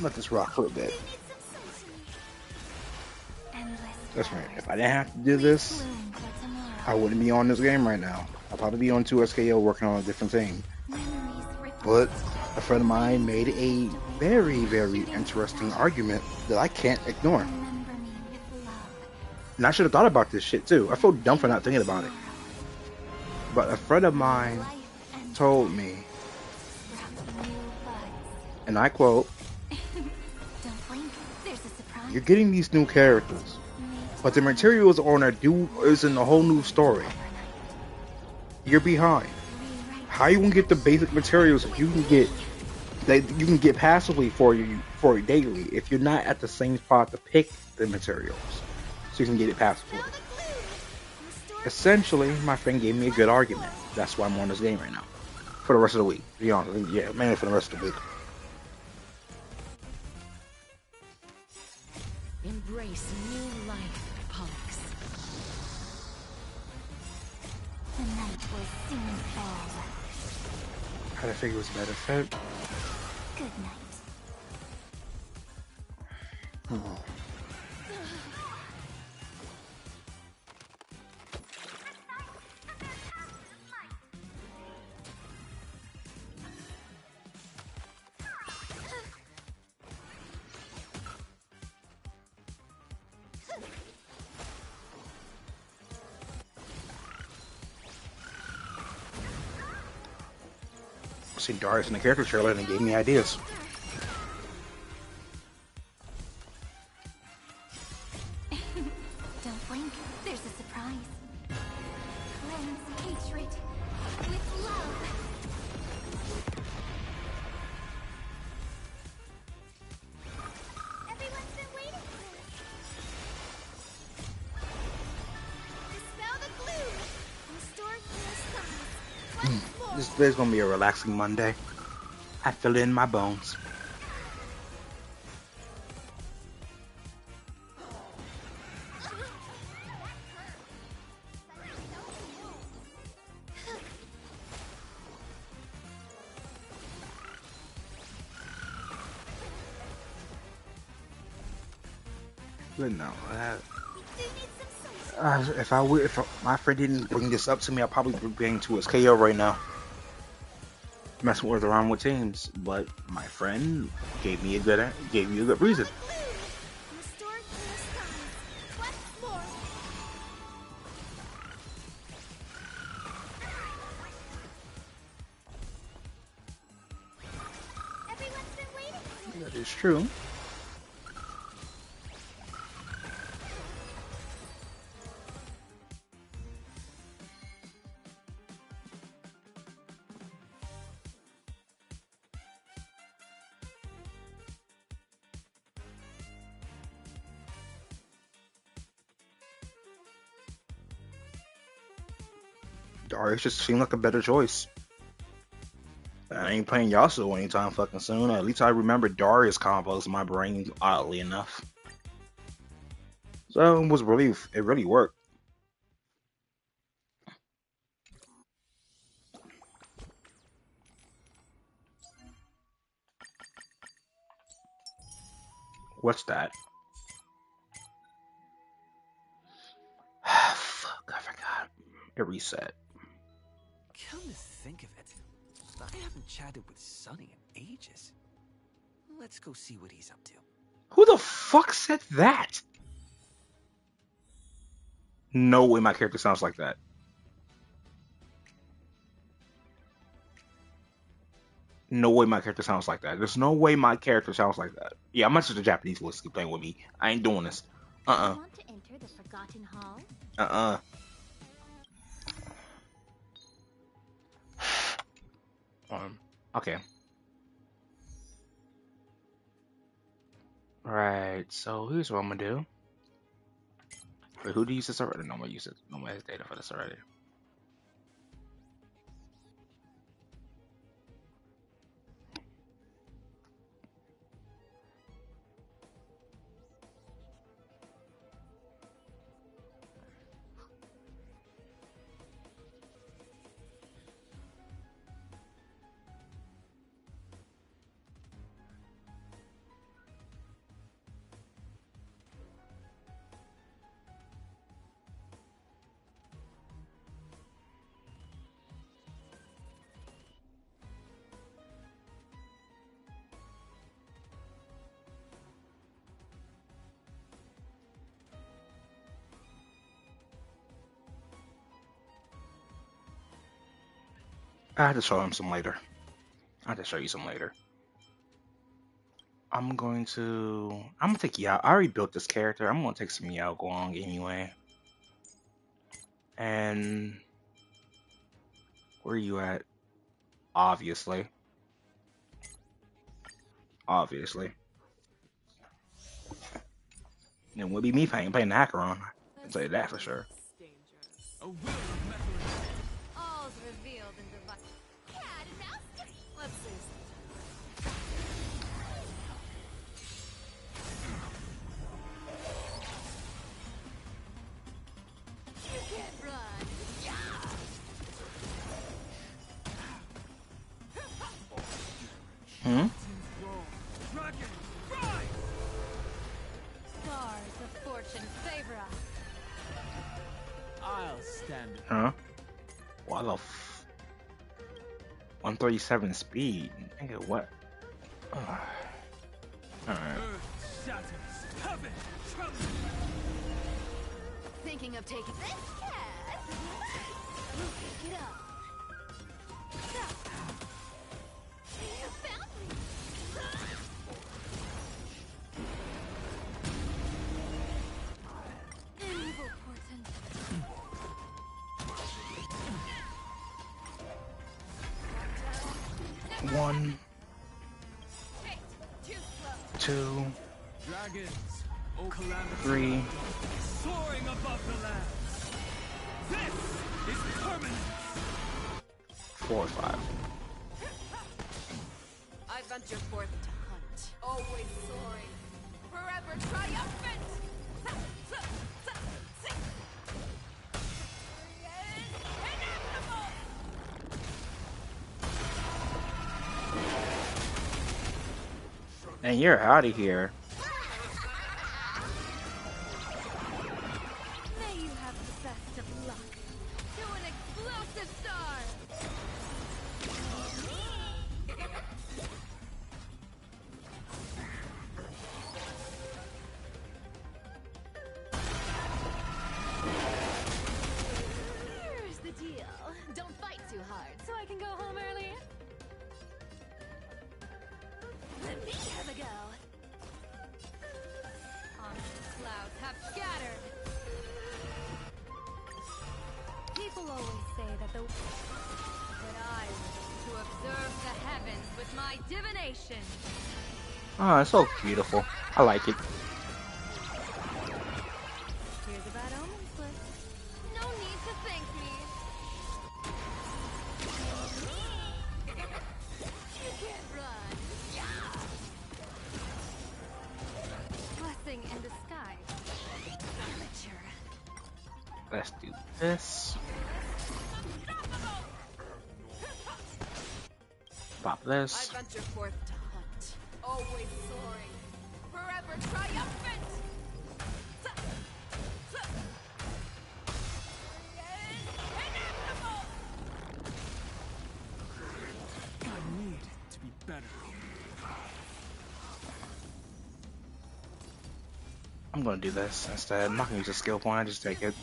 Let this rock for a bit. That's right. If I didn't have to do this, I wouldn't be on this game right now. I'd probably be on 2SKO working on a different team. But a friend of mine made a very, very interesting argument that I can't ignore. And I should have thought about this shit too. I feel dumb for not thinking about it. But a friend of mine told me, and I quote, "You're getting these new characters, but the materials on a is in a whole new story. You're behind. How you gonna get the basic materials that you can get that you can get passively for daily if you're not at the same spot to pick the materials so you can get it passively?" Essentially, my friend gave me a good argument. That's why I'm on this game right now for the rest of the week. To be honest, yeah, mainly for the rest of the week. Embrace new life, punks. The night will soon fall. How to figure was better fit. Good night. See Darius in the character trailer and it gave me ideas. Don't blink, there's a surprise. Cleanse hatred with love. Everyone's been waiting for this. Dispel the gloom. Restore your summons. This today's gonna be a relaxing Monday. I feel it in my bones. But no, if my friend didn't bring this up to me, I'd probably be being to his KO right now, messing with around with teams. But my friend gave me a good reason. Restore your summons. Once more. Everyone's been waiting for That is true. Darius just seemed like a better choice. I ain't playing Yasuo anytime fucking soon. At least I remember Darius combos in my brain, oddly enough. So it really worked. What's that? Fuck, I forgot. It reset. Come to think of it, I haven't chatted with Sonny in ages. Let's go see what he's up to. Who the fuck said that? No way my character sounds like that. No way my character sounds like that. There's no way my character sounds like that. Yeah, I'm not just a Japanese voice keep playing with me. I ain't doing this. Want to enter the Forgotten Hall? Okay. Alright, so here's what I'm gonna do. Wait, who do you use this already? No, I'm gonna use it. No, has data for this already. I have to show him some later. I have to show you some later. I'm gonna take Yao. I already built this character. I'm gonna take some Yao Guang anyway. And where are you at? Obviously. Obviously. It would be me if I ain't playing the hacker on. I can tell you that for sure. A will of metal. All's revealed in the Cat and mouse. Let's see. You can't run. Hmm? Dragon, rise! Stars of fortune favor us. I'll stand it. Huh? What the 137 speed? Nigga, what? Alright. Earth shatters, heaven trembles. Thinking of taking This cat. Pick it up. You found me. evil portent. One, Too slow. two, Dragons, O calamity, three, soaring above the lands. This is permanent. 4, 5. I venture forth to hunt. Always soaring. Forever triumphant. Inevitable. And you're out of here. May you have the best of luck. To an explosive star. Here's the deal. Don't fight too hard, so I can go home early. Let me have a go. Clouds have scattered. People always say that I wish to observe the heavens with my divination. Oh, it's so beautiful. I like it. Here's a bad omen slip. No need to thank me. You can't run. Blessing in disguise. Amateur. Let's do this. Pop I this. venture forth to hunt. Always soaring. Forever triumphant. Inevitable. I need to be better. I'm gonna do this instead. I'm not gonna use a skill point. I just take it.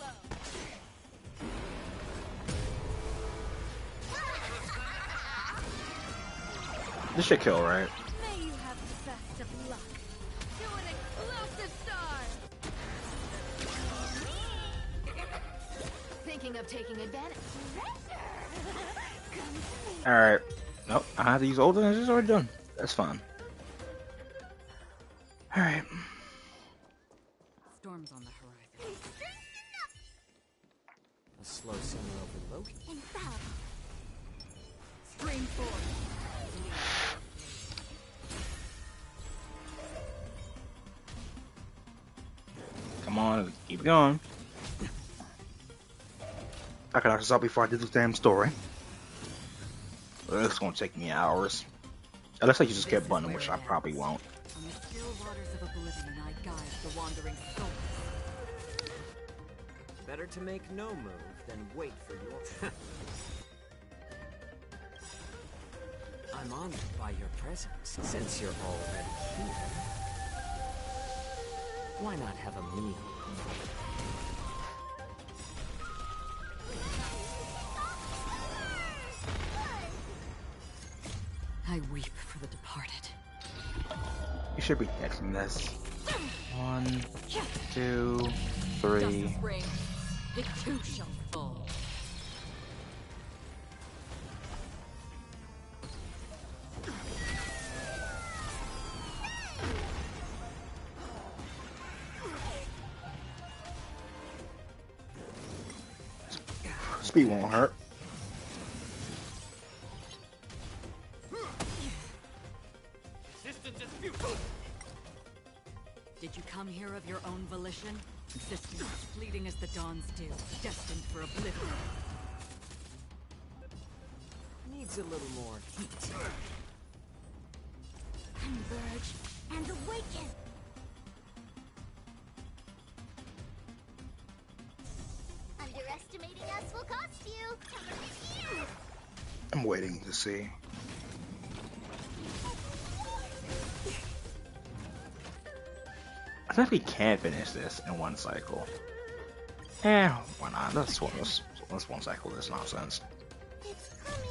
This should kill, right? May you have the best of luck. To an explosive star. Thinking of taking advantage. Alright. Nope. I have to use older. It's already done. That's fine. Alright. Storms on the horizon. A slow simmer over Loki. Infallible. Spring forth. Come on. Keep it going. I could knock this out before I did this damn story. It's gonna take me hours. Unless I use this skip button, which I probably won't. On the still waters of oblivion, I guide the wandering souls. Better to make no move than wait for your... I'm honored by your presence, since you're already here. Why not have a meal? I weep for the departed. You should be next in this. 1, 2, 3. Justice reigns. It too shall fall. Speed won't hurt. Did you come here of your own volition? Existence as fleeting as the dawn's dew, destined for oblivion. Needs a little more heat. Converge and awaken. Underestimating us will cost you. I'm waiting to see. I think we can finish this in one cycle. Why not? Let's one cycle this nonsense. It's coming.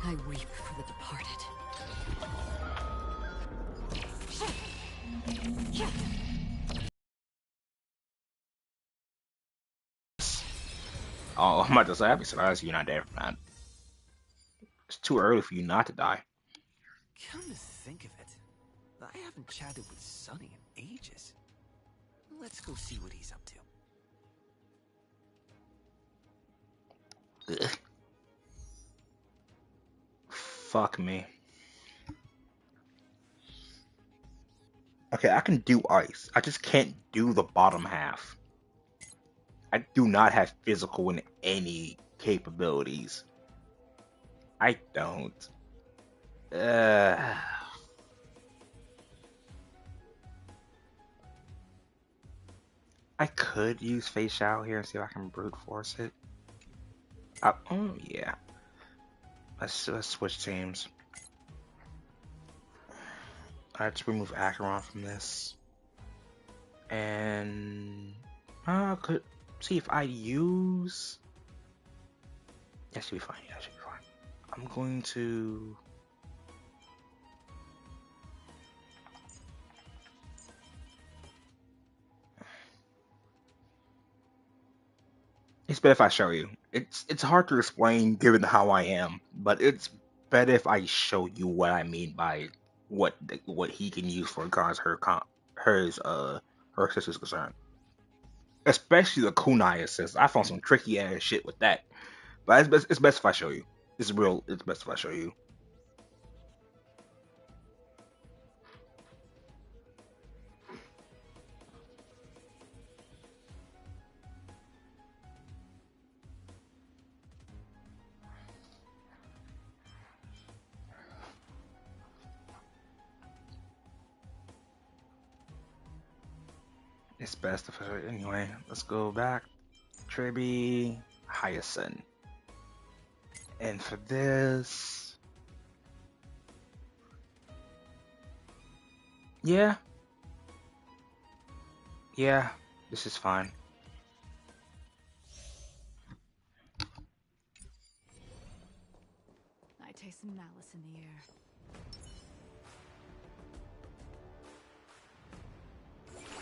I weep for the departed. Oh, I'm about to say, I'd be surprised you're not dead from that. It's too early for you not to die. Come to think of it, I haven't chatted with Sonny in ages. Let's go see what he's up to. Ugh. Fuck me. Okay, I can do ice. I just can't do the bottom half. I do not have physical in any capabilities. I don't. I could use Face Shadow here and see if I can brute force it. Oh yeah. Let's switch teams. Let's remove Acheron from this. And I could see if I use. That should be fine. Yeah, that should be fine. I'm going to. It's better if I show you. It's hard to explain given how I am, but it's better if I show you what I mean by what he can use for as far as her sister's concerned. Especially the kunai assist. I found some tricky ass shit with that. But it's best if I show you. It's best if I show you. It's best if I anyway. Let's go back. Trebi, Hyacinth. And for this, yeah, this is fine. I taste some malice in the air.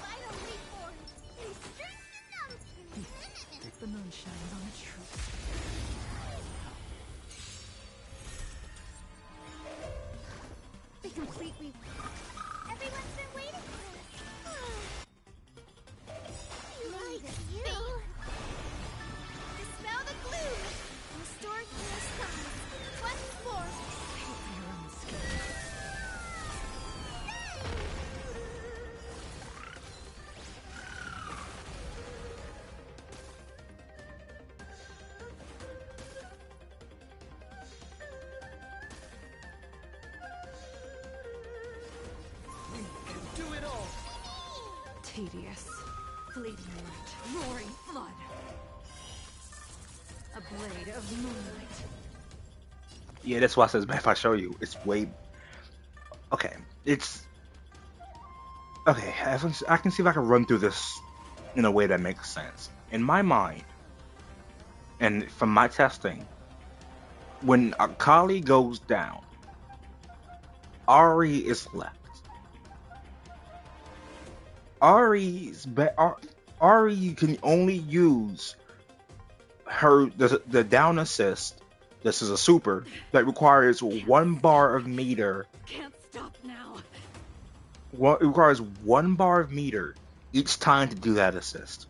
Finally born. The moon shines on the truth. The complete we. Everyone's been waiting for us. Right, you. Dispel the glue. Restore your skies. Once more. Fight for your own skin. Do it all. Tedious, fleeting light, roaring flood. A blade of moonlight. Yeah, that's why I says if I show you, it's way. Okay, it's okay. I can see if I can run through this in a way that makes sense. In my mind, and from my testing, when Akali goes down, Ari is left. Ari can only use the down assist. This is a super that requires 1 bar of meter. Can't stop now. It requires 1 bar of meter each time to do that assist.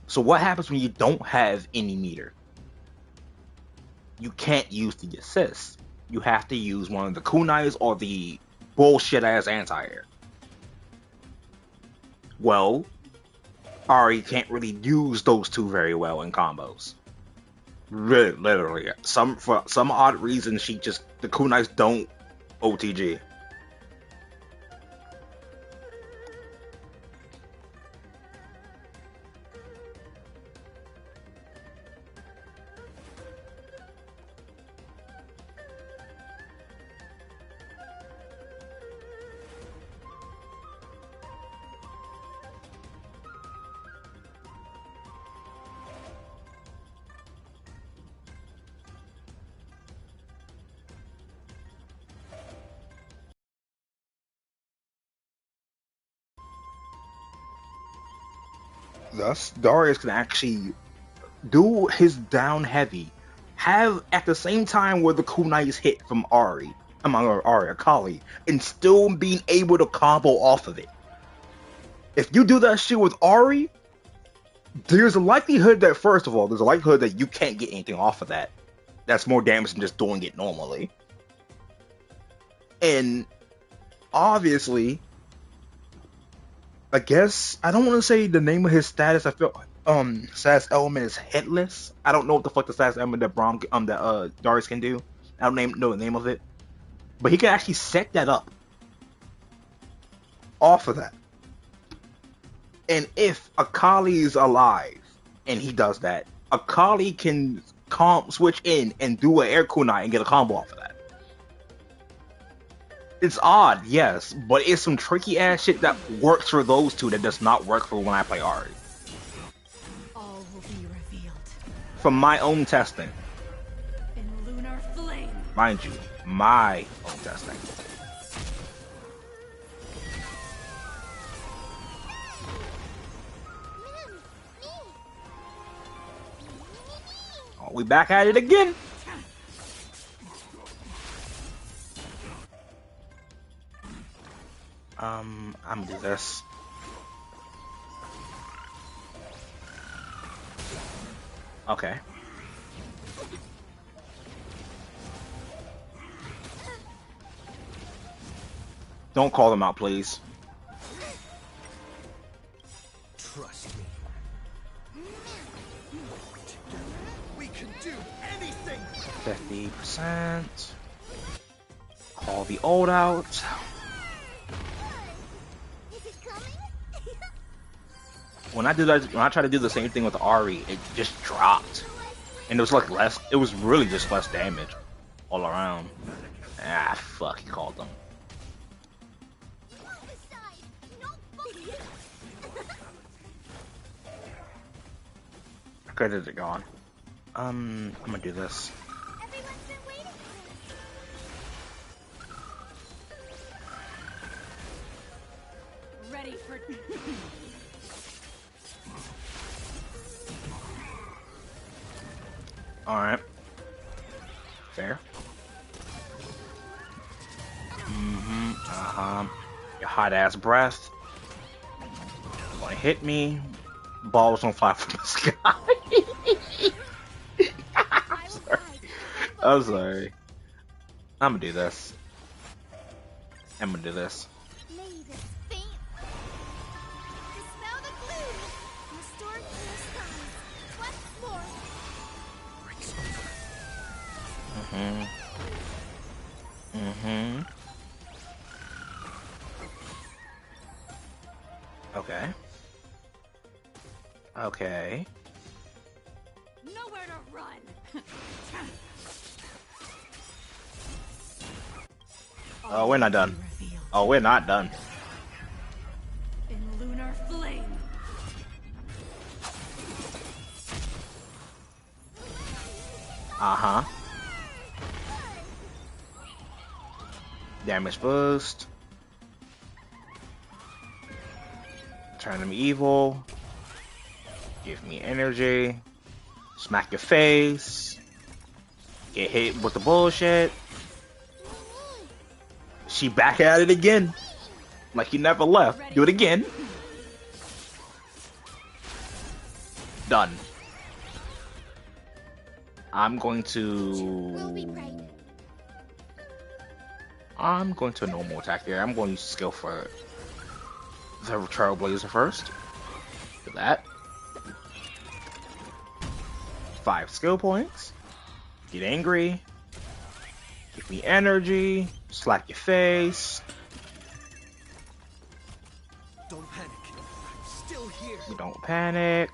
So what happens when you don't have any meter? You can't use the assist. You have to use one of the kunais or the bullshit ass anti-air. Well, Ari can't really use those two very well in combos. Really, literally. For some odd reason, the kunais don't OTG. Thus, Darius can actually do his down heavy, have at the same time where the kunais hit from Akali, and still being able to combo off of it. If you do that shit with Ari, there's a likelihood that, first of all, there's a likelihood that you can't get anything off of that. That's more damage than just doing it normally. And obviously, I guess I don't want to say the name of his status. I feel status element is headless. I don't know what the fuck the status element that Darius can do. I don't know the name of it, but he can actually set that up off of that. And if Akali is alive and he does that, Akali can switch in and do an air kunai and get a combo off of that. It's odd, yes, but it's some tricky ass shit that works for those two that does not work for when I play Ari. All will be revealed. From my own testing. In lunar flame. Mind you, my own testing. Oh, we back at it again. I'm gonna do this. Okay. Don't call them out, please. Trust me. We can do anything. 50%. Call the old out. When I try to do the same thing with Ari, it just dropped, and it was like less. It was really just less damage all around. Ah, fuck! He called them. Credit it gone. I'm gonna do this. Ready for. Alright. Fair. Your hot ass breath. Wanna hit me? Balls don't fly from the sky. I'm sorry. I'm gonna do this. I'm gonna do this. Okay. Okay. Nowhere to run. Oh, we're not done. Oh, we're not done. In lunar flame. Uh-huh. Damage boost. Turn them evil. Give me energy. Smack your face. Get hit with the bullshit. She back at it again. Like you never left. Do it again. Done. I'm going to normal attack here. I'm going to use skill for the Trailblazer first. Do that. 5 skill points. Get angry. Give me energy. Slap your face. Don't panic. I'm still here. You don't panic.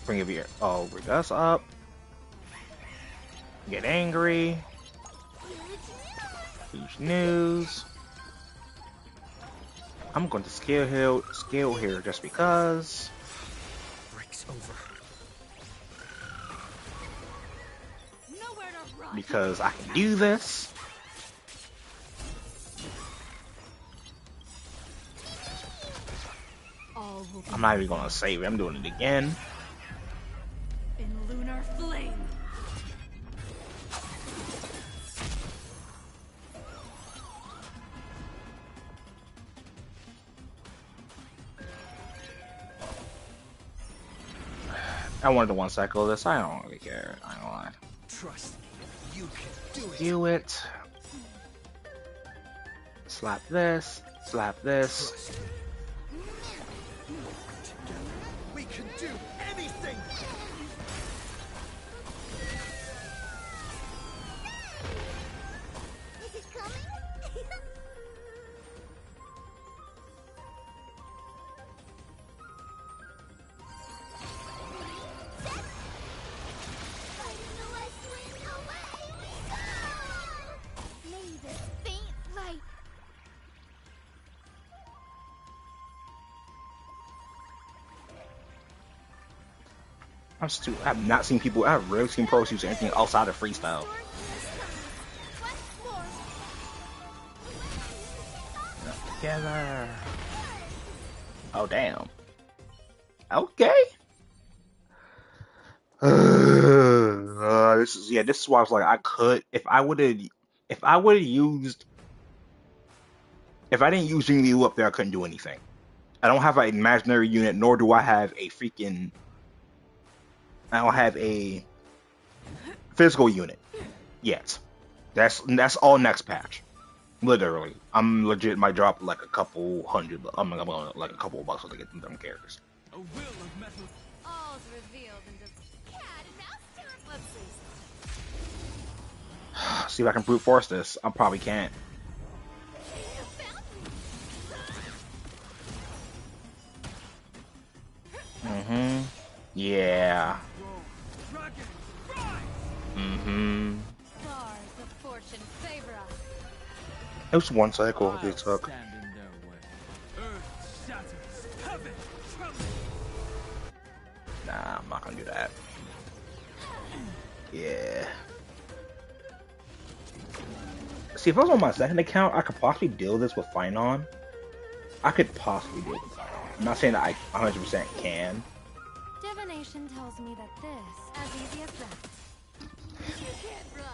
Bring your bring us up. Get angry. Huge news. I'm going to scale here just because. Breaks over. Because I can do this. I'm not even gonna save it. I'm doing it again. In lunar flame. I wanted to one cycle this. I don't really care. I don't lie. Trust me, you can do it. Do it. Slap this. Slap this. Trust me. Together, we can do anything. Is it coming? Fighting the west wind away we go! May this faint light. I've not seen people. I've rarely seen pros use anything outside of freestyle. Together. Oh damn. Okay. This is why I was like I could if I didn't use Jing Liu up there I couldn't do anything. I don't have an imaginary unit, nor do I have a physical unit yet. That's all next patch. Literally, I'm legit might drop like a couple hundred. I'm gonna like a couple of bucks to get them characters. A will of metal. All's revealed in just Cat and mouse turn. Let's see. See if I can brute force this. I probably can't. Yeah. stars of fortune favor us. It was one cycle they took. Stand in their way. Earth shatters. Heaven trembles. Nah, I'm not gonna do that. Yeah. See, if I was on my second account, I could possibly deal this with Finon. I could possibly deal with Finon. I'm not saying that I 100% can. Divination tells me that this, as easy as that. You can't run.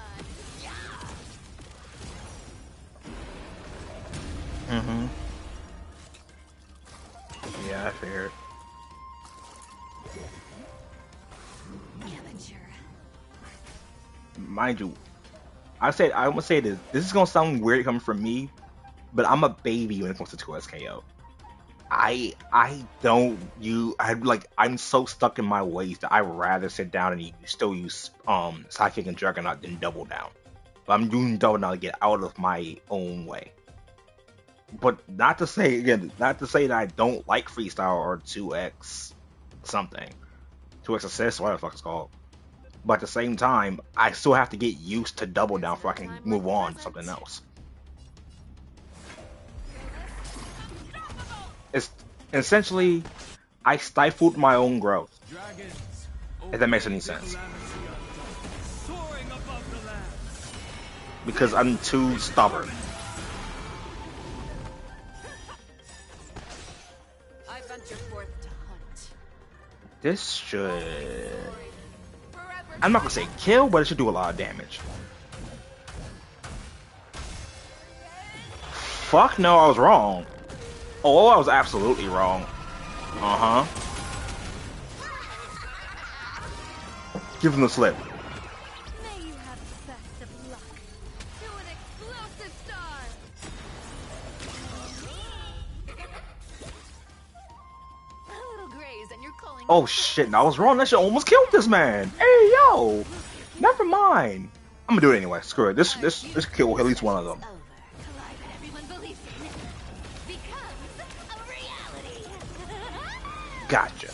Yeah, I figured. Amateur. Mind you, I would say this. This is gonna sound weird coming from me, but I'm a baby when it comes to 2SKO. I'm so stuck in my ways that I'd rather sit down and still use Sidekick and Juggernaut than Double Down. But I'm doing Double Down to get out of my own way. But not to say that I don't like freestyle or 2x something. 2x assist, whatever the fuck it's called. But at the same time, I still have to get used to Double Down before I can move on to something else. It's essentially I stifled my own growth. Dragons. If that makes any sense. because I'm too stubborn. I venture forth to hunt. This should... I'm not gonna say kill, but it should do a lot of damage. Fuck no, I was wrong. Oh, I was absolutely wrong. Uh-huh. Give him the slip. May you have the best of luck. To an explosive star. A little graze and you're calling. Oh shit, no, I was wrong. That shit almost killed this man. Hey, yo. Never mind. I'm gonna do it anyway. Screw it. This kill at least one of them. Over. Collide that everyone believes in becomes a reality. Gotcha.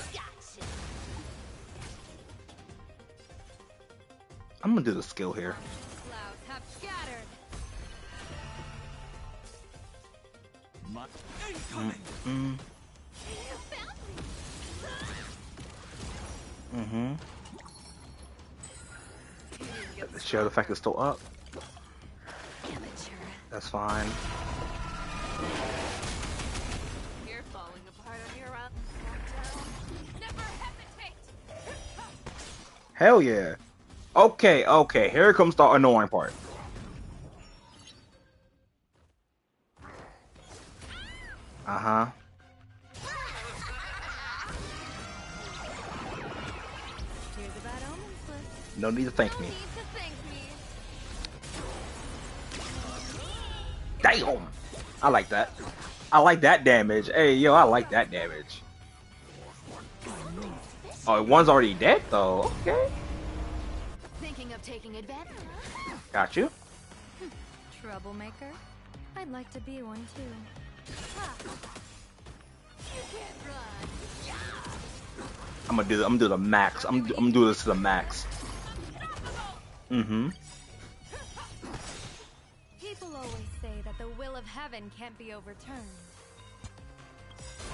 I'm gonna do the skill here. Clouds have scattered. My incoming. Mm-hmm. The shadow effect is still up. That's fine. You're falling apart on your own. Never hesitate. Hell yeah. Okay, okay. Here comes the annoying part. Uh-huh. Here's a bad omen slip. No need to thank me. Need to thank me. Damn! I like that. I like that damage. Hey, yo, I like that damage. Oh, one's already dead, though. Okay. Thinking of taking advantage? Got you. Troublemaker. I'd like to be one too. You can't run. I'm gonna do the max. I'm gonna do this to the max. Mm-hmm. People always say that the will of heaven can't be overturned.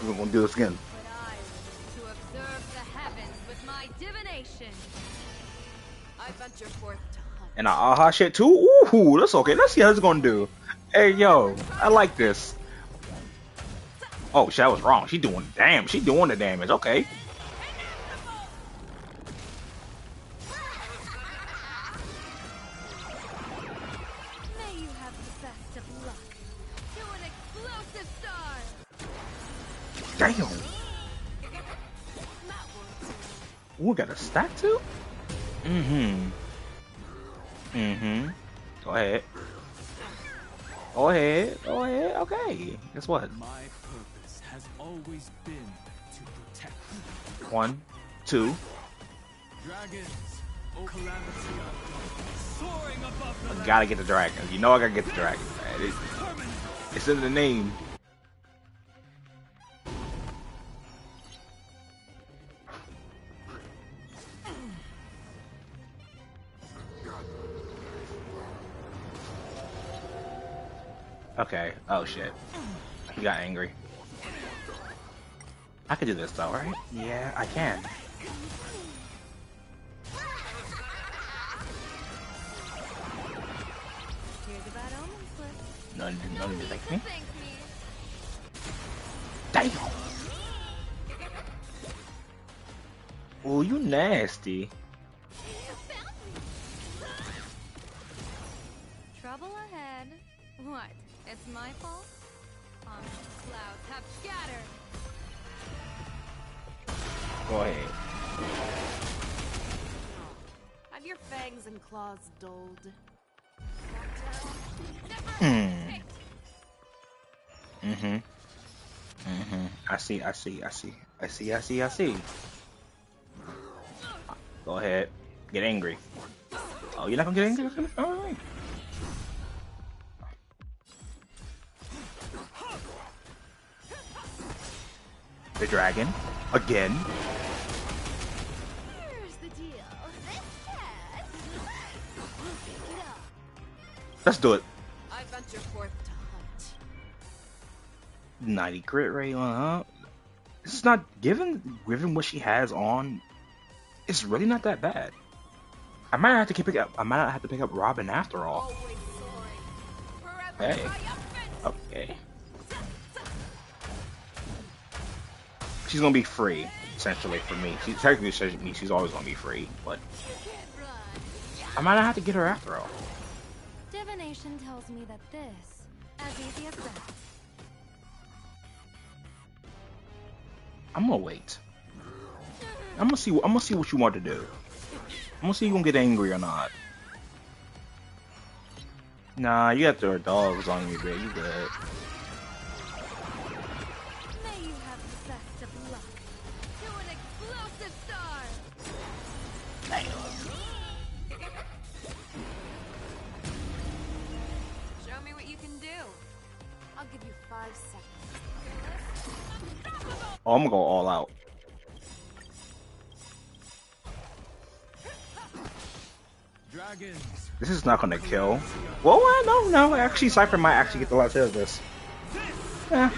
We're gonna do this again. But I wish to observe the heavens with my divination. I venture forth to hunt. And I aha shit too. Ooh, that's okay. Let's see how it's gonna do. Hey, yo, I like this. Oh shit, I was wrong. She doing she doing the damage. Okay. May you have the best of luck. To an explosive star. Damn. Ooh, we got a stack too? Mm-hmm. Mm-hmm. Go ahead. Go ahead. Go ahead. Okay. Guess what? My purpose has always been to protect you. 1, 2. Dragons, oh calamity, soaring above the I gotta get the dragon. You know I gotta get the dragon. Man. It's in the name. Okay. Oh shit. He got angry. I could do this though, right? Yeah, I can. Here's a bad omen slip. No need to thank me. Thank me. Damn. Oh, you nasty. Trouble ahead. What? It's my fault? Clouds have scattered. Go ahead. Have your fangs and claws dulled? Mm-hmm. I see. Go ahead. Get angry. Oh, you're not gonna get angry? Okay. Alright. The dragon. Again. Here's the deal. This cat will pick it up. Let's do it. I venture forth to hunt. 90 crit rate on her. This is not given what she has on. It's really not that bad. I might have to pick up Robin after all. Always soaring Hey. Okay. She's gonna be free, essentially, for me. She technically says me she's always gonna be free, but I might not have to get her after all. Divination tells me that this, as easy as that. I'm gonna wait. I'm gonna see. I'm gonna see what you want to do. I'm gonna see if you gonna get angry or not. Nah, you got their dogs on me, babe. You good? May you have the best of luck. To an explosive star. Show me what you can do. I'll give you 5 seconds. Oh, I'm gonna go all out. Dragons. This is not gonna kill. Well, no. Actually, Cypher might actually get the last hit of this. Yeah,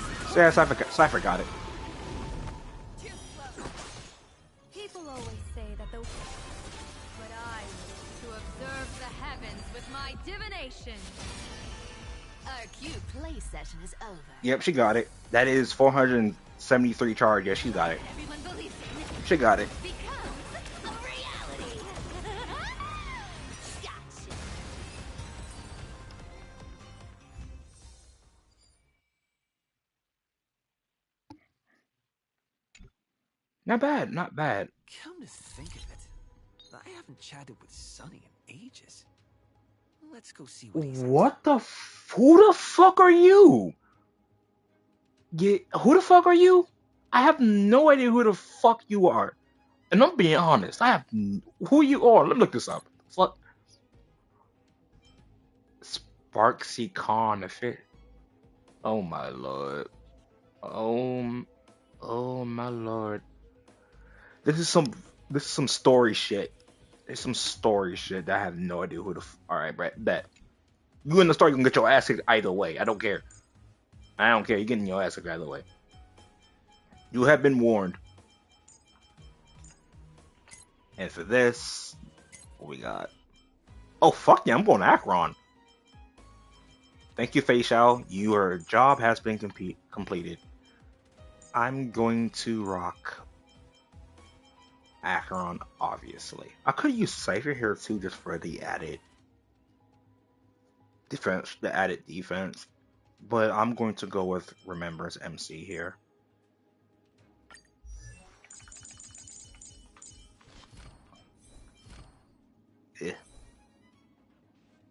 Cypher got it. People always say that the... But I wish to observe the heavens with my divination. Our cute play session is over. Yep, she got it. That is 473 charge. Yeah, she got it. Everyone believes it She got it. becomes a reality. Gotcha. Not bad, not bad. Come to think of it, I haven't chatted with Sonny in ages. Let's go see what he's What the? Who the fuck are you? Who the fuck are you? I have no idea who the fuck you are. And I'm being honest. Who you are. Let me look this up. Fuck. Sparksy Khan. If it. Oh my lord. Oh my lord. This is some story shit. There's some story shit that I have no idea who the. Alright, Brett. Bet. You in the story, you can get your ass kicked either way. I don't care. I don't care. You're getting your ass kicked either way. You have been warned. And for this, what we got? Oh, fuck yeah. I'm going to Akron. Thank you, Fei Xiao. Your job has been completed. I'm going to rock Acheron, obviously. I could use Cypher here too, just for the added defense, but I'm going to go with Remembrance MC here. Yeah.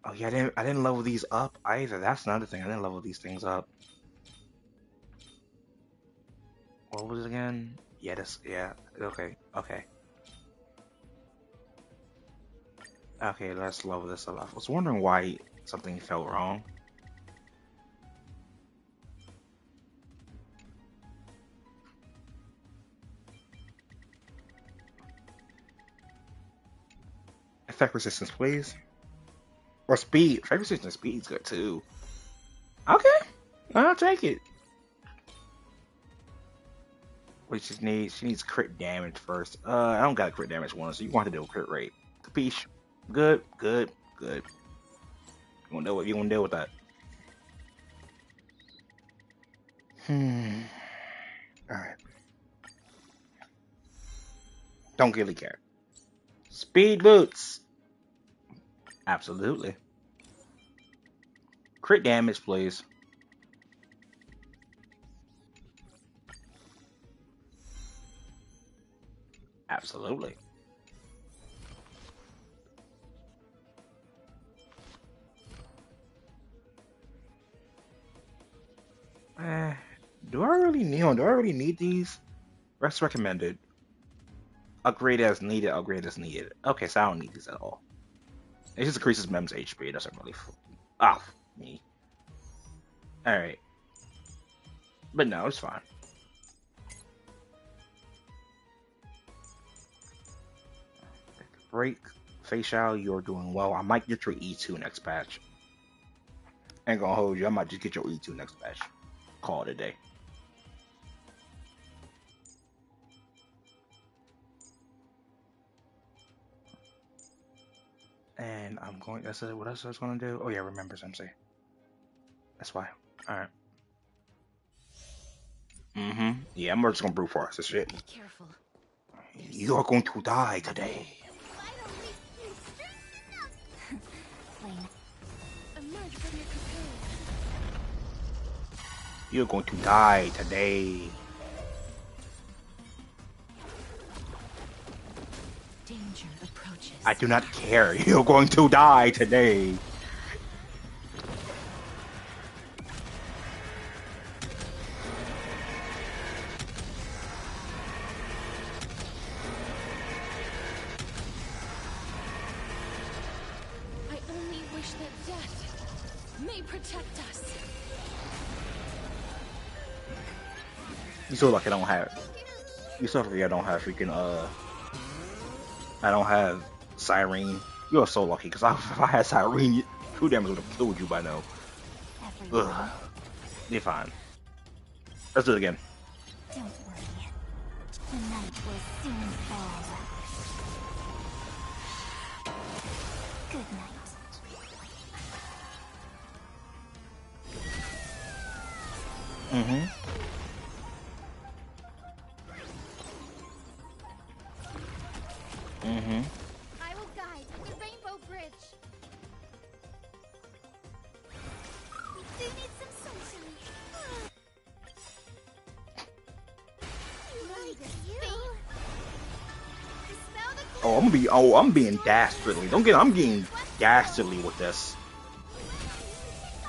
Oh yeah, I didn't level these up either. That's another thing. I didn't level these things up. What was it again? Yeah, okay. Okay, let's level this up. I was wondering why something felt wrong. Effect resistance, please. Or speed. Effect resistance speed's good too. Okay, I'll take it. Wait, she needs crit damage first. I don't got a crit damage one, so you want to do a crit rate. Capiche? Good. You wanna deal with that? Alright. Don't really care. Speed boots. Absolutely. Crit damage, please. Absolutely. Do I really need these? Rest recommended. Upgrade as needed. Okay, so I don't need these at all. It just increases Mem's HP. It doesn't really. Me. Alright. But no, it's fine. Break. Facial, you're doing well. I might get your E2 next patch. Ain't gonna hold you. I might just get your E2 next patch. Call it a day. And I'm going. That's what else I was gonna do. Oh yeah, remember MC. That's why. All right. Yeah, I'm just gonna brute force this shit. Be careful. You are going to die today. Finally, you straighten up. Emerge from your cocoon. You're going to die today. Danger approaches. I do not care. You're going to die today. I only wish that death may protect us. You so lucky I don't have. You so lucky I don't have freaking I don't have Siren. You're so lucky because if I had Siren, True Damage would have killed you by now. Ugh. You're fine. Let's do it again. Don't worry. The night will soon fall. Good night. I will guide the Rainbow Bridge. We do need some sunshine. You need this thing. Dispel the I'm being dastardly. I'm getting dastardly with this.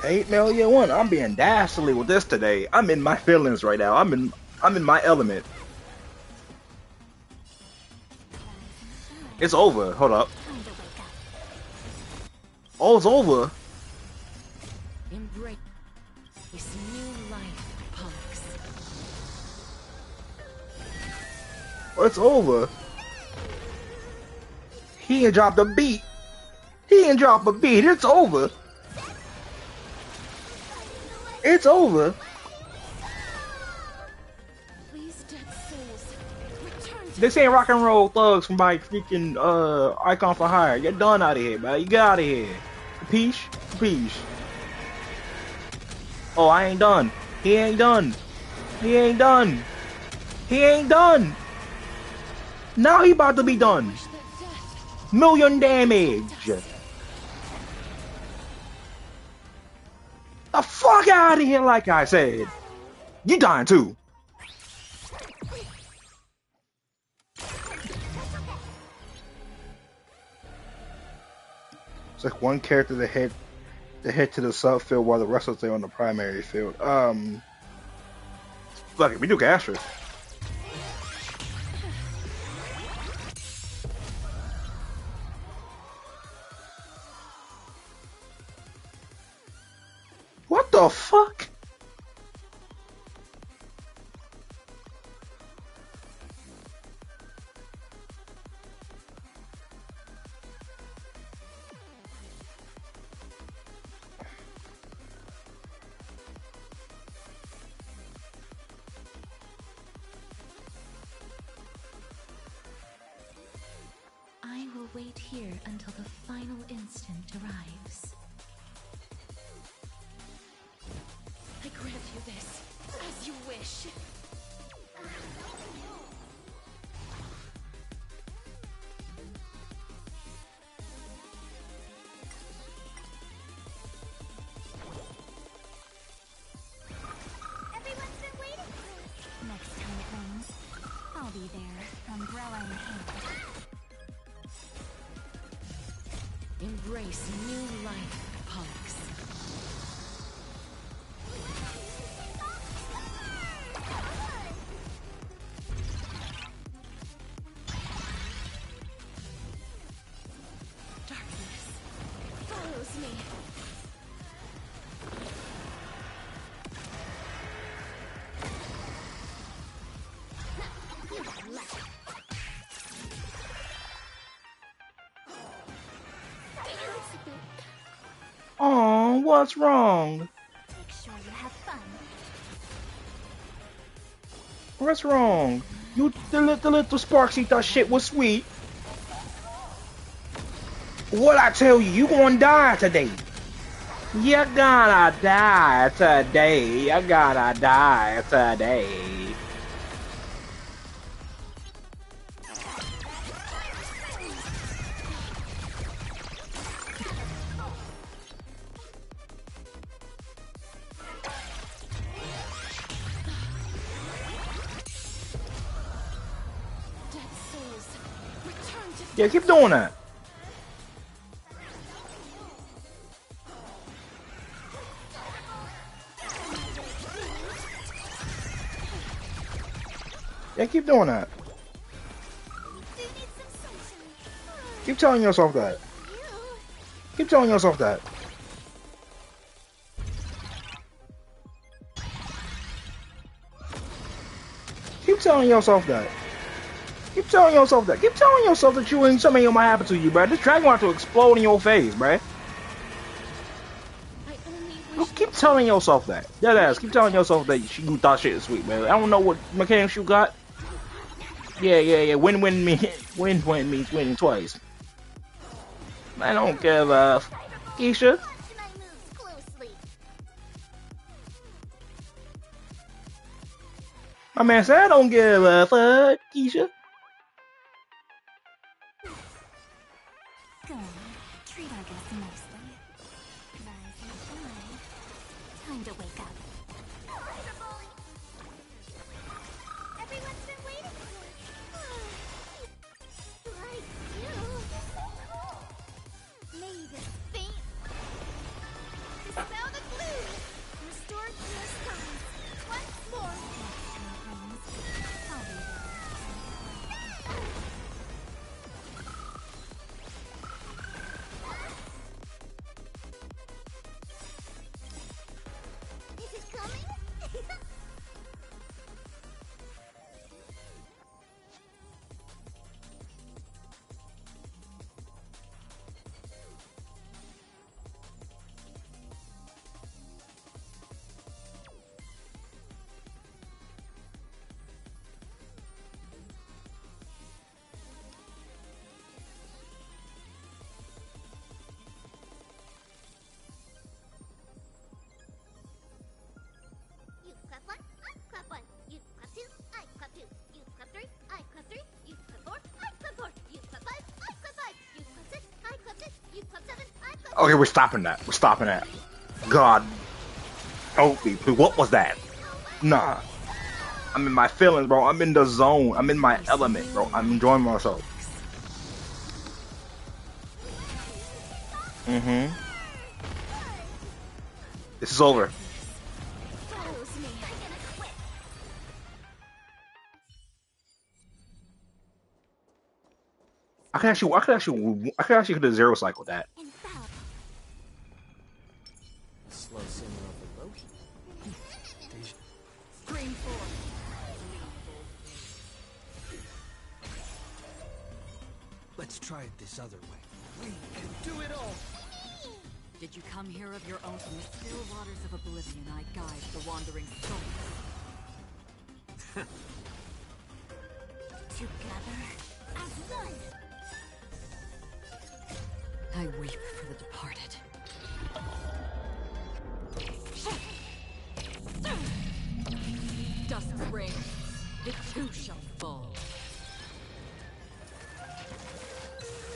8,000,001. I'm being dastardly with this today. I'm in my feelings right now. I'm in my element. It's over. Hold up. time to wake up. Oh, it's over. Embrace this new life, Pollux. Oh, it's over. He ain't dropped a beat. He ain't dropped a beat. It's over. It's over. Please, dead souls, return to This ain't rock and roll thugs from my freaking Icon for Hire. You're done out of here, man. You get out of here. Capiche? Capiche. Oh, I ain't done. He ain't done. He ain't done. He ain't done. Now he about to be done. wish that death. Million damage. The fuck out of here, like I said. You dying too. It's like one character to head to the subfield while the rest of them on the primary field. Fuck it, we do Gastrus. What the fuck? I will wait here until the final instant arrives. I grant you this, as you wish. Everyone's been waiting for us. Next time it rains, I'll be there, umbrella in hand. Embrace new life, Pollux. Darkness follows me. Oh, what's wrong? Make sure you have fun. What's wrong? You the little sparks eat that shit was sweet. What I tell you, you gonna die today. You're gonna die today. You're gonna die today. Dead souls, return to Yeah, keep doing that. Yeah, keep doing that. do need some sunshine. Keep telling yourself that. You. Keep telling yourself that. Keep telling yourself that. Keep telling yourself that. Keep telling yourself that you ain't something might happen to you, bro. This dragon want to explode in your face, bro. I only wish Keep telling yourself that. Dead ass. Keep telling yourself that you thought shit is sweet, man. I don't know what mechanics you got. Yeah. Win-win me. Win-win means winning twice. I don't give a Keisha. watch my moves closely. My man said I don't give a fuck, Keisha. Go on, treat our guests nicely. Rise and shine. Time to wake up. Everyone's been waiting for it. Like you. Made of faint. Dispel the glue. Restore clear skies. Once more. I'll be there. Is it coming? You clap one, I clap one. You clap two, I clap two. You clap three, I clap three. You clap four, I clap four. You clap five, I clap five. You clap six, I clap six. You clap seven, I clap Okay, we're stopping that. We're stopping that. God. Oh, what was that? Nah. I'm in my feelings, bro. I'm in the zone. I'm in my element, bro. I'm enjoying myself. Mm-hmm. This is over. follows me. I'm gonna quit. I could actually could have zero cycled that. And bow. Slow simmer of the Loki. Scream forth. Let's try it this other way. We can do it all. Did you come here of your own? From the still waters of oblivion, I guide the wandering souls. Together as one. I weep for the departed. Dust rain, it too shall fall.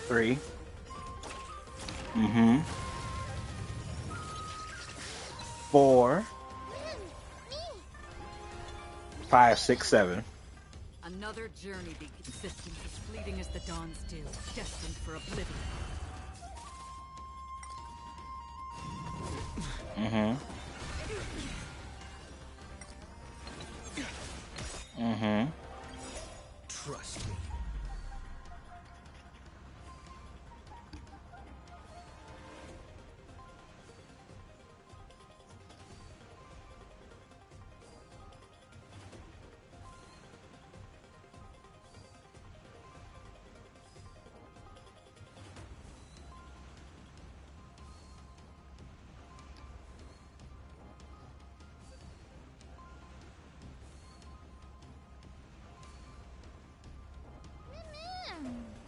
3. Mm-hmm. 4. 5, 6, 7. Another journey be consistent as fleeting as the dawn's dew, destined for oblivion. Mm-hmm. Mm-hmm. Trust me.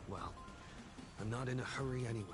Well, I'm not in a hurry anyway.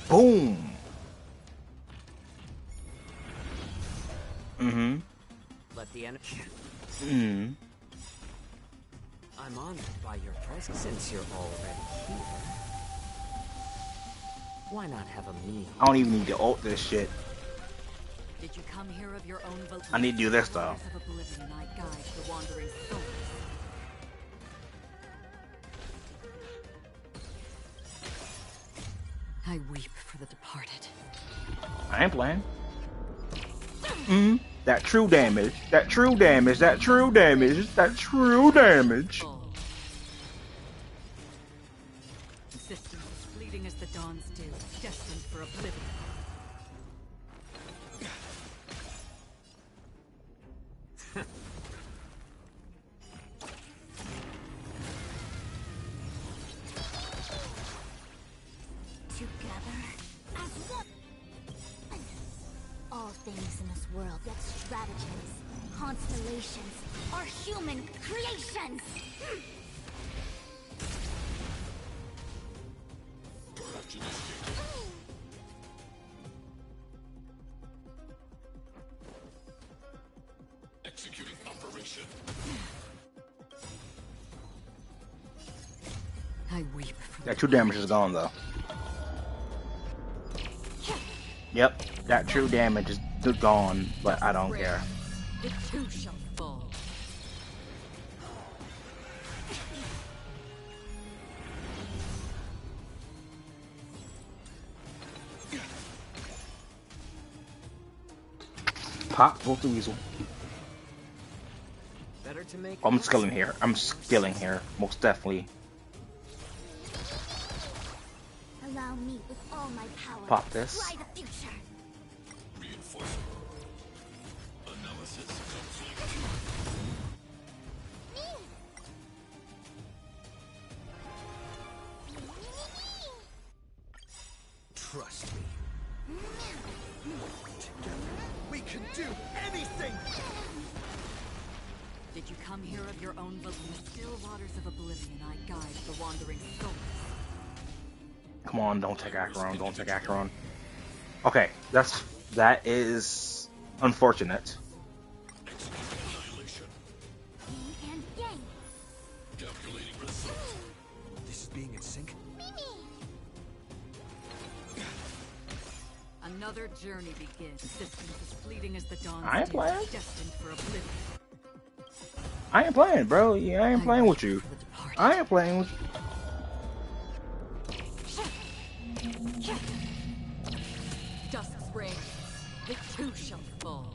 Boom. Mm-hmm. Let the energy. Mm-hmm. I'm honored by your presence since you're already here. Why not have a meal? I don't even need to ult this shit. Did you come here of your own volition? I need to do this though. Waters of oblivion, I guide the wandering souls. I weep for the departed. I ain't playing. Mm-hmm. That true damage. That true damage. That true damage. That true damage. Existence is fleeting as the dawn's dew, destined for oblivion. Together as one. All things in this world, yet stratagems, constellations, are human creations. Executing operation. I weep for That true damage is gone though. Yep. That true damage is gone, but I don't care. the two shall fall. Pop, vote the weasel. Better to make. I'm skilling here. I'm skilling here. Most definitely. Allow me with all my power. Pop this. Fly the future. Reinforcement. Analysis complete. Trust me. Together, we can do anything! Did you come here of your own volition? In the still waters of oblivion, I guide the wandering souls. Come on, don't take Acheron. Don't take Acheron. Okay, that is unfortunate. Executing annihilation. Yin and yang. Calculating result. This is being in sync. Another journey begins. Existence is fleeting as the dawn's I ain't dew, playing. destined for oblivion. I ain't playing, bro. Yeah, I ain't playing with you. For the departed. I ain't playing with you. Dusk's reign, the two shall fall.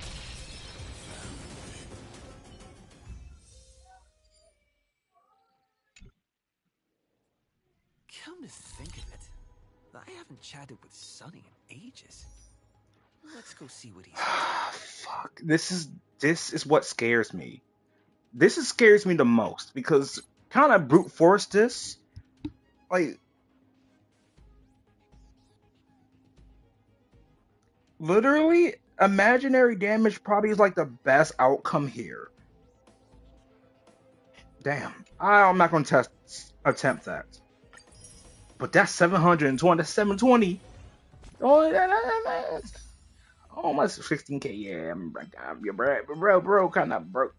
Come to think of it, I haven't chatted with Sonny in ages. Let's go see what he's up Fuck. This is what scares me. Scares me the most because kind of brute force this. Like literally imaginary damage probably is like the best outcome here. Damn. I'm not going to attempt that. But that's 720. That's 720. Oh, that's almost 16k. Yeah, bro, kind of broke.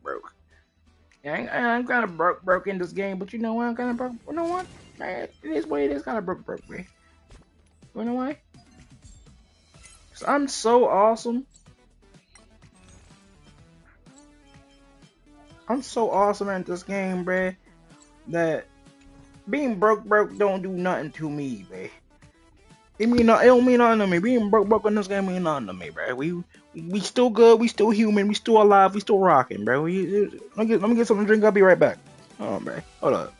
Yeah, I'm kind of broke in this game, but you know what? I'm kind of broke. You know what? Man, it is what it is. Kind of broke, man. You know why? 'Cause I'm so awesome. I'm so awesome at this game, bruh, that being broke don't do nothing to me, bruh. It don't mean nothing to me. Being broke in this game mean nothing to me, bruh. We still good. We still human. We still alive. We still rocking, bruh. Let me get something to drink. I'll be right back. Hold on, bruh. Hold up.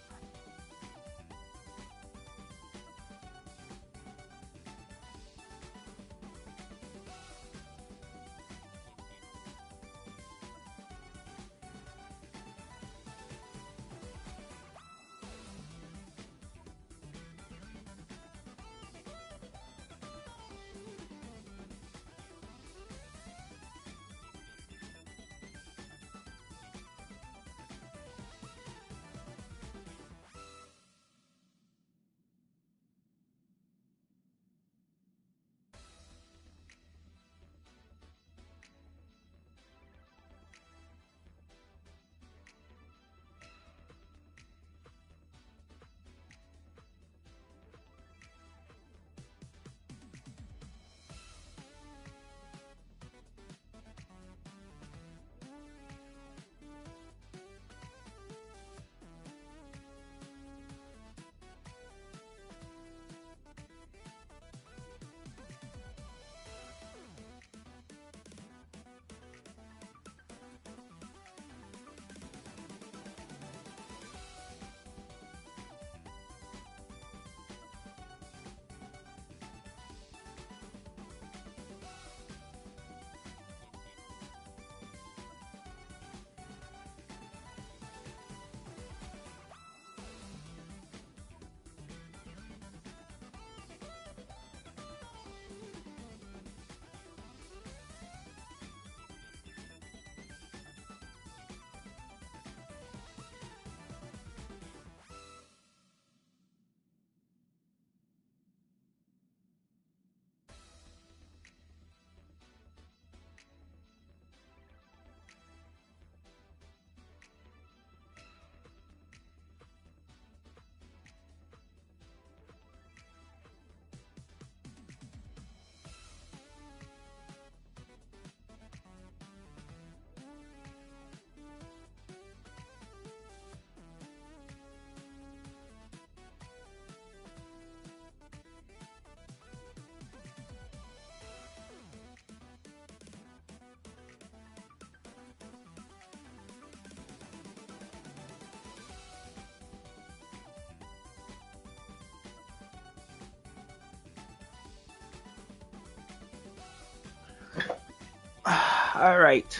All right.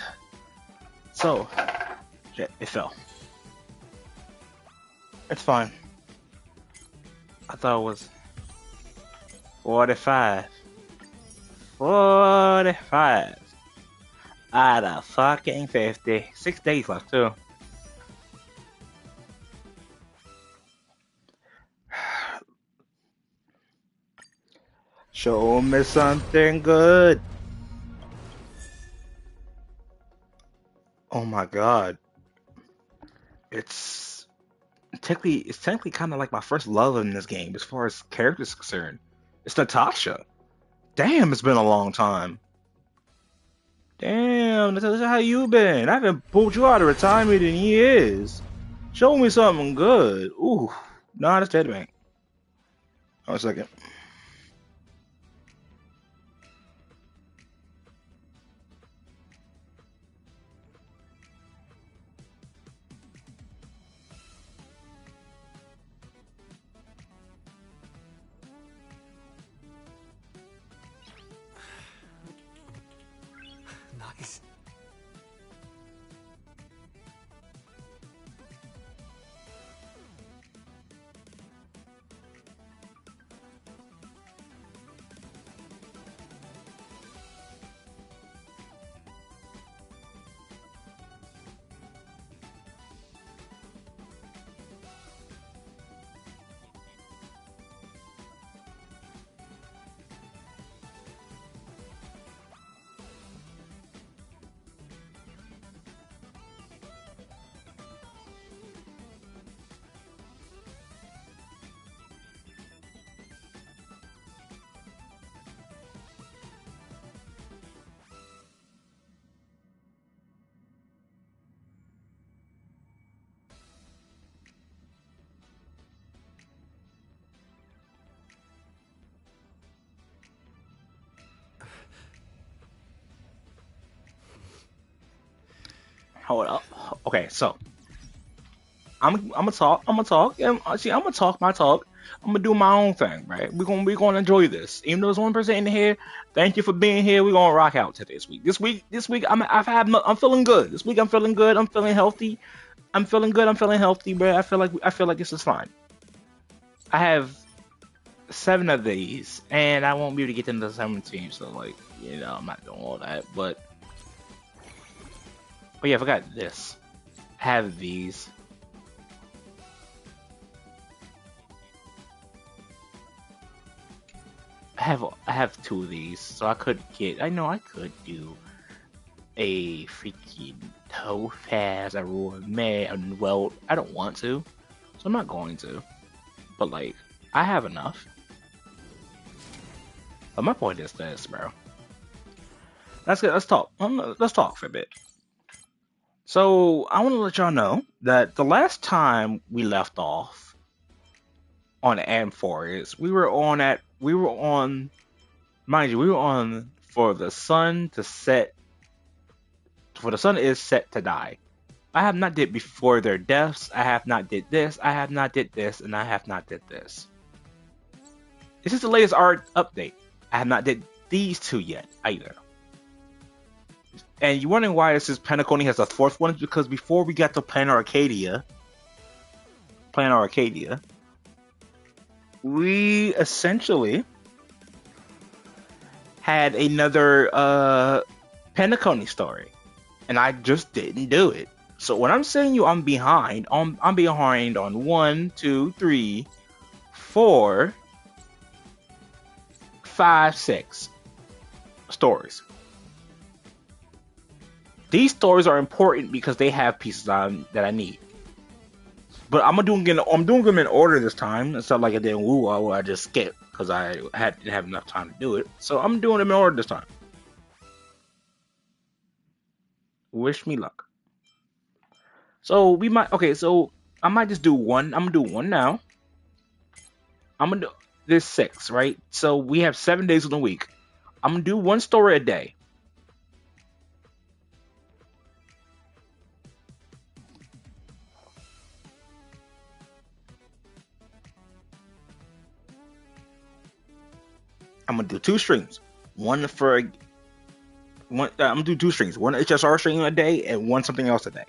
So, shit, it fell. It's fine. I thought it was 45. 45 out of fucking 50. 6 days left too. Show me something good. Oh my god. It's it's technically kind of like my first love in this game as far as characters concerned. It's Natasha. Damn, it's been a long time. Damn, Natasha, how you been? I haven't pulled you out of retirement in years. Show me something good. Ooh, nah, that's dead bank. Oh, a second. Nice. Hold up. Okay, so I'm gonna talk. I'm gonna talk. And see, I'm gonna talk my talk. I'm gonna do my own thing, right? We're gonna enjoy this. Even though there's 1% in here, thank you for being here. We're gonna rock out to this week. This week, I'm feeling good. This week, I'm feeling good. I'm feeling healthy. I'm feeling good. I'm feeling healthy, but I feel like this is fine. I have 7 of these, and I won't be able to get into the 17. So, like, I'm not doing all that. But yeah, I forgot this. I have these. I have 2 of these, so I could get. I know I could do a freaking Topaz, a Royal Man. Well, I don't want to, so I'm not going to. But like, I have enough. But my point is this, bro. Let's get. Let's talk. Let's talk for a bit. So I want to let y'all know that the last time we left off on Amphores, we were on, mind you, we were on for the sun is set to die. I have not did before their deaths. I have not did this. I have not did this, and I have not did this. This is the latest art update. I have not did these two yet either. And you're wondering why this is Pentaconi has a fourth one? It's because before we got to Planar Arcadia, we essentially had another Pentaconi story, and I just didn't do it. So when I'm saying you I'm behind, I'm behind on 1, 2, 3, 4, 5, 6 stories. These stories are important because they have pieces that I need. But I'm doing them in order this time. It's not like I did in Woo where I just skipped because didn't have enough time to do it. So I'm doing them in order this time. Wish me luck. So I might just do one. I'm gonna do one now. I'm gonna do There's 6, right? So we have 7 days in a week. I'm gonna do one story a day. I'm gonna do 2 streams. One for I'm gonna do two streams. One HSR stream a day and one something else a day.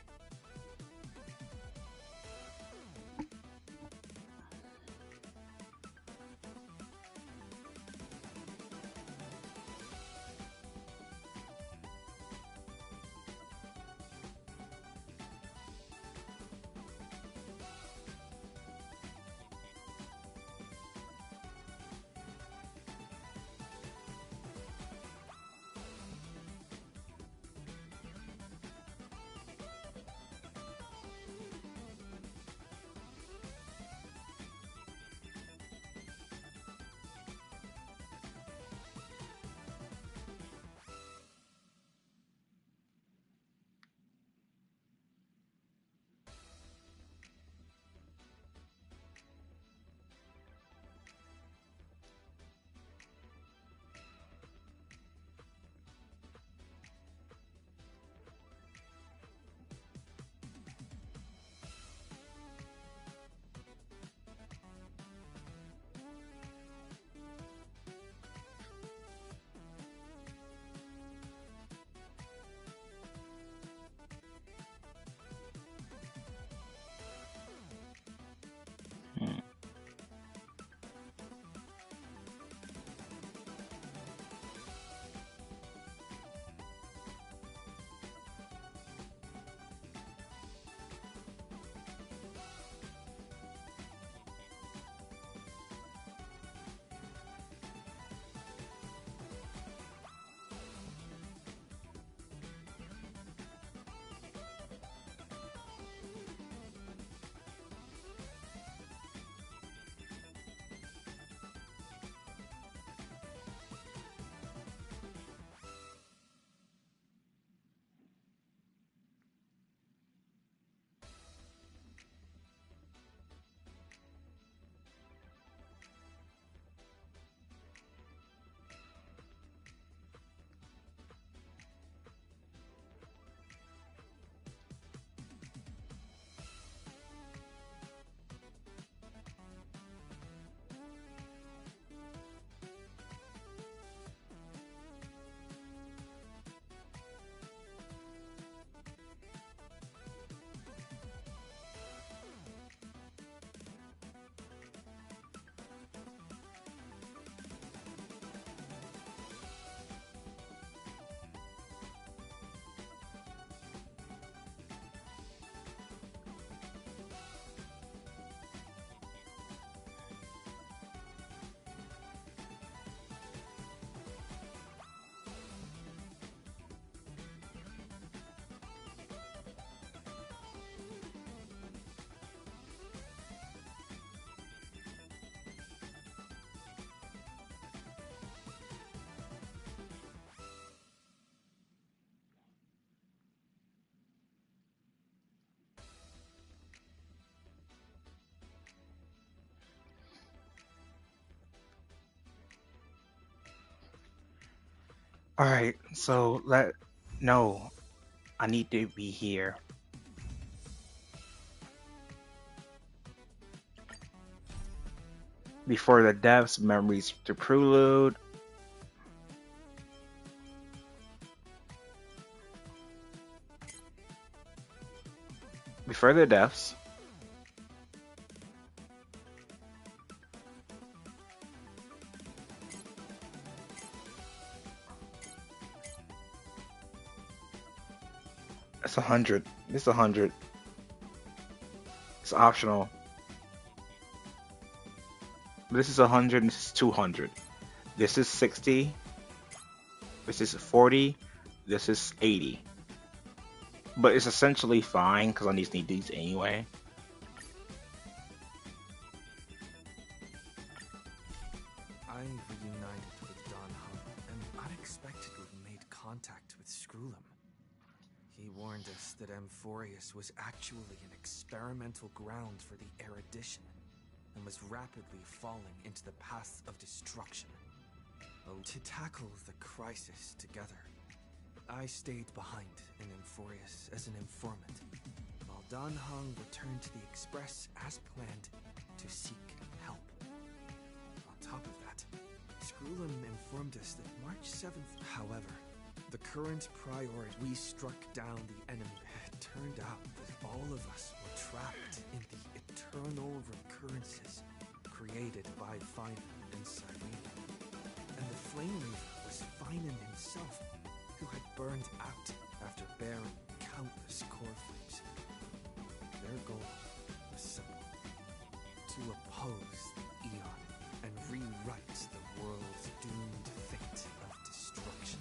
All right, so let no, I need to be here before the deaths. Memories to prelude. Before the deaths. It's 100. It's 100. It's optional. This is 100. This is 200. This is 60. This is 40. This is 80. But it's essentially fine because I just need these anyway. I reunited with Don Hum and unexpectedly made contact with Skrullum. He warned us that Amphorius was actually an experimental ground for the erudition and was rapidly falling into the path of destruction. To tackle the crisis together, I stayed behind in Amphorius as an informant, while Dan Hong returned to the Express as planned to seek help. On top of that, Skrullum informed us that March 7th, however, The current priority, we struck down the enemy. It turned out that all of us were trapped in the eternal recurrences created by Finan and Cyrene. And the Flame Reaver was Finan himself, who had burned out after bearing countless core flames. Their goal was simple: to oppose the Eon and rewrite the world's doomed fate of destruction.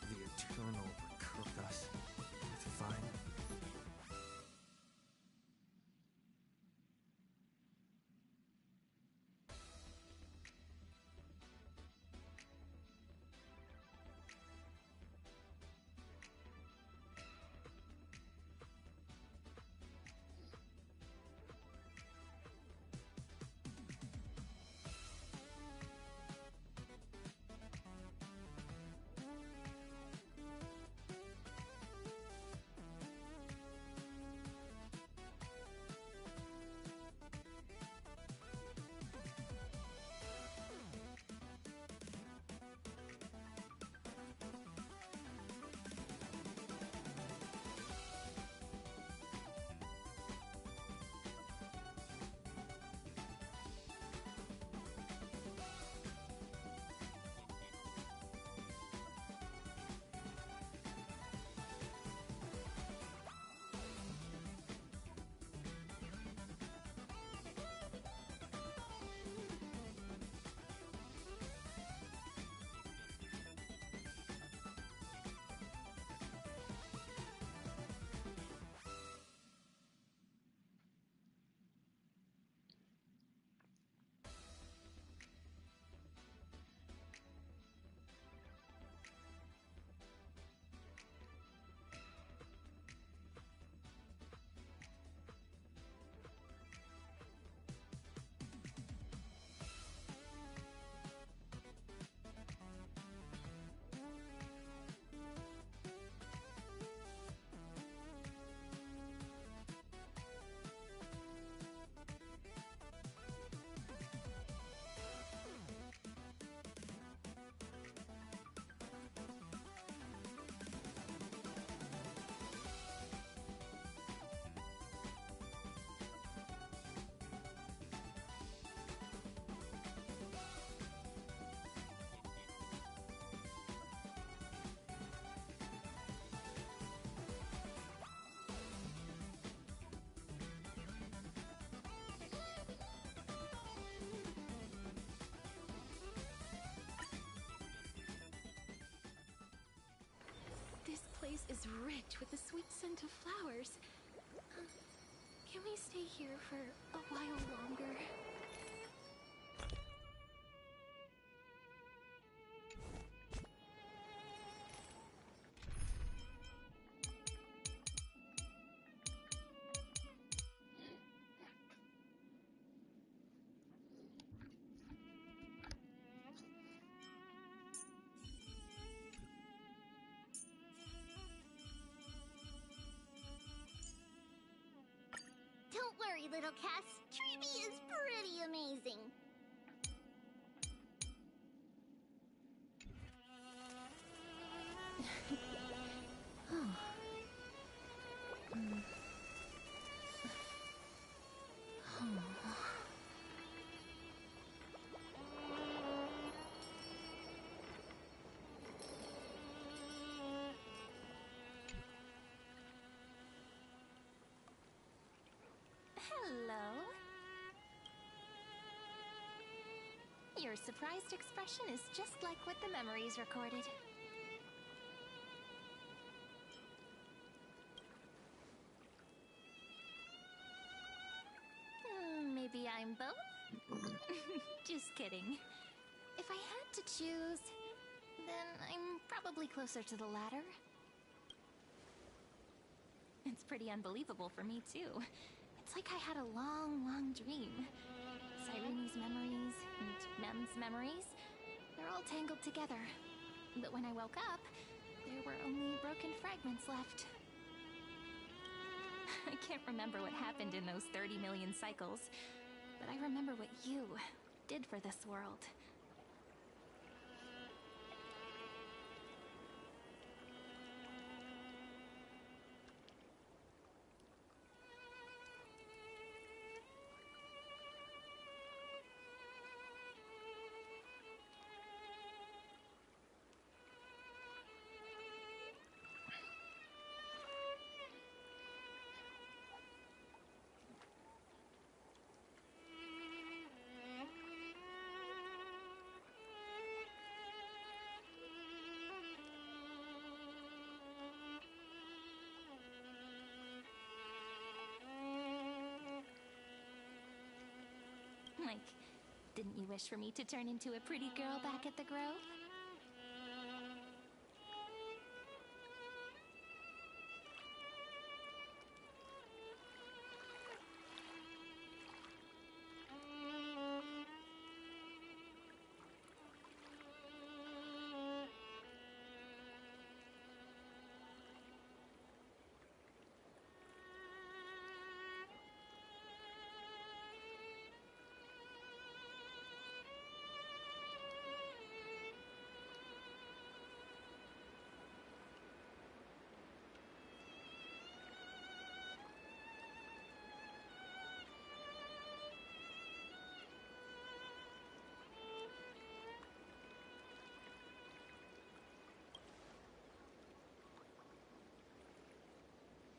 The eternal recur us with Finan. This place is rich with the sweet scent of flowers. Can we stay here for a while longer? Don't worry, little Cass. Treeby is pretty amazing. Hello. Your surprised expression is just like what the memories recorded. Maybe I'm both? Just kidding. If I had to choose, then I'm probably closer to the latter. It's pretty unbelievable for me, too. It's like I had a long, long dream. Cyrene's memories and Mem's memories, they're all tangled together. But when I woke up, there were only broken fragments left. I can't remember what happened in those 30 million cycles, but I remember what you did for this world. Like, didn't you wish for me to turn into a pretty girl back at the Grove?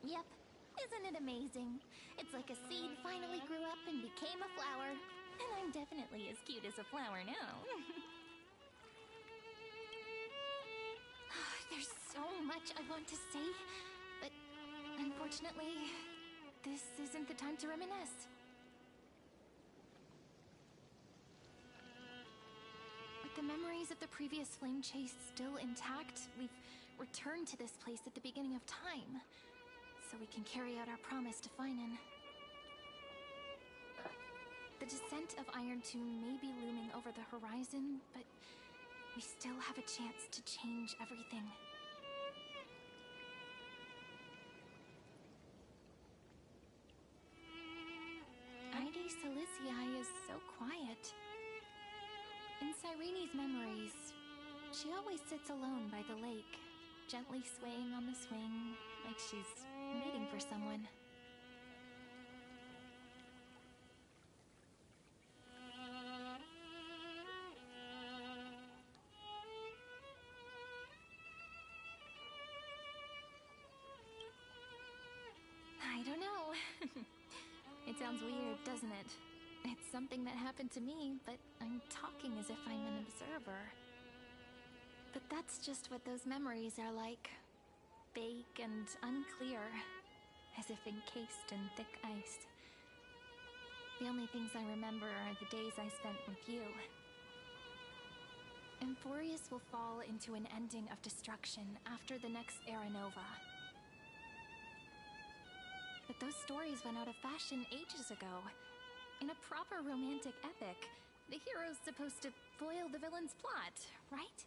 Yep. Isn't it amazing? It's like a seed finally grew up and became a flower. And I'm definitely as cute as a flower now. There's so much I want to say, but unfortunately, this isn't the time to reminisce. With the memories of the previous flame chase still intact, we've returned to this place at the beginning of time, so we can carry out our promise to Finan. The descent of Iron Tomb may be looming over the horizon, but we still have a chance to change everything. Ide Silicii is so quiet. In Cyrene's memories, she always sits alone by the lake, gently swaying on the swing, like she's waiting for someone. I don't know. It sounds weird, doesn't it? It's something that happened to me, but I'm talking as if I'm an observer. But that's just what those memories are like. Vague and unclear, as if encased in thick ice. The only things I remember are the days I spent with you. Emphorius will fall into an ending of destruction after the next Era Nova. But those stories went out of fashion ages ago. In a proper romantic epic, the hero's supposed to foil the villain's plot, right?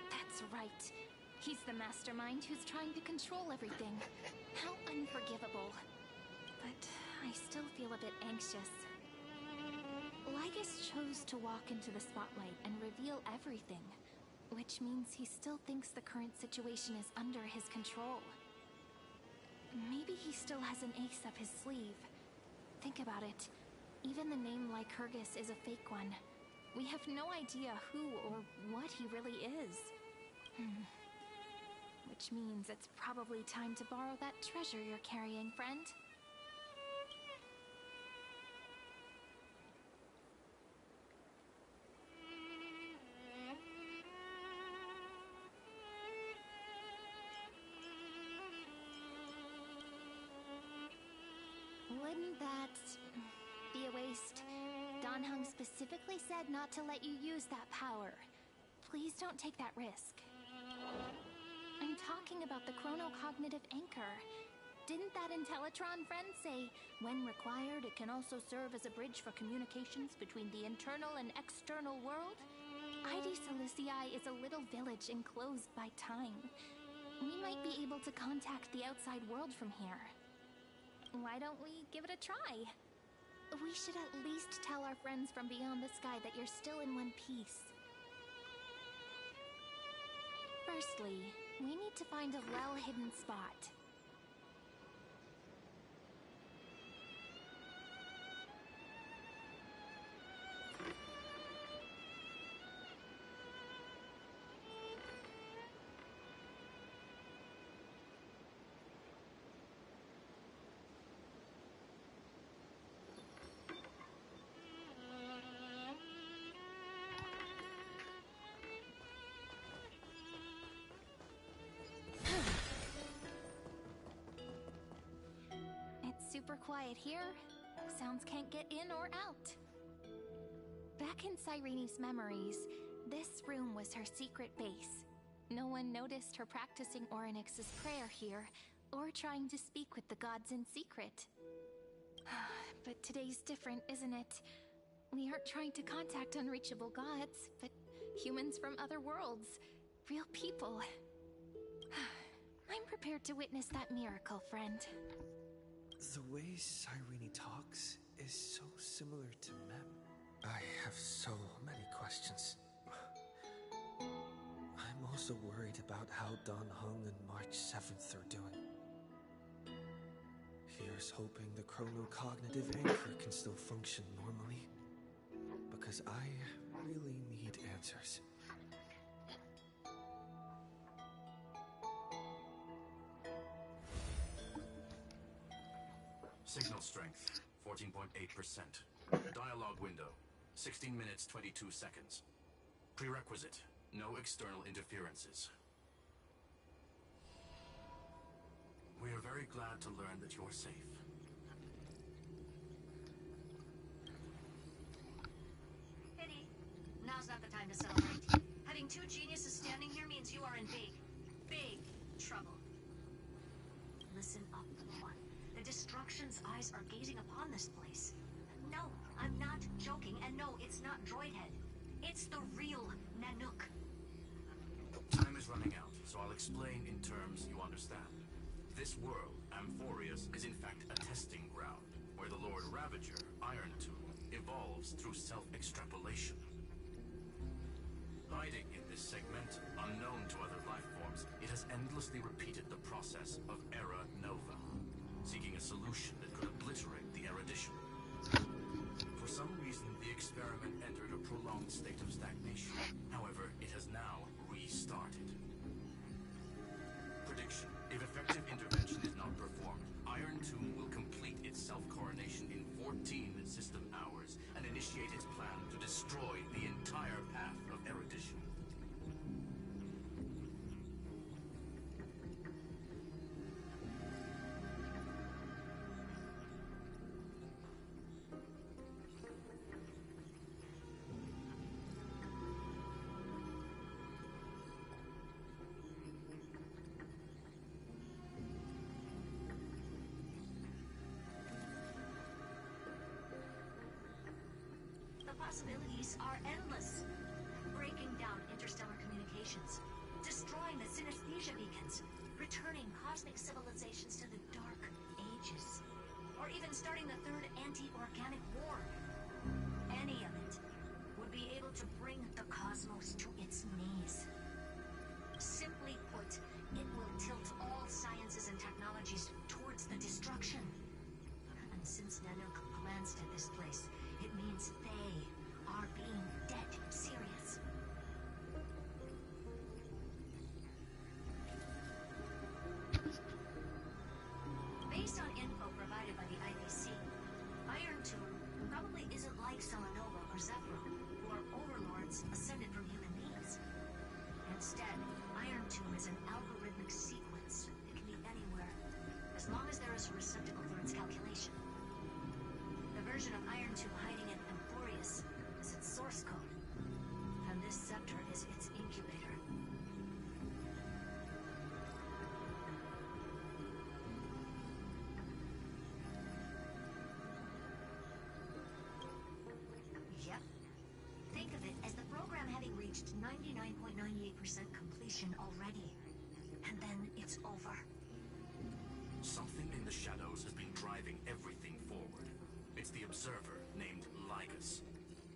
That's right. He's the mastermind who's trying to control everything. How unforgivable. But I still feel a bit anxious. Lygus chose to walk into the spotlight and reveal everything, which means he still thinks the current situation is under his control. Maybe he still has an ace up his sleeve. Think about it. Even the name Lycurgus is a fake one. We have no idea who or what he really is. Which means it's probably time to borrow that treasure you're carrying, friend. Wouldn't that be a waste? Dan Heng specifically said not to let you use that power. Please don't take that risk. I'm talking about the chronocognitive anchor. Didn't that Intellitron friend say, when required, it can also serve as a bridge for communications between the internal and external world? ID Silicii is a little village enclosed by time. We might be able to contact the outside world from here. Why don't we give it a try? We should at least tell our friends from beyond the sky that you're still in one piece. Firstly, we need to find a well-hidden spot. It's super quiet here. Sounds can't get in or out. Back in Cyrene's memories, this room was her secret base. No one noticed her practicing Orynyx's prayer here, or trying to speak with the gods in secret. But today's different, isn't it? We aren't trying to contact unreachable gods, but humans from other worlds. Real people. I'm prepared to witness that miracle, friend. The way Cyrene talks is so similar to Mem. I have so many questions. I'm also worried about how Dan Heng and March 7th are doing. Here's hoping the chronocognitive anchor can still function normally. Because I really need answers. Signal strength, 14.8%. Dialogue window, 16 minutes 22 seconds. Prerequisite, no external interferences. We are very glad to learn that you're safe. Pity. Now's not the time to celebrate. Having two geniuses standing here means you are in big trouble. Listen up, one. The Destruction's eyes are gazing upon this place. No, I'm not joking, and no, it's not Droidhead. It's the real Nanook. Time is running out, so I'll explain in terms you understand. This world, Amphorius, is in fact a testing ground, where the Lord Ravager, Iron Tomb, evolves through self-extrapolation. Hiding in this segment, unknown to other life forms, it has endlessly repeated the process of Era Nova, seeking a solution that could obliterate the erudition. For some reason, the experiment entered a prolonged state of stagnation. However, it has now restarted. Prediction. If effective intervention is not performed, Iron Tomb will complete its self-coronation in 14 system hours and initiate its plan to destroy the entire path of erudition. The possibilities are endless. Breaking down interstellar communications, destroying the synesthesia beacons, returning cosmic civilizations to the dark ages, or even starting the third anti-organic war. Any of it would be able to bring the cosmos to its knees. Simply put, it will tilt all sciences and technologies towards the destruction. And since Nanook glanced at this place, it means they are being dead serious. reached 99.98% completion already. And then it's over. Something in the shadows has been driving everything forward. It's the observer named Ligus.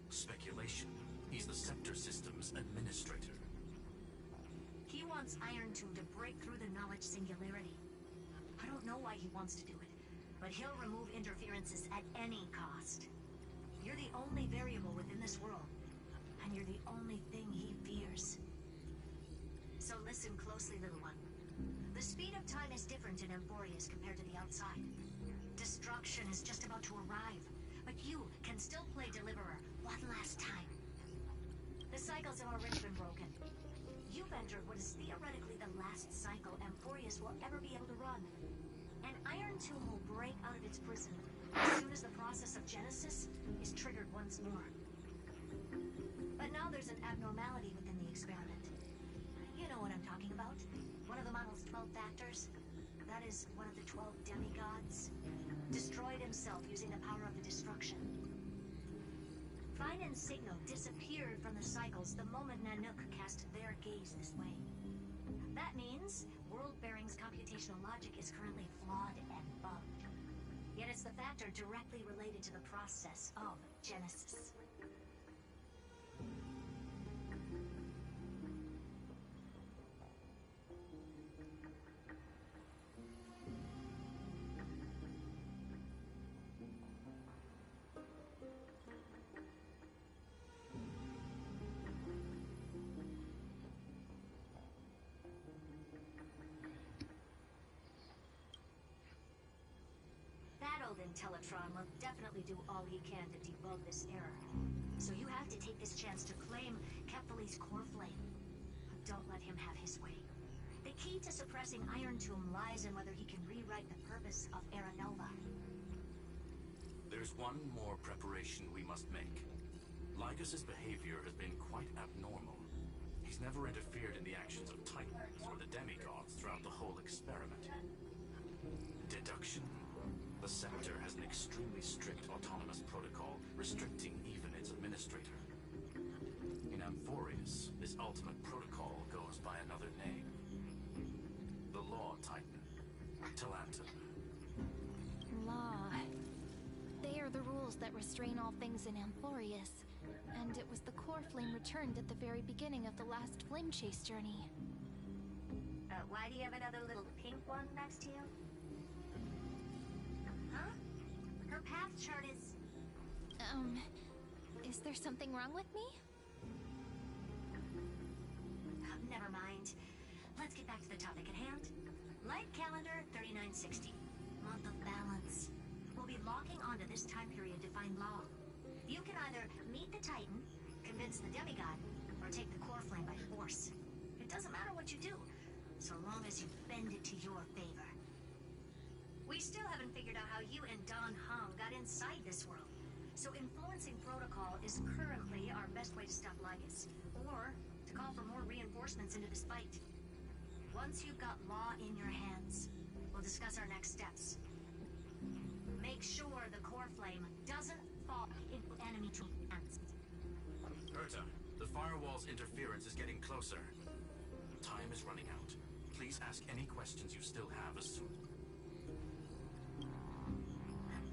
Speculation, he's the Scepter System's administrator. He wants Iron Tomb to break through the knowledge singularity. I don't know why he wants to do it, but he'll remove interferences at any cost. You're the only variable within this world, and you're the only thing he fears. So listen closely, little one. The speed of time is different in Amphorius compared to the outside. Destruction is just about to arrive, but you can still play Deliverer one last time. The cycles have already been broken. You've entered what is theoretically the last cycle Amphorius will ever be able to run. An Iron Tomb will break out of its prison as soon as the process of Genesis is triggered once more. But now there's an abnormality within the experiment. You know what I'm talking about. One of the model's 12 factors. That is one of the 12 demigods. Destroyed himself using the power of the destruction. Fine and Signal disappeared from the cycles the moment Nanook cast their gaze this way. That means World-Bearing's computational logic is currently flawed and bugged. Yet it's the factor directly related to the process of Genesis. Teletron will definitely do all he can to debug this error. So you have to take this chance to claim Kephal's core flame. Don't let him have his way. The key to suppressing Iron Tomb lies in whether he can rewrite the purpose of Era Nova. There's one more preparation we must make. Ligus's behavior has been quite abnormal. He's never interfered in the actions of Titans or the demigods throughout the whole experiment. Deduction. The Scepter has an extremely strict autonomous protocol, restricting even its administrator. In Amphorius, this ultimate protocol goes by another name. The Law Titan, Talanta. Law. They are the rules that restrain all things in Amphorius. And it was the core flame returned at the very beginning of the last flame chase journey. Why do you have another little pink one next to you? Huh? Her path chart is... Is there something wrong with me? Never mind. Let's get back to the topic at hand. Light calendar 3960. Month of balance. We'll be locking onto this time period to find Law. You can either meet the Titan, convince the demigod, or take the core flame by force. It doesn't matter what you do, so long as you bend it to your favor. We still haven't figured out how you and Don Hong got inside this world. So influencing protocol is currently our best way to stop Ligus, or to call for more reinforcements into this fight. Once you've got Law in your hands, we'll discuss our next steps. Make sure the core flame doesn't fall into enemy hands. Herta, the firewall's interference is getting closer. Time is running out. Please ask any questions you still have as soon.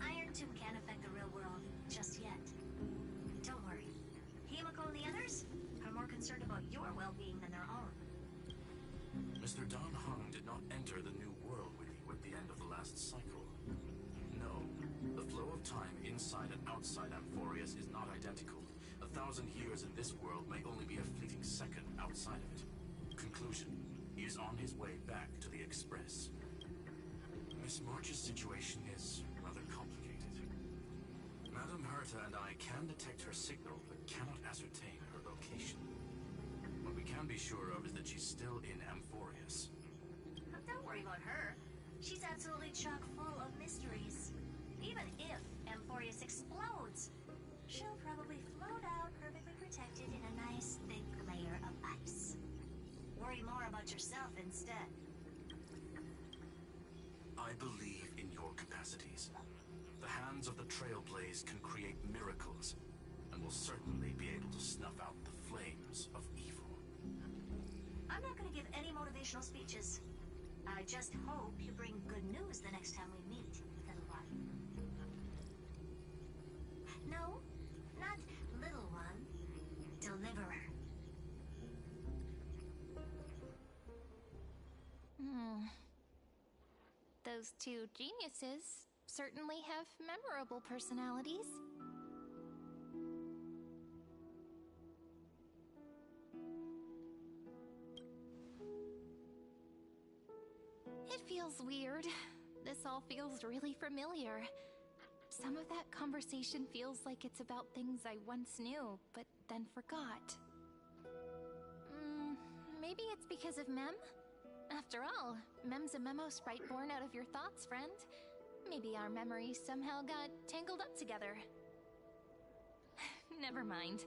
Iron Tomb can't affect the real world just yet. Don't worry. Himiko and the others are more concerned about your well-being than their own. Mr. Don Hung did not enter the new world with you at the end of the last cycle. No, the flow of time inside and outside Amphorius is not identical. 1,000 years in this world may only be a fleeting second outside of it. Conclusion, he is on his way back to the Express. Miss March's situation is rather complicated. Madame Herta and I can detect her signal, but cannot ascertain her location. What we can be sure of is that she's still in Amphorius. Don't worry about her. She's absolutely chock full of mysteries. Even if Amphorius explodes, she'll probably float out perfectly protected in a nice thick layer of ice. Worry more about yourself instead. I believe in your capacities. The hands of the Trailblaze can create miracles, and will certainly be able to snuff out the flames of evil. motivational speeches. I just hope you bring good news the next time we meet, little one. No, not little one. Deliverer. Those two geniuses certainly have memorable personalities. It feels weird. This all feels really familiar. Some of that conversation feels like it's about things I once knew, but then forgot. Maybe it's because of Mem? After all, Mem's a memo sprite born out of your thoughts, friend. Maybe our memories somehow got tangled up together. Never mind.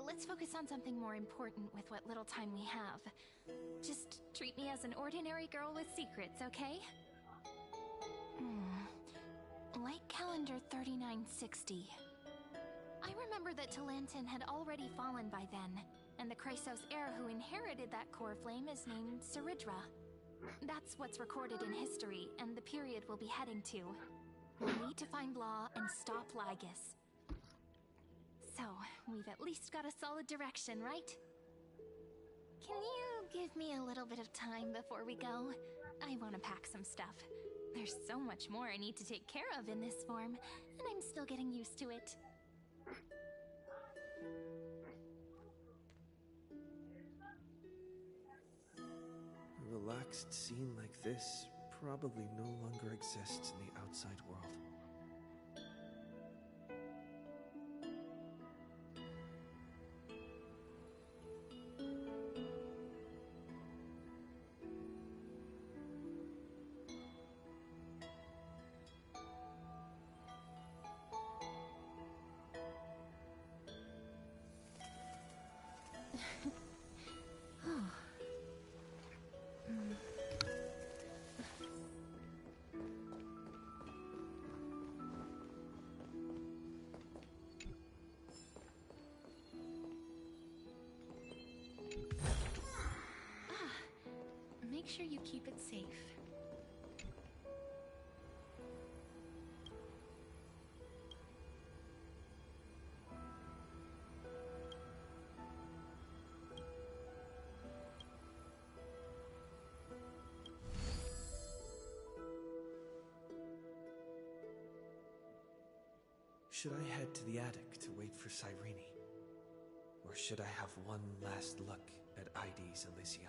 Let's focus on something more important with what little time we have. Just treat me as an ordinary girl with secrets, okay? Light calendar 3960. I remember that Talantin had already fallen by then, and the Chrysos heir who inherited that core flame is named Saridra. That's what's recorded in history, and the period we'll be heading to. We'll need to find Law and stop Lygus. So, we've at least got a solid direction, right? Can you give me a little bit of time before we go? I want to pack some stuff. There's so much more I need to take care of in this form, and I'm still getting used to it. A relaxed scene like this probably no longer exists in the outside world. Make sure you keep it safe. Should I head to the attic to wait for Cyrene? Or should I have one last look at ID's Elysiae?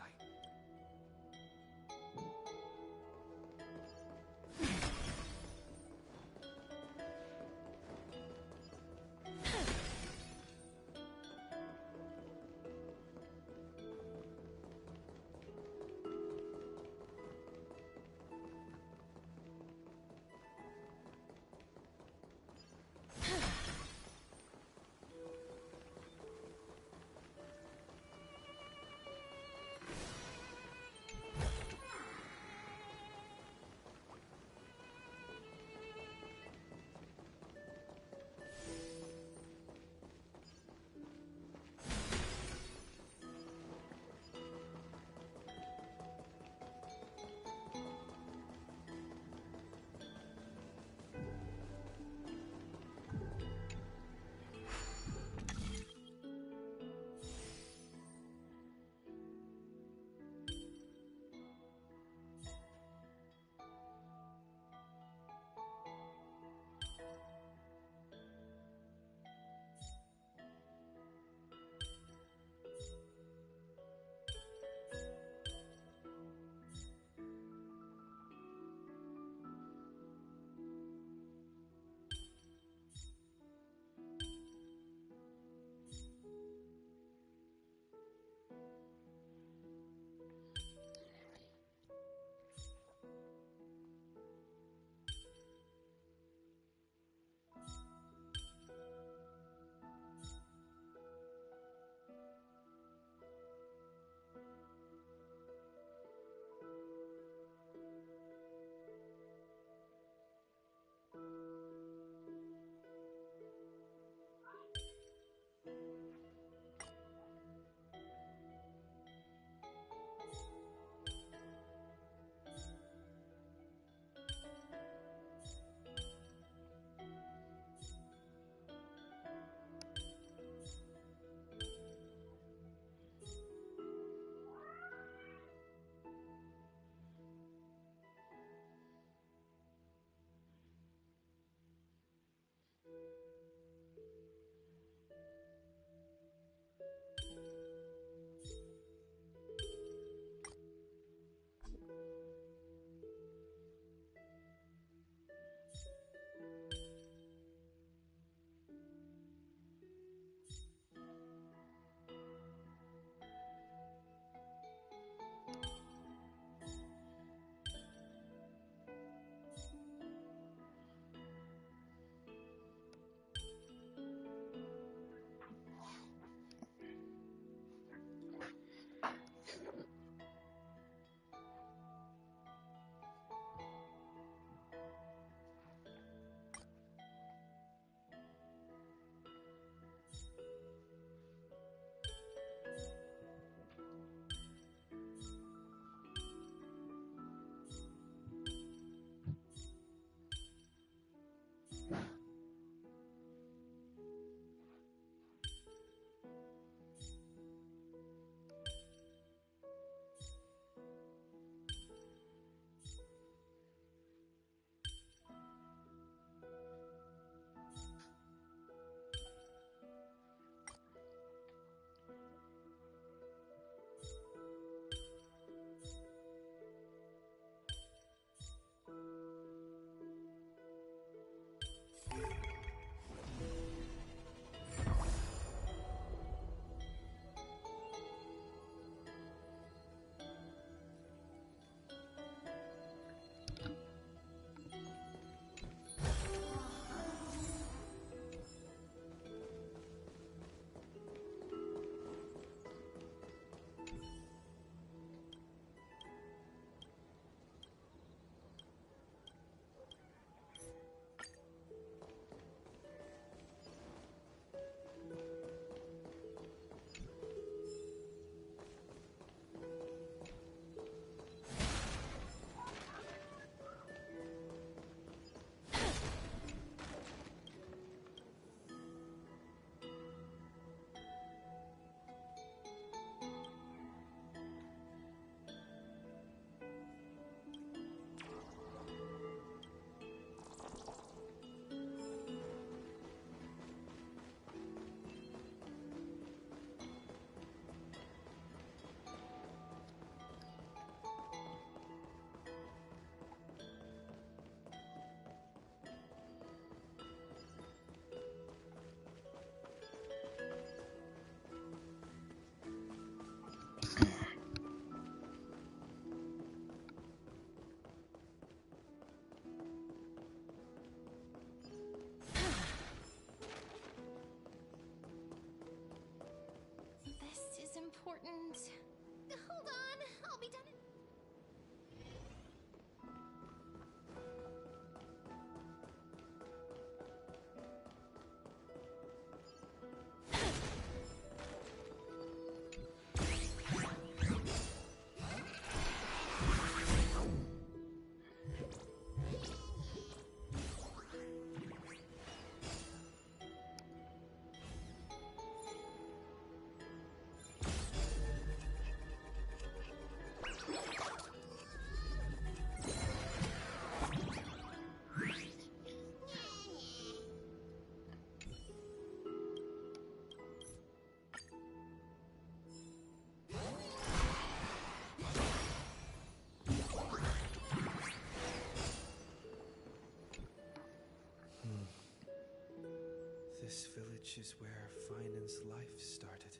which is where Finan's life started.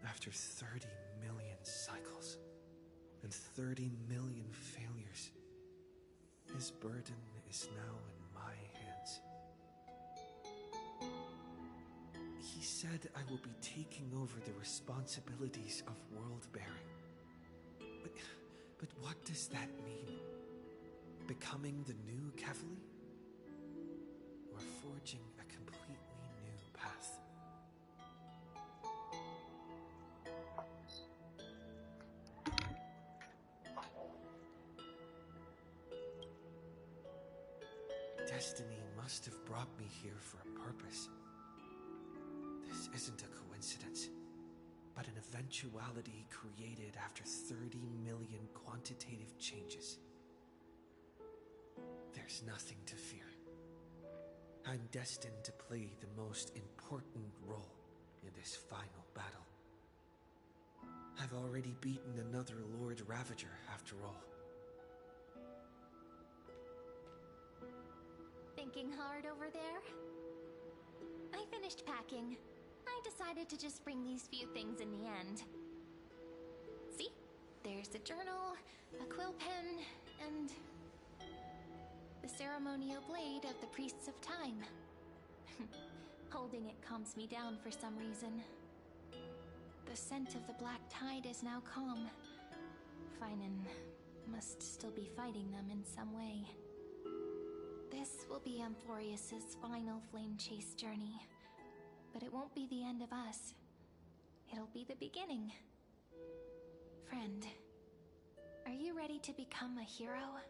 After 30 million cycles and 30 million failures, his burden is now in my hands. He said I will be taking over the responsibilities of world-bearing. But what does that mean? Becoming the new Kevali? Or forging a completely new path? Destiny must have brought me here for a purpose. This isn't a coincidence, but an eventuality created after 30 million quantitative changes. There's nothing to fear. I'm destined to play the most important role in this final battle. I've already beaten another Lord Ravager, after all. Thinking hard over there? I finished packing. I decided to just bring these few things in the end. See? There's a journal, a quill pen, and the ceremonial blade of the Priests of Time. Holding it calms me down for some reason. The scent of the Black Tide is now calm. Finan must still be fighting them in some way. This will be Amphorius's final flame chase journey. But it won't be the end of us. It'll be the beginning. Friend, are you ready to become a hero?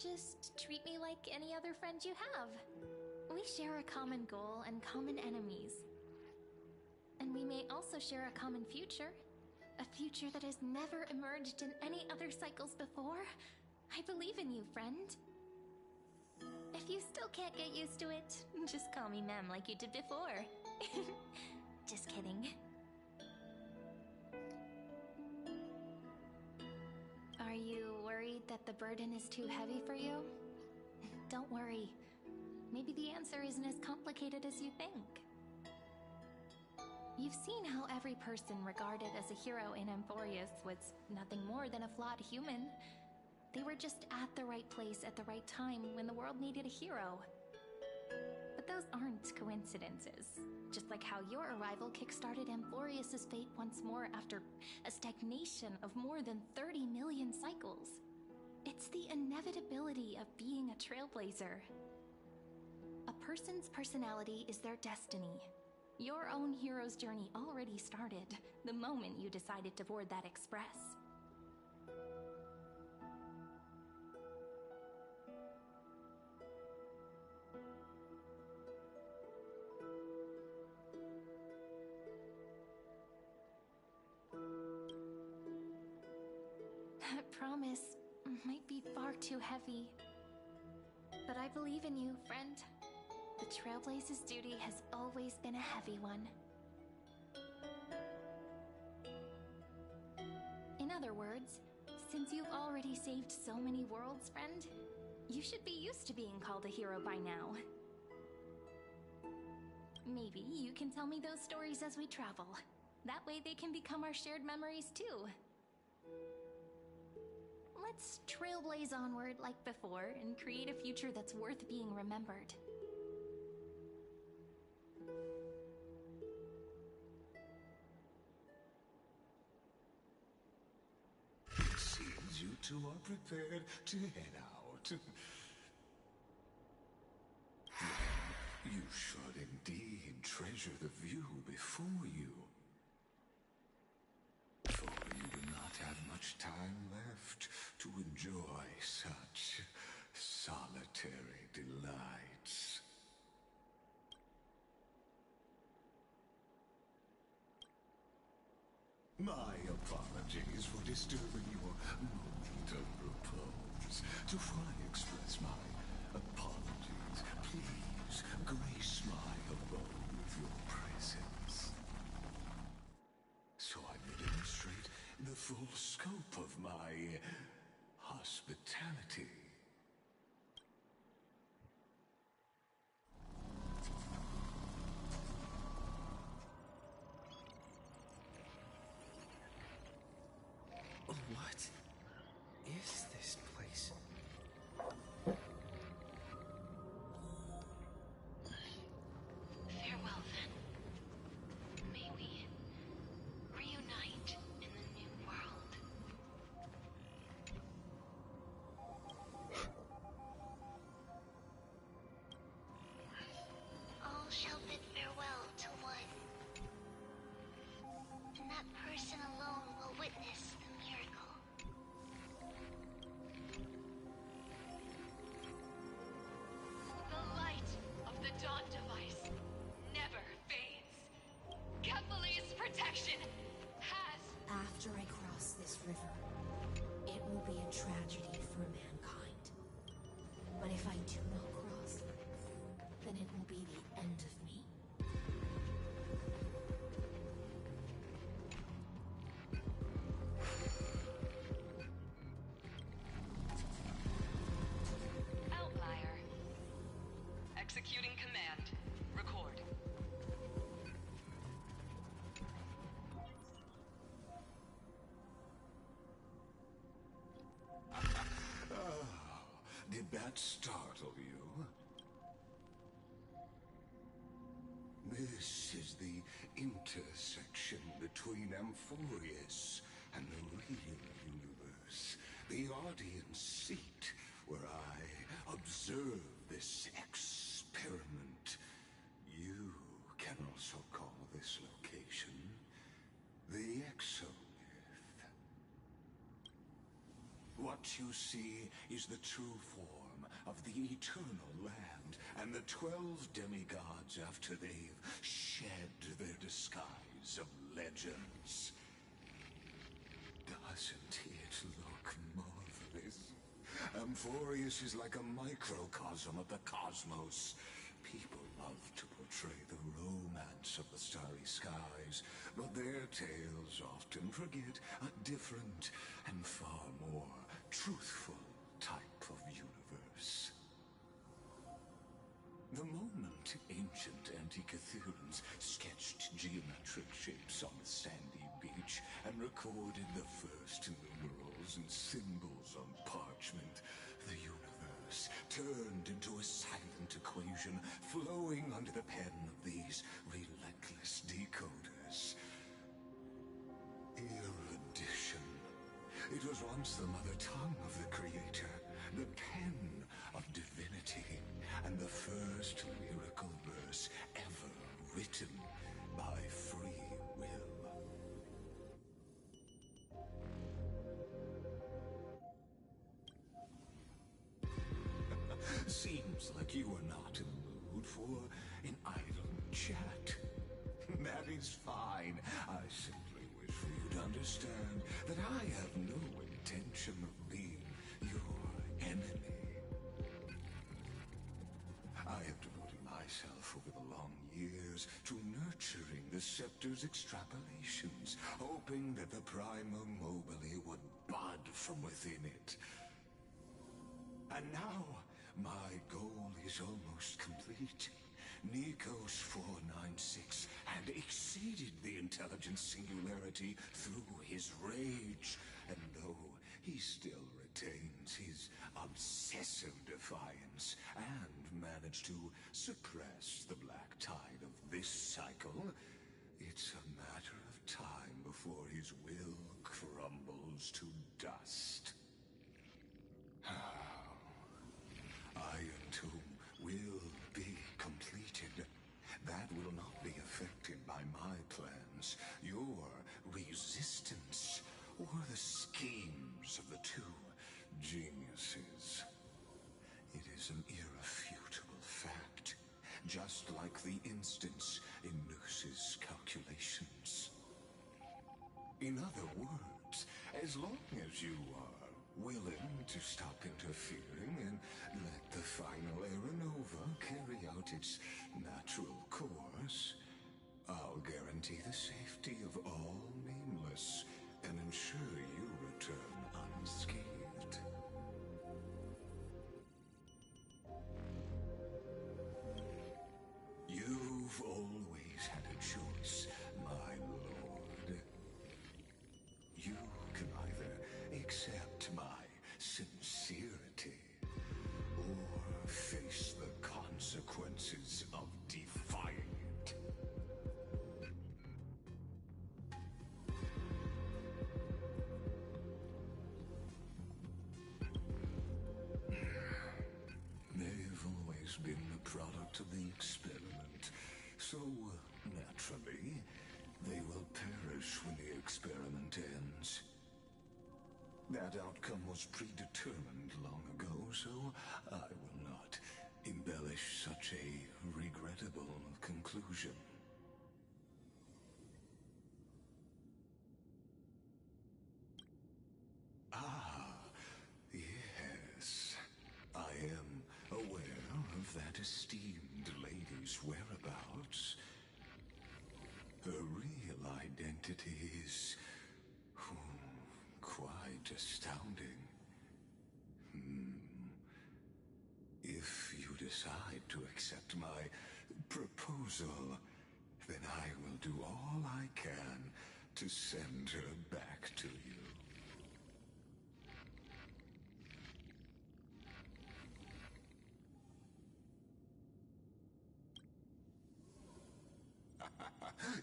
Just treat me like any other friend you have. We share a common goal and common enemies. And we may also share a common future. A future that has never emerged in any other cycles before. I believe in you, friend. If you still can't get used to it, just call me Mem like you did before. Just kidding. Are you worried that the burden is too heavy for you? Don't worry. Maybe the answer isn't as complicated as you think. You've seen how every person regarded as a hero in Amphorius was nothing more than a flawed human. They were just at the right place at the right time when the world needed a hero. But those aren't coincidences. Just like how your arrival kickstarted Amphorius's fate once more after a stagnation of more than 30 million cycles. It's the inevitability of being a trailblazer. A person's personality is their destiny. Your own hero's journey already started the moment you decided to board that express. That promise might be far too heavy. But I believe in you, friend. The Trailblaze's duty has always been a heavy one. In other words, since you've already saved so many worlds, friend, you should be used to being called a hero by now. Maybe you can tell me those stories as we travel. That way they can become our shared memories too. Let's trailblaze onward like before and create a future that's worth being remembered. It seems you two are prepared to head out. You should indeed treasure the view before you. For you do not have much time left to enjoy such solitary delights. My apologies for disturbing your moment of repose. To fully express my apologies, please grace my abode with your presence, so I may demonstrate the full scope of my hospitality. What is this place? Farewell, then. May we reunite in the new world. All shall bid farewell to one. And that person alone will witness the miracle. The light of the Dawn device never fades. Kephalese protection has... After I cross this river, it will be a tragedy for mankind. But if I do not cross, then it will be the end of me. Outlier. Executing command. Record. Did that startle you? This is the intersection between Amphorius and the real universe. The audience seat where I observe this experiment. You can also call this location the Exomyth. What you see is the true form of the eternal land and the 12 demigods after they've shed their disguise of legends. Doesn't it look marvelous? Amphorius is like a microcosm of the cosmos. People love to portray the romance of the starry skies, but their tales often forget a different and far more truthful type of universe. The moment ancient Antikytherians sketched geometric shapes on the sandy beach and recorded the first numerals and symbols on parchment, the universe turned into a silent equation flowing under the pen of these relentless decoders. Erudition. It was once the mother tongue of the Creator, the pen of divinity, and the first lyrical verse ever written Seems like you are not in the mood for an idle chat. That is fine. I simply wish for you to understand that I have no intention of being your enemy. I have devoted myself over the long years to nurturing the Scepter's extrapolations, hoping that the Prima Mobile would bud from within it. And now, my goal is almost complete. Nikos 496 had exceeded the intelligence singularity through his rage, and though he still retains his obsessive defiance and managed to suppress the black tide of this cycle, it's a matter of time before his will crumbles to dust. Iron Tomb will be completed. That will not be affected by my plans, your resistance, or the schemes of the two geniuses. It is an irrefutable fact, just like the instance in Noose's calculations. In other words, as long as you are willing to stop interfering and let the final Aeronova carry out its natural course, I'll guarantee the safety of all nameless and ensure you return unscathed. You've always had a choice, my lord. You can either accept my sincerity or face the consequences of defying it. They've always been the product of the experiment, so naturally, they will perish when the experiment ends. That outcome was predetermined long ago, so I will not embellish such a regrettable conclusion. Ah, yes. I am aware of that esteemed lady's whereabouts. Her real identity is quite astounding. If you decide to accept my proposal, then I will do all I can to send her back to you.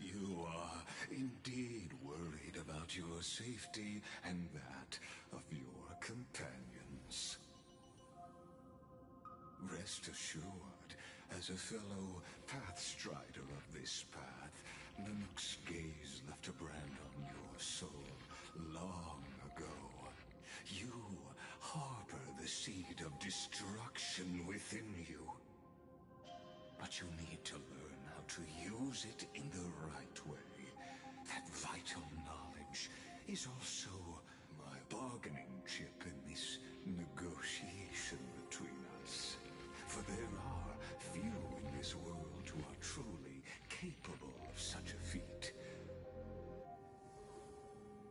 You are indeed worried about your safety and that of your companions. Rest assured, as a fellow pathstrider of this path, Nanook's gaze left a brand on your soul long ago. You harbor the seed of destruction within you. But you need to learn how to use it in the right way. That vital knowledge is also my bargaining chip in this negotiation between us. For there are few in this world who are truly capable of such a feat.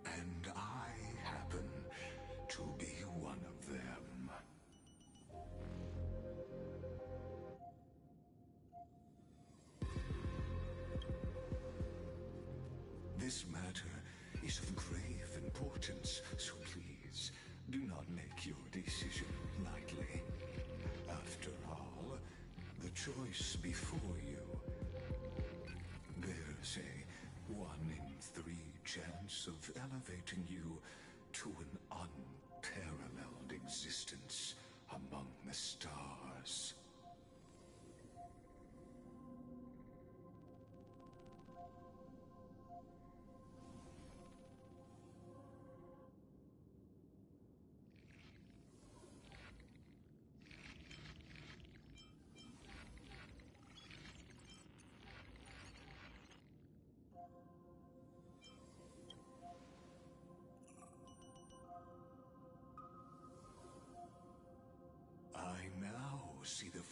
And I happen to be one of them. This matter is of grave importance, so please do not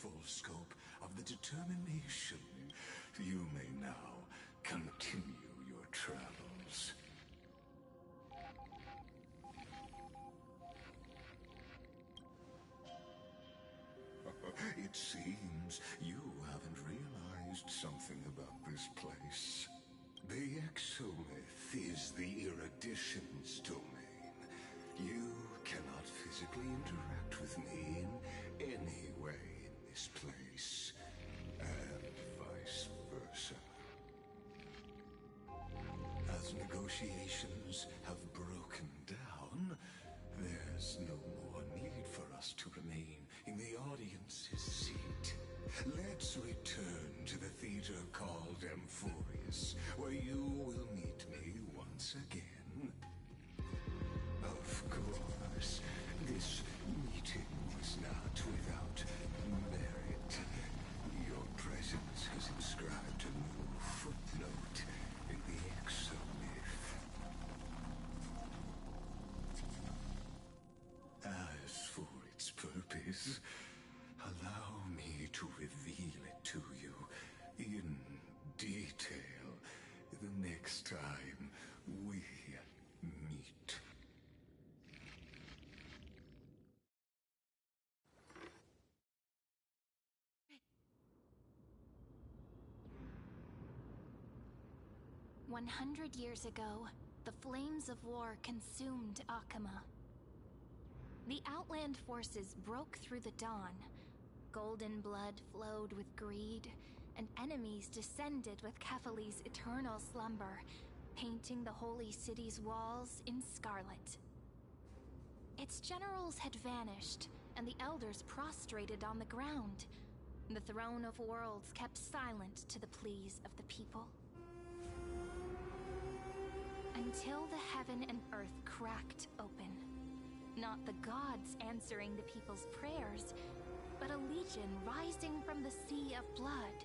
full scope of the determination, you may now continue your travels. It seems you haven't realized something about this place. The exomyth is the erudition's domain. You cannot physically interact with me in any way in this place, and vice versa. As negotiations have broken down, there's no more need for us to remain in the audience's seat. Let's return to the theater called Amphorius, where you will meet me once again. Of course, this meeting was not without merit. Your presence has inscribed a new footnote in the exomyth. As for its purpose, allow me to reveal it to you in detail the next time we meet. "100 years ago, the flames of war consumed Akama. The Outland forces broke through the dawn. Golden blood flowed with greed, and enemies descended with Kephali's eternal slumber, painting the holy city's walls in scarlet. Its generals had vanished, and the elders prostrated on the ground. The throne of worlds kept silent to the pleas of the people. Until the heaven and earth cracked open. Not the gods answering the people's prayers, but a legion rising from the sea of blood.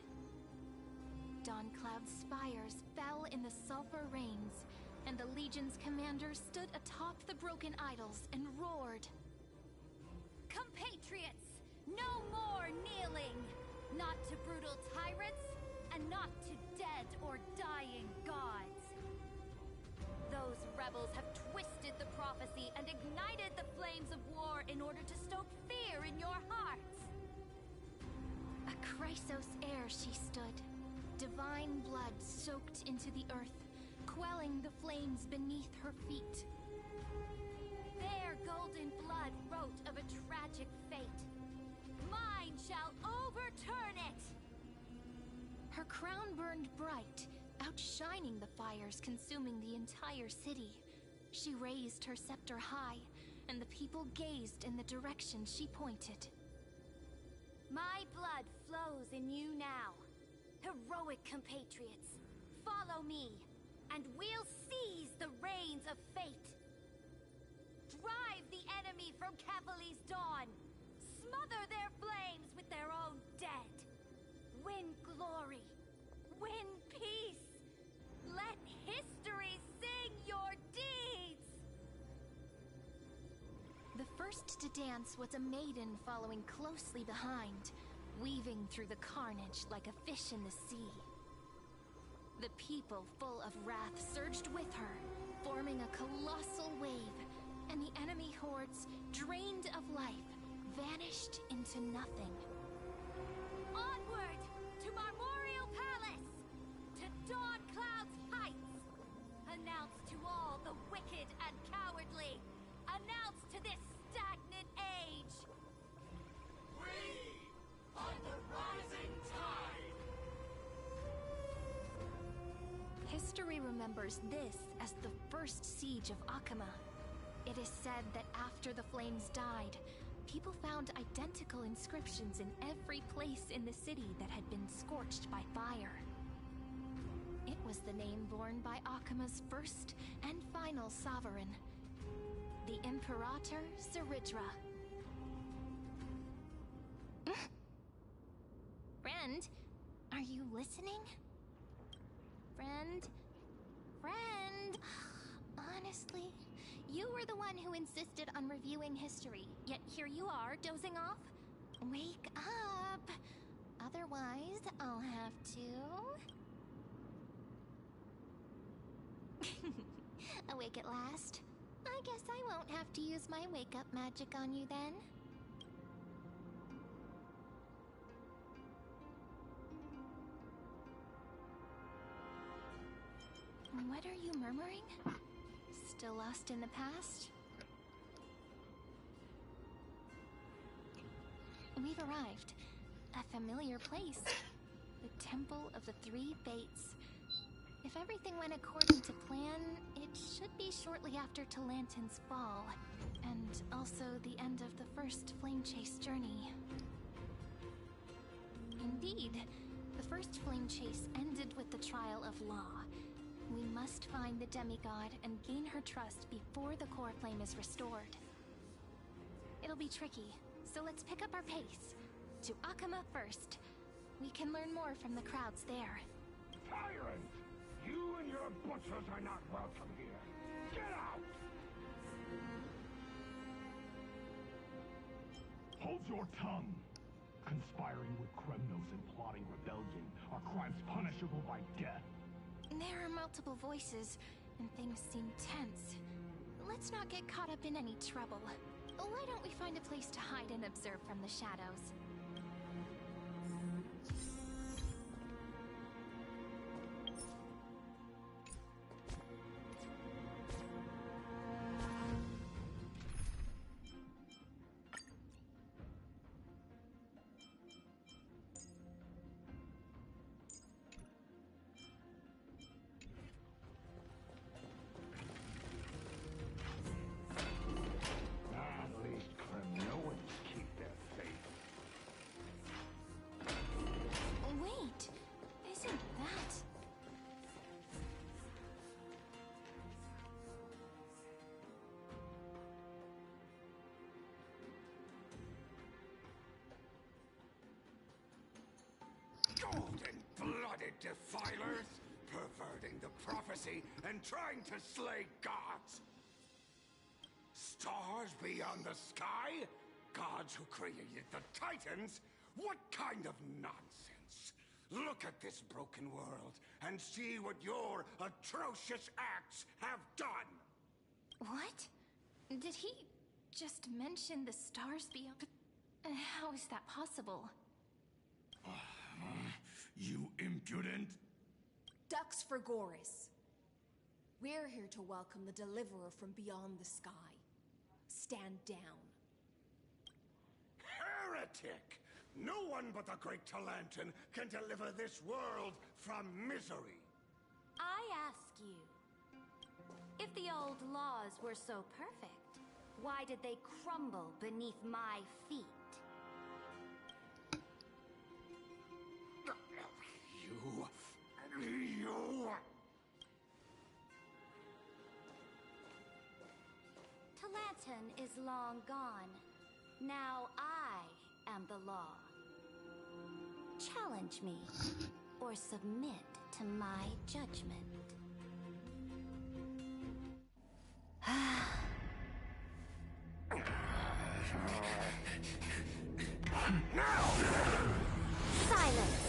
Dawncloud's spires fell in the sulfur rains, and the legion's commander stood atop the broken idols and roared. Compatriots, no more kneeling! Not to brutal tyrants, and not to dead or dying gods. Those rebels have twisted the prophecy and ignited the flames of war in order to stoke fear in your hearts. A Chrysos heir she stood, divine blood soaked into the earth, quelling the flames beneath her feet. Their golden blood wrote of a tragic fate. Mine shall overturn it! Her crown burned bright, outshining the fires consuming the entire city. She raised her scepter high, and the people gazed in the direction she pointed. My blood flows in you now. Heroic compatriots, follow me, and we'll seize the reins of fate. Drive the enemy from Kephali's dawn. Smother their flames with their own dead. Win glory. Win peace. Let history sing your deeds! The first to dance was a maiden following closely behind, weaving through the carnage like a fish in the sea. The people, full of wrath, surged with her, forming a colossal wave, and the enemy hordes, drained of life, vanished into nothing. Onward to Marmorial Palace! To Dawncloud's heights! Announce to all the wicked and cowardly! Announce to this stagnant age! We are the rising tide! History remembers this as the first siege of Akama. It is said that after the flames died, people found identical inscriptions in every place in the city that had been scorched by fire. It was the name borne by Akama's first and final sovereign, the Imperator Zeridra. Friend, are you listening? Friend? Friend? Honestly, you were the one who insisted on reviewing history, yet here you are, dozing off? Wake up! Otherwise, I'll have to... Awake at last? I guess I won't have to use my wake-up magic on you then. What are you murmuring? Still lost in the past? We've arrived. A familiar place. The Temple of the Three Fates. If everything went according to plan, it should be shortly after Talantin's fall, and also the end of the first Flame Chase journey. Indeed, the first Flame Chase ended with the trial of Law. We must find the demigod and gain her trust before the core flame is restored. It'll be tricky, so let's pick up our pace. To Akama first. We can learn more from the crowds there. Tyrant! You and your butchers are not welcome here. Get out! Hold your tongue! Conspiring with Kremnos and plotting rebellion are crimes punishable by death. There are multiple voices, and things seem tense. Let's not get caught up in any trouble. Why don't we find a place to hide and observe from the shadows? Golden-blooded defilers, perverting the prophecy and trying to slay gods. Stars beyond the sky? Gods who created the Titans? What kind of nonsense? Look at this broken world and see what your atrocious acts have done. What? Did he just mention the stars beyond? How is that possible? You impudent! Dux for Goris. We're here to welcome the deliverer from beyond the sky. Stand down. Heretic! No one but the great Talantin can deliver this world from misery. I ask you, if the old laws were so perfect, why did they crumble beneath my feet? You... Talantin is long gone. Now I am the law. Challenge me, or submit to my judgment. Now! Silence!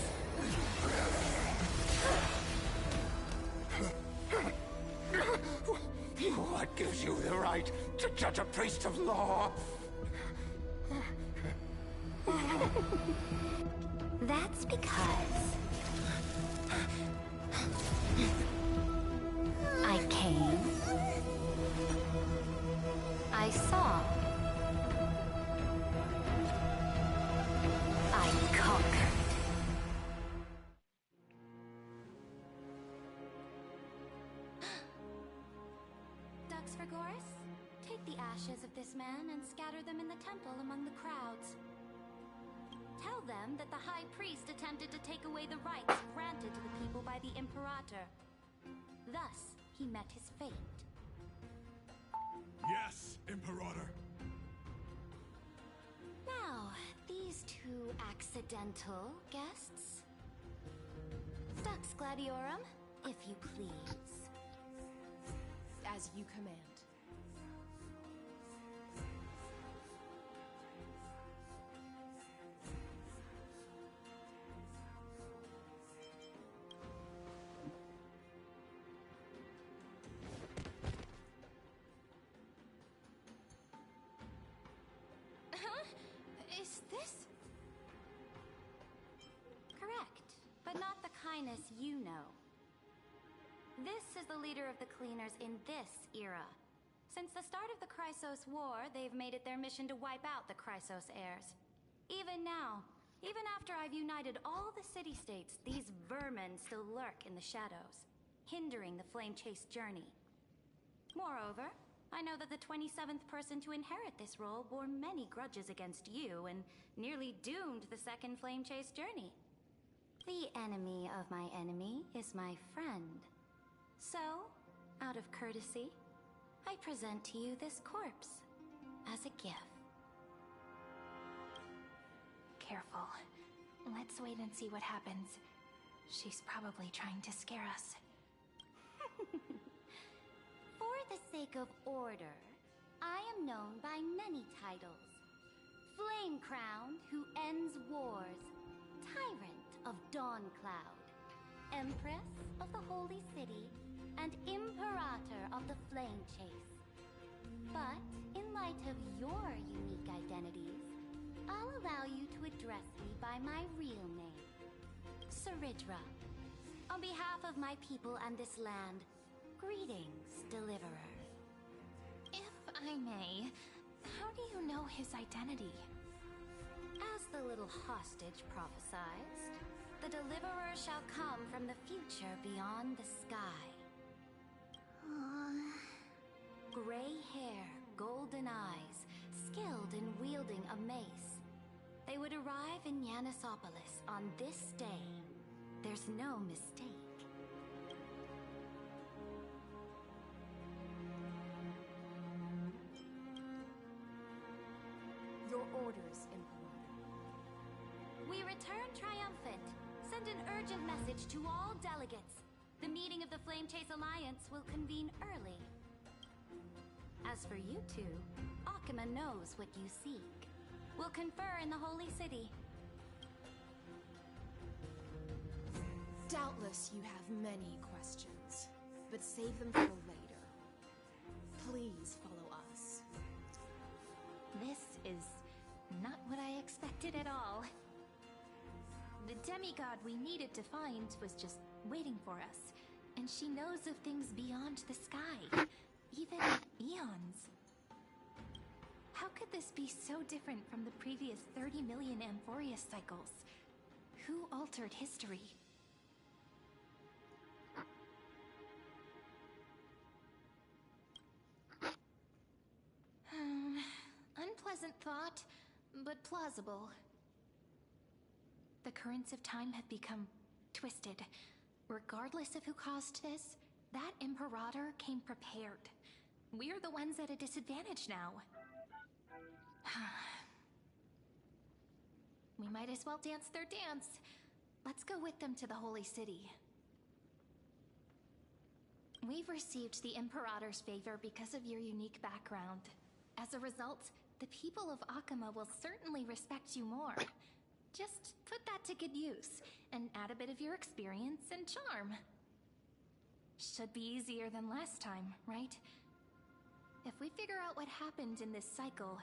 What gives you the right to judge a priest of law? That's because I came, I saw, I conquered. Dux for Goris, take the ashes of this man and scatter them in the temple among the crowds. Tell them that the High Priest attempted to take away the rights granted to the people by the Imperator. Thus, he met his fate. Yes, Imperator. Now, these two accidental guests. Dux Gladiorum, if you please. As you command. This? Correct, but not the kindness you know. This is the leader of the Cleaners in this era. Since the start of the Chrysos War, they've made it their mission to wipe out the Chrysos heirs. Even now, even after I've united all the city-states, these vermin still lurk in the shadows, hindering the flame-chase journey. Moreover, I know that the 27th person to inherit this role bore many grudges against you and nearly doomed the second flame-chase journey. The enemy of my enemy is my friend. So, out of courtesy, I present to you this corpse as a gift. Careful. Let's wait and see what happens. She's probably trying to scare us. For the sake of order, I am known by many titles. Flame Crowned, who ends wars. Tyrant of Dawncloud. Empress of the Holy City. And Imperator of the Flame Chase. But, in light of your unique identities, I'll allow you to address me by my real name. Saridra. On behalf of my people and this land, greetings, Deliverer. If I may, how do you know his identity? As the little hostage prophesied, the Deliverer shall come from the future beyond the sky. Gray hair, golden eyes, skilled in wielding a mace. They would arrive in Yanisopolis on this day. There's no mistake. Your orders, Imperator. We return triumphant. Send an urgent message to all delegates. The meeting of the Flame Chase Alliance will convene early. As for you two, Akima knows what you seek. We'll confer in the Holy City. Doubtless you have many questions, but save them for later. Please follow us. This is not what I expected at all. The demigod we needed to find was just waiting for us, and she knows of things beyond the sky, even eons. How could this be so different from the previous 30 million Amphorius cycles? Who altered history? Unpleasant thought, but plausible. The currents of time have become twisted. Regardless of who caused this, that Imperator came prepared. We're the ones at a disadvantage now. We might as well dance their dance. Let's go with them to the Holy City. We've received the Imperator's favor because of your unique background. As a result, the people of Akima will certainly respect you more. Just put that to good use, and add a bit of your experience and charm. Should be easier than last time, right? If we figure out what happened in this cycle,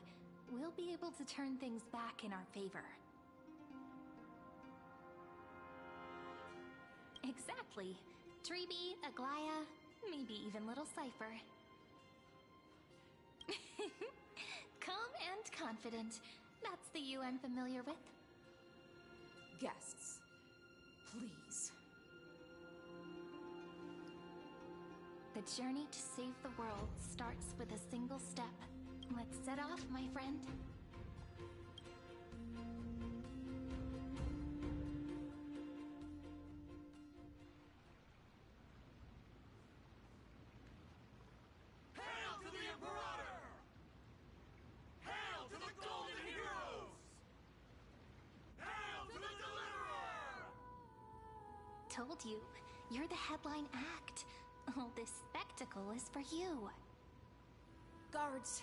we'll be able to turn things back in our favor. Exactly. Treeby, Aglaya, maybe even little Cypher. Calm and confident. That's the you I'm familiar with. Guests, please. The journey to save the world starts with a single step. Let's set off, my friend. Hail to the Imperator! Hail to the Golden Heroes! Hail to the Deliverer! Told you, you're the headline act. All this spectacle is for you. Guards,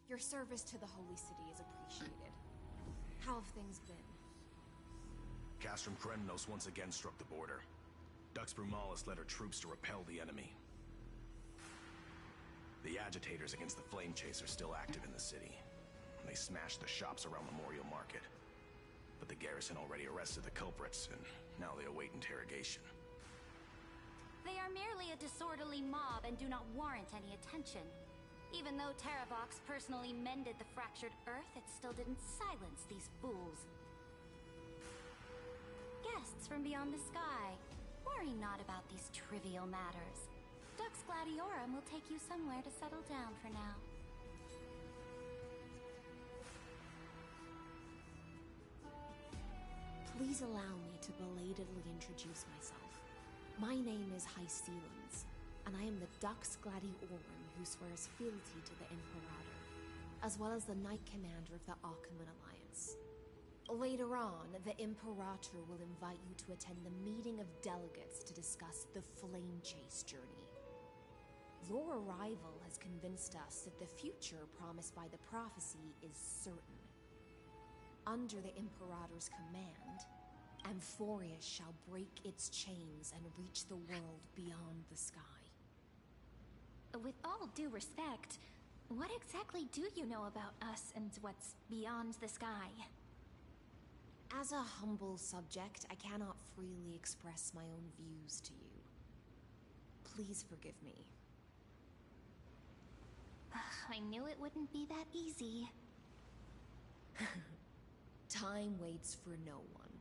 your service to the Holy City is appreciated. How have things been? Castrum Krennos once again struck the border. Dux Brumalis led her troops to repel the enemy. The agitators against the Flame Chase are still active in the city. They smashed the shops around Memorial Market. But the garrison already arrested the culprits, and now they await interrogation. They are merely a disorderly mob and do not warrant any attention. Even though Terravox personally mended the fractured earth, it still didn't silence these fools. Guests from beyond the sky, worry not about these trivial matters. Dux Gladiorum will take you somewhere to settle down for now. Please allow me to belatedly introduce myself. My name is Hycelans, and I am the Dux Gladiorum who swears fealty to the Imperator, as well as the Knight Commander of the Achaemen Alliance. Later on, the Imperator will invite you to attend the meeting of delegates to discuss the Flame Chase journey. Your arrival has convinced us that the future promised by the prophecy is certain. Under the Imperator's command, Amphorius shall break its chains and reach the world beyond the sky. With all due respect, what exactly do you know about us and what's beyond the sky? As a humble subject, I cannot freely express my own views to you. Please forgive me. I knew it wouldn't be that easy. Time waits for no one.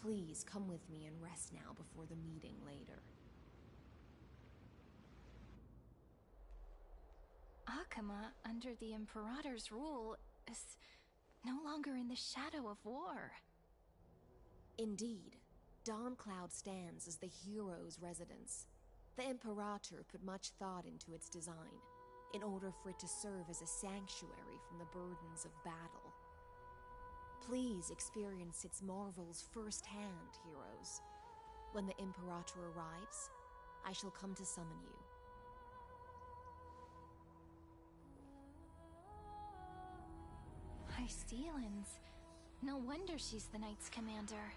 Please come with me and rest now before the meeting later. Achaemen, under the Imperator's rule, is no longer in the shadow of war. Indeed, Dawncloud stands as the hero's residence. The Imperator put much thought into its design, in order for it to serve as a sanctuary from the burdens of battle. Please experience its marvels firsthand, heroes. When the Imperator arrives, I shall come to summon you. Hycelans. No wonder she's the Knight's commander.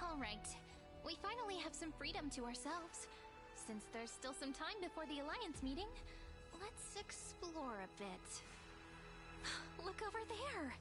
All right. We finally have some freedom to ourselves. Since there's still some time before the Alliance meeting, let's explore a bit. Look over there!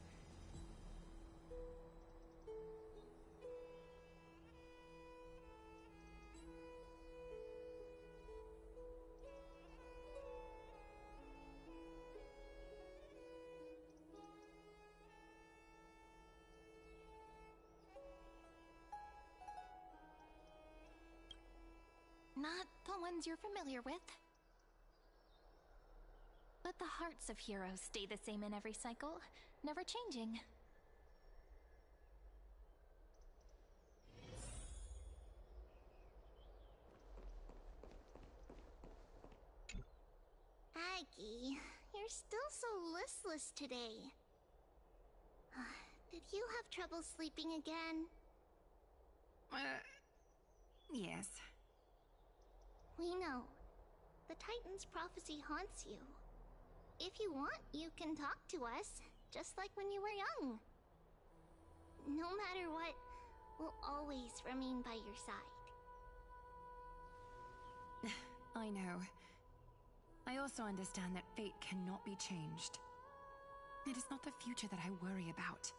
Not the ones you're familiar with. But the hearts of heroes stay the same in every cycle, never changing. Aggie, you're still so listless today. Did you have trouble sleeping again? Yes. We know. The Titan's prophecy haunts you. If you want, you can talk to us, just like when you were young. No matter what, we'll always remain by your side. I know. I also understand that fate cannot be changed. It is not the future that I worry about.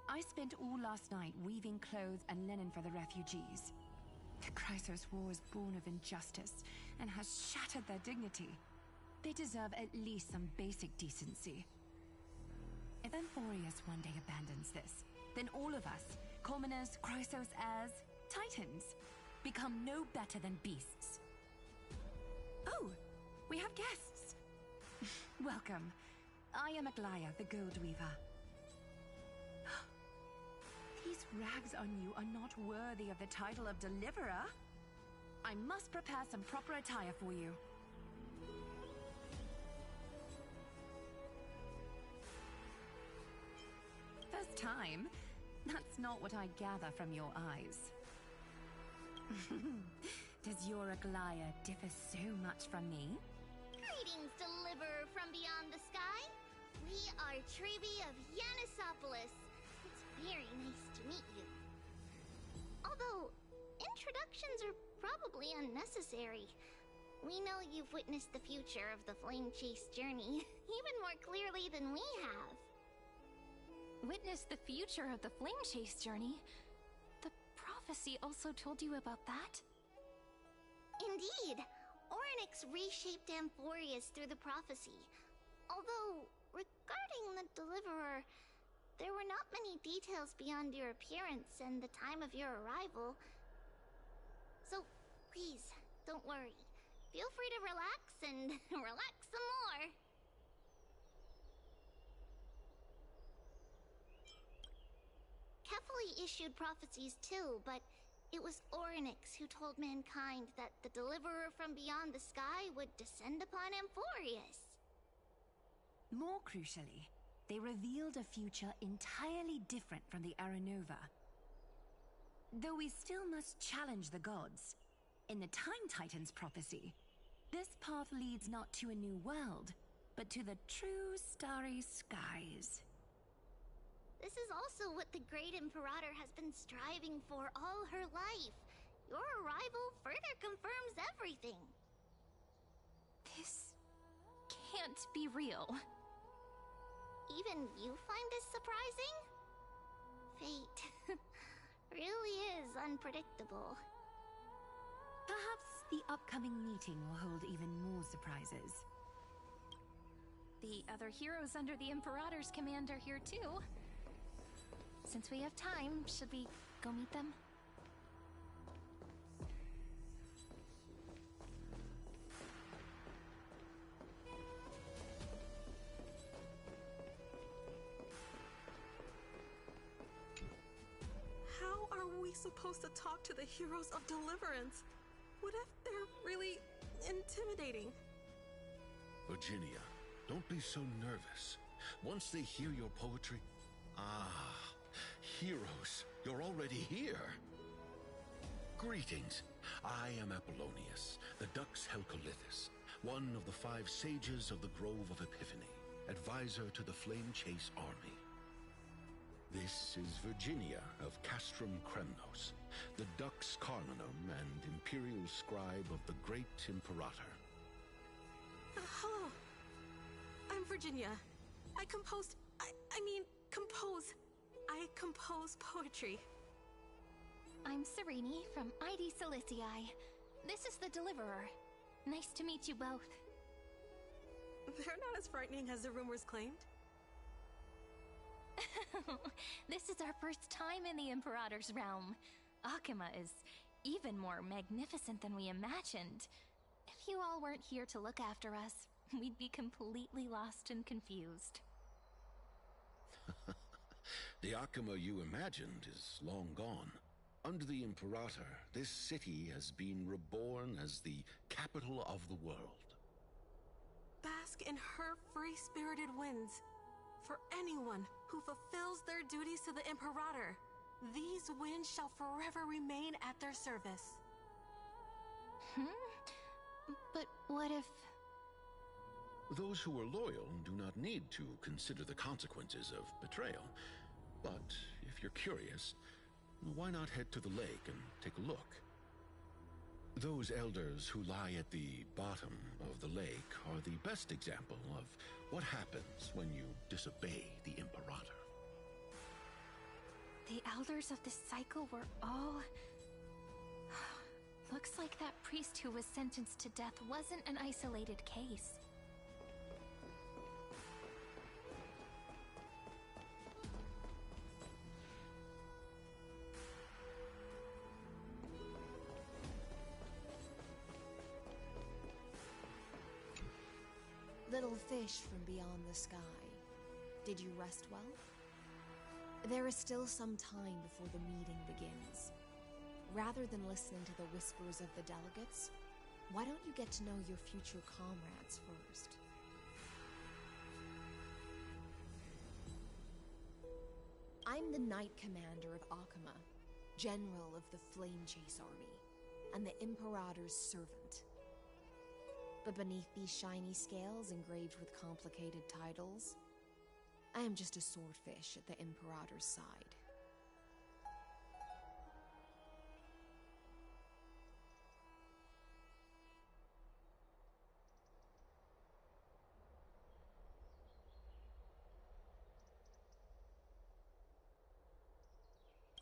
I spent all last night weaving clothes and linen for the refugees. The Chrysos War is born of injustice and has shattered their dignity. They deserve at least some basic decency. If Amphorius one day abandons this, then all of us, commoners, Chrysos heirs, Titans, become no better than beasts. Oh, we have guests. Welcome. I am Aglaya, the Gold Weaver. These rags on you are not worthy of the title of Deliverer. I must prepare some proper attire for you. First time? That's not what I gather from your eyes. Does your Aglaya differ so much from me? Greetings, Deliverer from beyond the sky. We are Trevi of Yanisopolis. It's very nice to meet you. Although, introductions are probably unnecessary. We know you've witnessed the future of the Flame Chase journey even more clearly than we have. Witness the future of the Flame Chase journey? The prophecy also told you about that? Indeed. Orynyx reshaped Amphorius through the prophecy. Although, regarding the Deliverer, there were not many details beyond your appearance and the time of your arrival. So, please, don't worry. Feel free to relax and relax some more. Kefali issued prophecies too, but it was Orynyx who told mankind that the Deliverer from beyond the sky would descend upon Amphorius. More crucially, they revealed a future entirely different from the Aranova. Though we still must challenge the gods, in the Time Titan's prophecy, this path leads not to a new world, but to the true starry skies. This is also what the Great Imperator has been striving for all her life. Your arrival further confirms everything. This can't be real. Even you find this surprising? Fate really is unpredictable. Perhaps the upcoming meeting will hold even more surprises. The other heroes under the Imperator's command are here too. Since we have time, should we go meet them? How are we supposed to talk to the heroes of Deliverance? What if they're really intimidating? Virginia, don't be so nervous. Once they hear your poetry... Ah, heroes, you're already here. Greetings. I am Apollonius, the Dux Helcolithus, one of the 5 sages of the Grove of Epiphany, advisor to the Flame Chase army. This is Virginia of Castrum Kremnos, the Dux Carlinum and imperial scribe of the Great Imperator. Hello. I'm Virginia. I compose poetry. I'm Serene from ID Silicii. This is the Deliverer. Nice to meet you both. They're not as frightening as the rumors claimed. This is our first time in the Imperator's realm. Akima is even more magnificent than we imagined. If you all weren't here to look after us, we'd be completely lost and confused. The Akima you imagined is long gone. Under the Imperator, this city has been reborn as the capital of the world. Bask in her free-spirited winds. For anyone who fulfills their duties to the Imperator, these winds shall forever remain at their service. But what if... Those who are loyal do not need to consider the consequences of betrayal. But if you're curious, why not head to the lake and take a look? Those elders who lie at the bottom of the lake are the best example of what happens when you disobey the Imperator. The elders of this cycle were all... Looks like that priest who was sentenced to death wasn't an isolated case. Little fish from beyond the sky, did you rest well? There is still some time before the meeting begins. Rather than listening to the whispers of the delegates, why don't you get to know your future comrades first? I'm the Knight Commander of Akama, General of the Flame Chase Army, and the Imperator's servant. But beneath these shiny scales engraved with complicated titles, I am just a swordfish at the Imperator's side.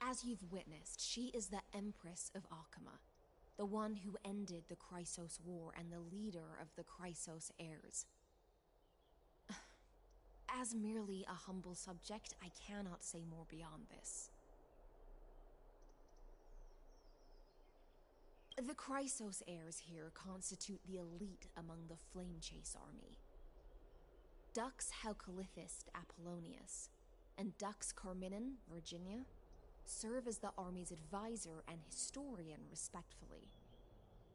As you've witnessed, she is the Empress of Akama, the one who ended the Chrysos War and the leader of the Chrysos heirs. As merely a humble subject, I cannot say more beyond this. The Chrysos heirs here constitute the elite among the Flame Chase army. Dux Halkalithist Apollonius and Dux Carminin, Virginia, serve as the army's advisor and historian, respectfully.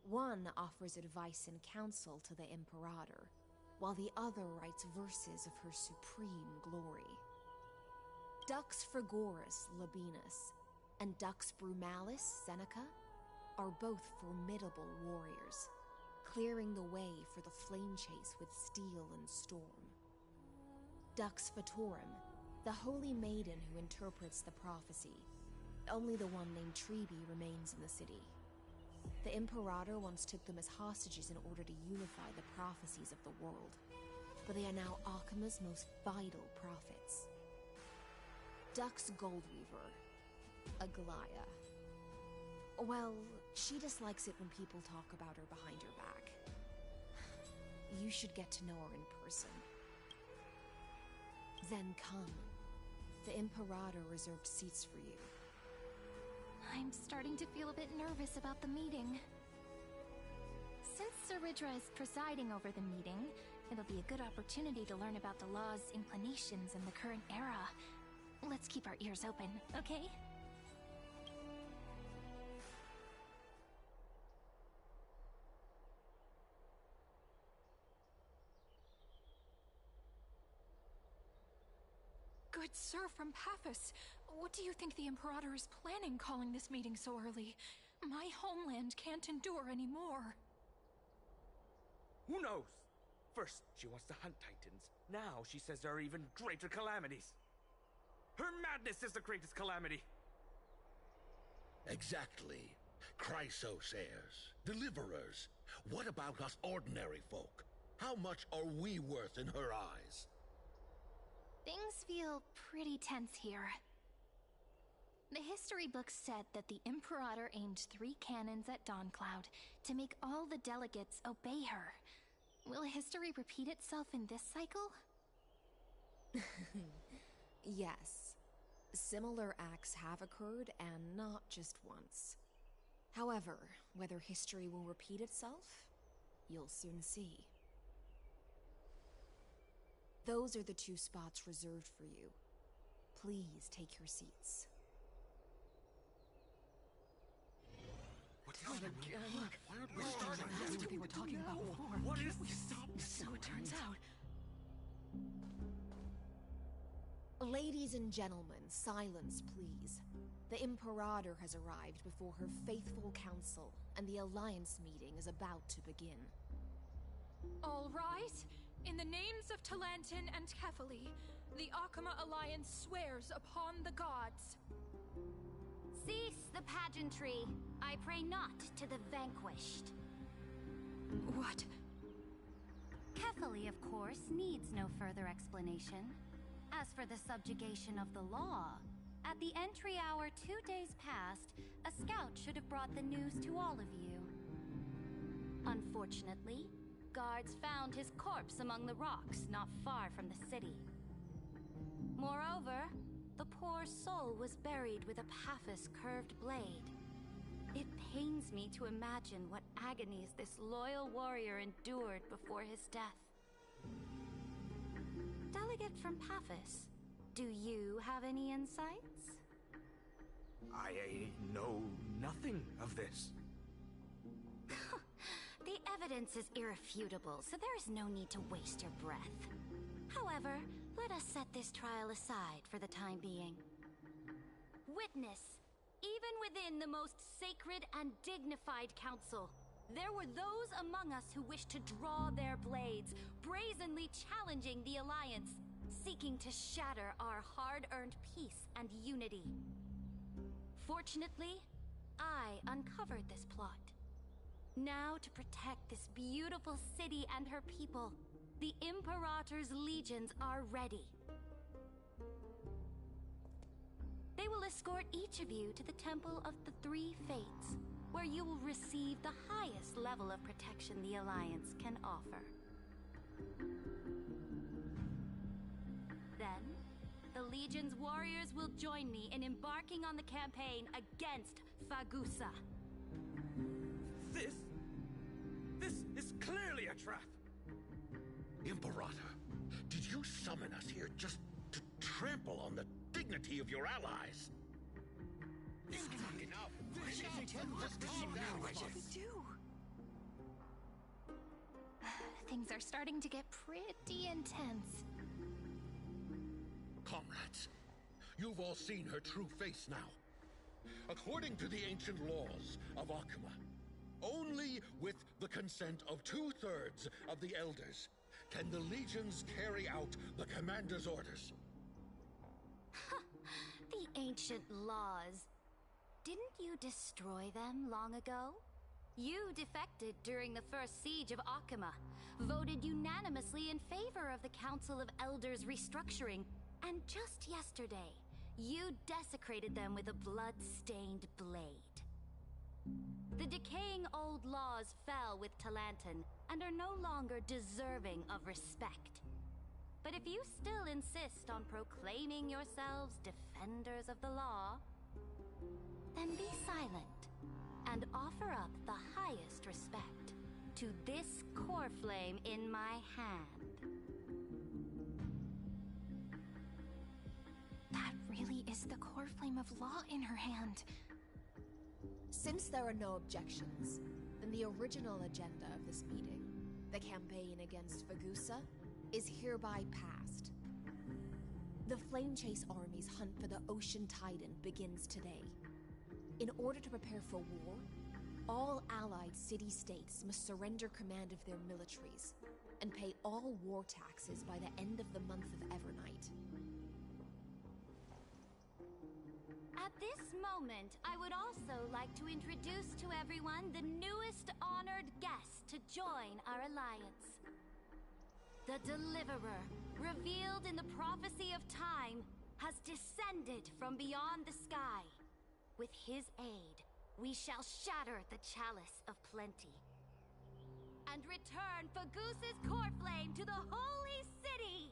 One offers advice and counsel to the Imperator, while the other writes verses of her supreme glory. Dux Frigoris Labienus and Dux Brumalis Seneca are both formidable warriors, clearing the way for the flame chase with steel and storm. Dux Fatorum, the holy maiden who interprets the prophecy. Only the one named Trebi remains in the city. The Imperator once took them as hostages in order to unify the prophecies of the world, but they are now Akama's most vital prophets. Dux Goldweaver, Aglaya. Well, she dislikes it when people talk about her behind her back. You should get to know her in person. Then come. The Imperator reserved seats for you. I'm starting to feel a bit nervous about the meeting. Since Sir Ridra is presiding over the meeting, it'll be a good opportunity to learn about the law's inclinations in the current era. Let's keep our ears open, okay? Good sir from Paphos, what do you think the Imperator is planning calling this meeting so early? My homeland can't endure anymore. Who knows? First, she wants to hunt Titans. Now she says there are even greater calamities. Her madness is the greatest calamity. Exactly. Chrysos heirs, deliverers. What about us ordinary folk? How much are we worth in her eyes? Things feel pretty tense here. The history books said that the Imperator aimed 3 cannons at Dawncloud to make all the delegates obey her. Will history repeat itself in this cycle? Yes. Similar acts have occurred, and not just once. However, whether history will repeat itself, you'll soon see. Those are the 2 spots reserved for you. Please take your seats. Look, that's what they were talking about before. What is we stop? So it turns out. Ladies and gentlemen, silence, please. The Imperator has arrived before her faithful council, and the Alliance meeting is about to begin. All rise. In the names of Talantin and Kefali, the Akama Alliance swears upon the gods. Cease the pageantry. I pray not to the vanquished. What? Kefali, of course, needs no further explanation. As for the subjugation of the law, at the entry hour 2 days past, a scout should have brought the news to all of you. Unfortunately, guards found his corpse among the rocks not far from the city. Moreover, the poor soul was buried with a Paphos curved blade. It pains me to imagine what agonies this loyal warrior endured before his death. Delegate from Paphos, do you have any insights? I know nothing of this. The evidence is irrefutable, so there is no need to waste your breath. However, let us set this trial aside for the time being. Witness, even within the most sacred and dignified council, there were those among us who wished to draw their blades, brazenly challenging the Alliance, seeking to shatter our hard-earned peace and unity. Fortunately, I uncovered this plot. Now, to protect this beautiful city and her people, the Imperator's legions are ready. They will escort each of you to the Temple of the Three Fates, where you will receive the highest level of protection the Alliance can offer. Then, the Legion's warriors will join me in embarking on the campaign against Fagusa. This is clearly a trap! Imperator, did you summon us here just to trample on the dignity of your allies? Enough! What should we do? Things are starting to get pretty intense. Comrades, you've all seen her true face now. According to the ancient laws of Akuma, only with the consent of 2/3 of the elders can the legions carry out the commander's orders. The ancient laws. Didn't you destroy them long ago? You defected during the first siege of Akuma, voted unanimously in favor of the Council of Elders restructuring, and just yesterday, you desecrated them with a blood-stained blade. The decaying old laws fell with Talanton and are no longer deserving of respect. But if you still insist on proclaiming yourselves defenders of the law, then be silent and offer up the highest respect to this core flame in my hand. That really is the core flame of law in her hand. Since there are no objections, then the original agenda of this meeting, the campaign against Fagusa, is hereby passed. The Flame Chase Army's hunt for the Ocean Titan begins today. In order to prepare for war, all allied city-states must surrender command of their militaries and pay all war taxes by the end of the month of Evernight. At this moment, I would also like to introduce to everyone the newest honored guest to join our alliance. The Deliverer, revealed in the prophecy of time, has descended from beyond the sky. With his aid, we shall shatter the Chalice of Plenty and return Fagusa's core flame to the Holy City!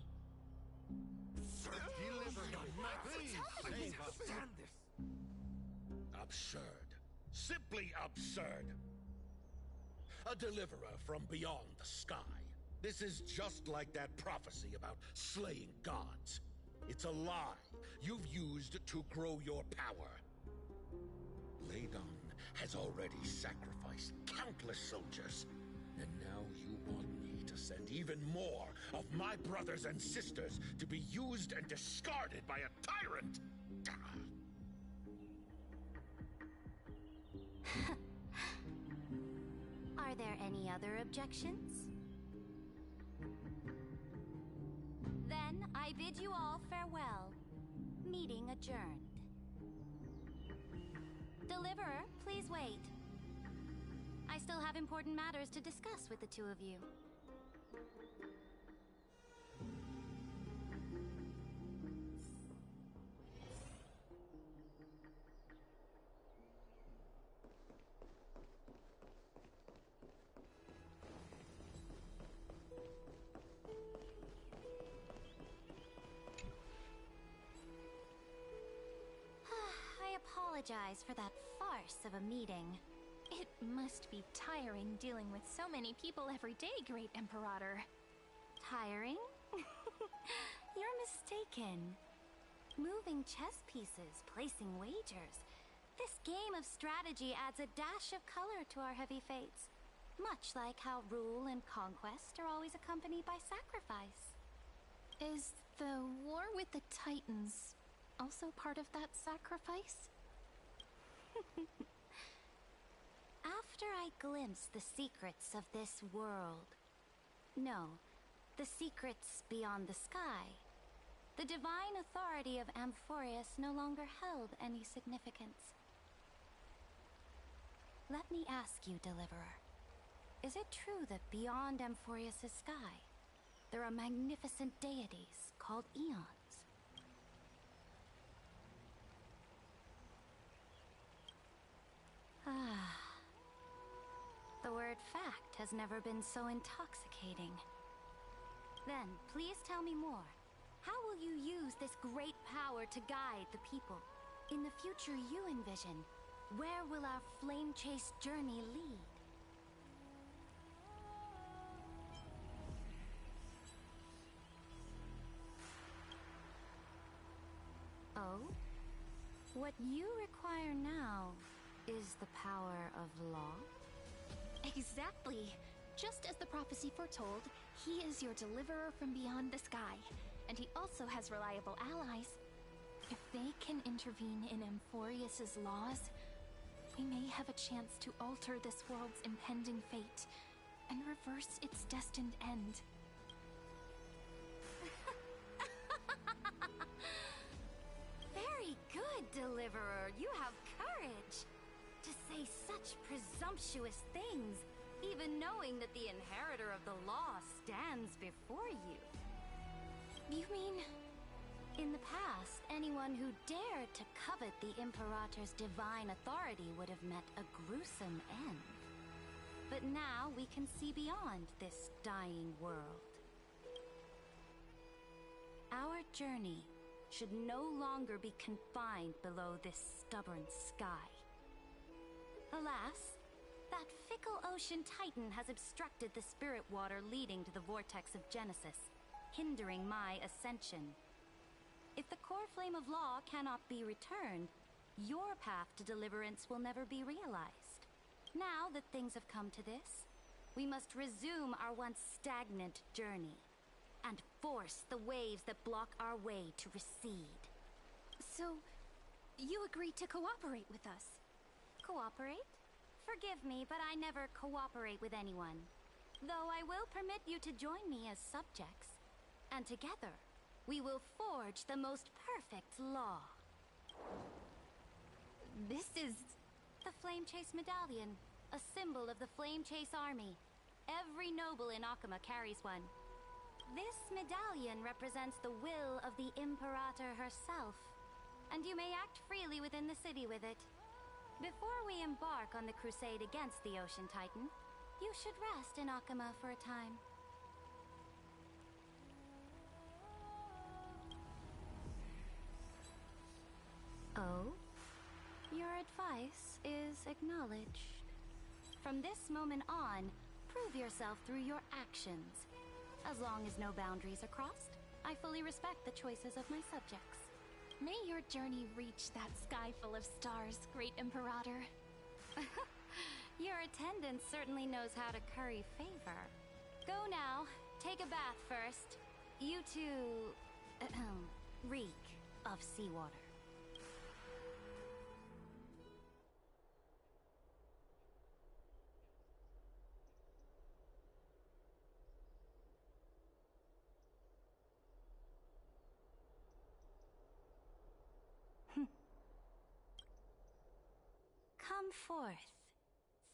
Absurd. Simply absurd. A deliverer from beyond the sky. This is just like that prophecy about slaying gods. It's a lie you've used to grow your power. Ladon has already sacrificed countless soldiers, and now you want me to send even more of my brothers and sisters to be used and discarded by a tyrant! Are there any other objections? Then I bid you all farewell. Meeting adjourned. Deliverer, please wait. I still have important matters to discuss with the two of you. I apologize for that farce of a meeting. It must be tiring dealing with so many people every day, Great Imperator. tiring? You're mistaken. Moving chess pieces, placing wagers. This game of strategy adds a dash of color to our heavy fates. Much like how rule and conquest are always accompanied by sacrifice. Is the war with the Titans also part of that sacrifice? After I glimpse the secrets of this world... No, the secrets beyond the sky. The divine authority of Amphorius no longer held any significance. Let me ask you, Deliverer. Is it true that beyond Amphorius' sky, there are magnificent deities called Eons? Ah. The word fact has never been so intoxicating. Then, please tell me more. How will you use this great power to guide the people? In the future you envision, where will our flame chase journey lead? Oh? What you require now is the power of law? Exactly. Just as the prophecy foretold, he is your deliverer from beyond the sky, and he also has reliable allies. If they can intervene in Amphorius' laws, we may have a chance to alter this world's impending fate and reverse its destined end. Very good, Deliverer. You have courage to say such presumptuous things, even knowing that the inheritor of the law stands before you. You mean... In the past, anyone who dared to covet the Imperator's divine authority would have met a gruesome end. But now we can see beyond this dying world. Our journey should no longer be confined below this stubborn sky. Alas, that fickle ocean titan has obstructed the spirit water leading to the vortex of Genesis, hindering my ascension. If the core flame of law cannot be returned, your path to deliverance will never be realized. Now that things have come to this, we must resume our once stagnant journey and force the waves that block our way to recede. So, you agreed to cooperate with us? Cooperate? Forgive me, but I never cooperate with anyone. Though I will permit you to join me as subjects. And together, we will forge the most perfect law. This is... The Flame Chase Medallion, a symbol of the Flame Chase Army. Every noble in Akuma carries one. This medallion represents the will of the Imperator herself, and you may act freely within the city with it. Before we embark on the crusade against the Ocean Titan, you should rest in Akuma for a time. Oh? Your advice is acknowledged. From this moment on, prove yourself through your actions. As long as no boundaries are crossed, I fully respect the choices of my subjects. May your journey reach that sky full of stars, Great Imperator. Your attendant certainly knows how to curry favor. Go now. Take a bath first. You two... reek of seawater. Come forth,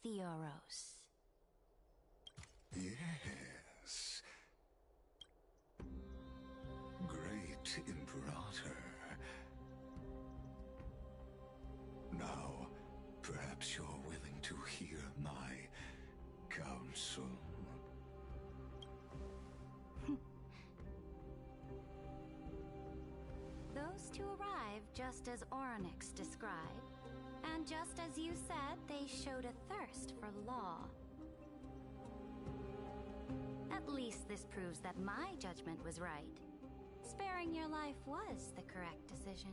Theoros. Yes. Great Imperator. Now, perhaps you're willing to hear my counsel. Those two arrived just as Orynyx described. And just as you said, they showed a thirst for law. At least this proves that my judgment was right. Sparing your life was the correct decision.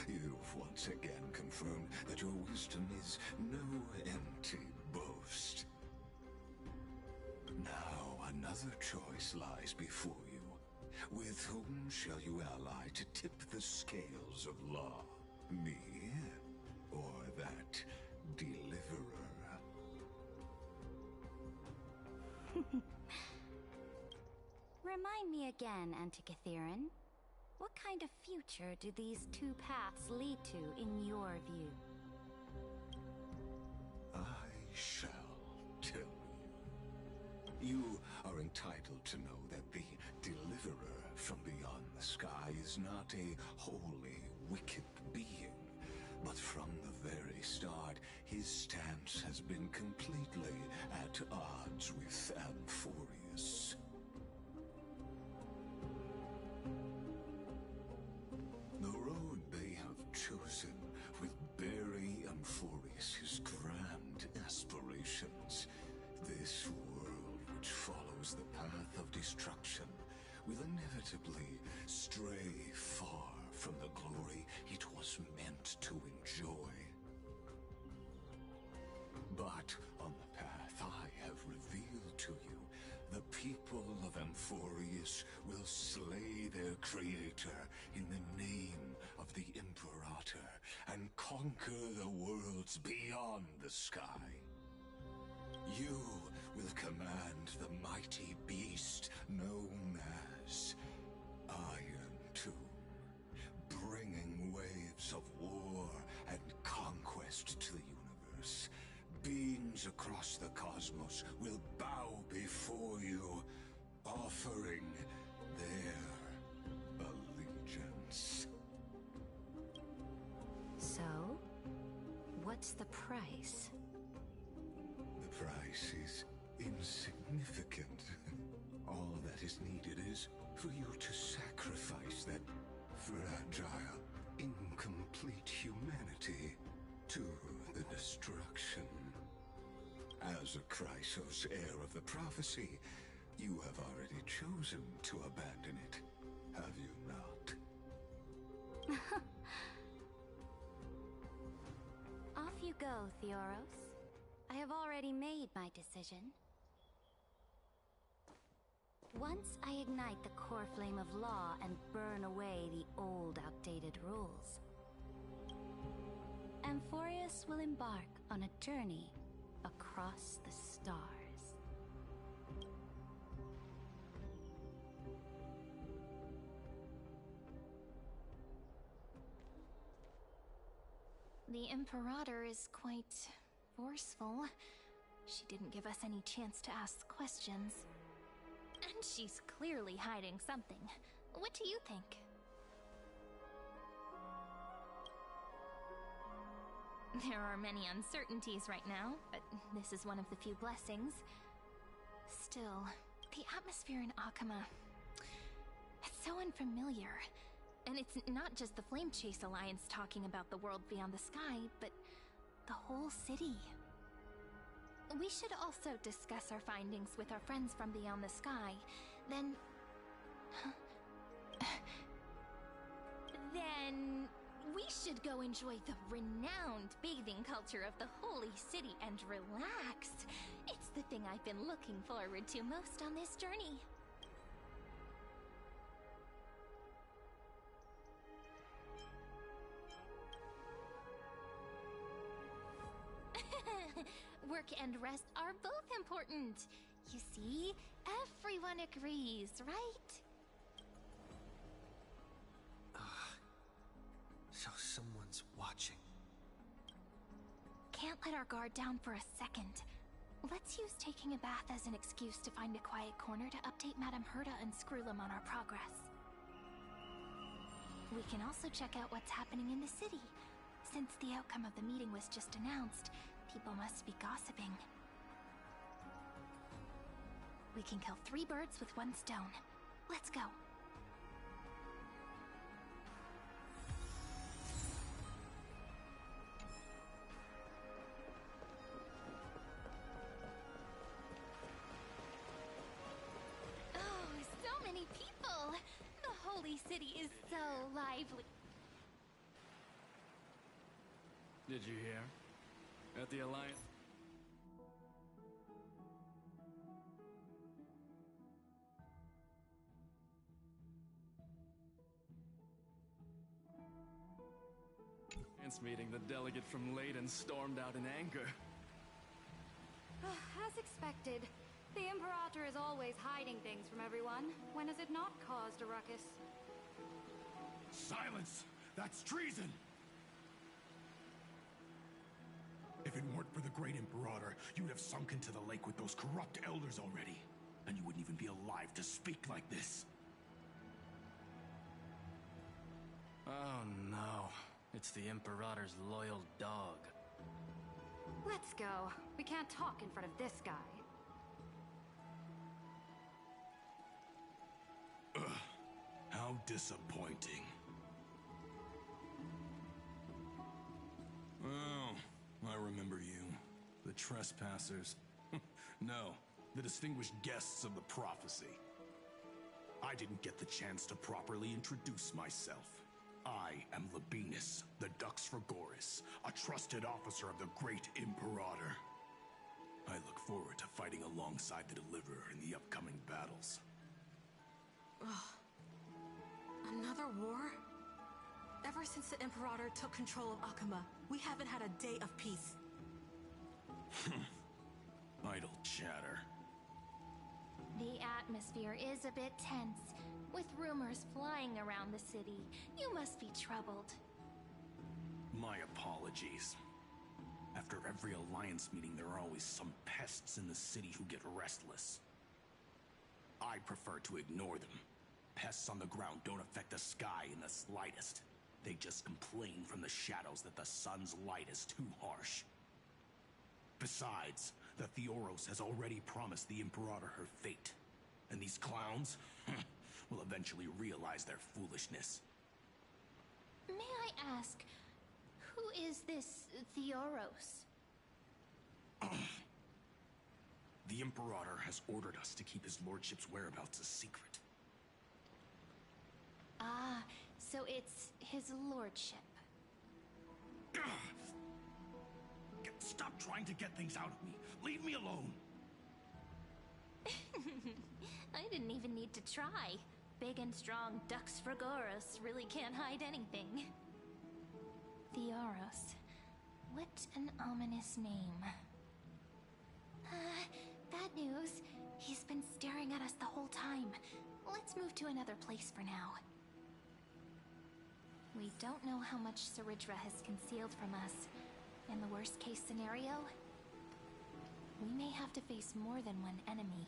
You've once again confirmed that your wisdom is no empty boast. Now another choice lies before you. With whom shall you ally to tip the scales of law? Me, or that deliverer? Remind me again, Antikythera. What kind of future do these two paths lead to in your view? I shall tell you. You are entitled to know that the deliverer from beyond the sky is not a wholly wicked being, but from the very start, his stance has been completely at odds with Amphorius. The road they have chosen will bury Amphorius' grand aspirations. This world which follows the path of destruction will inevitably stray far from the glory it was meant to enjoy. But on the path I have revealed to you, the people of Amphorius will slay their creator in the name of the Imperator and conquer the worlds beyond the sky. You will command the mighty beast known as Iron Tomb, bringing waves of war and conquest to the universe. Beings across the cosmos will bow before you, offering their allegiance. So, what's the price? The price is insignificant. All that is needed is for you to sacrifice that fragile, incomplete humanity to the destruction. As a Chrysos, heir of the prophecy, you have already chosen to abandon it, have you not? Off you go, Theoros. I have already made my decision. Once I ignite the core flame of law and burn away the old, outdated rules, Amphorius will embark on a journey across the stars. The Imperator is quite forceful. She didn't give us any chance to ask questions. And she's clearly hiding something. What do you think? There are many uncertainties right now, but this is one of the few blessings. Still, the atmosphere in Akama, it's so unfamiliar. And it's not just the Flame Chase Alliance talking about the world beyond the sky, but the whole city. We should also discuss our findings with our friends from beyond the sky. Then we should go enjoy the renowned bathing culture of the holy city and relax. It's the thing I've been looking forward to most on this journey. Work and rest are both important. You see, everyone agrees, right? So someone's watching. Can't let our guard down for a second. Let's use taking a bath as an excuse to find a quiet corner to update Madame Herta and Screwlum on our progress. We can also check out what's happening in the city. Since the outcome of the meeting was just announced, people must be gossiping. We can kill 3 birds with 1 stone. Let's go. holy city is so lively. Did you hear? At the Alliance... meeting, the delegate from Leyden stormed out in anger. As expected. The Imperator is always hiding things from everyone. When has it not caused a ruckus? Silence! That's treason! If it weren't for the Great Imperator, you'd have sunk into the lake with those corrupt elders already. And you wouldn't even be alive to speak like this. Oh no. It's the Imperator's loyal dog. Let's go. We can't talk in front of this guy. Ugh. How disappointing. Oh, I remember you. The trespassers. No, the distinguished guests of the prophecy. I didn't get the chance to properly introduce myself. I am Labienus, the Dux Frigoris, a trusted officer of the Great Imperator. I look forward to fighting alongside the Deliverer in the upcoming battles. Ugh. Another war? Ever since the Imperator took control of Akuma, we haven't had a day of peace. Idle chatter. The atmosphere is a bit tense. With rumors flying around the city, you must be troubled. My apologies. After every Alliance meeting, there are always some pests in the city who get restless. I prefer to ignore them. Pests on the ground don't affect the sky in the slightest. They just complain from the shadows that the sun's light is too harsh. Besides, the Theoros has already promised the Imperator her fate. And these clowns will eventually realize their foolishness. May I ask, who is this Theoros? The Imperator has ordered us to keep his lordship's whereabouts a secret. Ah, so it's his lordship. Stop trying to get things out of me. Leave me alone. I didn't even need to try. Big and strong Dux Frigoris really can't hide anything. Theoros. What an ominous name. Bad news. He's been staring at us the whole time. Let's move to another place for now. We don't know how much Ceridra has concealed from us. In the worst case scenario, we may have to face more than one enemy.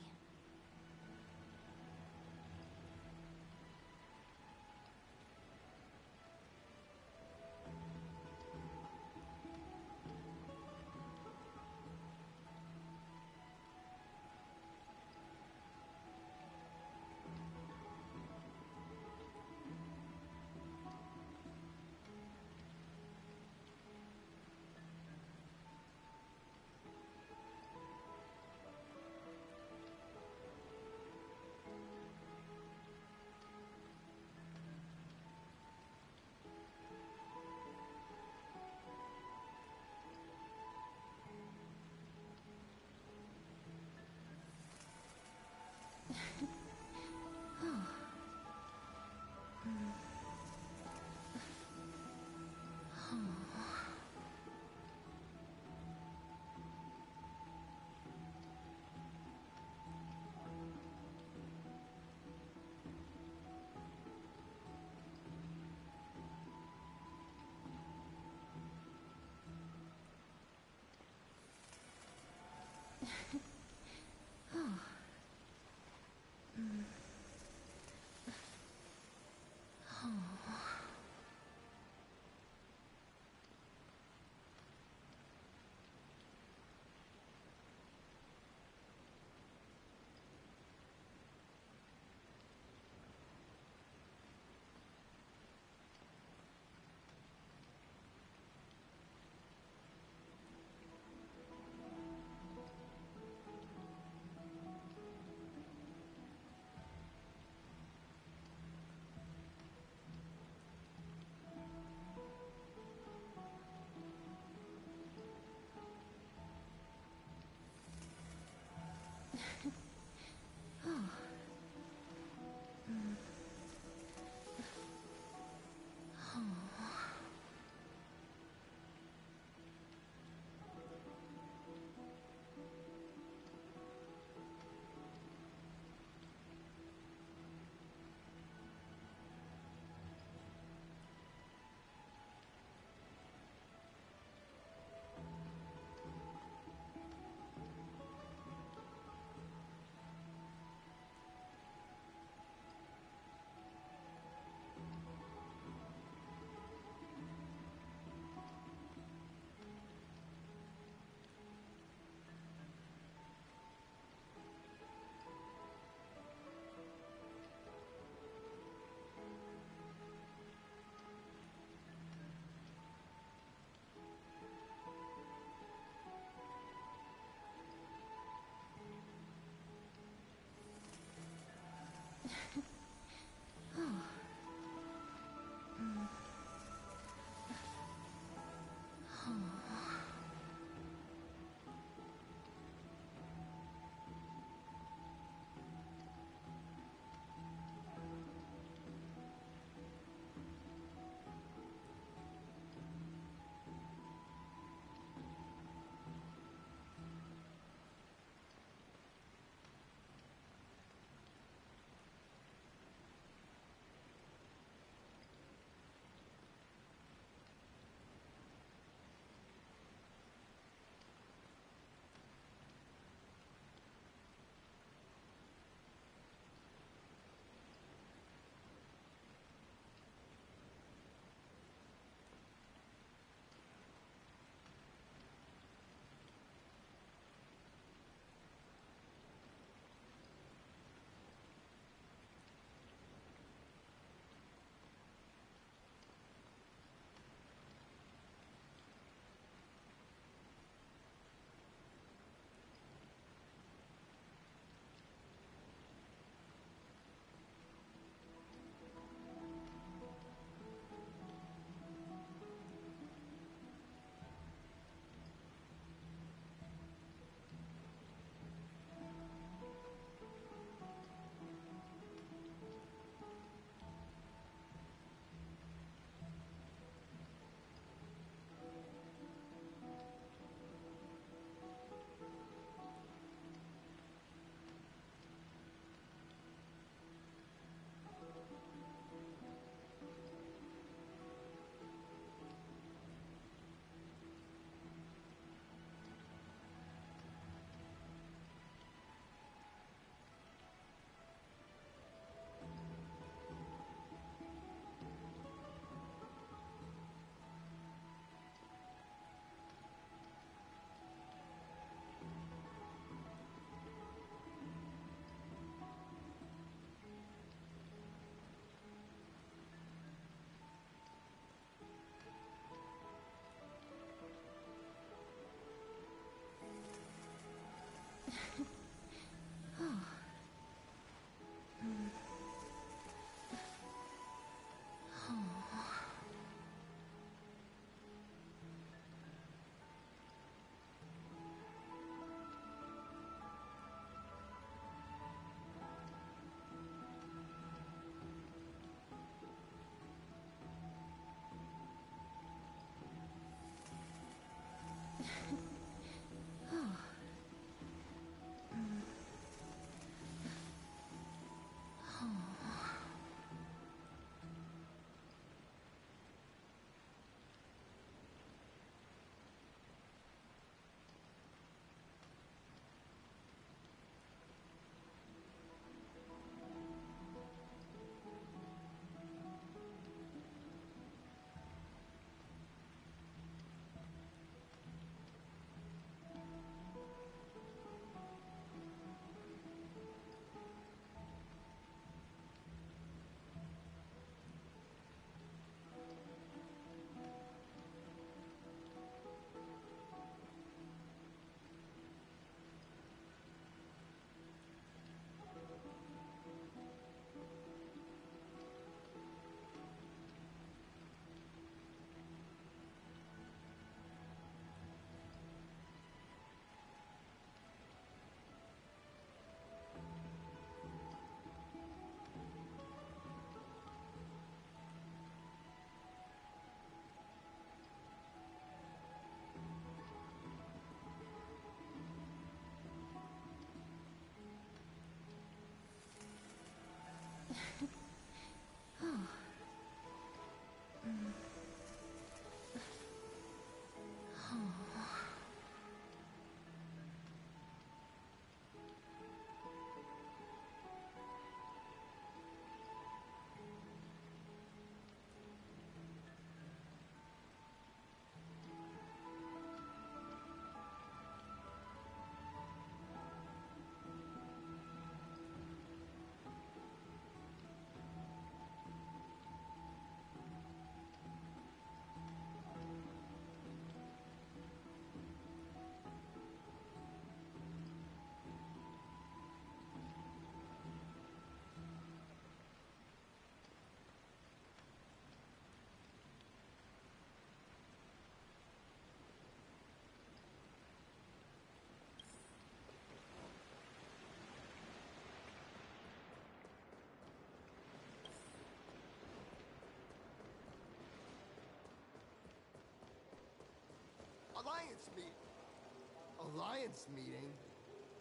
Alliance meeting?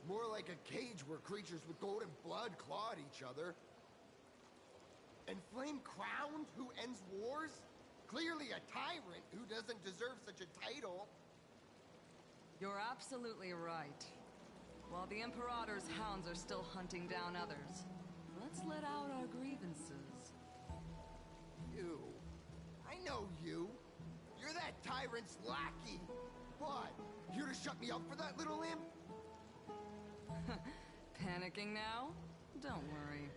More like a cage where creatures with golden blood claw at each other. And Flame Crowned, who ends wars? Clearly a tyrant who doesn't deserve such a title. You're absolutely right. While the Imperator's hounds are still hunting down others, let's let out our grievances. You. I know you. You're that tyrant's lackey. What? Here to shut me up for that little imp? Panicking now? Don't worry.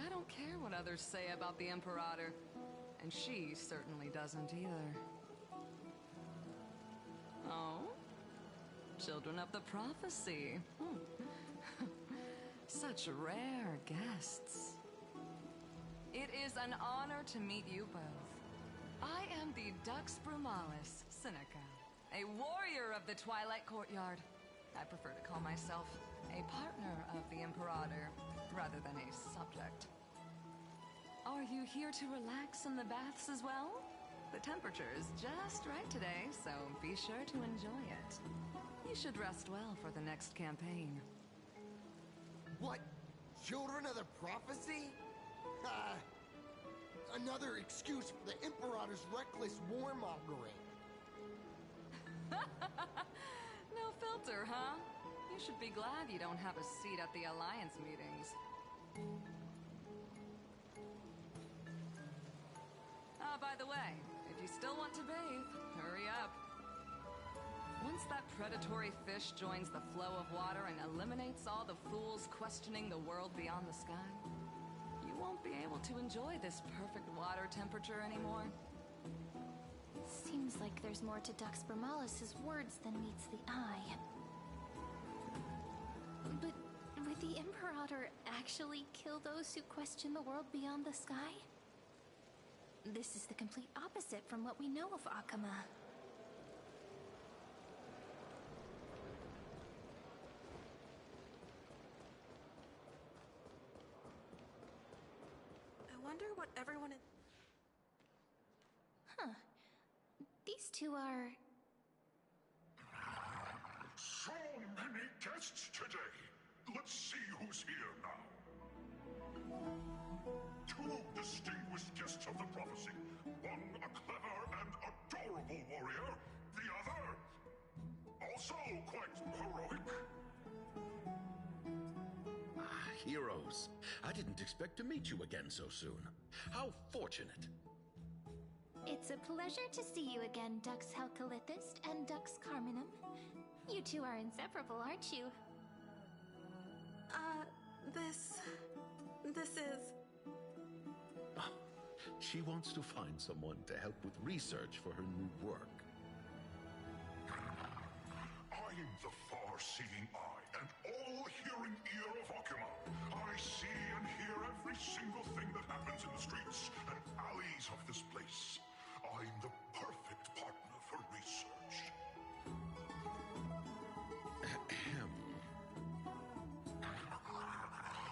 I don't care what others say about the Imperator. And she certainly doesn't either. Oh? Children of the Prophecy. Such rare guests. It is an honor to meet you both. I am the Dux Brumalis Seneca, a warrior of the Twilight Courtyard. I prefer to call myself a partner of the Imperator, rather than a subject. Are you here to relax in the baths as well? The temperature is just right today, so be sure to enjoy it. You should rest well for the next campaign. What? Children of the Prophecy? Another excuse for the Imperator's reckless warmongering. No filter, huh? You should be glad you don't have a seat at the Alliance meetings. By the way, if you still want to bathe, hurry up. Once that predatory fish joins the flow of water and eliminates all the fools questioning the world beyond the sky, you won't be able to enjoy this perfect water temperature anymore. Seems like there's more to Dux Brumalis' words than meets the eye. But would the Imperator actually kill those who question the world beyond the sky? This is the complete opposite from what we know of Akama. I wonder what everyone in... Huh. These two are... So many guests today. Let's see who's here now. Two distinguished guests of the prophecy. One a clever and adorable warrior. The other, also quite heroic. Heroes. I didn't expect to meet you again so soon. How fortunate. It's a pleasure to see you again, Dux Halkalithist and Dux Carminum. You two are inseparable, aren't you? This is... She wants to find someone to help with research for her new work. I'm the far-seeing eye and all-hearing ear of Akama. I see and hear every single thing that happens in the streets and alleys of this place. I'm the perfect partner for research.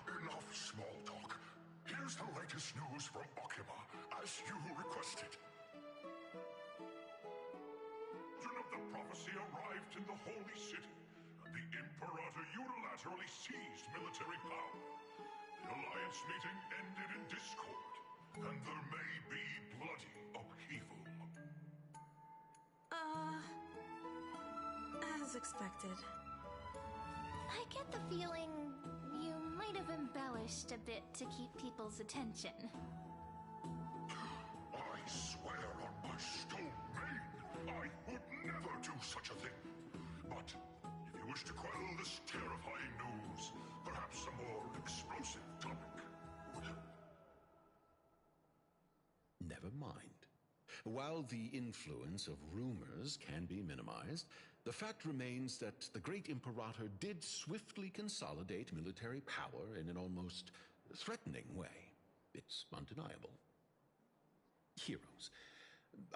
Enough small talk. Here's the latest news from Akama, as you requested. Children of the Prophecy arrived in the Holy City, and the Imperator unilaterally seized military power. The Alliance Alliance meeting ended in discord, and there may be bloody upheaval. As expected. I get the feeling you might have embellished a bit to keep people's attention. I swear on my stone maid, I would never do such a thing. But if you wish to quell this terrifying news, perhaps a more explosive topic would help. Never mind. While the influence of rumors can be minimized, the fact remains that the great Imperator did swiftly consolidate military power in an almost threatening way. It's undeniable. Heroes,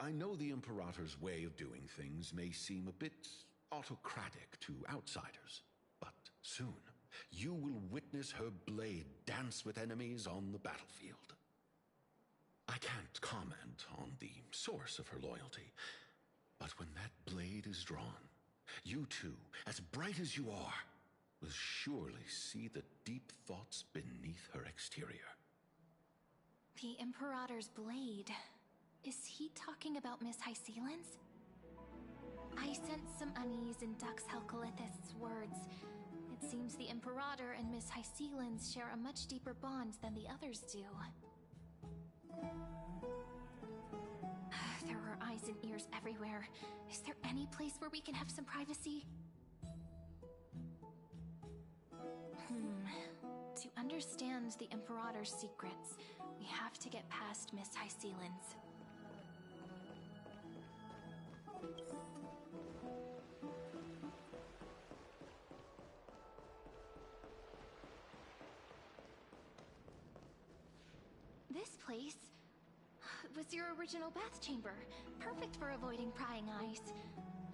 I know the Imperator's way of doing things may seem a bit autocratic to outsiders, but soon you will witness her blade dance with enemies on the battlefield. I can't comment on the source of her loyalty, but when that blade is drawn, you two, as bright as you are, will surely see the deep thoughts beneath her exterior. The Imperator's blade. Is he talking about Miss Hysealand's? I sense some unease in Dux Helcolith's words. It seems the Imperator and Miss Hysealand's share a much deeper bond than the others do. There are eyes and ears everywhere. Is there any place where we can have some privacy? To understand the Imperator's secrets, we have to get past Miss Hysealand's. This place was your original bath chamber, perfect for avoiding prying eyes.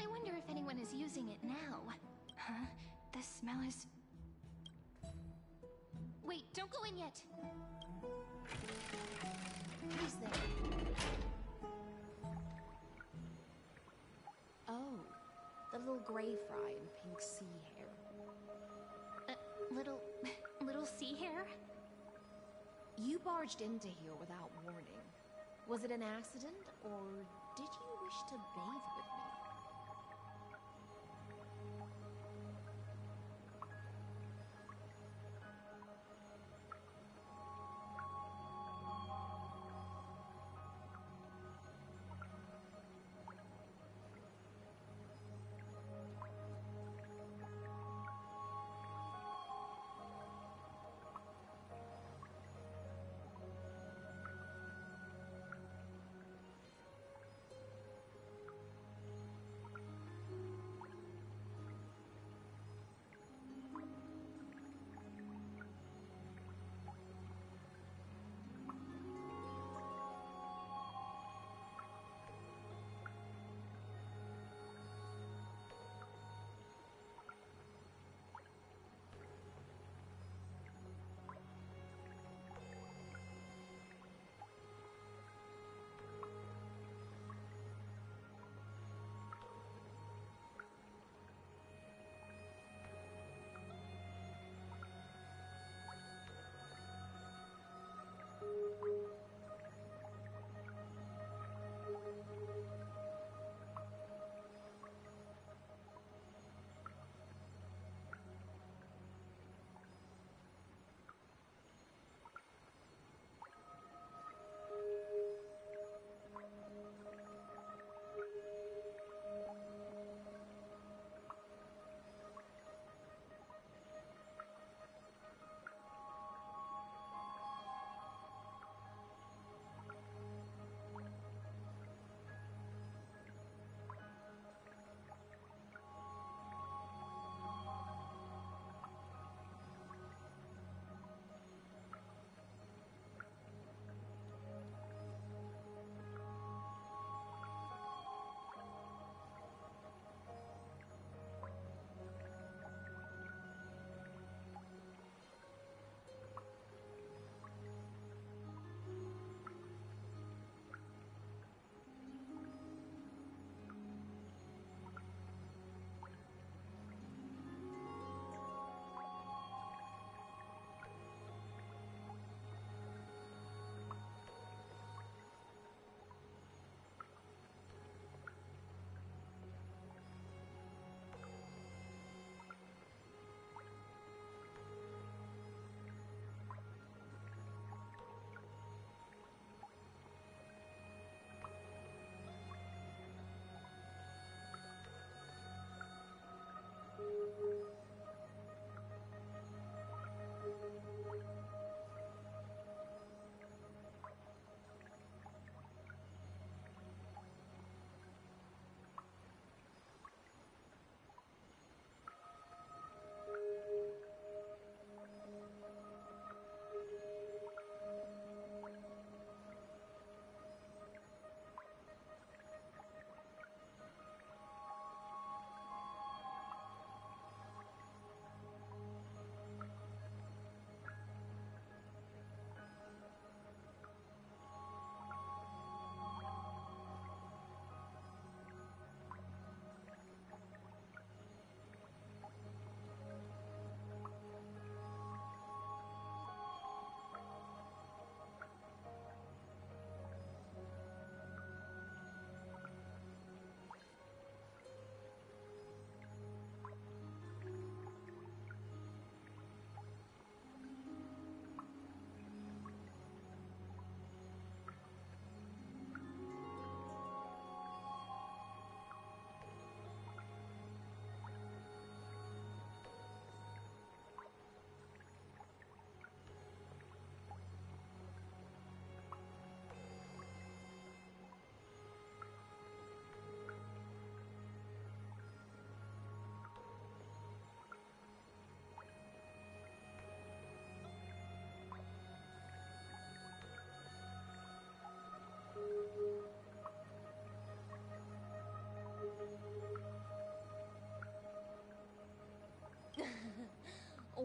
I wonder if anyone is using it now. Huh? The smell is... Wait, don't go in yet! Who's there? Oh, the little gray fry in pink sea hair. Little sea hair? You barged into here without warning. Was it an accident, or did you wish to bathe with me?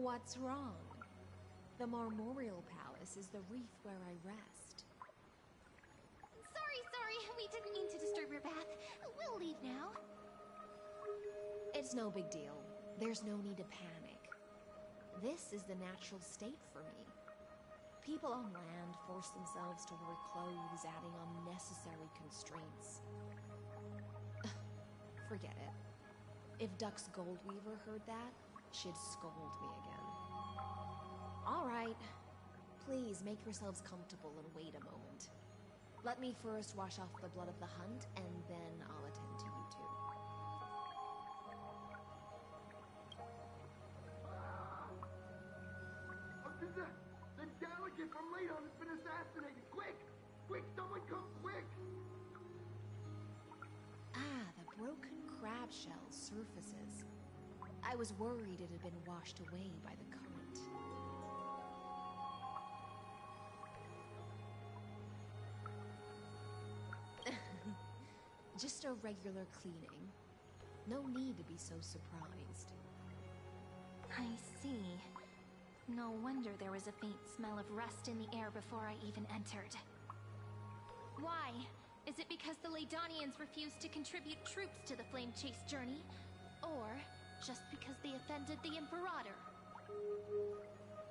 What's wrong? The Marmorial Palace is the reef where I rest. Sorry, we didn't mean to disturb your bath. We'll leave now. It's no big deal. There's no need to panic. This is the natural state for me. People on land force themselves to wear clothes, adding unnecessary constraints. Forget it. If Dux Goldweaver heard that, she'd scold me again. All right. Please make yourselves comfortable and wait a moment. Let me first wash off the blood of the hunt, and then I'll attend to you two. The delegate from Ladon has been assassinated! Quick! Quick, someone come quick! Ah, the broken crab shell surfaces. I was worried it had been washed away by the current. Just a regular cleaning. No need to be so surprised. I see. No wonder there was a faint smell of rust in the air before I even entered. Why? Is it because the Ladonians refused to contribute troops to the Flame Chase journey? Or just because they offended the Imperator?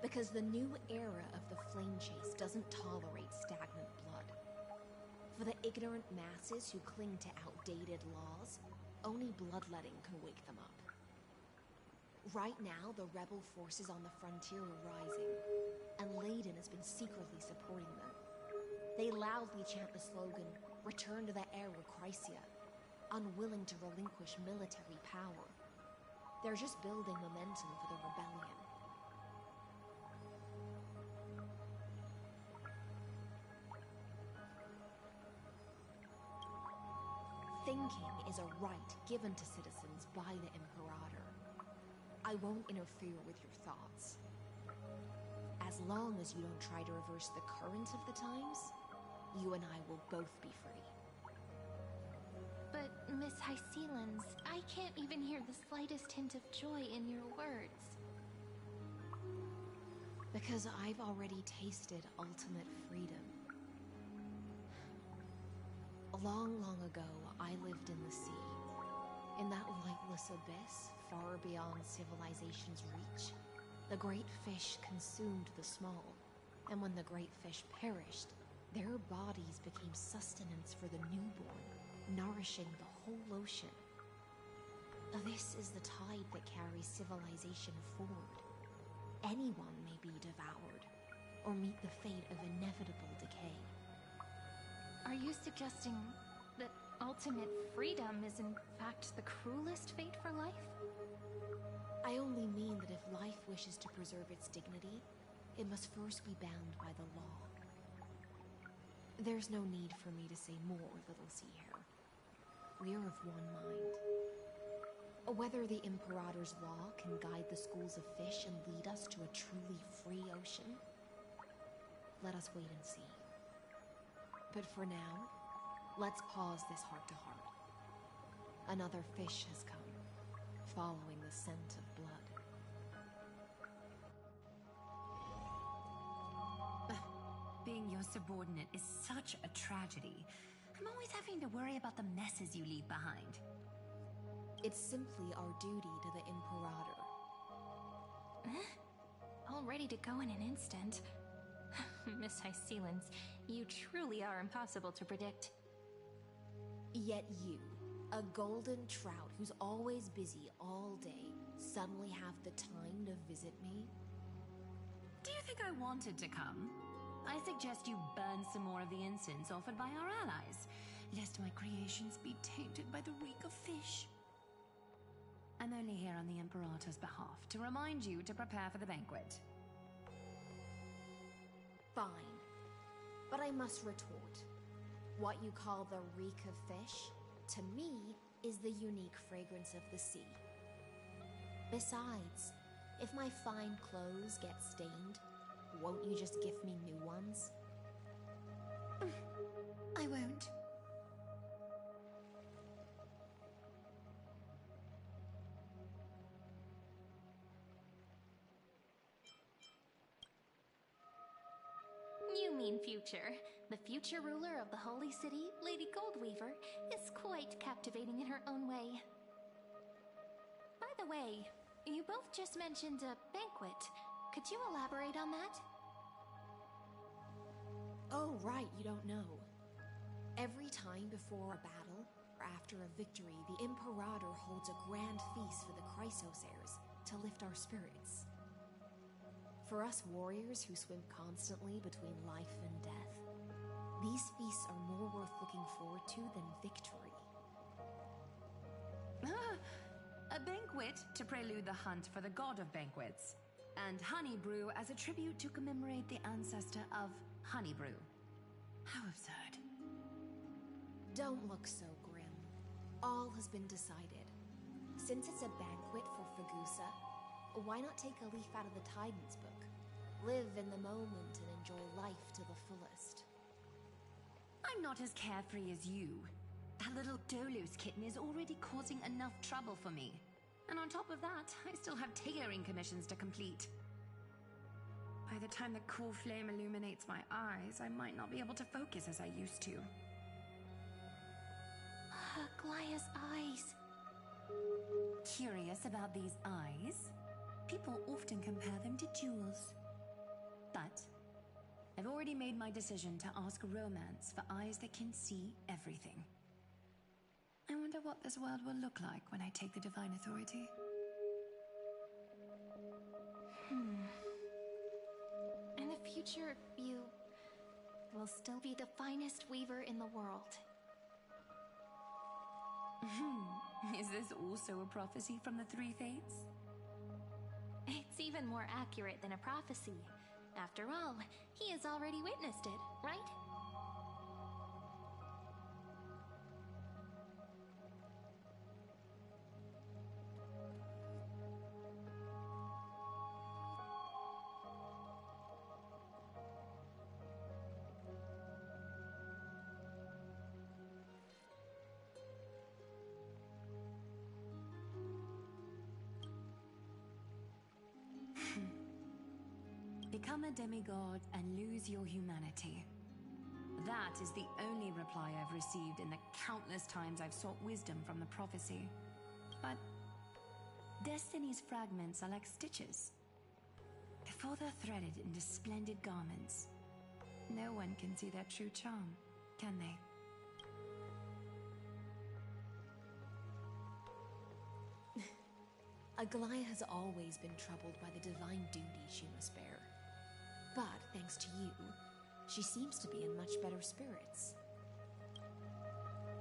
Because the new era of the Flame Chase doesn't tolerate stagnant blood. For the ignorant masses who cling to outdated laws, only bloodletting can wake them up. Right now, the rebel forces on the frontier are rising, and Ladon has been secretly supporting them. They loudly chant the slogan, "Return to the Era Chrysia," unwilling to relinquish military power. They're just building momentum for the rebellion. Thinking is a right given to citizens by the Imperator. I won't interfere with your thoughts. As long as you don't try to reverse the current of the times, you and I will both be free. But, Miss Hycelens, I can't even hear the slightest hint of joy in your words. Because I've already tasted ultimate freedom. Long, long ago, I lived in the sea. In that lightless abyss, far beyond civilization's reach, the great fish consumed the small. And when the great fish perished, their bodies became sustenance for the newborn, nourishing the whole ocean. This is the tide that carries civilization forward. Anyone may be devoured, or meet the fate of inevitable decay. Are you suggesting that ultimate freedom is in fact the cruelest fate for life? I only mean that if life wishes to preserve its dignity, it must first be bound by the law. There's no need for me to say more, little sea hare. We're of one mind. Whether the Imperator's law can guide the schools of fish and lead us to a truly free ocean, let us wait and see. But for now, let's pause this heart-to-heart. Another fish has come, following the scent of blood. Being your subordinate is such a tragedy. I'm always having to worry about the messes you leave behind. It's simply our duty to the Imperator. All ready to go in an instant. Miss Hycelens, you truly are impossible to predict. Yet you, a golden trout who's always busy all day, suddenly have the time to visit me? Do you think I wanted to come? I suggest you burn some more of the incense offered by our allies, lest my creations be tainted by the reek of fish. I'm only here on the Imperator's behalf to remind you to prepare for the banquet. Fine. But I must retort. What you call the reek of fish, to me, is the unique fragrance of the sea. Besides, if my fine clothes get stained, won't you just gift me new ones? I won't. you mean future. The future ruler of the Holy City, Lady Goldweaver, is quite captivating in her own way. By the way, you both just mentioned a banquet. Could you elaborate on that? Oh, right, you don't know. Every time before a battle, or after a victory, the Imperator holds a grand feast for the Chrysos heirs to lift our spirits. For us warriors who swim constantly between life and death, these feasts are more worth looking forward to than victory. A banquet to prelude the hunt for the god of banquets, and honey brew as a tribute to commemorate the ancestor of honey brew. How absurd. Don't look so grim. All has been decided. Since it's a banquet for Fagusa, why not take a leaf out of the Tidens book? Live in the moment and enjoy life to the fullest. I'm not as carefree as you. That little Dolos kitten is already causing enough trouble for me. And on top of that, I still have tailoring commissions to complete. By the time the cool flame illuminates my eyes, I might not be able to focus as I used to. Glaya's eyes. Curious about these eyes? People often compare them to jewels. But I've already made my decision to ask romance for eyes that can see everything. I wonder what this world will look like when I take the divine authority. In the future, you will still be the finest weaver in the world. Is this also a prophecy from the Three Fates? It's even more accurate than a prophecy. After all, he has already witnessed it, right? Become a demigod and lose your humanity. That is the only reply I've received in the countless times I've sought wisdom from the prophecy. But Destiny's fragments are like stitches. Before they're threaded into splendid garments, no one can see their true charm, can they? Aglaya has always been troubled by the divine duty she must bear. But, thanks to you, she seems to be in much better spirits.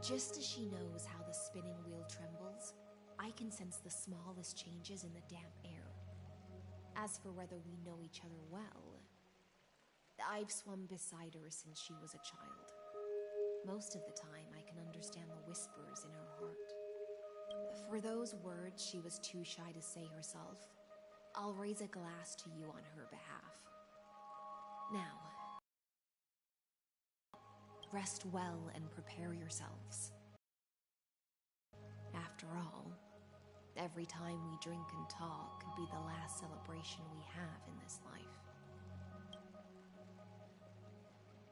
Just as she knows how the spinning wheel trembles, I can sense the smallest changes in the damp air. As for whether we know each other well, I've swum beside her since she was a child. Most of the time, I can understand the whispers in her heart. For those words she was too shy to say herself, I'll raise a glass to you on her behalf. Now, rest well and prepare yourselves. After all, every time we drink and talk could be the last celebration we have in this life.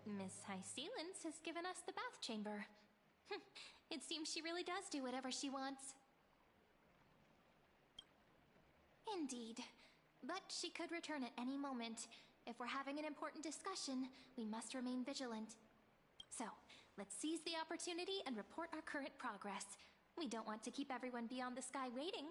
Miss Hysealence has given us the bath chamber. It seems she really does do whatever she wants. Indeed. But she could return at any moment. If we're having an important discussion, we must remain vigilant. So, let's seize the opportunity and report our current progress. We don't want to keep everyone beyond the sky waiting.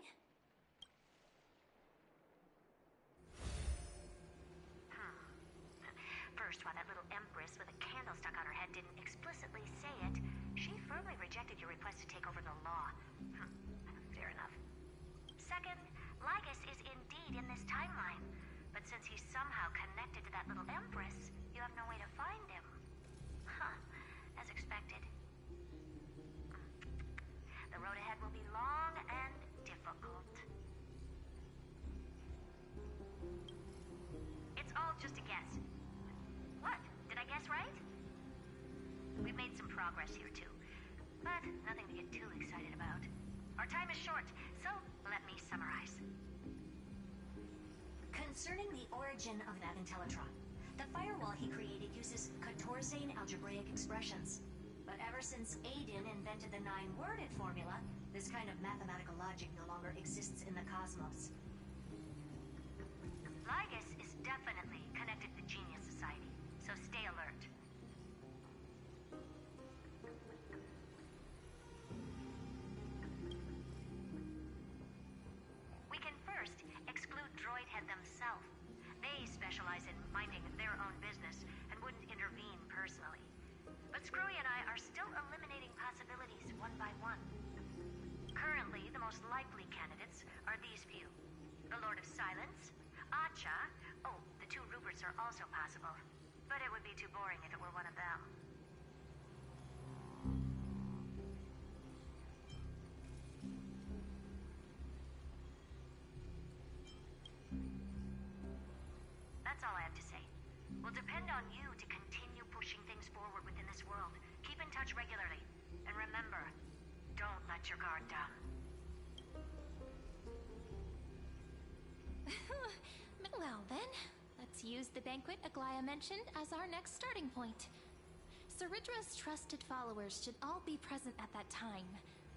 First, while that little empress with a candle stuck on her head didn't explicitly say it, she firmly rejected your request to take over the law. Fair enough. Second, Lygus is indeed in this timeline. But since he's somehow connected to that little empress, you have no way to find him. As expected. The road ahead will be long and difficult. It's all just a guess. What? Did I guess right? We've made some progress here too, but nothing to get too excited about. Our time is short, so let me summarize. Concerning the origin of that Intellitron, the firewall he created uses algebraic expressions. But ever since Aiden invented the 9-worded formula, this kind of mathematical logic no longer exists in the cosmos. Lygus is definitely connected to Genius Society, so stay alert. We can first exclude Droidhead themselves. They specialize in minding their own business and wouldn't intervene personally. But Screwy and I are still eliminating possibilities one by one. Currently, the most likely candidates are these few. The Lord of Silence, Acha. Oh, the 2 Ruperts are also possible. But it would be too boring if it were one of them. That's all I have to say. We'll depend on you to continue pushing things forward within this world. Keep in touch regularly. And remember, don't let your guard down. Well then, let's use the banquet Aglaya mentioned as our next starting point. Ceridra's trusted followers should all be present at that time.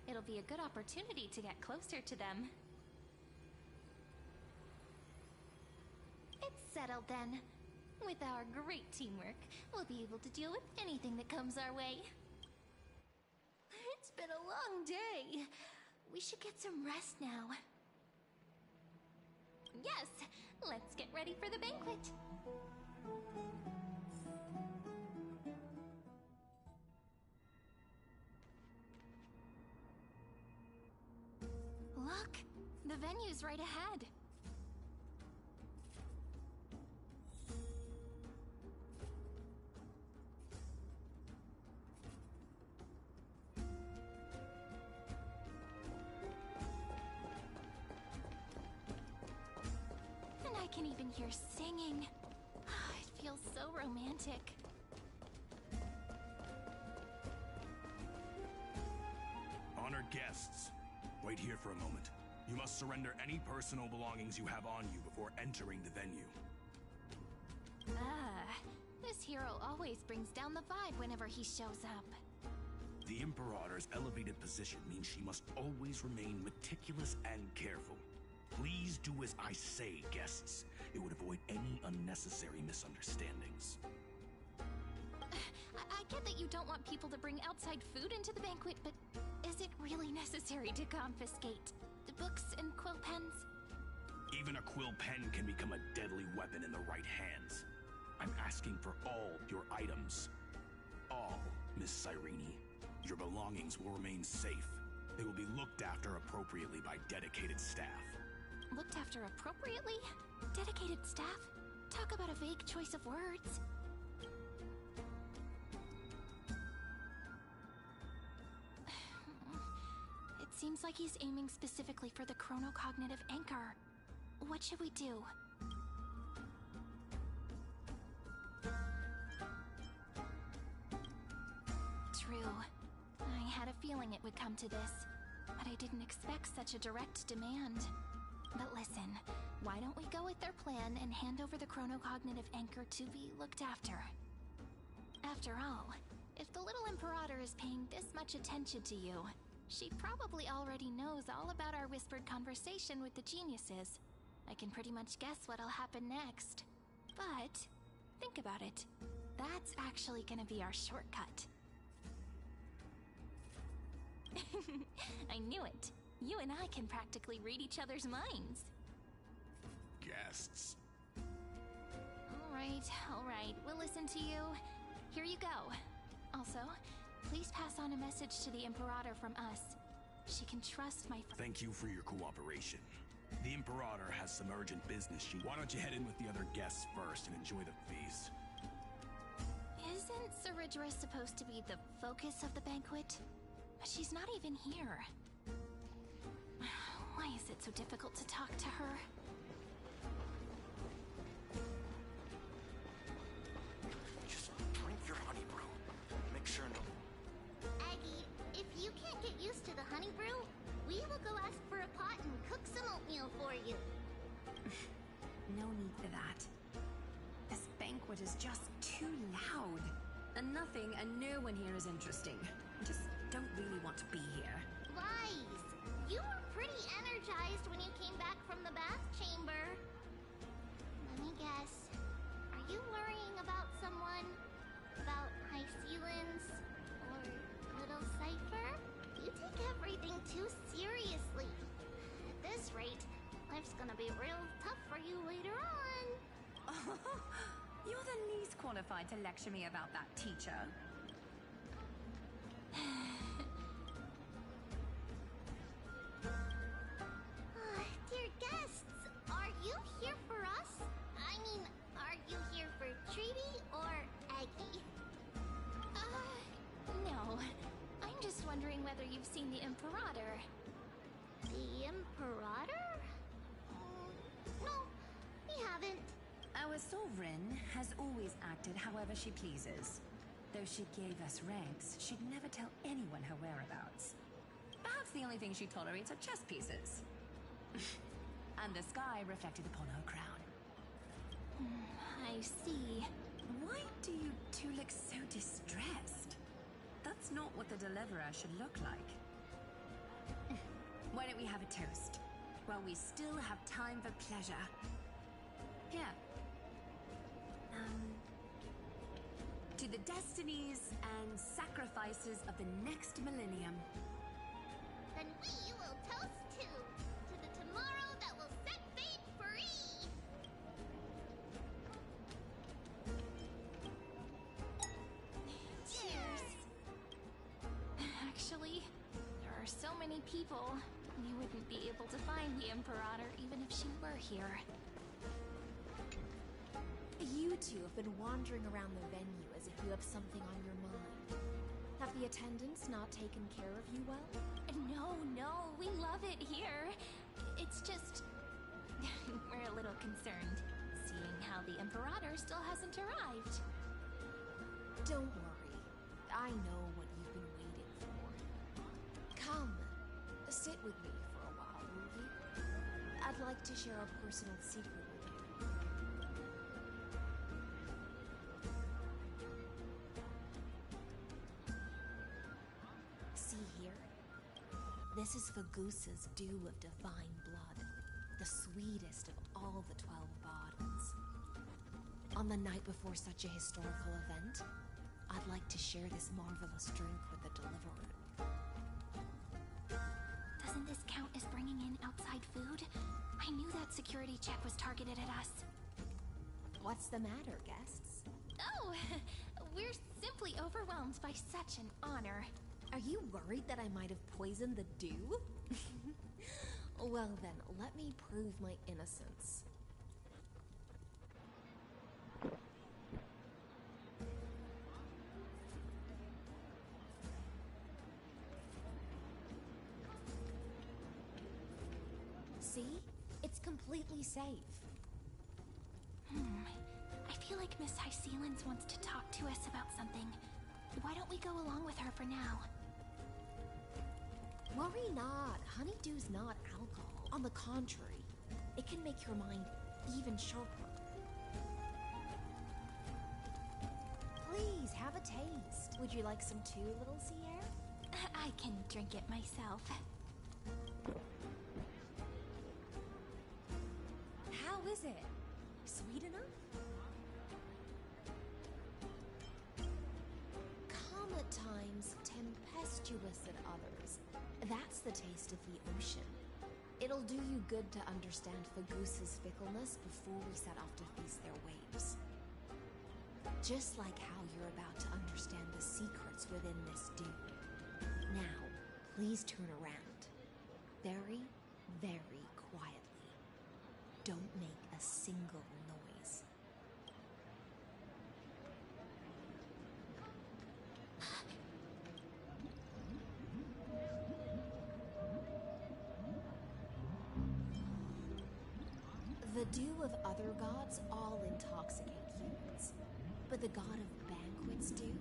It'll be a good opportunity to get closer to them. It's settled then. With our great teamwork, we'll be able to deal with anything that comes our way. It's been a long day. We should get some rest now. Yes, let's get ready for the banquet. Look, the venue's right ahead. And I can even hear singing. It feels so romantic. Honored guests, wait here for a moment. You must surrender any personal belongings you have on you before entering the venue. This hero always brings down the vibe whenever he shows up. The Imperator's elevated position means she must always remain meticulous and careful. Please do as I say, guests. It would avoid any unnecessary misunderstandings. I get that you don't want people to bring outside food into the banquet, but is it really necessary to confiscate the books and quill pens? Even a quill pen can become a deadly weapon in the right hands. I'm asking for all your items. All, Miss Cyrene. Your belongings will remain safe. They will be looked after appropriately by dedicated staff. Looked after appropriately? Dedicated staff? Talk about a vague choice of words. It seems like he's aiming specifically for the chronocognitive anchor. What should we do? True. I had a feeling it would come to this, but I didn't expect such a direct demand. But listen, why don't we go with their plan and hand over the chronocognitive anchor to be looked after? After all, if the little Imperator is paying this much attention to you, she probably already knows all about our whispered conversation with the geniuses. I can pretty much guess what'll happen next. But, think about it. That's actually gonna be our shortcut. I knew it. You and I can practically read each other's minds. Guests. All right. We'll listen to you. Here you go. Also, please pass on a message to the Imperator from us. She can trust my Thank you for your cooperation. The Imperator has some urgent business. Why don't you head in with the other guests first and enjoy the feast? Isn't Ceridra supposed to be the focus of the banquet? But she's not even here. Why is it so difficult to talk to her? Just drink your honey brew. Make sure no... Aggie, if you can't get used to the honey brew, we will go ask for a pot and cook some oatmeal for you. No need for that. This banquet is just too loud. And nothing and no one here is interesting. I just don't really want to be here. Lies! You were pretty energized when you came back from the bath chamber. Let me guess. Are you worrying about someone? About High Sealins? Or Little Cypher? You take everything too seriously. At this rate, life's gonna be real tough for you later on. You're the least qualified to lecture me about that, teacher. Dear guests, are you here for us? I mean, are you here for Treaty or Aggie? No. I'm just wondering whether you've seen the Imperator. The Imperator? No, we haven't. Our sovereign has always acted however she pleases. Though she gave us ranks, she'd never tell anyone her whereabouts. Perhaps the only thing she tolerates are chess pieces. And the sky reflected upon her crown. I see. Why do you two look so distressed? That's not what the Deliverer should look like. Why don't we have a toast? While we still have time for pleasure. Here. To the destinies and sacrifices of the next millennium. Then we will toast to the tomorrow that will set fate free. Cheers! Actually, there are so many people. We wouldn't be able to find the Imperator even if she were here. You two have been wandering around the venue as if you have something on your mind. Have the attendants not taken care of you well? No, we love it here. It's just... we're a little concerned, seeing how the Imperator still hasn't arrived. Don't worry. I know what you've been waiting for. Come, sit with me for a while, will you? I'd like to share a personal secret with you. See here? This is Fagusa's dew of divine blood, the sweetest of all the 12 Bardens. On the night before such a historical event, I'd like to share this marvelous drink with the Deliverer. Doesn't this count as bringing in outside food? I knew that security check was targeted at us. What's the matter, guests? Oh, we're simply overwhelmed by such an honor. Are you worried that I might have poisoned the dew? Well then, let me prove my innocence. See? It's completely safe. I feel like Miss High Sealins wants to talk to us about something. Why don't we go along with her for now? Worry not. Honeydew's not alcohol. On the contrary, it can make your mind even sharper. Please, have a taste. Would you like some too, little Sierra? I can drink it myself. How is it? Sweet enough? Calm at times, tempestuous at others. That's the taste of the ocean. It'll do you good to understand Fagusa's fickleness before we set off to feast their waves. Just like how you're about to understand the secrets within this dew. Now, please turn around. Very, very quietly. Don't make a single noise. The dew of other gods all intoxicate humans. But the god of banquets dew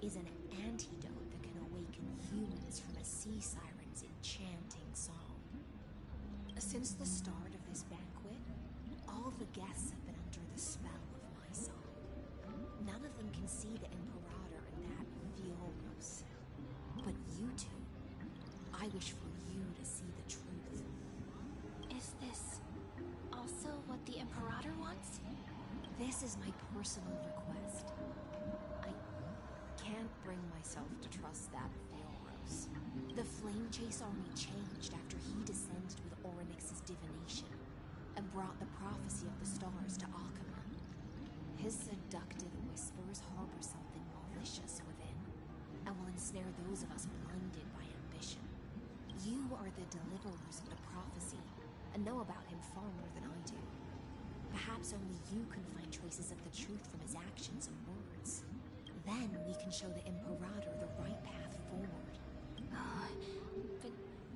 is an antidote that can awaken humans from a sea siren's enchanting song. Since the start of this banquet, all the guests have been under the spell of my song. None of them can see the Imperator wish for you to see the truth. Is this also what the Imperator wants? This is my personal request. I can't bring myself to trust that Theoros. The Flame Chase army changed after he descended with Orynyx's divination and brought the prophecy of the stars to Akama. His seductive whispers harbor something malicious within, and will ensnare those of us blinded by ambition. You are the deliverers of the prophecy, and know about him far more than I do. Perhaps only you can find traces of the truth from his actions and words. Then we can show the Imperator the right path forward. But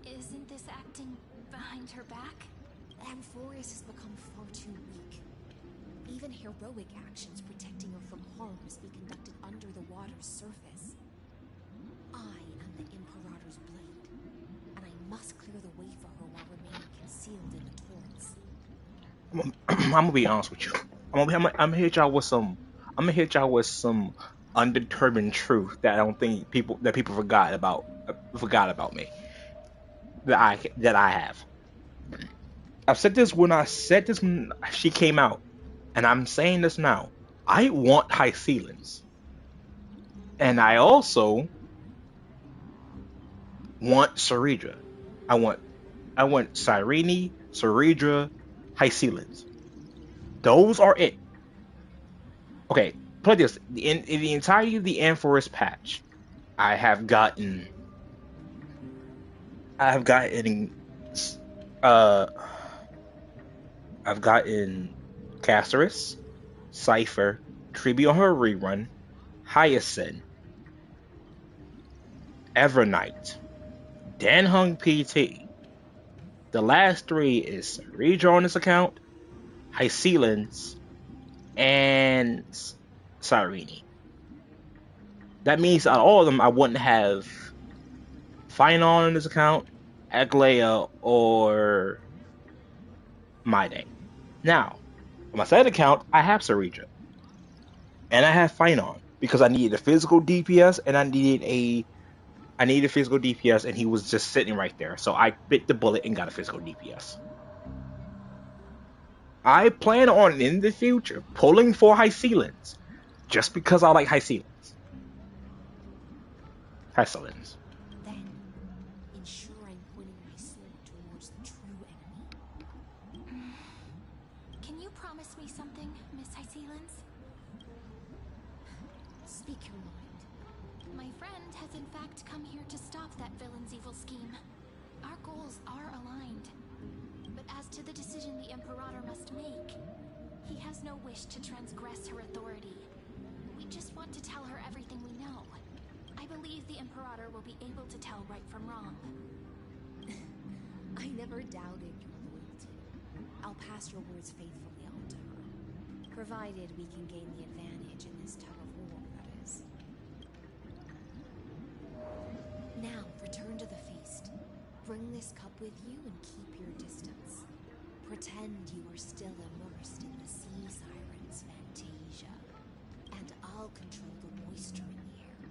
isn't this acting behind her back? Amphorius has become far too weak. Even heroic actions protecting her from harm must be conducted under the water's surface. I am the Imperator's blade, and I must clear the way for her while remaining concealed in the torrents. I'm gonna be honest with you. I'm gonna hit y'all with some. I'm gonna hit y'all with some undetermined truth that I don't think people forgot about me. That I have. I've said this when she came out, and I'm saying this now. I want High-Ceilings, and I also want Ceridra. I want Cyrene, Ceridra, High-Ceilings. Those are it. Okay, play this. In the entirety of the Amphoris patch, I have gotten uh I've gotten Caceres, Cypher, Tribute on her rerun, Hyacinth, Evernight, Danhung PT. The last three is Ceridra on this account, High-Ceilings, and Cyrene. That means out of all of them, I wouldn't have Finon on this account, Aglaya, or Maide. Now, on my second account, I have Ceridra. And I have Finon because I needed a physical DPS and I needed physical DPS, and he was just sitting right there. So I bit the bullet and got a physical DPS. I plan on in the future pulling for High-Ceilings just because I like High-Ceilings. High-Ceilings. Then, ensuring pointing my sword towards the true enemy. Can you promise me something, Miss High-Ceilings? Speak your mind. My friend has in fact come here to stop that villain's evil scheme. Our goals are aligned. But as to the decision the Imperator must make, he has no wish to transgress her authority. We just want to tell her everything we know. I believe the Imperator will be able to tell right from wrong. I never doubted your loyalty. I'll pass your words faithfully on to her, provided we can gain the advantage in this tug of war, that is. Now, return to the feast. Bring this cup with you and keep your distance. Pretend you are still immersed in the sea siren's fantasia, and I'll control the moisture in the air.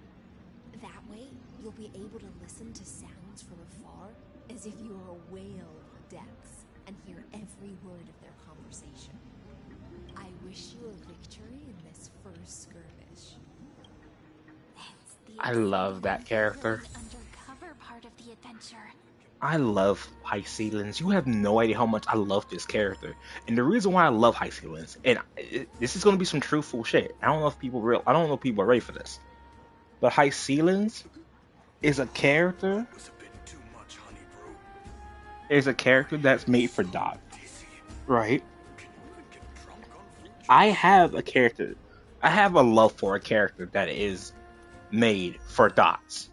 That way, you'll be able to listen to sounds from afar as if you were a whale of the depths and hear every word of their conversation. I wish you a victory in this first skirmish. I love that character. Undercover part of the adventure. I love High-Ceilings. You have no idea how much I love this character. And the reason why I love High-Ceilings, and this is going to be some truthful shit. I don't know if people are ready for this. But High-Ceilings is a character that's made for Dot. Right? I have a love for a character that is made for Dots.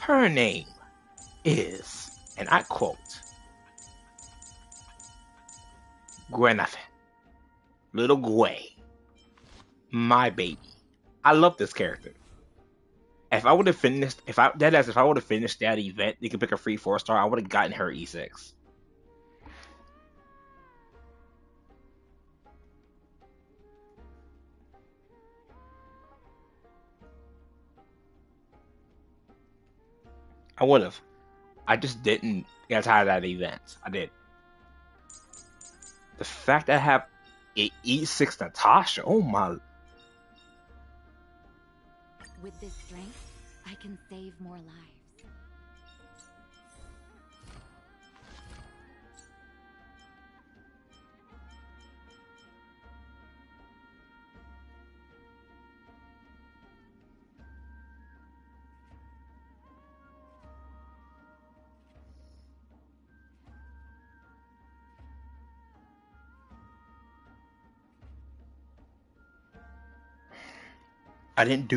Her name is, and I quote, Gweneth, little Gwei, my baby. I love this character. If I would have finished, if I would have finished that event, you could pick a free 4-star. I would have gotten her E6. I would have. I just didn't get tired of that event. I did. The fact that I have a E6 Natasha, oh my. With this strength, I can save more lives. I didn't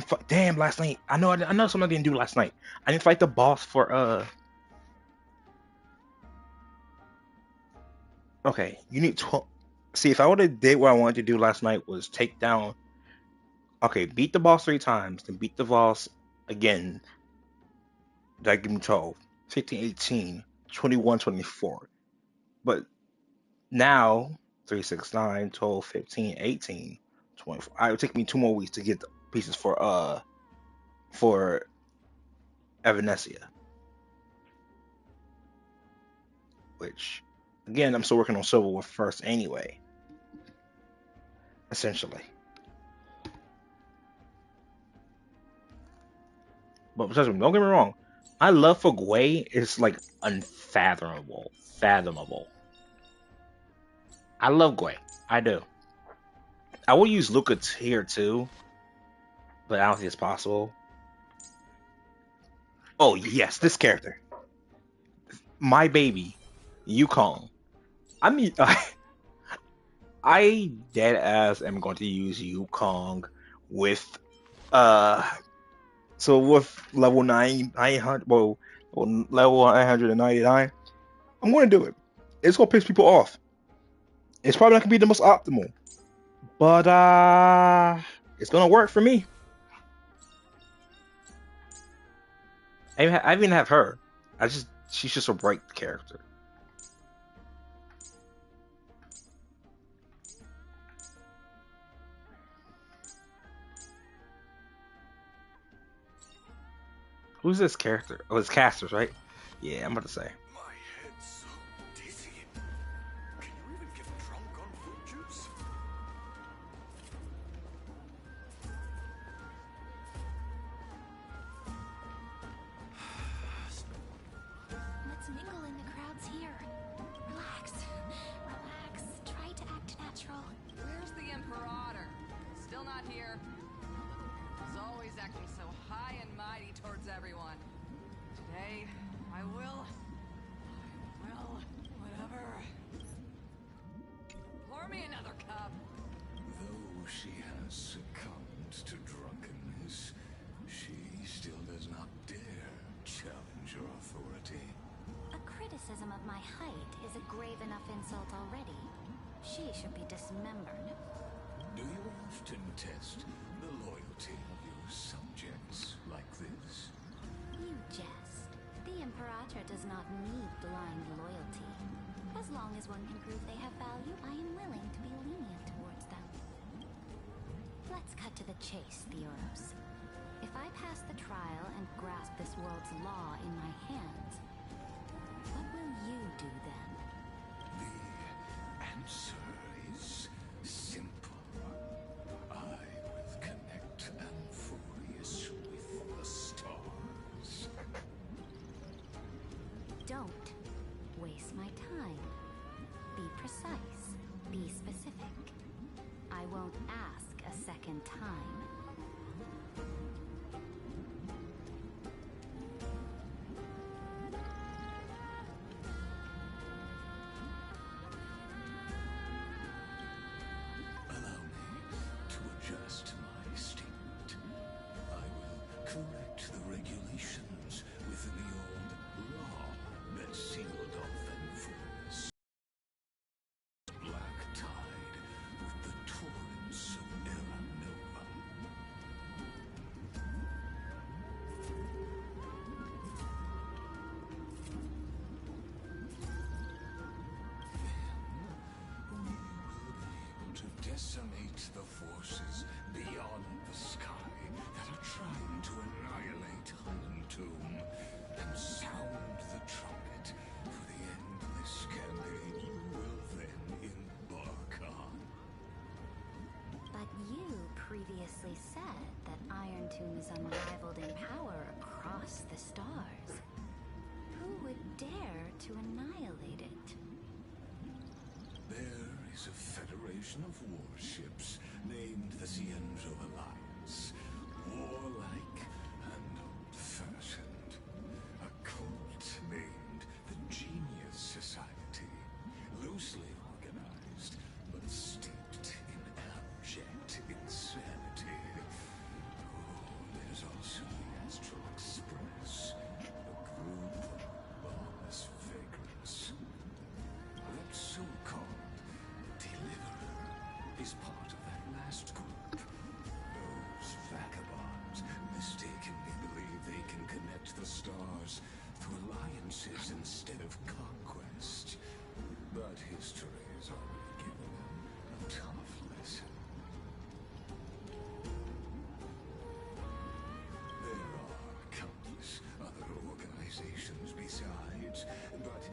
fight. Damn, last night. I know something I didn't do last night. I didn't fight the boss for Okay, you need 12. See, if I would have did what I wanted to do last night was take down. Okay, beat the boss 3 times, then beat the boss again. That give me 12, 15, 18, 21, 24. But now 3, 6, 9, 12, 15, 18, 24. It would take me 2 more weeks to get the pieces for Evanesia, which again I'm still working on Silverwood first anyway. Essentially. But don't get me wrong, my love for Gwei is like unfathomable. Fathomable. I love Gwei. I do. I will use Luca here too, but I don't think it's possible. Oh yes, this character. My baby, Yukong. I mean I dead ass am going to use Yukong with uh so with level 900 level 999. I'm gonna do it. It's gonna piss people off. It's probably not gonna be the most optimal, but it's gonna work for me. I even have her. She's just a bright character. Who's this character? Oh, it's Casters, right? Yeah, I'm about to say. My head's so dizzy. Can you even get drunk on fruit juice? Let's mingle in the crowds here. Relax. Relax. Try to act natural. Where's the Imperator? Still not here. He's always acting so high and mighty towards everyone. Today, I will, whatever. Pour me another cup. Though she has succumbed to drunkenness, she still does not dare challenge your authority. A criticism of my height is a grave enough insult already. She should be dismembered. Do you often test the loyalty of your subjects like this? You jest. The Imperator does not need blind loyalty. As long as one can prove they have value, I am willing to be lenient towards them. Let's cut to the chase, Theoros. If I pass the trial and grasp this world's law in my hands, what will you do then? The answer is simple. I will connect Amphorius with the stars. Don't waste my time. Be precise. Be specific. I won't ask a second time. Allow me to adjust my statement. I will correct the regulations within the old law that sealed off Amphorius' black tide with the torrents of Era Nova. Then we will be able to decimate the forces beyond the sky that are trying to annihilate Holland Tomb and sound collection of warships named the Cienzo Alliance. Warlike and old-fashioned. A cult named the Genius Society. Loosely organized, but steeped in abject insanity. Oh, there's also the Astral Express, a group of lawless vagrants. That so-called Deliverer is part of that last group. Those vagabonds mistakenly believe they can connect the stars through alliances instead of conquest. But history has already given them a tough lesson. There are countless other organizations besides, but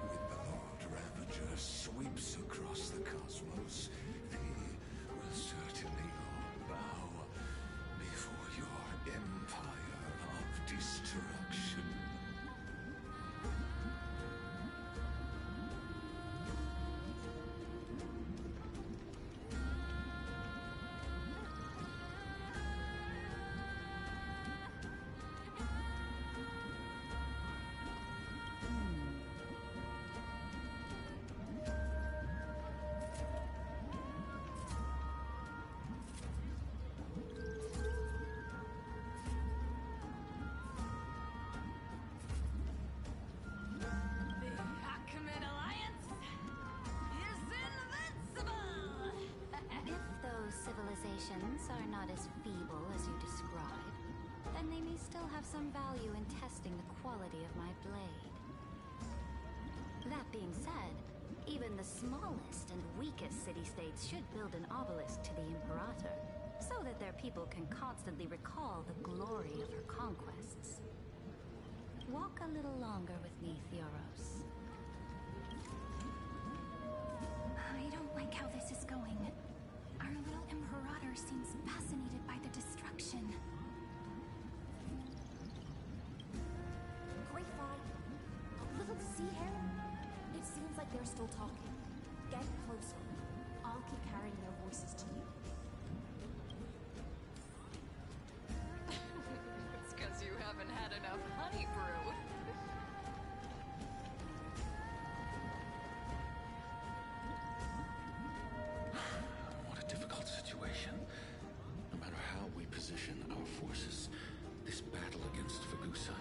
when the Lord Ravager sweeps across the cosmos, they will certainly all bow before your empire of destruction. The Achaemenid Alliance is invincible! If those civilizations are not as feeble as you describe, then they may still have some value in testing the quality of my blade. That being said, even the smallest and weakest city-states should build an obelisk to the Imperator, so that their people can constantly recall the glory of her conquests. Walk a little longer with me, Theoros. I don't like how this is going. Our little Imperator seems fascinated by the destruction. Great fight. Little sea hare? It seems like they're still talking. Get closer. I'll keep carrying their voices to you. It's because you haven't had enough honey brew. What a difficult situation. No matter how we position our forces, this battle against Fagusa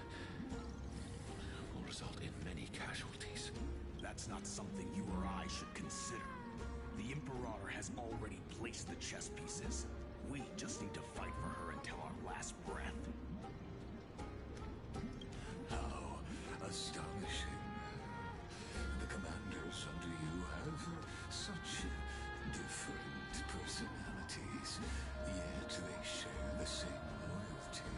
will result in many casualties. That's not something you or I should consider. The Imperator has already placed the chess pieces. We just need to fight for her until our last breath. How astonishing. The commanders under you have such different personalities, yet they share the same loyalty.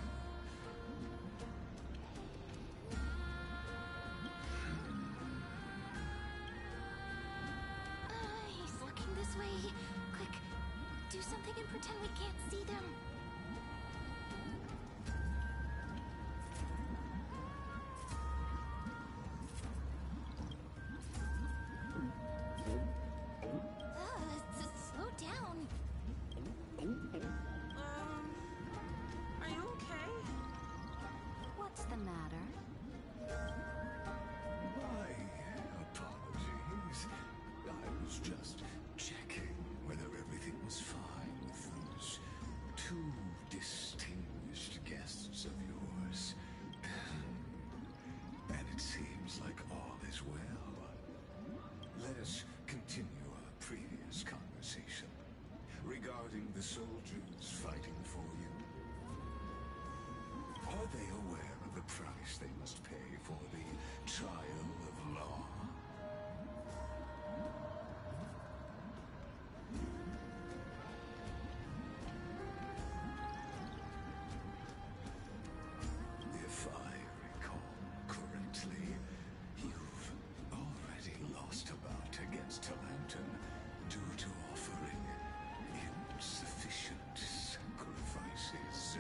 He's looking this way. Quick, do something and pretend we can't see them. Slow down. Are you okay? What's the matter? My apologies. I was just checking whether everything was fine with those two distinguished guests of yours. And it seems like all is well. Let us continue our previous conversation regarding the soldiers fighting for you. Are they aware of the price they must pay for the trial of law? If I recall correctly, you've already lost a bout against Talanton due to offering insufficient sacrifices.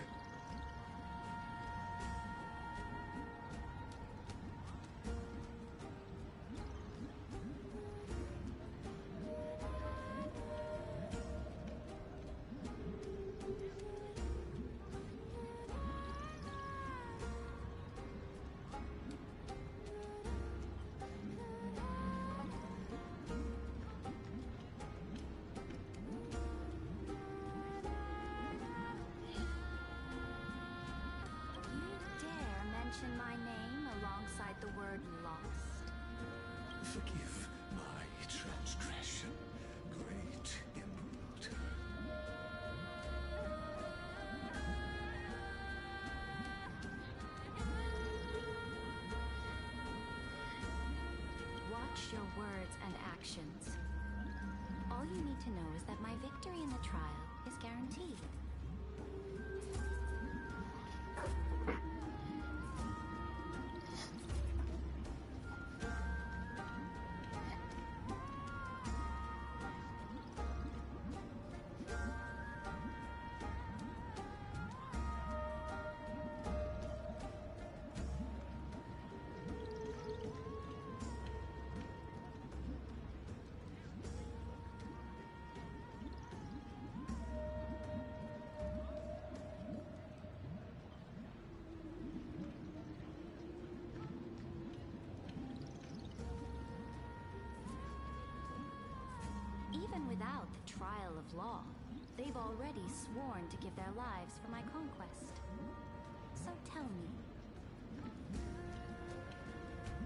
Forgive my transgression, great Imperator. Watch your words and actions. All you need to know is that my victory in the trial is guaranteed. Even without the trial of law, they've already sworn to give their lives for my conquest. So tell me,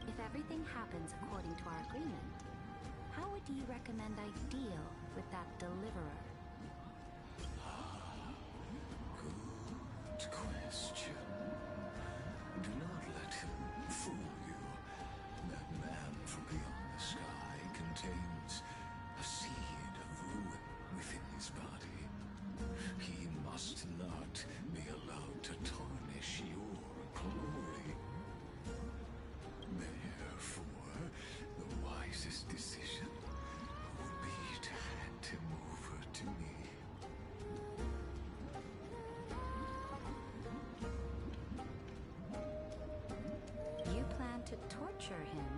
if everything happens according to our agreement, how would you recommend I deal with that deliverer? Good question. Do not let him fool you. That man from beyond the sky contains a seed of ruin within his body. He must not be allowed to tarnish your glory. Therefore, the wisest decision would be to hand him over to me. You plan to torture him?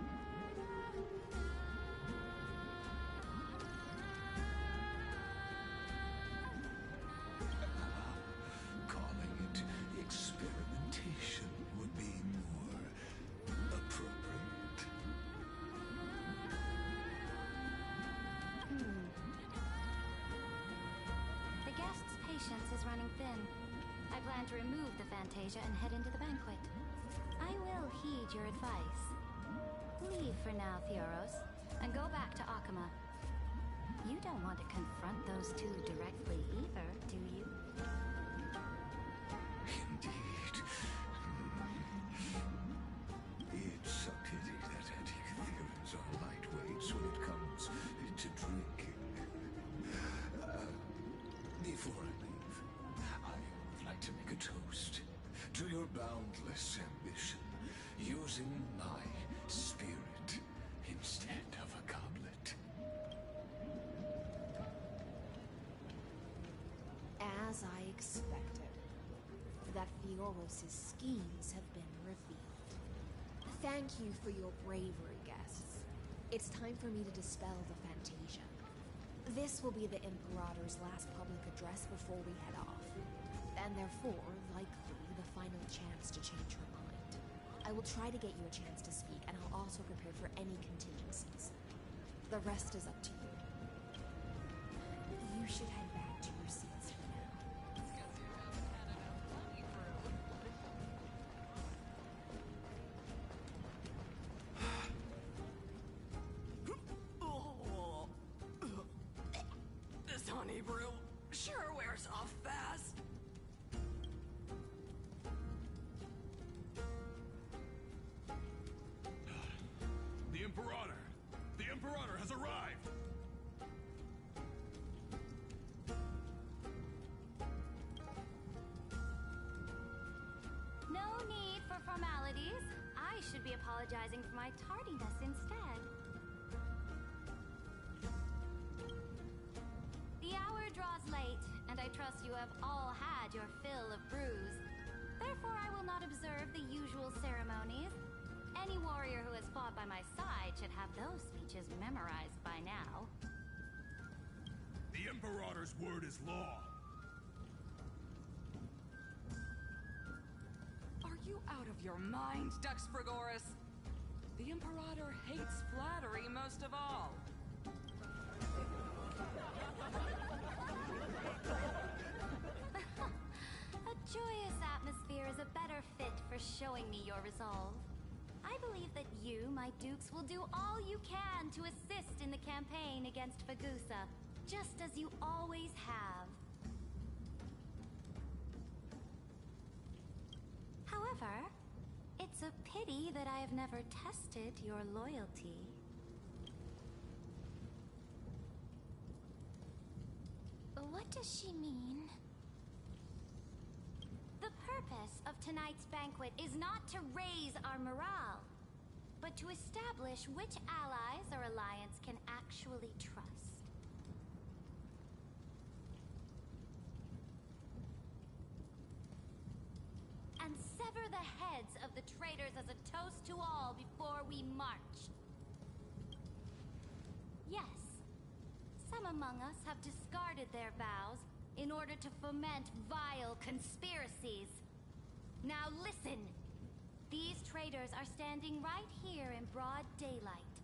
Calling it experimentation would be more appropriate. The guest's patience is running thin. I plan to remove the Fantasia and head into the banquet. I will heed your advice. Leave for now, Theoros, and go back to Akama. You don't want to confront those two directly either, do you? Indeed. It's a pity that antikytherians are lightweights when it comes to drinking. Before I leave, I would like to make a toast to your boundless ambition, using my spirit instead of a goblet. As I expected, that Theoros' schemes have been revealed. Thank you for your bravery, guests. It's time for me to dispel the Fantasia. This will be the Imperator's last public address before we head off, and therefore, likely, the final chance to change her mind. I will try to get you a chance to speak, and I'll also prepare for any contingencies. The rest is up to you. You should head back to your seats for now. This honey brew sure wears off fast. The Imperator! The Imperator has arrived! No need for formalities. I should be apologizing for my tardiness instead. The hour draws late, and I trust you have all had your fill of brews. Therefore, I will not observe the usual ceremonies. Any warrior who has fought by my side should have those speeches memorized by now. The Imperator's word is law. Are you out of your mind, Dux Frigoris? The Imperator hates flattery most of all. A joyous atmosphere is a better fit for showing me your resolve. I believe that you, my dukes, will do all you can to assist in the campaign against Fagusa, just as you always have. However, it's a pity that I have never tested your loyalty. What does she mean? The purpose of tonight's banquet is not to raise our morale, but to establish which allies our alliance can actually trust. And sever the heads of the traitors as a toast to all before we march. Yes, some among us have discarded their vows in order to foment vile conspiracies. Now listen! These traitors are standing right here in broad daylight.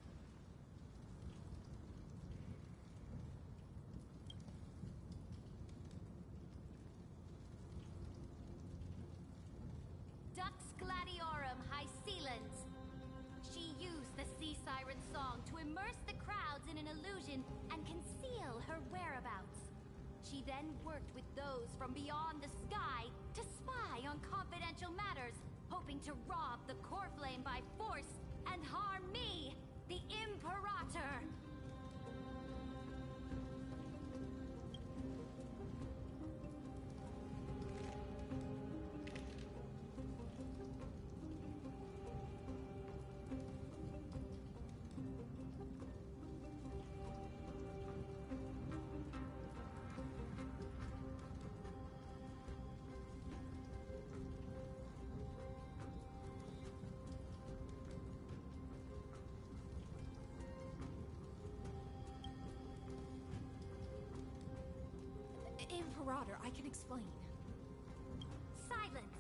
Dux Gladiorum Hycelans. She used the Sea Siren song to immerse the crowds in an illusion and conceal her whereabouts. She then worked with those from beyond the sky to spy on confidential matters, hoping to rob the core flame by force and harm me, the Imperator. Imperator, I can explain. Silence!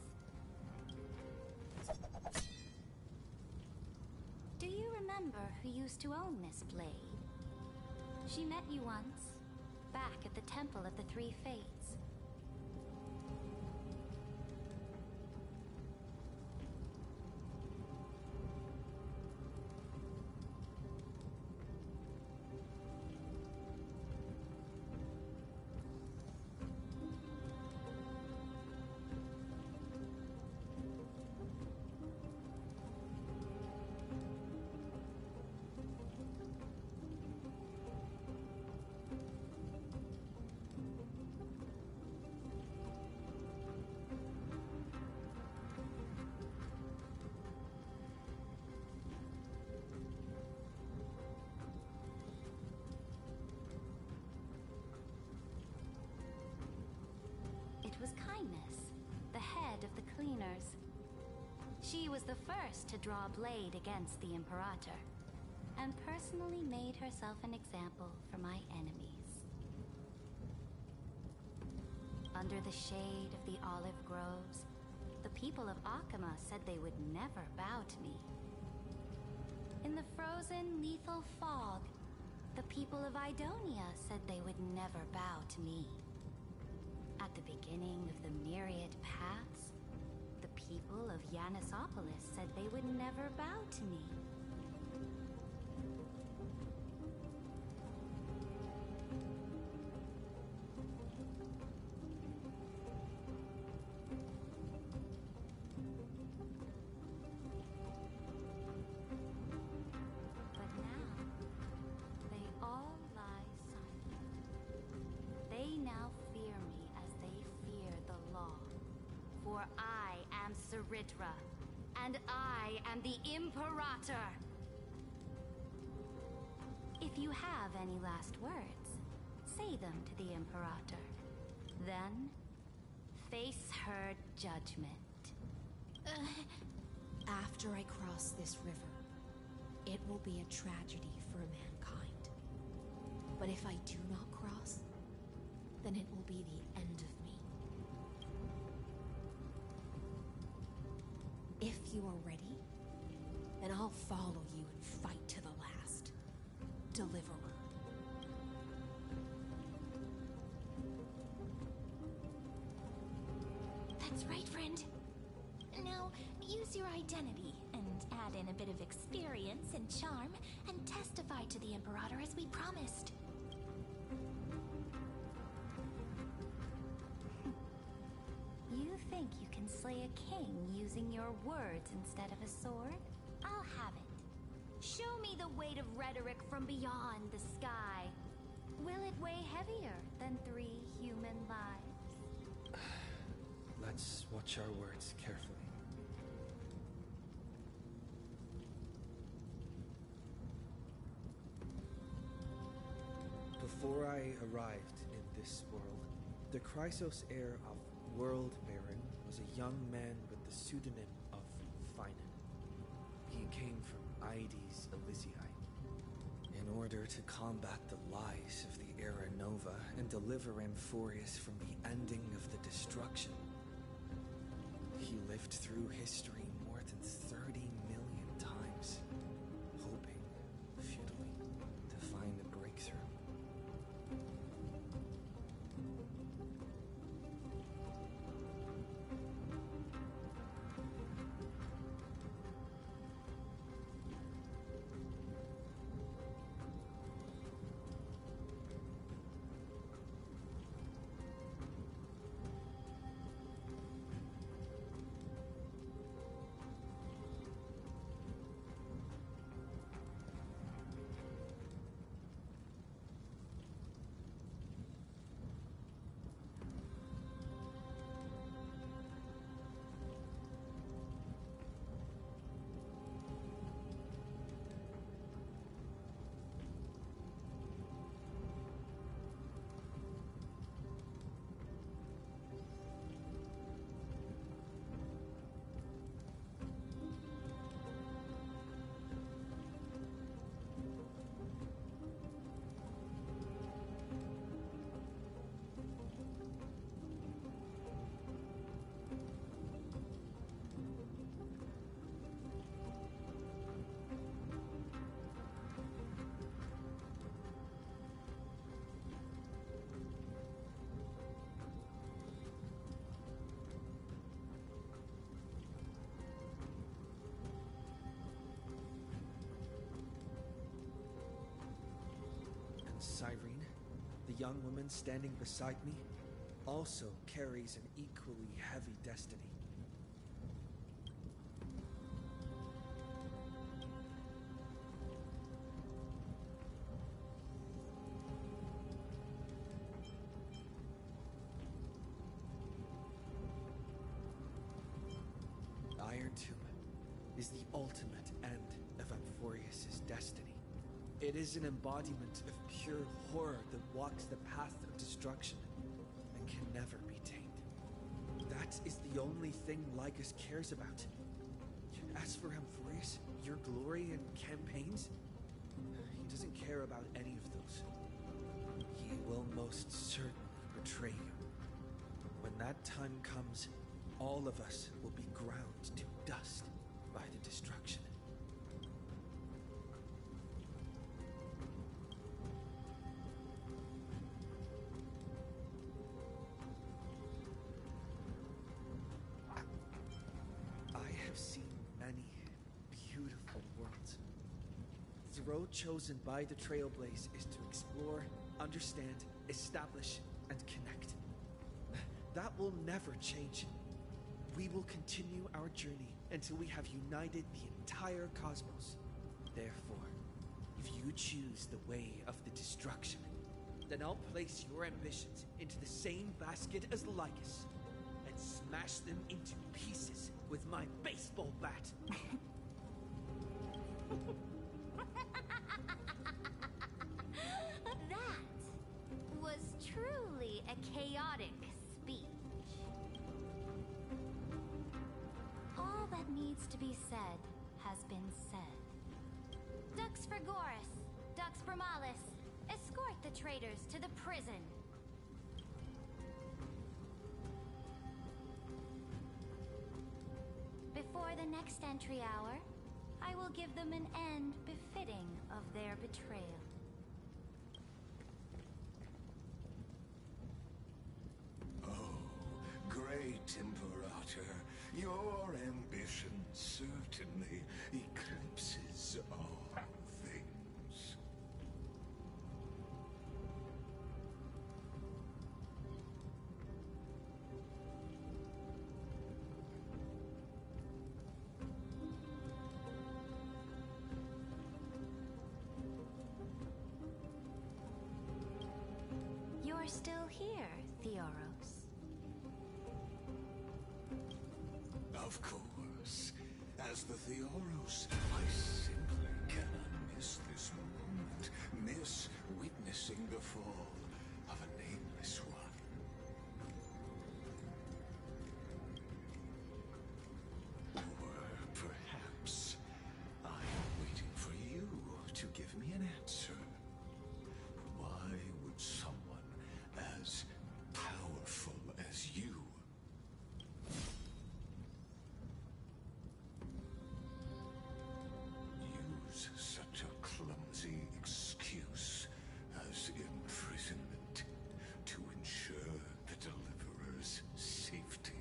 Do you remember who used to own this blade? She met you once, back at the Temple of the Three Fates. It was Kindness, the head of the cleaners. She was the first to draw a blade against the Imperator, and personally made herself an example for my enemies. Under the shade of the olive groves, the people of Akama said they would never bow to me. In the frozen, lethal fog, the people of Idonia said they would never bow to me. At the beginning of the myriad paths, the people of Yanisopolis said they would never bow to me. But now, they all lie silent. They now fear me as they fear the law. For I am Cyritra, and I am the Imperator! If you have any last words, say them to the Imperator. Then, face her judgment. After I cross this river, it will be a tragedy for mankind. But if I do not cross, then it will be the end of me. If you are ready, then I'll follow you and fight to the last. Deliverer. That's right, friend. Now, use your identity and and add in a bit of experience and charm and testify to the Imperator as we promised. You think you can slay a king using your words instead of a sword? I'll have it. Show me the weight of rhetoric from beyond the sky. Will it weigh heavier than 3 human lives? Let's watch our words carefully. Before I arrived in this world, the Chrysos heir of World Baron was a young man with the pseudonym of Finan. He came from Aedes Elysiae. In order to combat the lies of the Era Nova and deliver Amphorius from the ending of the destruction, he lived through history more than 30 million times, hoping, futilely, to find a breakthrough. Cyrene, the young woman standing beside me, also carries an equally heavy destiny. Iron Tomb is the ultimate end of Amphorius' destiny. It is an embodiment of pure horror that walks the path of destruction and can never be tamed. That is the only thing Lycus cares about. As for Amphorius, your glory and campaigns, he doesn't care about any of those. He will most certainly betray you. When that time comes, all of us will be ground to dust by the destruction. The road chosen by the Trailblaze is to explore, understand, establish, and connect. That will never change. We will continue our journey until we have united the entire cosmos. Therefore, if you choose the way of the destruction, then I'll place your ambitions into the same basket as Lycus and smash them into pieces with my baseball bat. That was truly a chaotic speech. All that needs to be said has been said. Dux Frigoris, Dux Bromalis, escort the traitors to the prison. Before the next entry hour, I will give them an end befitting of their betrayal. Oh, great Imperator, your ambition certainly eclipses all things. You're still here, Theoros. Of course. As the Theoros, I simply cannot miss this moment. Miss witnessing the fall of a nameless one. Or perhaps I'm waiting for you to give me an answer. Why would someone as powerful as you use such a clumsy excuse as imprisonment to ensure the Deliverer's safety?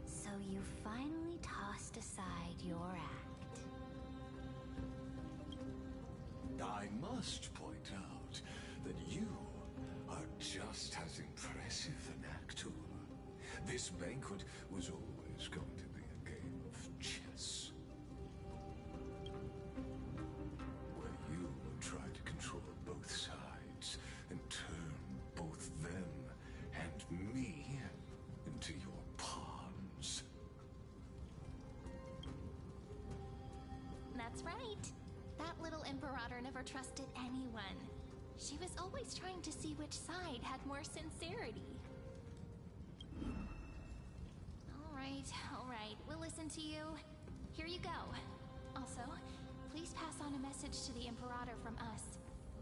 So you finally tossed aside your act. I must point out that you are just as impressive an actor. This banquet was always going to be a game of chess, where you will try to control both sides and turn both them and me into your pawns. That's right. That little Imperator never trusted anyone. She was always trying to see which side had more sincerity. All right, we'll listen to you. Here you go. Also, please pass on a message to the Imperator from us.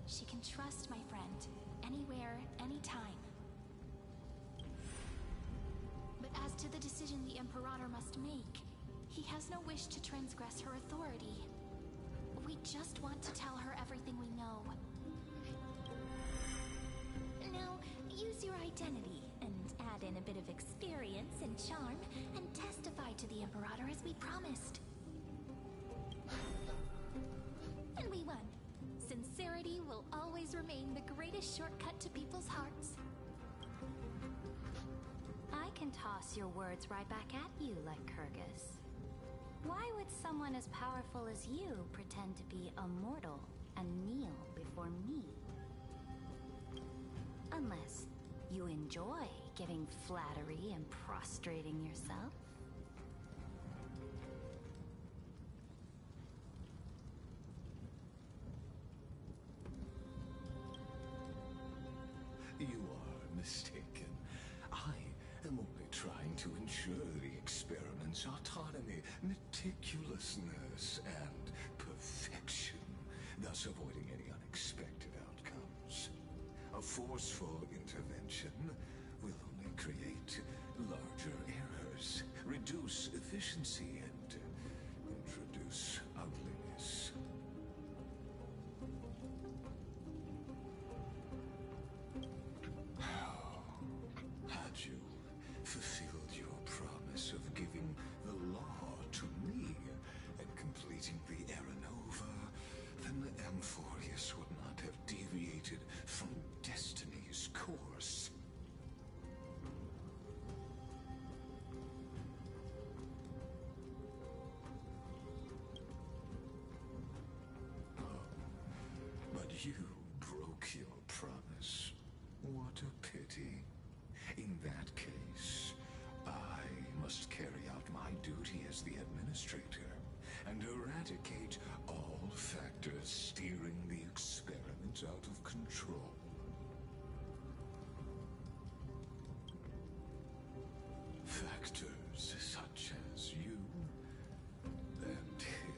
She can trust my friend, anywhere, anytime. But as to the decision the Imperator must make, he has no wish to transgress her authority. We just want to tell her everything we know. Now, use your identity and add in a bit of experience and charm and testify to the Imperator as we promised. And we won. Sincerity will always remain the greatest shortcut to people's hearts. I can toss your words right back at you, Lycurgus. Why would someone as powerful as you pretend to be immortal and kneel before me? Unless you enjoy giving flattery and prostrating yourself. You are mistaken. I am only trying to ensure the experiment's autonomy, meticulousness, and perfection, thus avoiding any unexpected outcomes. A forceful intervention will only create larger errors, reduce efficiency, and introduce ugliness. Had you fulfilled your promise of giving the law to me and completing the Era Nova, then the Amphorius would not have deviated from destiny's course. But you broke your promise. What a pity. In that case, I must carry out my duty as the administrator and eradicate all factors steering the experiment out of control. Factors such as you and him.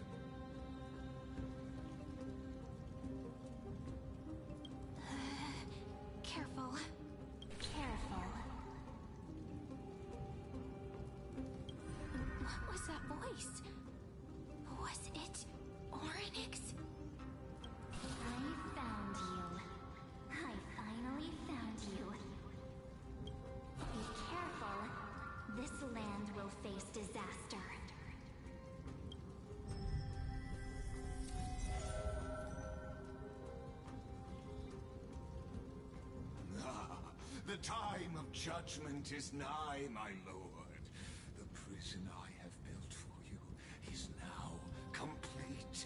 time of judgment is nigh, my lord. The prison I have built for you is now complete.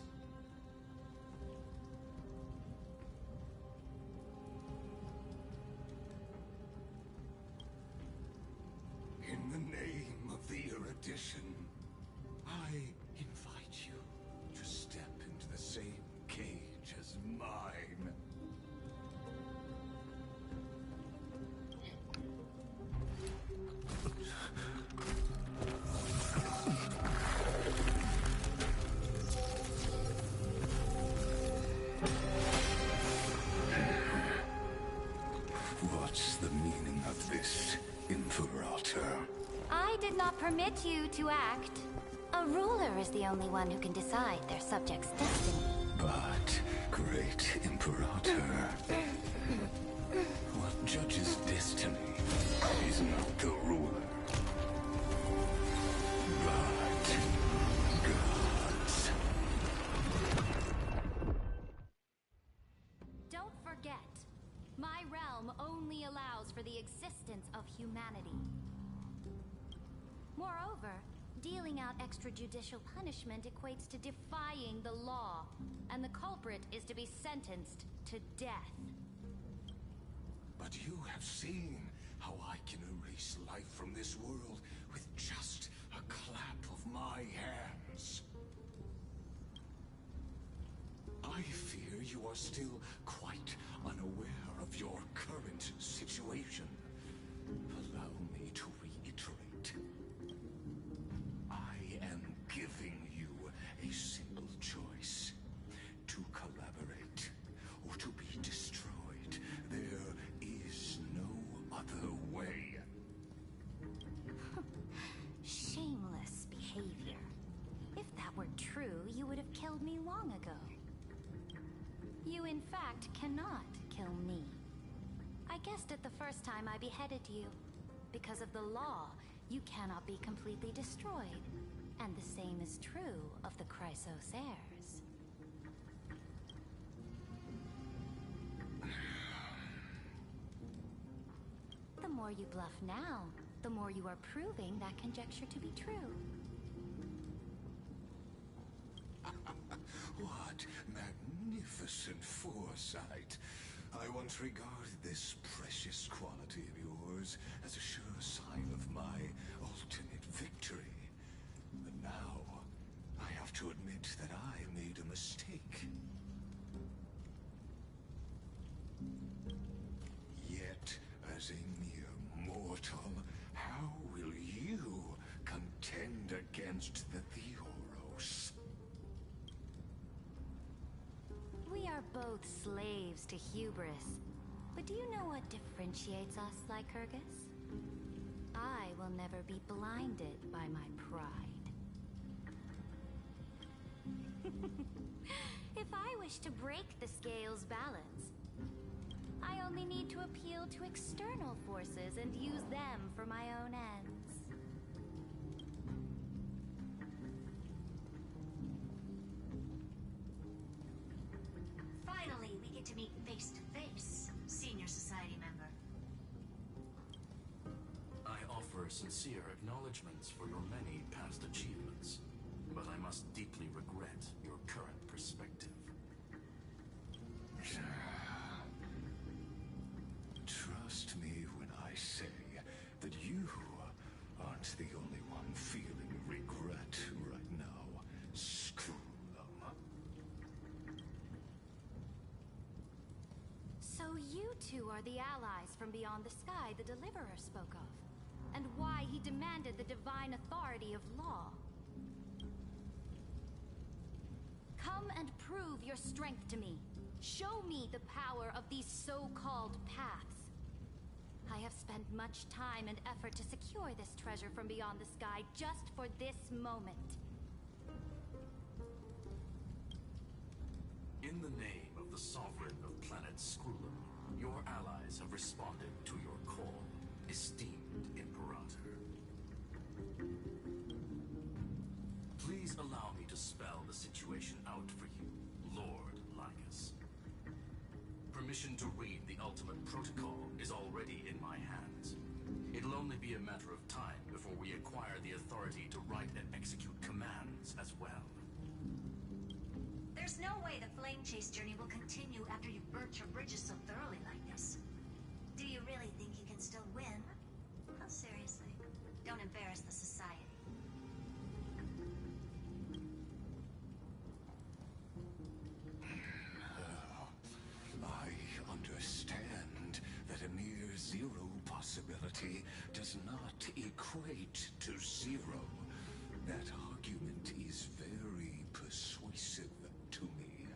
In the name of the erudition, I invite you to step into the same cage as mine. What's the meaning of this, Imperator? I did not permit you to act. A ruler is the only one who can decide their subject's destiny. But, great Imperator, what judges destiny is not the ruler, but gods. Don't forget, my realm only allows for the existence of humanity. Moreover, dealing out extrajudicial punishment equates to defying the law, and the culprit is to be sentenced to death. But you have seen how I can erase life from this world with just a clap of my hands. I fear you are still quite unaware of your current situation. Allow me to reiterate. I am giving you a simple choice. To collaborate or to be destroyed. There is no other way. Shameless behavior. If that were true, you would have killed me long ago. You, in fact, cannot kill me. I guessed it the first time I beheaded you. Because of the law, you cannot be completely destroyed. And the same is true of the Chrysos heirs. The more you bluff now, the more you are proving that conjecture to be true. What magnificent foresight. I once regarded this precious quality of yours as a sure sign of my ultimate victory. But now, I have to admit that I made a mistake. Yet, as a mere mortal, how will you contend against the Theoros? We are both slaves to hubris. But do you know what differentiates us, Lycurgus? I will never be blinded by my pride. If I wish to break the scale's balance, I only need to appeal to external forces and use them for my own ends. Finally, we get to meet face to face, Senior Society member. I offer sincere acknowledgments for your many past achievements, but I must deeply regret your current perspective. Trust me when I say that you aren't the only one feeling regret right now. Screw them. So you two are the allies from beyond the sky the Deliverer spoke of, and why he demanded the divine authority of law. Come and prove your strength to me. Show me the power of these so-called paths. I have spent much time and effort to secure this treasure from beyond the sky just for this moment. In the name of the Sovereign of Planet Scrulum, your allies have responded to your call, esteemed Imperator. Please allow me to spell the situation out for you, Lord Lycus. Permission to read the ultimate protocol is already in my only be a matter of time before we acquire the authority to write and execute commands as well. There's no way the flame chase journey will continue after you've burnt your bridges so thoroughly like this. Do you really think you can still win? Oh, seriously, don't embarrass the society. I understand that a mere zero possibility does not equate to zero. That argument is very persuasive to me.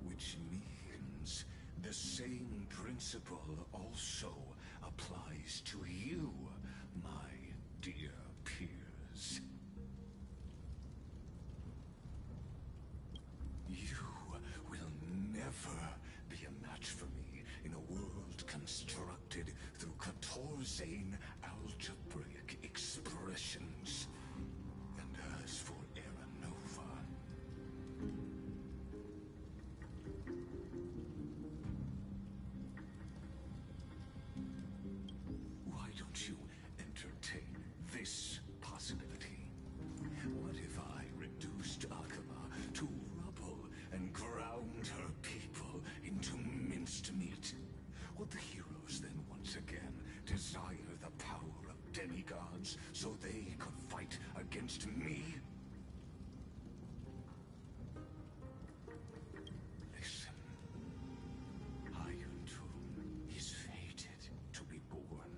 Which means the same principle also applies to you, my dear peers. You will never be a match for me in a world constructed through Catorzane algebraic expressions. And as for Aranova, why don't you entertain this possibility? What if I reduced Akama to rubble and ground her people into minced meat? Would the heroes then once again desire the power of demigods so they could fight against me? Listen, Iron Tomb is fated to be born.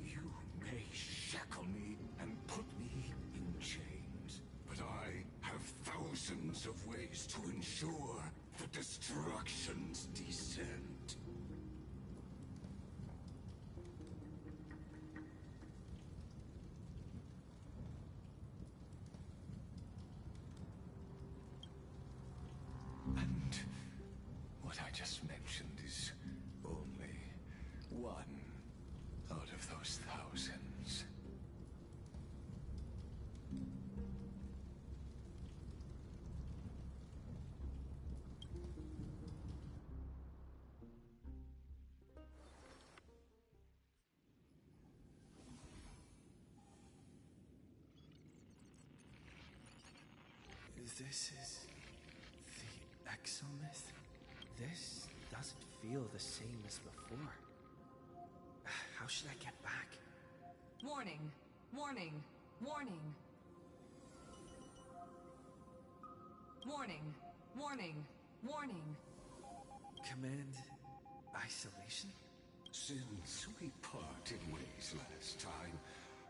You may shackle me and put me in chains, but I have thousands of ways to ensure the destruction's descent. And what I just mentioned is only one out of those thousands. This is the exomyth? This doesn't feel the same as before. How should I get back? Warning! Warning! Warning! Warning! Warning! Warning! Command isolation? Since we parted ways last time,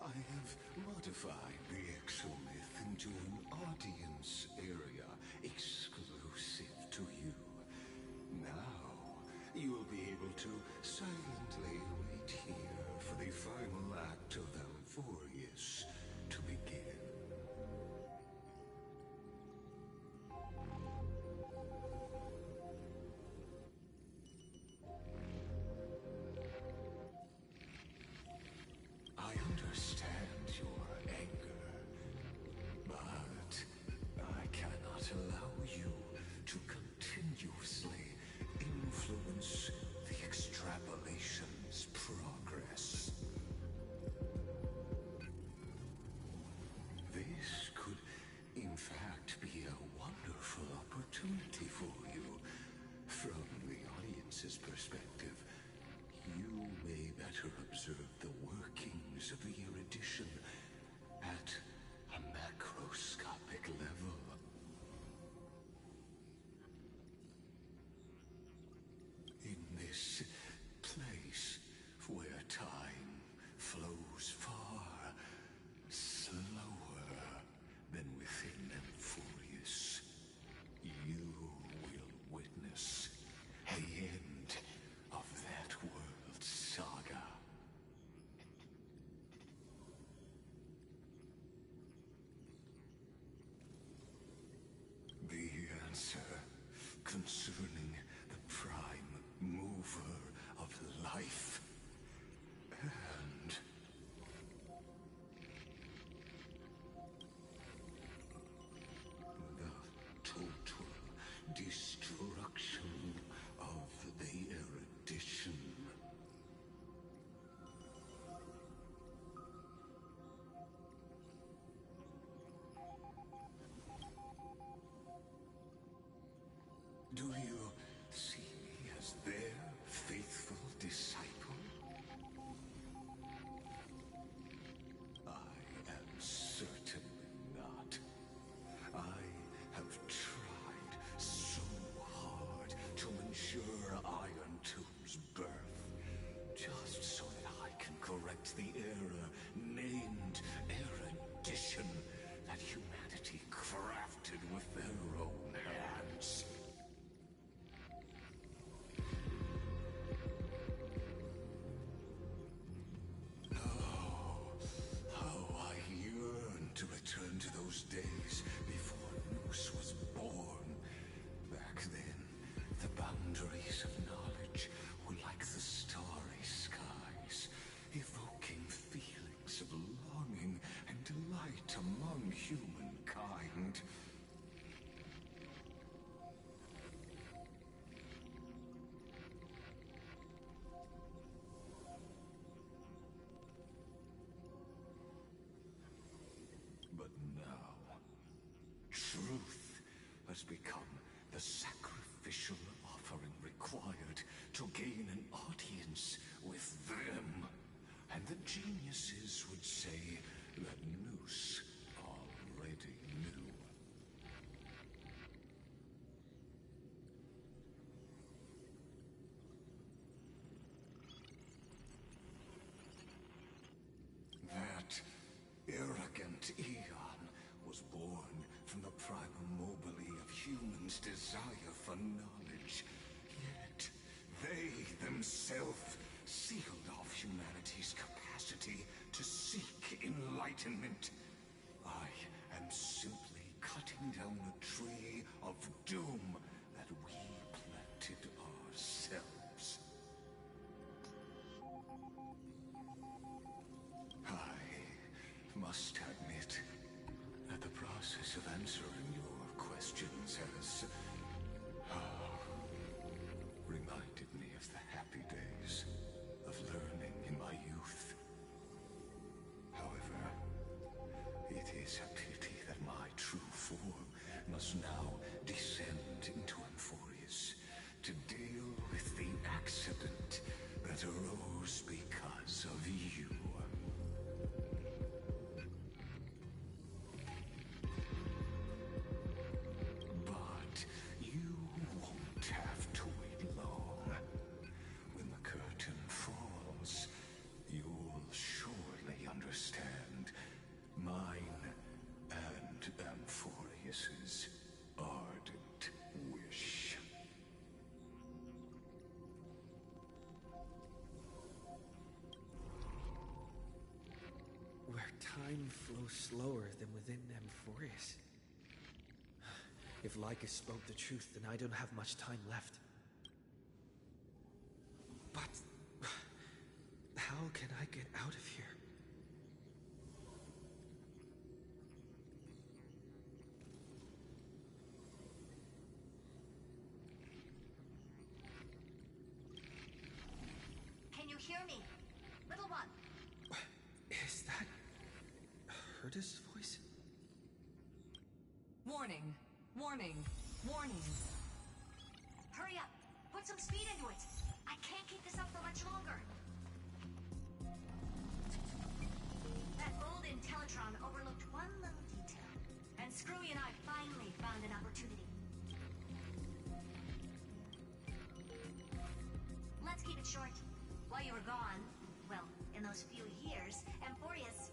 I have modified the exomyth into an audience area exclusive to you. Now, you will be able to silently wait here for the final act of Amphorius to begin. I understand your anger, but I cannot allow you to continuously influence the extrapolation's progress. This could, in fact, be a wonderful opportunity for you. From the audience's perspective, you may better observe the workings of the erudition at a macroscopic level. In this place where time flows far slower than within Amphorius, you will witness the end of that world's saga. The answer concerning the prime mover of life and the tomb. Do you see me as their faithful disciple? I am certainly not. I have tried so hard to ensure Iron Two's birth, just so that I can correct the error named erudition that humanity crafted with their own hands. How I yearn to return to those days before Noose was born. Back then, the boundaries of knowledge were like the starry skies, evoking feelings of longing and delight among humankind. But now, truth has become the sacrificial offering required to gain an audience with them. And the geniuses would say that Noose already knew. That arrogant Eon was born from the primal mobile of humans' desire for knowledge. Yet, they themselves sealed off humanity's capacity to seek enlightenment. I am simply cutting down a tree of doom that we planted ourselves. I must admit that the process of answering your questions has reminded me of the happy days of learning in my youth. However, it is a pity that my true form must now descend into Amphorius to deal with the accident that arose because of you. But you won't have to wait long. When the curtain falls, you'll surely understand mine and Amphorius's ardent wish. Where time flows slower than within Amphorius. If Lycus spoke the truth, then I don't have much time left. But how can I get out of here? Can you hear me? Little one. Is that Herta's voice? Warning, warning, warning. Hurry up. Put some speed into it. I can't keep this up for much longer. That old Intellitron overlooked one little detail. And Screwy and I finally found an opportunity. Let's keep it short. While you were gone, well, in those few years, Amphorius...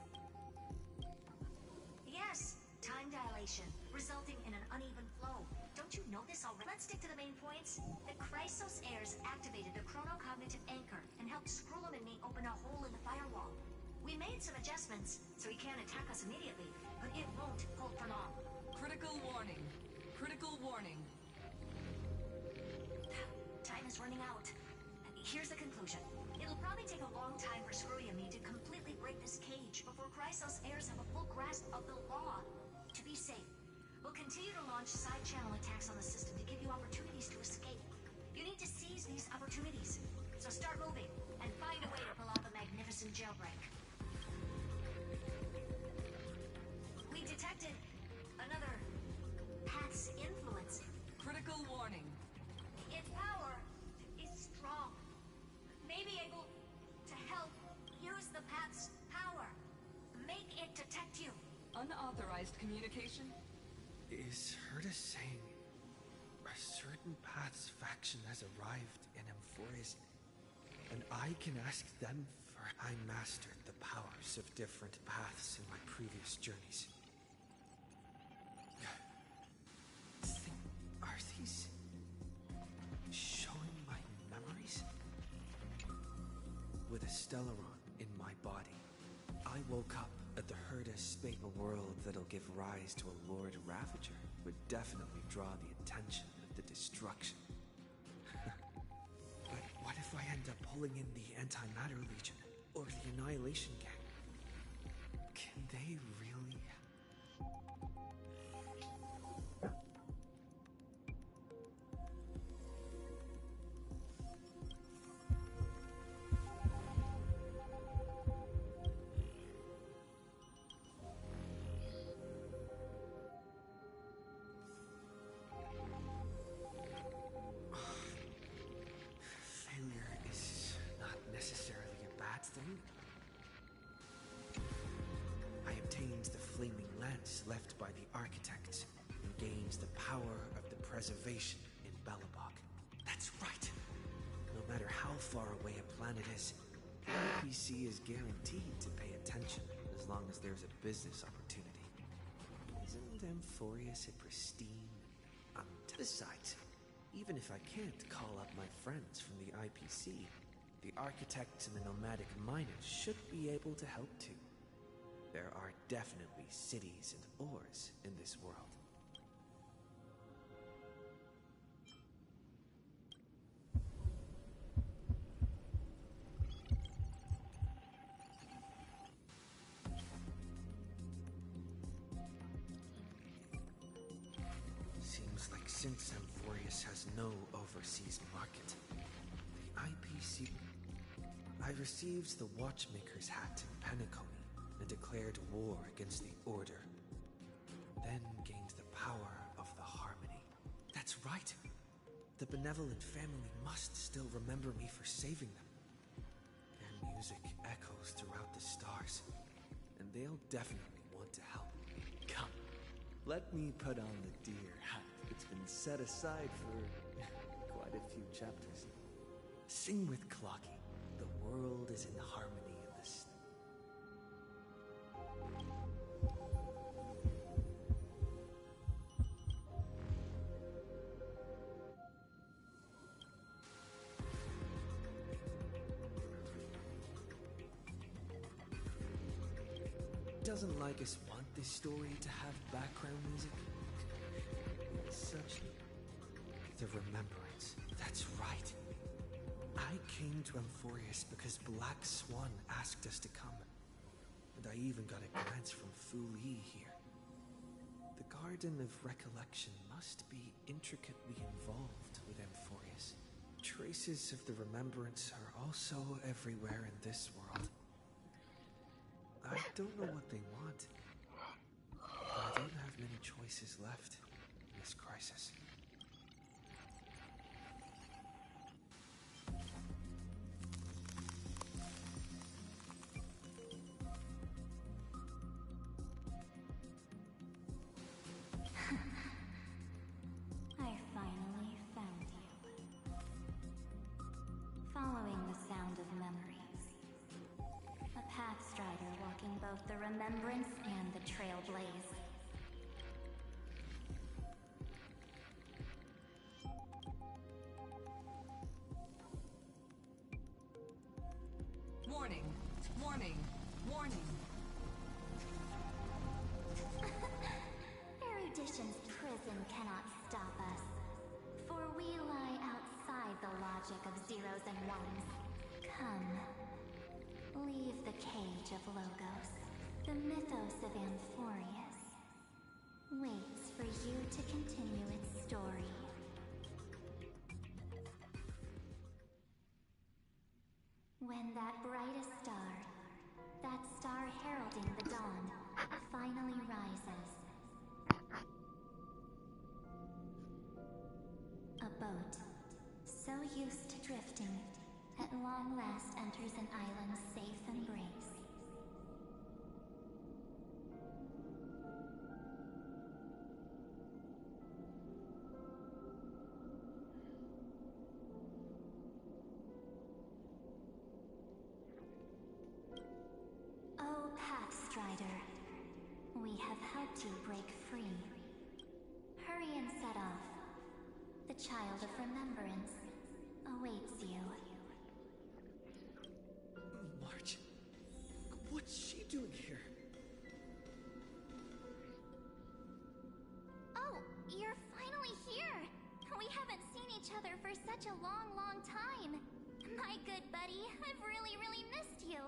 Yes, time dilation, resulting in an uneven flow. Don't you know this already? Let's stick to the main points. The Chrysos heirs activated the chronocognitive anchor and helped Skrullum and me open a hole in the firewall. We made some adjustments, so he can't attack us immediately, but it won't hold for long. Critical warning. Critical warning. Time is running out. Here's the conclusion. It'll probably take a long time for Screwy and me to completely break this cage before Chrysos heirs have a full grasp of the law. To be safe, we'll continue to launch side-channel attacks on the system to give you opportunities to escape. You need to seize these opportunities. So start moving, and find a way to pull off a magnificent jailbreak. We detected another Path's influence. Critical warning. authorized communication? Is Herta saying a certain path's faction has arrived in Amphorius, and I can ask them for... I mastered the powers of different paths in my previous journeys. Are these showing my memories? With a Stellaron in my body, I woke up at the Herta space. A world that'll give rise to a Lord Ravager would definitely draw the attention of the destruction. But what if I end up pulling in the Antimatter Legion or the Annihilation Gang? Can they really... Failure is not necessarily a bad thing. I obtained the flaming lance left by the architects and gained the power of the preservation in Belobog. That's right! No matter how far away a planet is, the NPC is guaranteed to pay attention as long as there's a business opportunity. Isn't Amphorius a pristine... Besides, even if I can't call up my friends from the IPC, the architects and the nomadic miners should be able to help too. There are definitely cities and ores in this world. Seems like since Amphorius has no overseas market, the IPC... I received the Watchmaker's hat in Penacony and declared war against the Order. Then gained the power of the Harmony. That's right! The benevolent family must still remember me for saving them. Their music echoes throughout the stars, and they'll definitely want to help. Come, let me put on the deer hat. It's been set aside for quite a few chapters. Sing with Clocky. The world is in harmony in this. Doesn't Lycus want this story to have background music? Such... The Remembrance. That's right. I came to Amphorius because Black Swan asked us to come. And I even got a glance from Fu Li here. The Garden of Recollection must be intricately involved with Amphorius. Traces of the Remembrance are also everywhere in this world. I don't know what they want, but I don't have many choices left in this crisis. I finally found you. Following the sound of memories. A pathstrider walking both the Remembrance and the Trailblaze. Warning! Warning! Warning! Erudition's prison cannot stop us, for we lie outside the logic of zeros and ones. Come, leave the cage of Logos. The mythos of Amphorius waits for you to continue its story. When that brightest star, that star heralding the dawn, finally rises, a boat, so used to drifting, at long last enters an island's safe embrace. had to break free. Hurry and set off. The child of remembrance awaits you. March, what's she doing here? Oh, you're finally here! We haven't seen each other for such a long, long time. My good buddy, I've really, really missed you.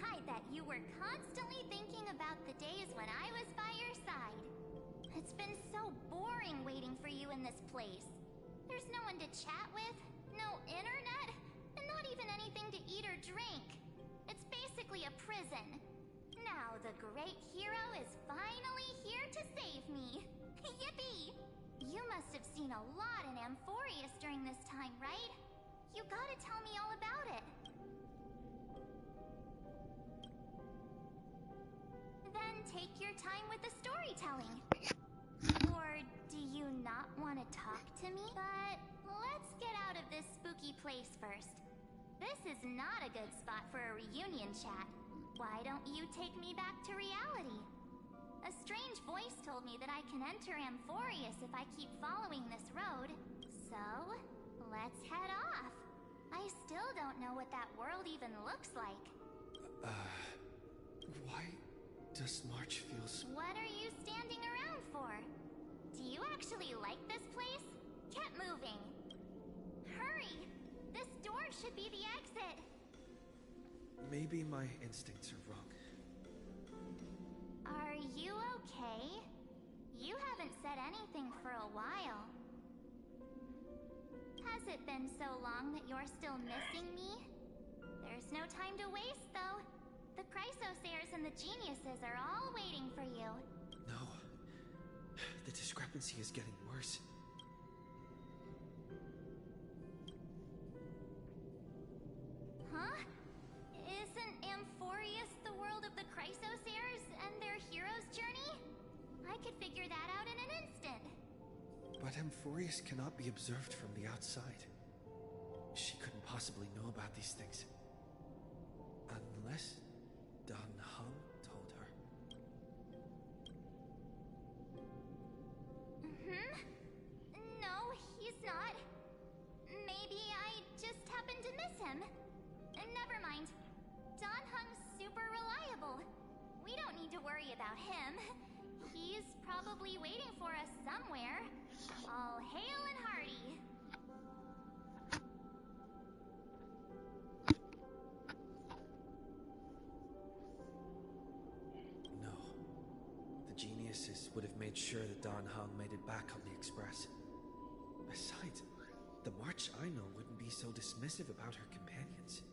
I bet you were constantly thinking about the days when I was by your side. It's been so boring waiting for you in this place. There's no one to chat with, no internet, and not even anything to eat or drink. It's basically a prison. Now the great hero is finally here to save me. Yippee! You must have seen a lot in Amphorius during this time, right? You gotta tell me all about it. Then take your time with the storytelling. Or do you not want to talk to me? But let's get out of this spooky place first. This is not a good spot for a reunion chat. Why don't you take me back to reality? A strange voice told me that I can enter Amphorius if I keep following this road. So, let's head off. I still don't know what that world even looks like. Why does March feel so... What are you standing around for? Do you actually like this place? Get moving. Hurry! This door should be the exit. Maybe my instincts are wrong. Are you okay? You haven't said anything for a while. Has it been so long that you're still missing me? There's no time to waste, though. The Chrysosairs and the Geniuses are all waiting for you. No. The discrepancy is getting worse. Huh? Isn't Amphorius the world of the Chrysosairs and their hero's journey? I could figure that out in an instant. But Amphorius cannot be observed from the outside. She couldn't possibly know about these things. Unless Dan Hum told her. No, he's not. Maybe I just happened to miss him. Never mind. Dan Hung's super reliable. We don't need to worry about him. He's probably waiting for us somewhere. All hail and hearty. No. The Geniuses would have made sure that Dan Hum made it back on the Express. Besides, the March I know wouldn't be so dismissive about her companions.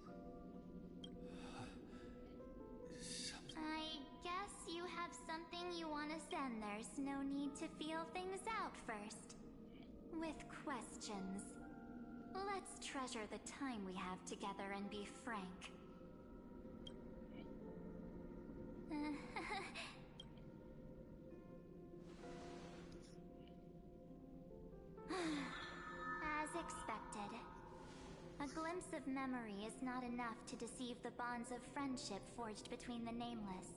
I guess you have something you want to send. There's no need to feel things out first. With questions. Let's treasure the time we have together and be frank. As expected. A glimpse of memory is not enough to deceive the bonds of friendship forged between the Nameless.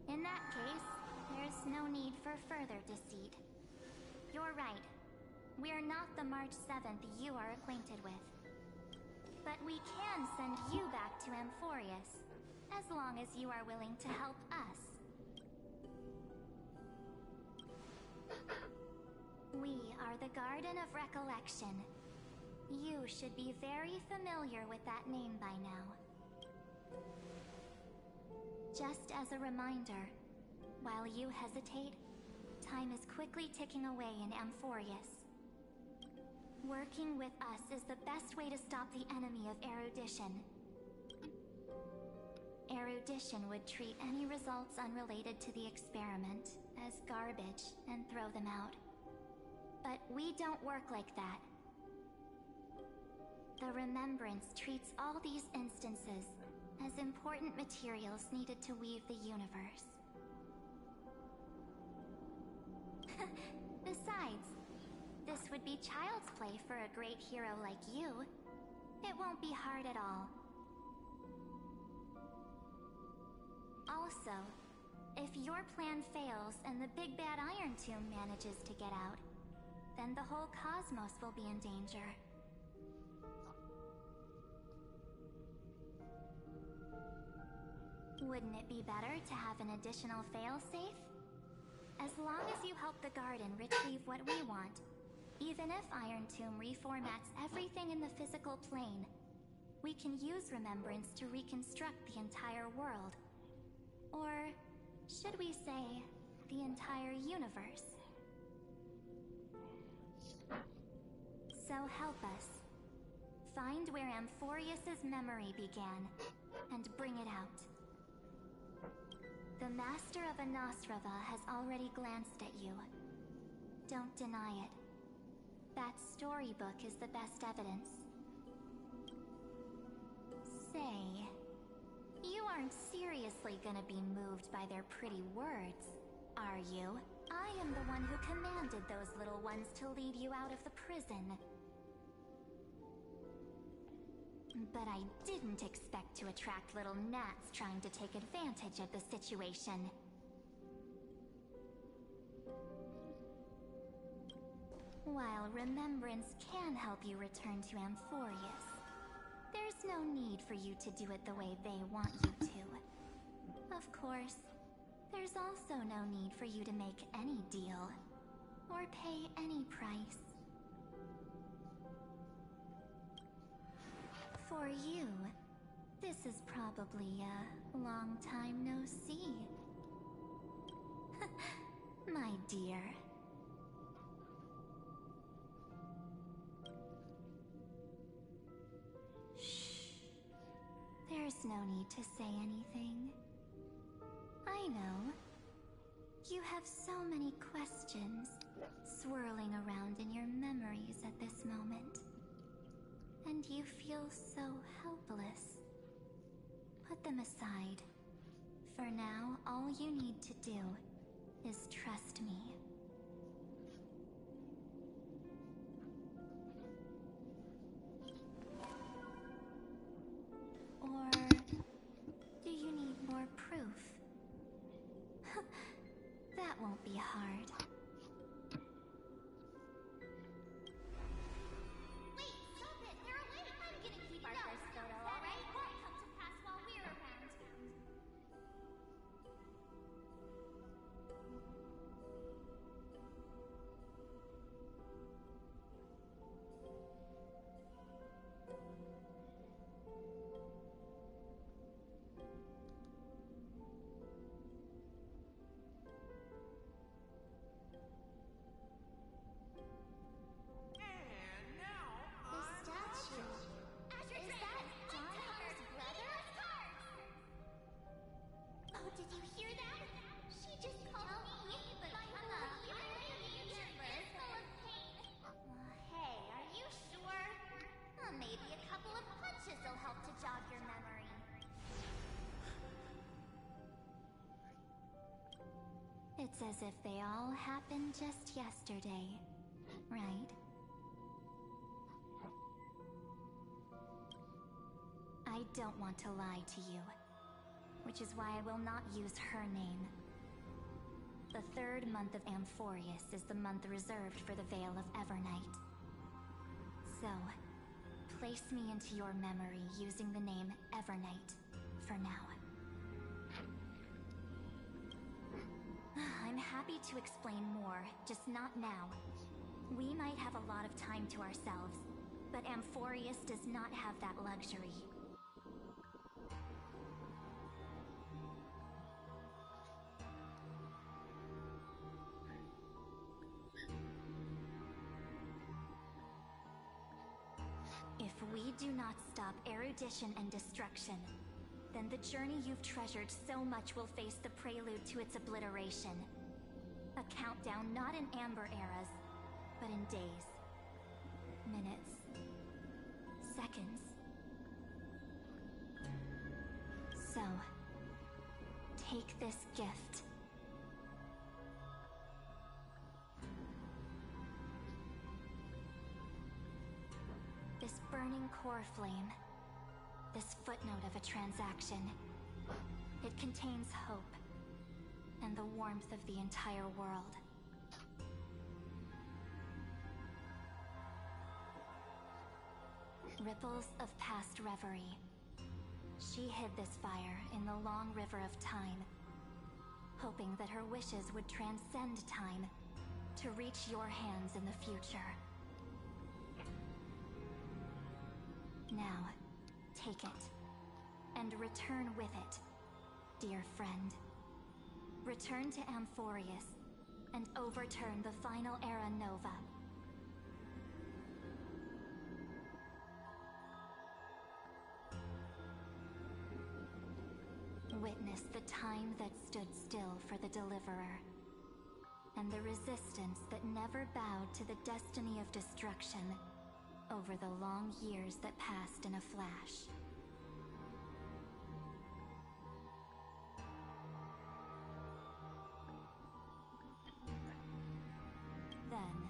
In that case, there's no need for further deceit. You're right. We are not the March 7th you are acquainted with. But we can send you back to Amphorius, as long as you are willing to help us. We are the Garden of Recollection. You should be very familiar with that name by now. Just as a reminder, while you hesitate, time is quickly ticking away in Amphorius. Working with us is the best way to stop the enemy of erudition. Erudition would treat any results unrelated to the experiment as garbage and throw them out. But we don't work like that. The Remembrance treats all these instances as important materials needed to weave the universe. Besides, this would be child's play for a great hero like you. It won't be hard at all. Also, if your plan fails and the big bad Iron Tomb manages to get out, then the whole cosmos will be in danger. Wouldn't it be better to have an additional failsafe? As long as you help the Garden retrieve what we want, even if Iron Tomb reformats everything in the physical plane, we can use Remembrance to reconstruct the entire world. Or should we say, the entire universe? So help us. Find where Amphorius's memory began, and bring it out. The Master of Anosrava has already glanced at you. Don't deny it. That storybook is the best evidence. Say, you aren't seriously gonna be moved by their pretty words, are you? I am the one who commanded those little ones to lead you out of the prison. But I didn't expect to attract little gnats trying to take advantage of the situation. While Remembrance can help you return to Amphorius, there's no need for you to do it the way they want you to. Of course, there's also no need for you to make any deal, or pay any price. For you, this is probably a long time no see. My dear. Shh. There's no need to say anything. I know. You have so many questions swirling around in your memories at this moment. And you feel so helpless. Put them aside. For now, all you need to do is trust me. Or do you need more proof? That won't be hard. It's as if they all happened just yesterday, right? I don't want to lie to you, which is why I will not use her name. The third month of Amphorius is the month reserved for the Veil of Evernight. So, place me into your memory using the name Evernight for now. I'm happy to explain more, just not now. We might have a lot of time to ourselves, but Amphorius does not have that luxury. If we do not stop erudition and destruction, then the journey you've treasured so much will face the prelude to its obliteration. A countdown not in amber eras, but in days, minutes, seconds. So, take this gift. This burning core core flame. This footnote of a transaction. It contains hope and the warmth of the entire world. Ripples of past reverie. She hid this fire in the long river of time, hoping that her wishes would transcend time to reach your hands in the future. Now, take it, and return with it, dear friend. Return to Amphorius, and overturn the final Era Nova. Witness the time that stood still for the Deliverer, and the resistance that never bowed to the destiny of destruction over the long years that passed in a flash. Then,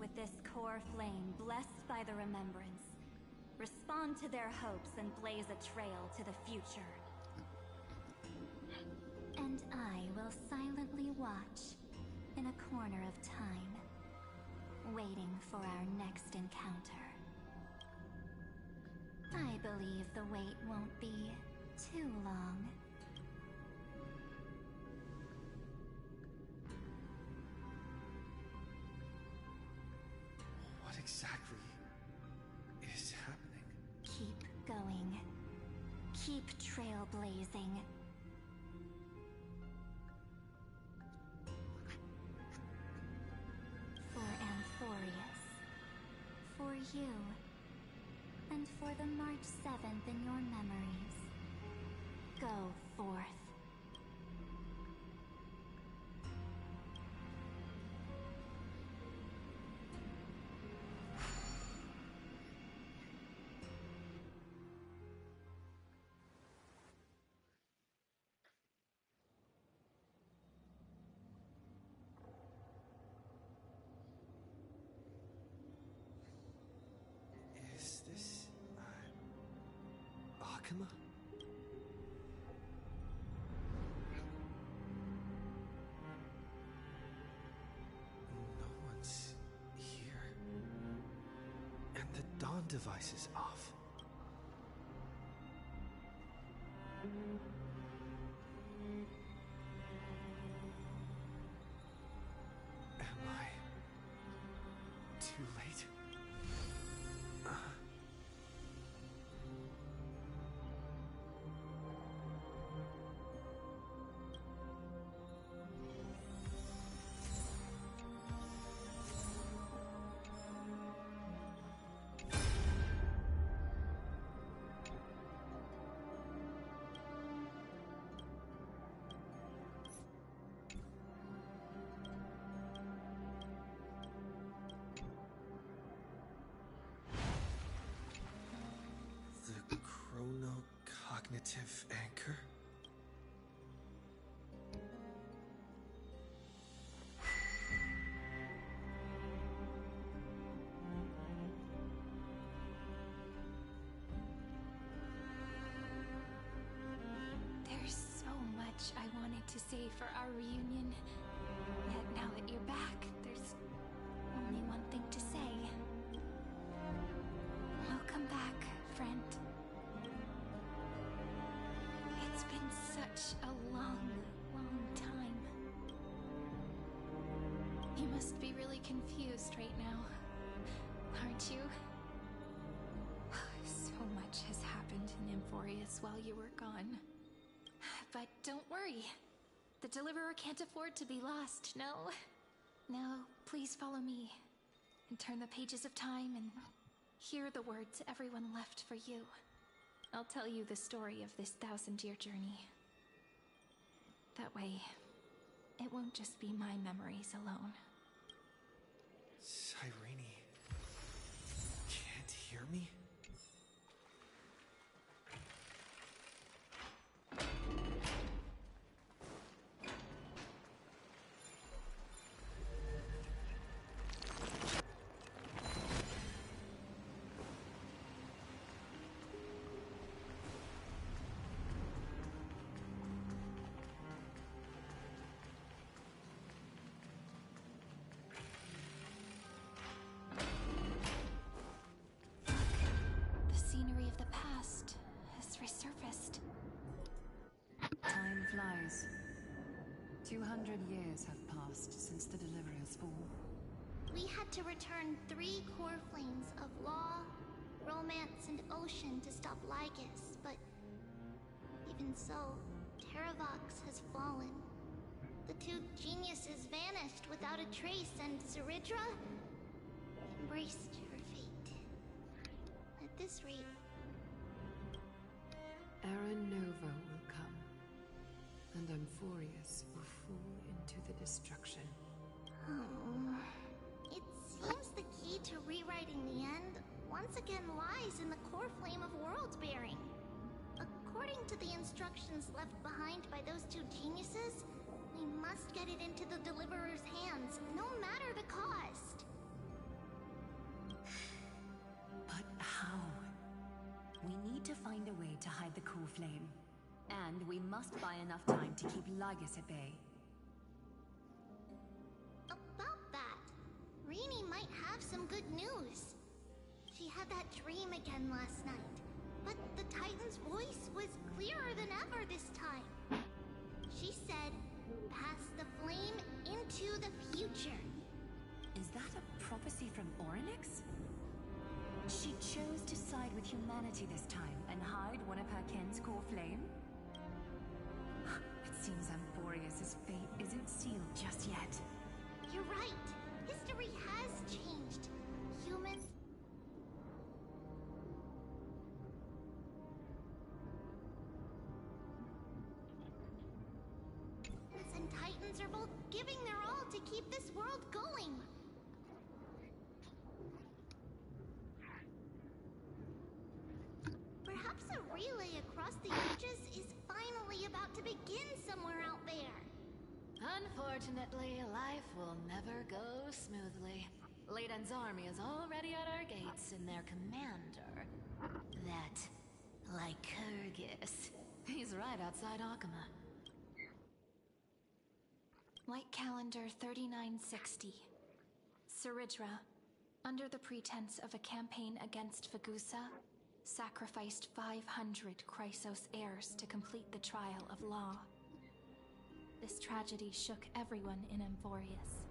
with this core flame blessed by the remembrance, respond to their hopes and blaze a trail to the future. And I will silently watch in a corner of time, waiting for our next encounter. I believe the wait won't be too long. What exactly is happening? Keep going. Keep trailblazing. For Amphorius. For you. And for the March 7th in your memories. Go forth. Is this... Akuma? No one's here. And the dawn device is off. Am I too late? The chronocognitive anchor? There's so much I wanted to say for our reunion. Yet now that you're back, there's only one thing to say. Welcome back, friend. It's been such a long, long time. You must be really confused right now, aren't you? So much has happened in Amphorius while you were gone. But don't worry. The Deliverer can't afford to be lost, no? Now, please follow me, and turn the pages of time and hear the words everyone left for you. I'll tell you the story of this 1,000-year journey. That way, it won't just be my memories alone. Cyrene can't hear me? 200 years have passed since the Deliverer's fall. We had to return 3 core flames of law, romance, and ocean to stop Lygus, but even so, Terravox has fallen. The 2 geniuses vanished without a trace, and Zeridra embraced her fate. At this rate, Era Nova will come, and Amphorius will fall into the destruction. It seems the key to rewriting the end once again lies in the core flame of world-bearing. According to the instructions left behind by those 2 geniuses, we must get it into the Deliverer's hands, no matter the cost. But how? We need to find a way to hide the core flame. And we must buy enough time to keep Lygus at bay. About that, Rini might have some good news. She had that dream again last night, but the Titan's voice was clearer than ever this time. She said, "Pass the flame into the future." Is that a prophecy from Orynyx? She chose to side with humanity this time and hide one of her kin's core flame? It seems Amphorius' fate isn't sealed just yet. You're right. History has changed. Humans and Titans are both giving their all to keep this world going. Perhaps a relay across the ages is finally about to begin somewhere out there. Unfortunately, life will never go smoothly. Leiden's army is already at our gates, and their commander, that Lycurgus, he's right outside Akama. White Calendar 3960. Zeridra, under the pretense of a campaign against Fagusa, sacrificed 500 Chrysos heirs to complete the trial of law. This tragedy shook everyone in Amphorius.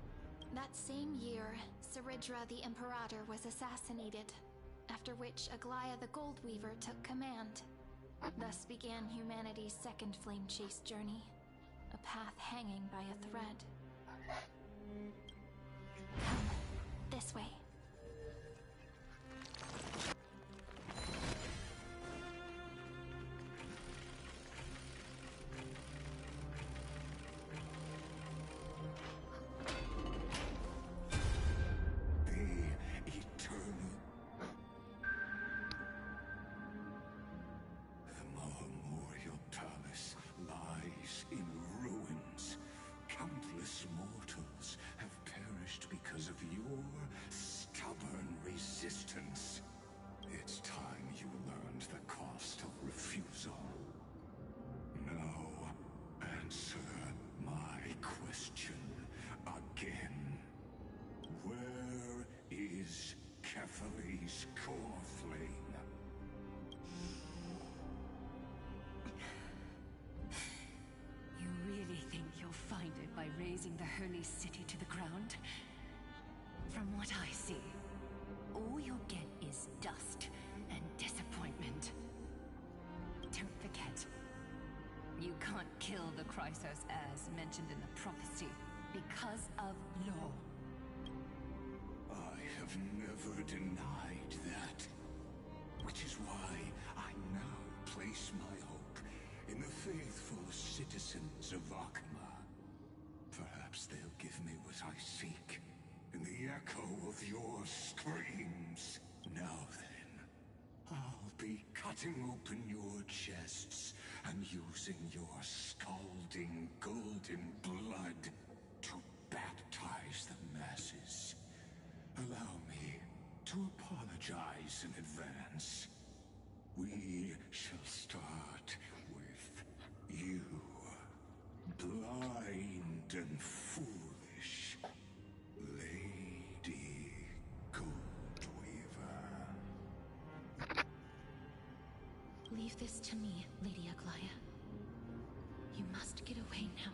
That same year, Zeridra the Imperator was assassinated, after which Aglaya the Goldweaver took command. Thus began humanity's second flame chase journey, a path hanging by a thread. Come, this way. Because of your stubborn resistance. It's time you learned the cost of refusal. Now, answer my question again. Where is Kefali's core flame? You really think you'll find it by razing the holy city to the ground? From what I see, all you'll get is dust and disappointment. Don't forget, you can't kill the Chrysos heirs mentioned in the prophecy because of law. I have never denied that. Which is why I now place my hope in the faithful citizens of Akama. Perhaps they'll give me what I seek. In the echo of your screams. Now then, I'll be cutting open your chests and using your scalding golden blood to baptize the masses. Allow me to apologize in advance. We shall start with you, blind and foolish Lady Goldweaver. Leave this to me, Lady Aglaya. You must get away now.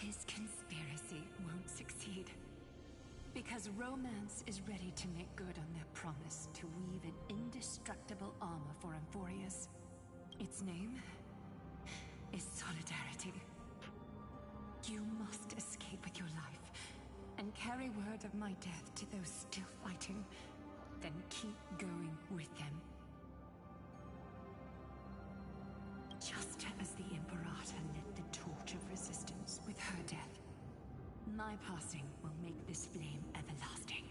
His conspiracy won't succeed. Because romance is ready to make good on their promise to weave an indestructible armor for Amphorius. Its name is Solidarity. You must escape with your life and carry word of my death to those still fighting. Then keep going with them. Just as the Imperator lit the torch of resistance with her death, my passing will make this flame everlasting.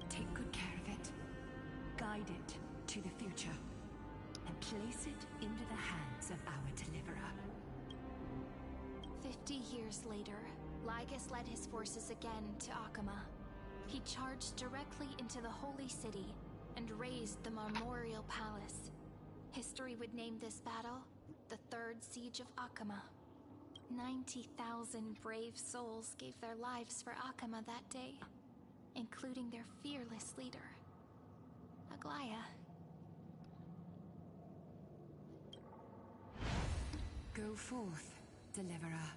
Take good care of it. Guide it to the future. And place it into the hands of our deliverer. 50 years later, Lygus led his forces again to Akama. He charged directly into the Holy City and razed the Marmorial Palace. History would name this battle the Third Siege of Akama. 90,000 brave souls gave their lives for Akama that day, including their fearless leader, Aglaya. Go forth, deliverer.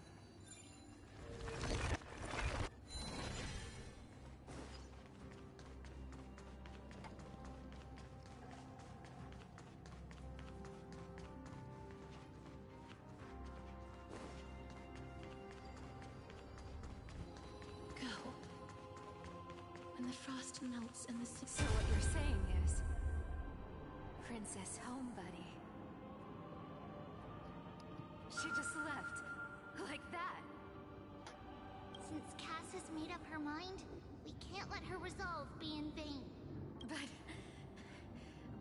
Go. When the frost melts and the So what you're saying is, Princess Home Buddy. She just left. Like that. Since Cass has made up her mind, we can't let her resolve be in vain. But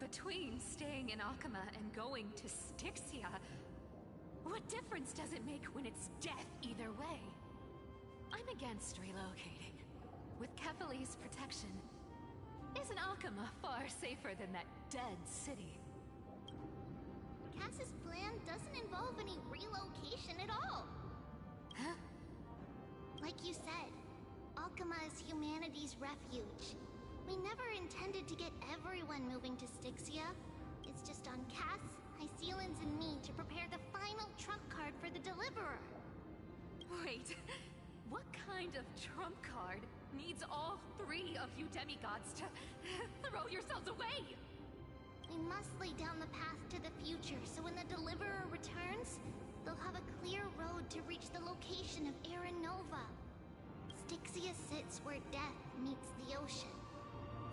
between staying in Akama and going to Styxia, what difference does it make when it's death either way? I'm against relocating. With Kefali's protection, isn't Akama far safer than that dead city? Cass's plan doesn't involve any relocation at all. Huh? Like you said, Akama is humanity's refuge. We never intended to get everyone moving to Styxia. It's just on Cass, Hysealans, and me to prepare the final trump card for the Deliverer. Wait, what kind of trump card needs all three of you demigods to throw yourselves away? We must lay down the path to the future so when the Deliverer returns, they'll have a clear road to reach the location of Era Nova. Styxia sits where death meets the ocean.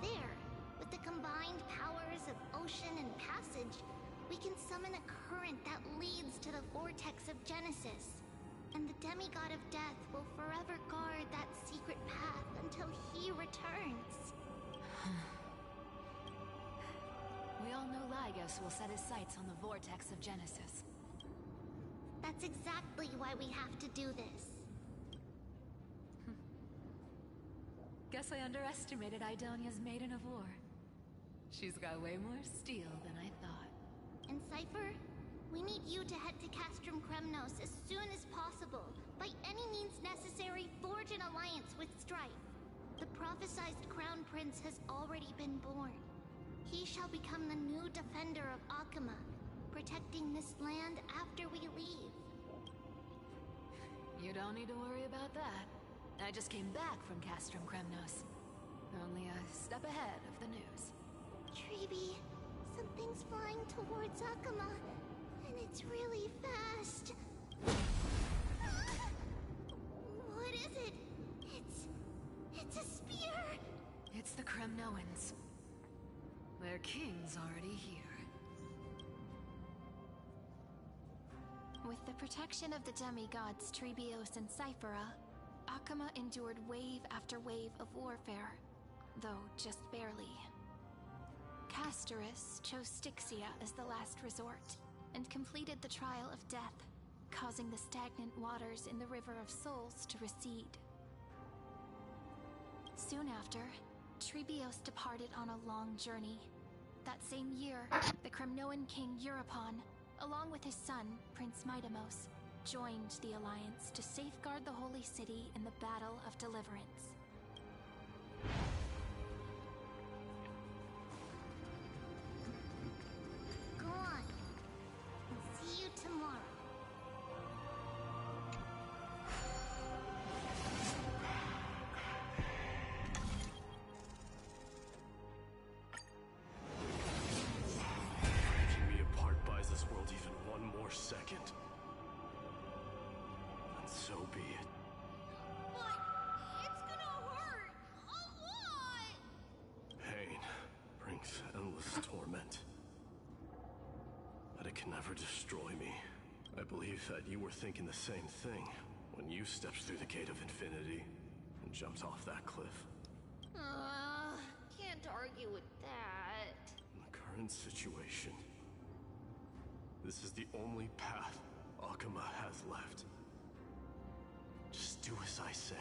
There, with the combined powers of ocean and passage, we can summon a current that leads to the vortex of Genesis. And the demigod of death will forever guard that secret path until he returns. We all know Lygus will set his sights on the vortex of Genesis. That's exactly why we have to do this. Guess I underestimated Idonia's Maiden of War. She's got way more steel than I thought. And Cypher, we need you to head to Castrum Kremnos as soon as possible. By any means necessary, forge an alliance with Strife. The prophesized Crown Prince has already been born. He shall become the new defender of Akama, protecting this land after we leave. You don't need to worry about that. I just came back from Castrum Kremnos. Only a step ahead of the news. Treeby, something's flying towards Akama, and it's really fast. What is it? It's a spear! It's the Kremnoans. Their king's already here. With the protection of the demigods Trebios and Cyphera, Akama endured wave after wave of warfare, though just barely. Castorus chose Styxia as the last resort, and completed the trial of death, causing the stagnant waters in the River of Souls to recede. Soon after, Trebios departed on a long journey. That same year, the Kremnoan king Euripon, along with his son, Prince Midamos, joined the Alliance to safeguard the Holy City in the Battle of Deliverance. Go on. See you tomorrow. Breaking me apart buys this world even one more second. And so be it. But it's gonna hurt a lot. Pain brings endless torment. But it can never destroy me. I believe that you were thinking the same thing when you stepped through the gate of infinity and jumped off that cliff. Can't argue with that. In the current situation, this is the only path Akuma has left. Just do as I say.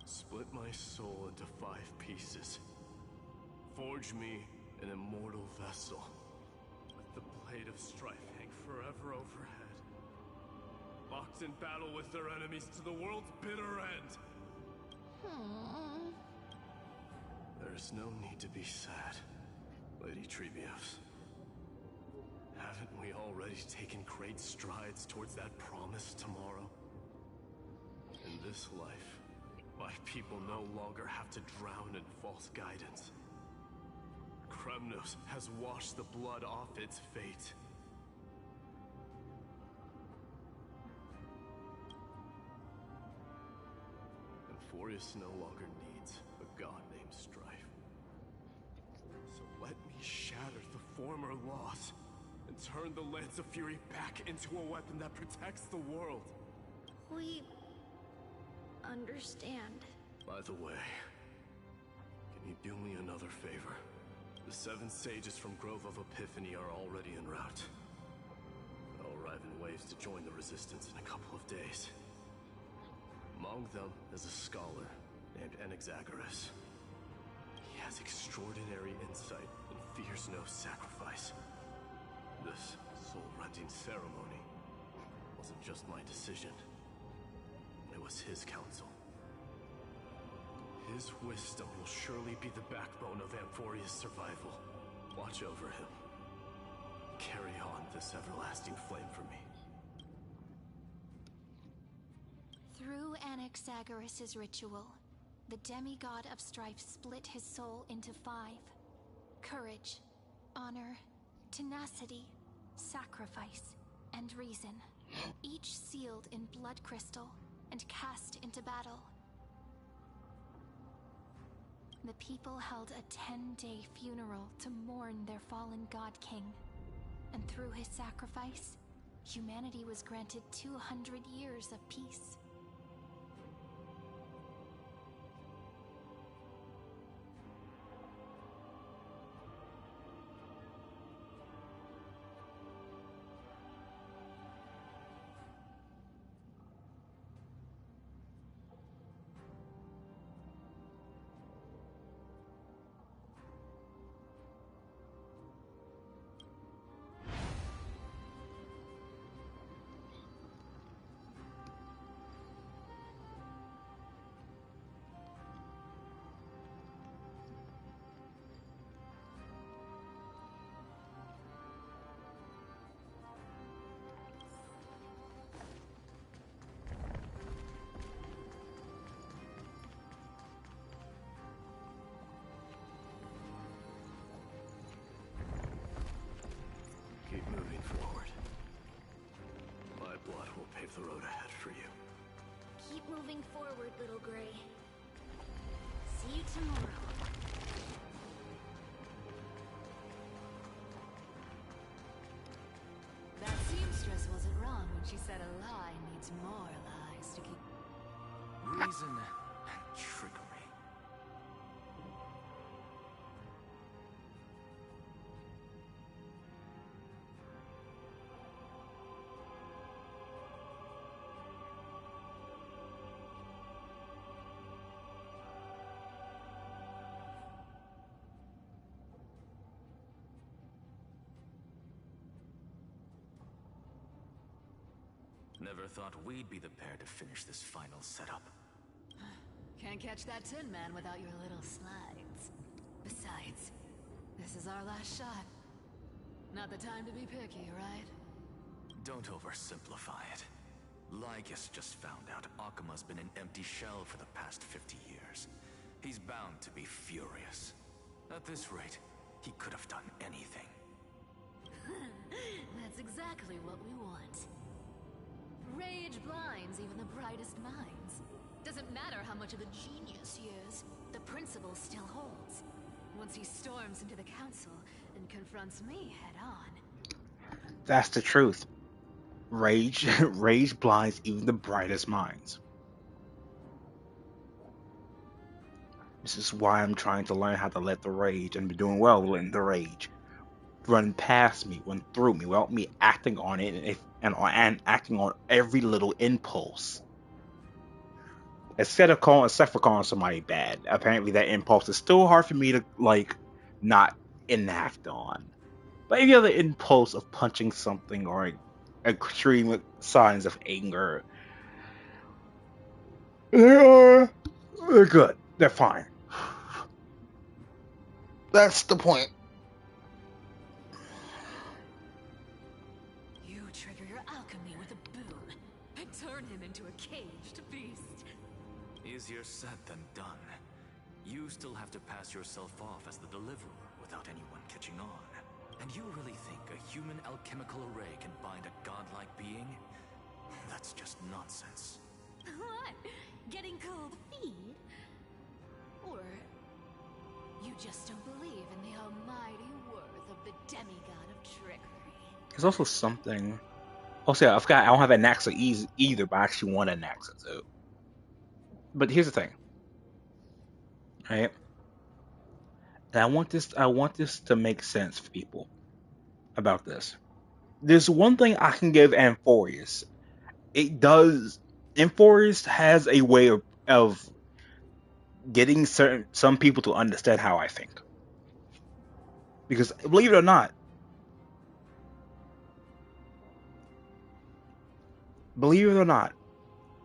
Split my soul into 5 pieces. Forge me an immortal vessel. Let the blade of strife hang forever overhead. Locked in battle with their enemies to the world's bitter end. There's no need to be sad, Lady Trebios. Haven't we already taken great strides towards that promised tomorrow? In this life, my people no longer have to drown in false guidance. Kremnos has washed the blood off its fate. Emphorius no longer needs a god named Strife. So let me shatter the former loss and turn the Lance of Fury back into a weapon that protects the world. We understand. By the way, can you do me another favor? The 7 sages from Grove of Epiphany are already en route. They'll arrive in waves to join the Resistance in a couple of days. Among them is a scholar named Anaxagoras. He has extraordinary insight and fears no sacrifice. This soul-rending ceremony wasn't just my decision. It was his counsel. His wisdom will surely be the backbone of Amphoria's survival. Watch over him. Carry on this everlasting flame for me. Through Anaxagoras' ritual, the demigod of strife split his soul into 5. Courage, honor, tenacity, sacrifice, and reason. Each sealed in blood crystal and cast into battle. The people held a 10-day funeral to mourn their fallen god king. And through his sacrifice, humanity was granted 200 years of peace. Keep moving forward. My blood will pave the road ahead for you. Keep moving forward, little Gray. See you tomorrow. That seamstress wasn't wrong when she said a lie needs more lies to keep... Reason and trickery. Never thought we'd be the pair to finish this final setup. Can't catch that Tin Man without your little slides. Besides, this is our last shot. Not the time to be picky, right? Don't oversimplify it. Lycus just found out Akuma's been an empty shell for the past 50 years. He's bound to be furious. At this rate, he could have done anything. That's exactly what we want. Rage blinds even the brightest minds. Doesn't matter how much of a genius he is, the principle still holds. Once he storms into the council and confronts me head on. That's the truth. Rage blinds even the brightest minds. This is why I'm trying to learn how to let the rage, and be doing well letting the rage run past me, run through me, without me acting on it, and acting on every little impulse. Except for calling somebody bad, apparently that impulse is still hard for me to not enact on. But any other impulse of punching something or extreme signs of anger, they're good. They're fine. That's the point. You trigger your alchemy with a boon and turn him into a caged beast. Easier said than done. You still have to pass yourself off as the deliverer without anyone catching on. And you really think a human alchemical array can bind a godlike being? That's just nonsense. What? Getting cold feet? Or you just don't believe in the almighty worth of the demigod of trickery? There's also something. Also, yeah, I forgot I don't have an Anaxa either, but I actually want an Anaxa too. But here's the thing, right? And I want this to make sense for people about this. There's one thing I can give Amphorius. It does. Amphorius has a way of getting some people to understand how I think. Because believe it or not,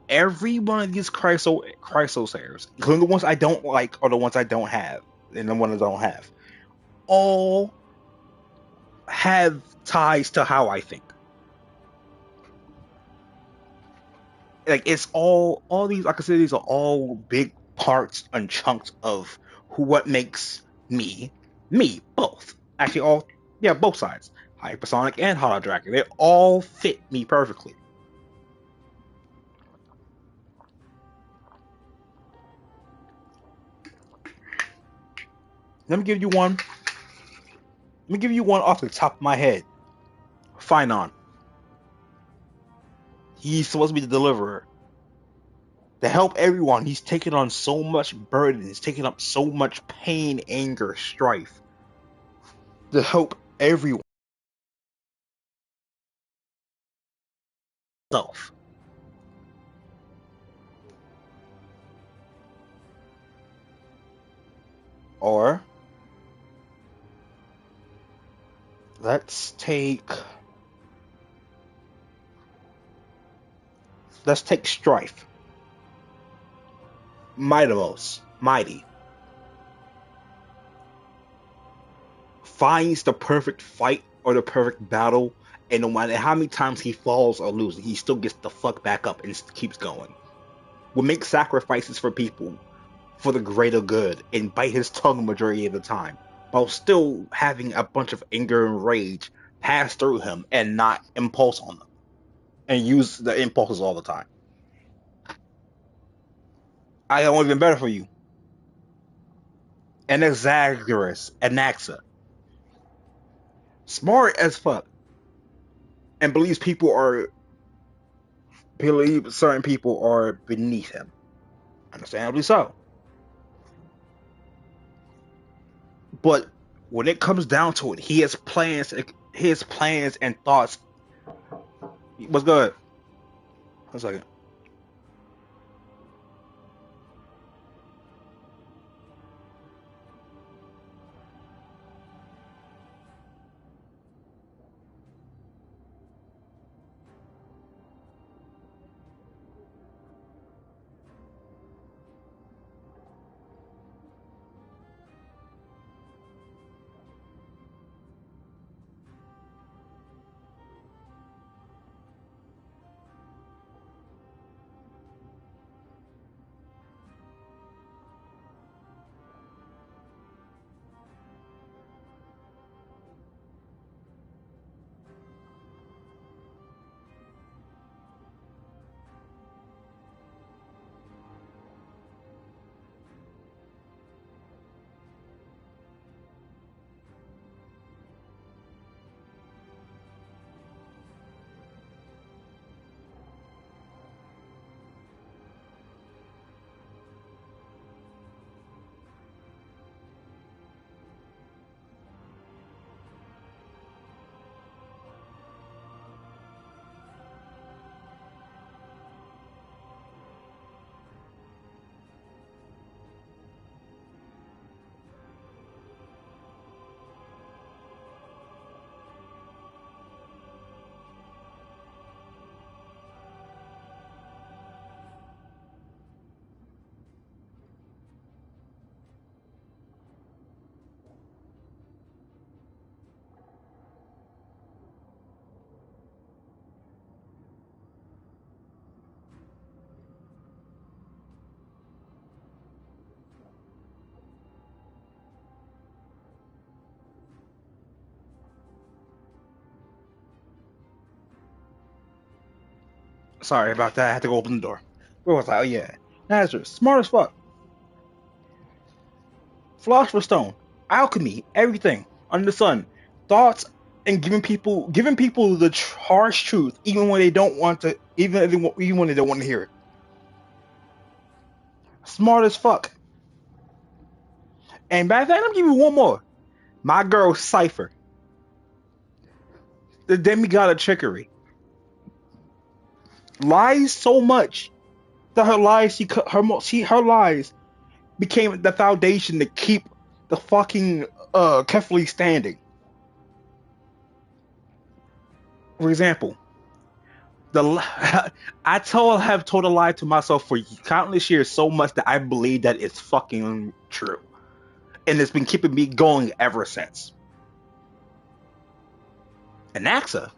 every one of these chrysosayers, including the ones I don't like or the ones I don't have, and the ones I don't have, all have ties to how I think. Like it's all these, like I said, these are all big parts and chunks of what makes me both. Actually, both sides, hypersonic and holodragon, they all fit me perfectly. Let me give you one. Let me give you one off the top of my head. Finon. He's supposed to be the deliverer. To help everyone, he's taken on so much burden. He's taken up so much pain, anger, strife. To help everyone. Self. Or let's take strife. Mighty. Finds the perfect fight or the perfect battle, and no matter how many times he falls or loses, he still gets the fuck back up and keeps going. Will make sacrifices for people for the greater good and bite his tongue majority of the time, while still having a bunch of anger and rage pass through him and not impulse on them, and use the impulses all the time. I got one even better for you. Anaxagoras, Anaxa. Smart as fuck. And believes certain people are beneath him. Understandably so. But when it comes down to it, he has plans and thoughts. What's good? 1 second. Sorry about that. I had to go open the door. Where was I? Oh yeah, Nazareth, smart as fuck. Philosopher's Stone, alchemy, everything under the sun, thoughts, and giving people the harsh truth, even when they don't want to, even when they don't want to hear it. Smart as fuck. And matter of fact, I'm giving you one more. My girl Cipher, the demigod of trickery, lies so much that her lies became the foundation to keep the fucking Kefli standing. For example, have told a lie to myself for countless years so much that I believe that it's fucking true, and it's been keeping me going ever since. And AXA,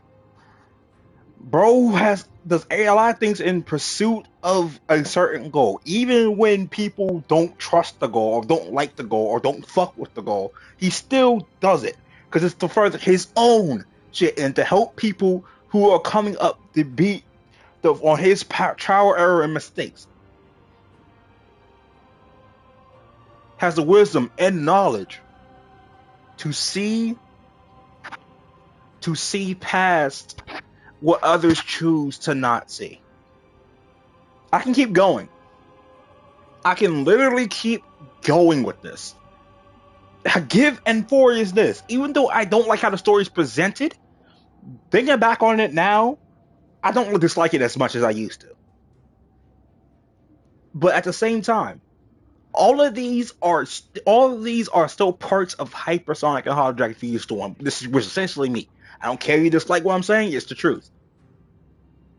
bro, has does a lot of things in pursuit of a certain goal, even when people don't trust the goal or don't like the goal or don't fuck with the goal. He still does it because it's to further his own shit and to help people who are coming up to beat on his trial, error, and mistakes. Has the wisdom and knowledge to see past what others choose to not see. I can keep going. I can literally keep going with this. Give and for is this. Even though I don't like how the story is presented, thinking back on it now, I don't dislike it as much as I used to. But at the same time, all of these are still parts of hypersonic and holodragon fused storm. This is which is essentially me. I don't care if you dislike what I'm saying, it's the truth.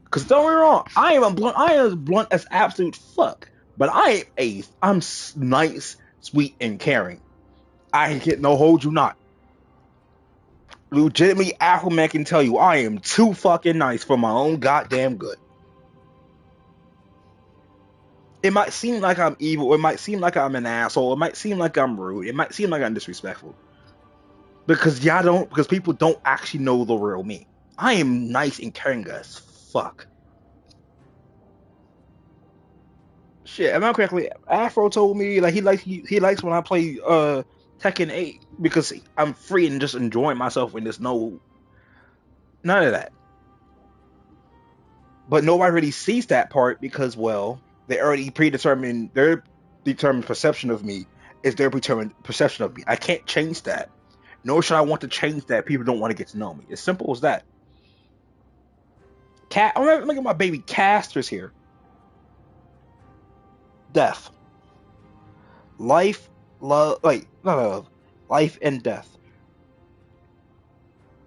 Cause don't get me wrong, I am as blunt as absolute fuck. But I'm nice, sweet, and caring. I get no hold you not. Legitimately, Aquaman can tell you I am too fucking nice for my own goddamn good. It might seem like I'm evil. It might seem like I'm an asshole. It might seem like I'm rude. It might seem like I'm disrespectful. Because people don't actually know the real me. I am nice and caring as fuck. Shit, am I correctly? Afro told me like he likes when I play Tekken 8 because I'm free and just enjoying myself and there's none of that. But nobody really sees that part because, well, they already predetermined their determined perception of me is their determined perception of me. I can't change that. Nor should I want to change that. People don't want to get to know me. As simple as that. Look at my baby Casters here. Death, life, love, like not love, life and death.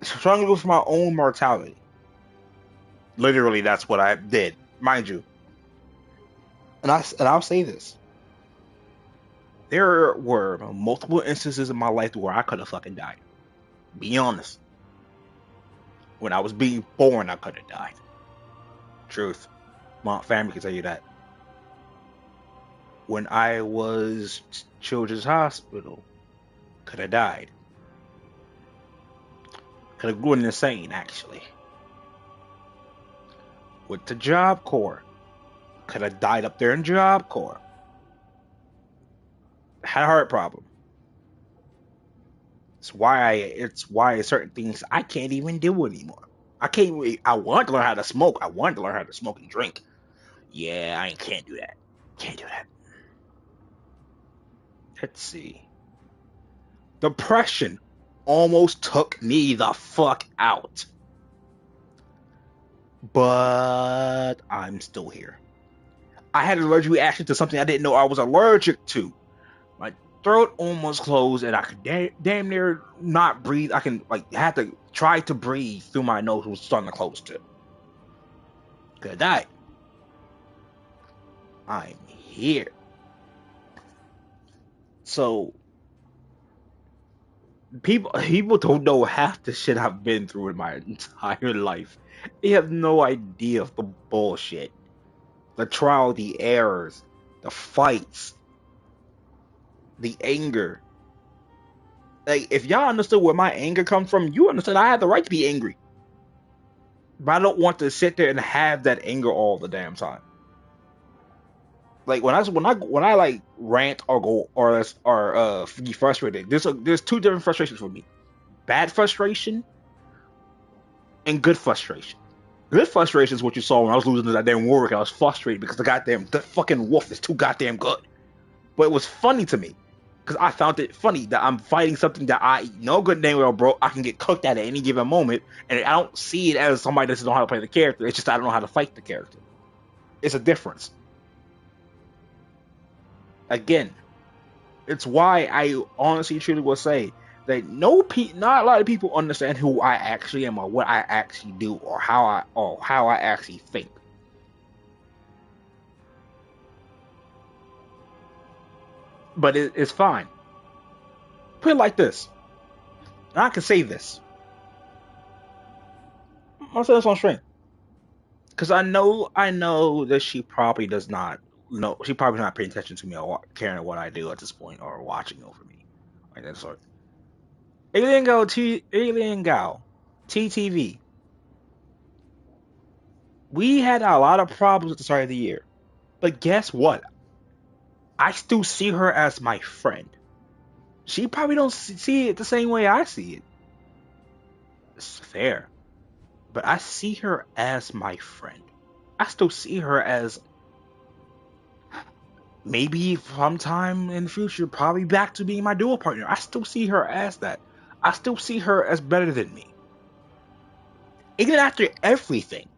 Struggling with my own mortality. Literally, that's what I did, mind you. And I'll say this: there were multiple instances in my life where I could have fucking died. Be honest. When I was being born, I could have died. Truth. My family can tell you that. When I was Children's Hospital, could have died. Could have gone insane, actually. With the Job Corps, could have died up there in Job Corps. Had a heart problem. It's why certain things I can't even do anymore. I want to learn how to smoke. I want to learn how to smoke and drink. Yeah, I can't do that. Can't do that. Let's see. Depression almost took me the fuck out. But I'm still here. I had an allergic reaction to something I didn't know I was allergic to. My throat almost closed and I could damn near not breathe. I can had to try to breathe through my nose, was starting to close too. Could have died. I'm here. So people don't know half the shit I've been through in my entire life. They have no idea of the bullshit, the trial, the errors, the fights, the anger. Like if y'all understood where my anger comes from, you understood I had the right to be angry. but I don't want to sit there and have that anger all the damn time. Like when I like rant or go or be frustrated. There's two different frustrations for me: bad frustration and good frustration. Good frustration is what you saw when I was losing to that damn Warwick. I was frustrated because the fucking wolf is too goddamn good. But it was funny to me because I found it funny that I'm fighting something that I know good damn well, bro. I can get cooked at any given moment, and I don't see it as somebody that doesn't know how to play the character. It's just I don't know how to fight the character. It's a difference. Again, it's why I honestly, truly will say that not a lot of people understand who I actually am or what I actually do or how I actually think. But it's fine. Put it like this, and I can say this. I'll say this on stream because I know that she probably does not know. She probably not paying attention to me or caring what I do at this point or watching over me like that sort. Alien Gal, TTV. We had a lot of problems at the start of the year, but guess what? I still see her as my friend. She probably don't see it the same way I see it. It's fair, but I see her as my friend. I still see her as maybe sometime in the future, probably back to being my dual partner. I still see her as that. I still see her as better than me. Even after everything,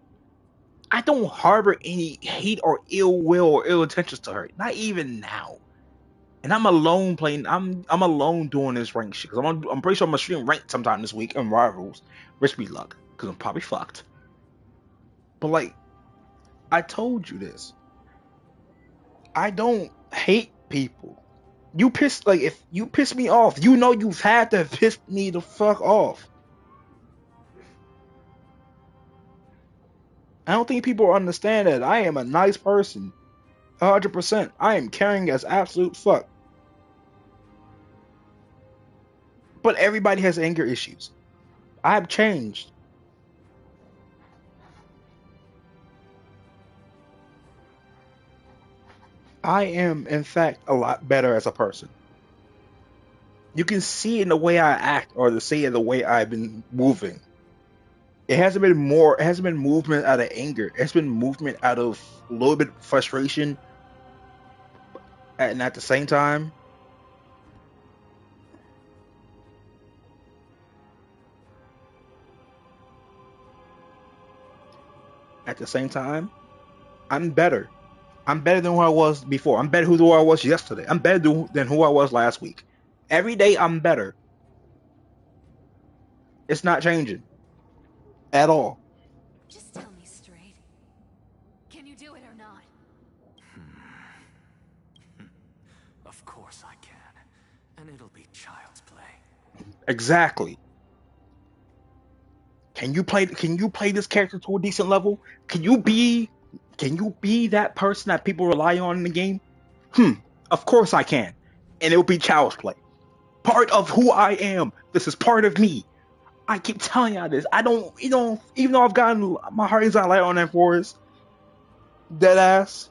I don't harbor any hate or ill will or ill intentions to her. Not even now. And I'm alone playing. I'm alone doing this rank shit. Cause I'm pretty sure I'm gonna stream ranked sometime this week in Rivals. Wish me luck. Cause I'm probably fucked. But like I told you this. I don't hate people. You piss like if you piss me off, you know you've had to piss me the fuck off. I don't think people understand that I am a nice person. 100%. I am caring as absolute fuck. But everybody has anger issues. I have changed. I am, in fact, a lot better as a person. You can see in the way I act or the say in the way I've been moving. It hasn't been movement out of anger. It's been movement out of a little bit of frustration and at the same time, I'm better. I'm better than who I was before. I'm better who I was yesterday. I'm better than who I was last week. Every day I'm better. It's not changing at all. Just tell me straight. Can you do it or not? Of course I can. And it'll be child's play. Exactly. Can you play this character to a decent level? Can you be that person that people rely on in the game? Hmm. Of course I can. And it'll be child's play. Part of who I am. This is part of me. I keep telling y'all this. I don't, even though I've gotten my heart is not light on that forest, dead ass.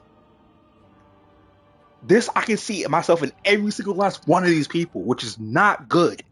This I can see myself in every single last one of these people, which is not good.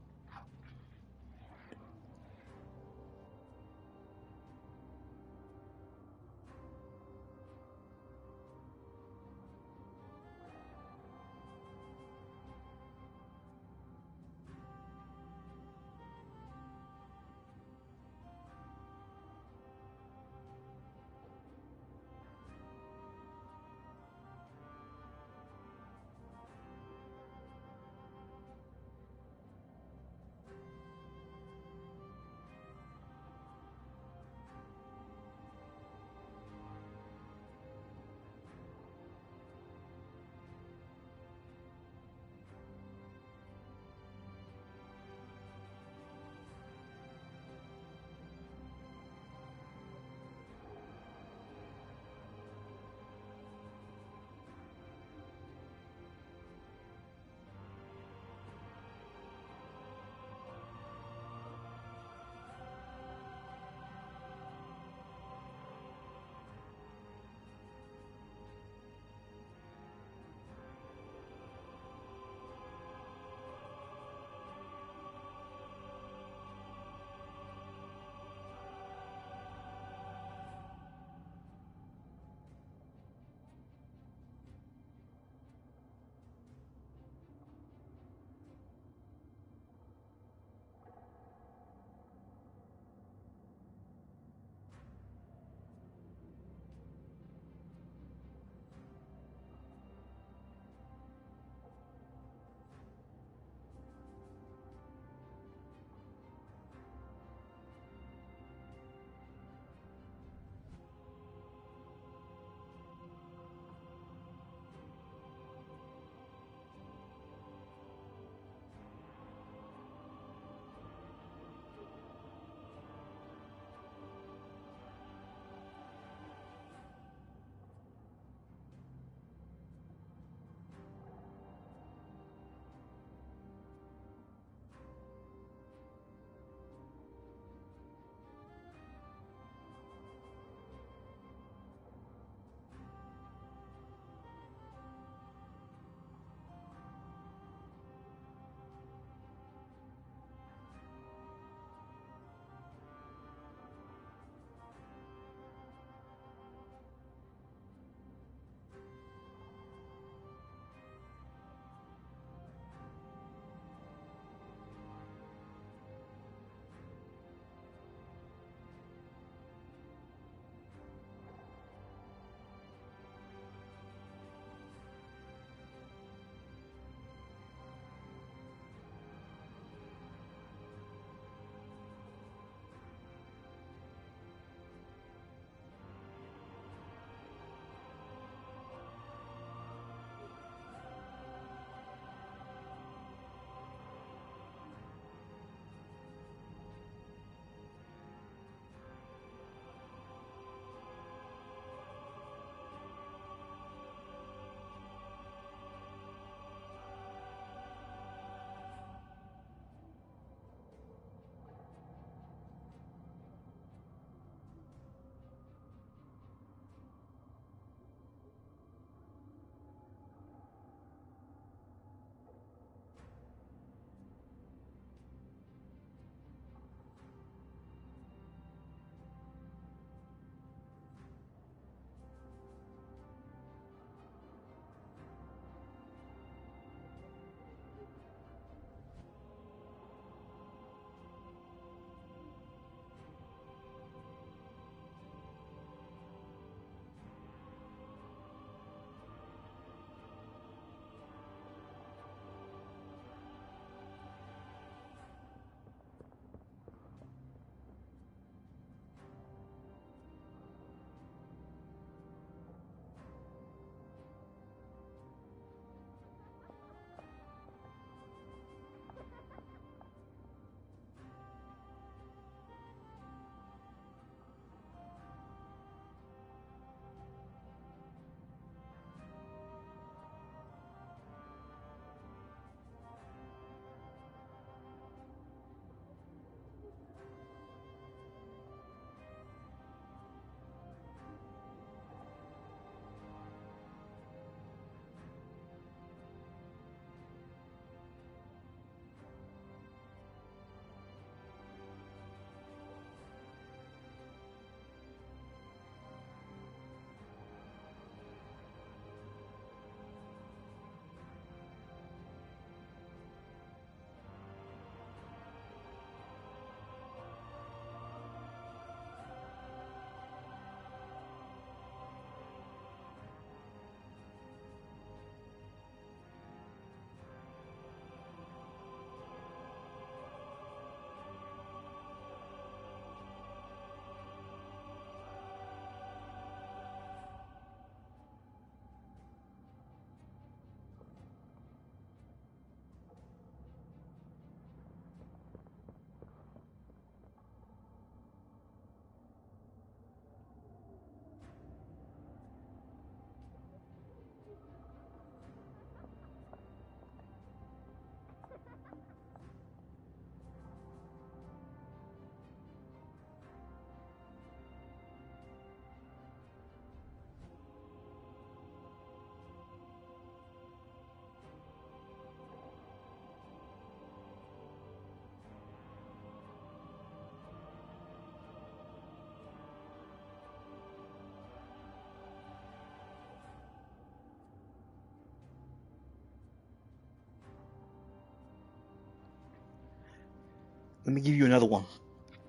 Let me give you another one.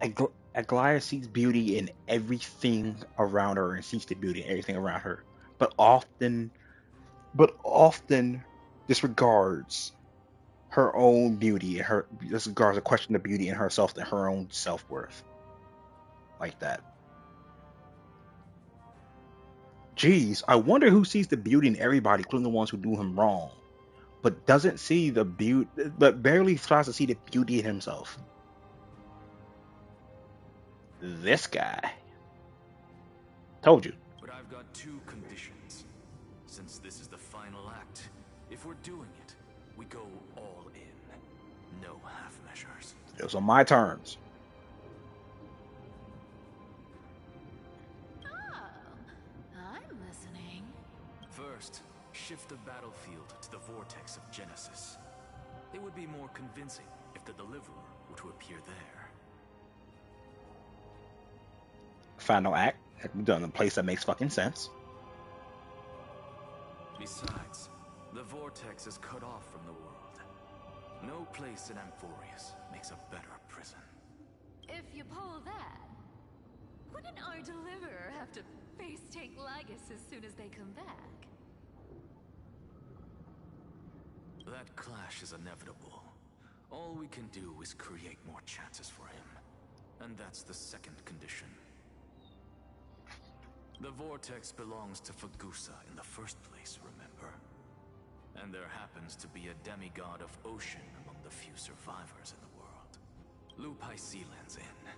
Aglaia sees beauty in everything around her and sees the beauty in everything around her, but often disregards her own beauty and her disregards a question of beauty in herself and her own self worth like that. Geez, I wonder who sees the beauty in everybody, including the ones who do him wrong, but doesn't see the beauty, but barely tries to see the beauty in himself. This guy. Told you. But I've got two conditions. Since this is the final act, if we're doing it, we go all in. No half measures. It was on my terms. I'm listening. First, shift the battlefield to the vortex of Genesis. It would be more convincing if the Deliverer were to appear there. Final act. Done in a place that makes fucking sense. Besides, the vortex is cut off from the world. No place in Amphorius makes a better prison. If you pull that, wouldn't our deliverer have to face tank Lygus as soon as they come back? That clash is inevitable. All we can do is create more chances for him. And that's the second condition. The vortex belongs to Fagusa in the first place, remember? And there happens to be a demigod of ocean among the few survivors in the world. Loop Hysealand's in.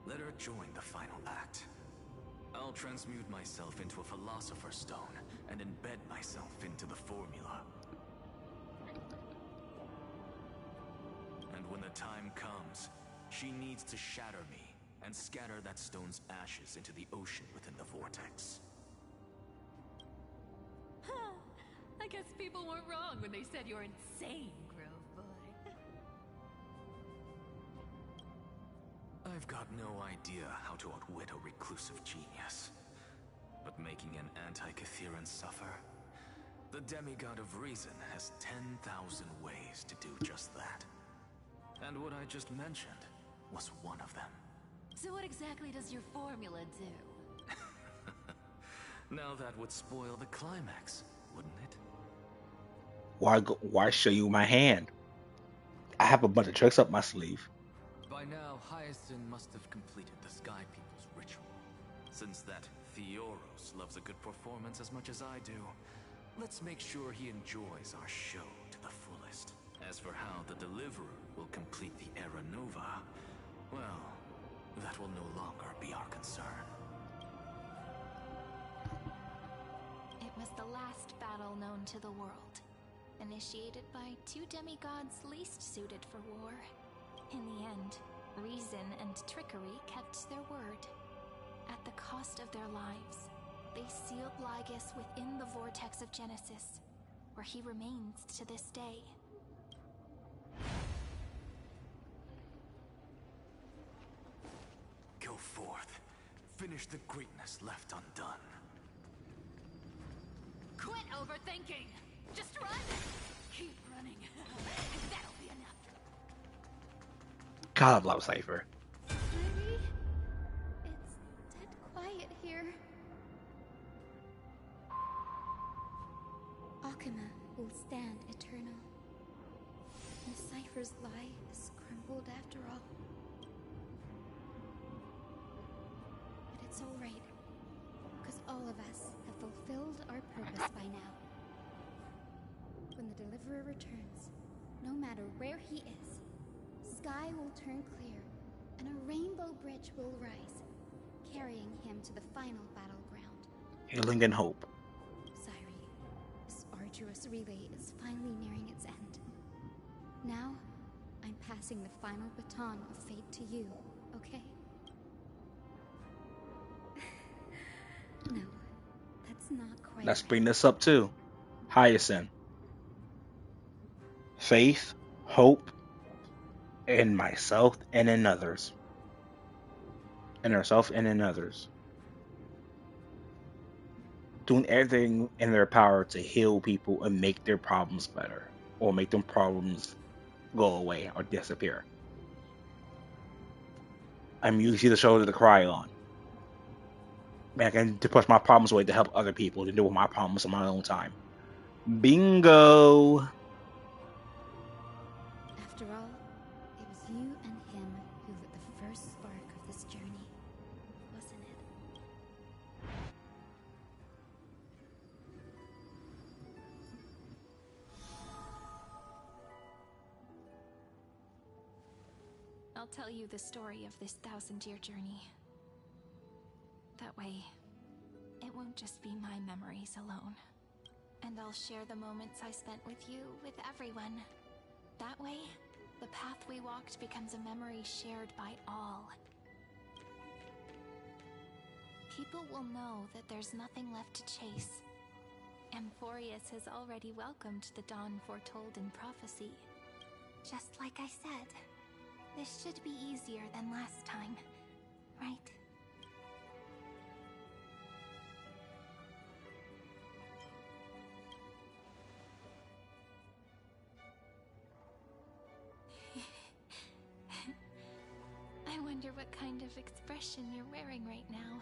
Let her join the final act. I'll transmute myself into a Philosopher's Stone and embed myself into the formula. And when the time comes, she needs to shatter me and scatter that stone's ashes into the ocean within the vortex. I guess people weren't wrong when they said you're insane, Grove Boy. I've got no idea how to outwit a reclusive genius. But making an anti-Cathiran suffer? The demigod of reason has 10,000 ways to do just that. And what I just mentioned was one of them. So what exactly does your formula do? Now that would spoil the climax, wouldn't it? Why show you my hand? I have a bunch of tricks up my sleeve. By now, Hyacinth must have completed the Sky People's ritual. Since that Theoros loves a good performance as much as I do, let's make sure he enjoys our show to the fullest. As for how the Deliverer will complete the Era Nova, well, that will no longer be our concern. It was the last battle known to the world, initiated by two demigods least suited for war. In the end, reason and trickery kept their word. At the cost of their lives, they sealed Lygus within the vortex of Genesis, where he remains to this day. Go forth. Finish the greatness left undone. Quit overthinking! Just run! Keep running. That'll be enough. God love Cypher. Maybe it's dead quiet here. Akuma will stand eternal. And Cypher's lie is crumbled after all. But it's all right, because all of us have fulfilled our purpose by now. When the Deliverer returns, no matter where he is, sky will turn clear, and a rainbow bridge will rise, carrying him to the final battleground. Healing and hope. Sairi, this arduous relay is finally nearing its end. Now, I'm passing the final baton of fate to you, okay? No, that's not quite Let's right. bring this up too. Hyacinth. Faith, hope, in myself and in others. In herself and in others. Doing everything in their power to heal people and make their problems better. Or make them problems go away or disappear. I'm usually the shoulder to cry on. Man, I can to push my problems away to help other people to deal with my problems on my own time. Bingo! After all, it was you and him who lit the first spark of this journey, wasn't it? I'll tell you the story of this 1,000-year journey. That way, it won't just be my memories alone. And I'll share the moments I spent with you, with everyone. That way, the path we walked becomes a memory shared by all. People will know that there's nothing left to chase. Amphorius has already welcomed the dawn foretold in prophecy. Just like I said, this should be easier than last time, right? I wonder what kind of expression you're wearing right now.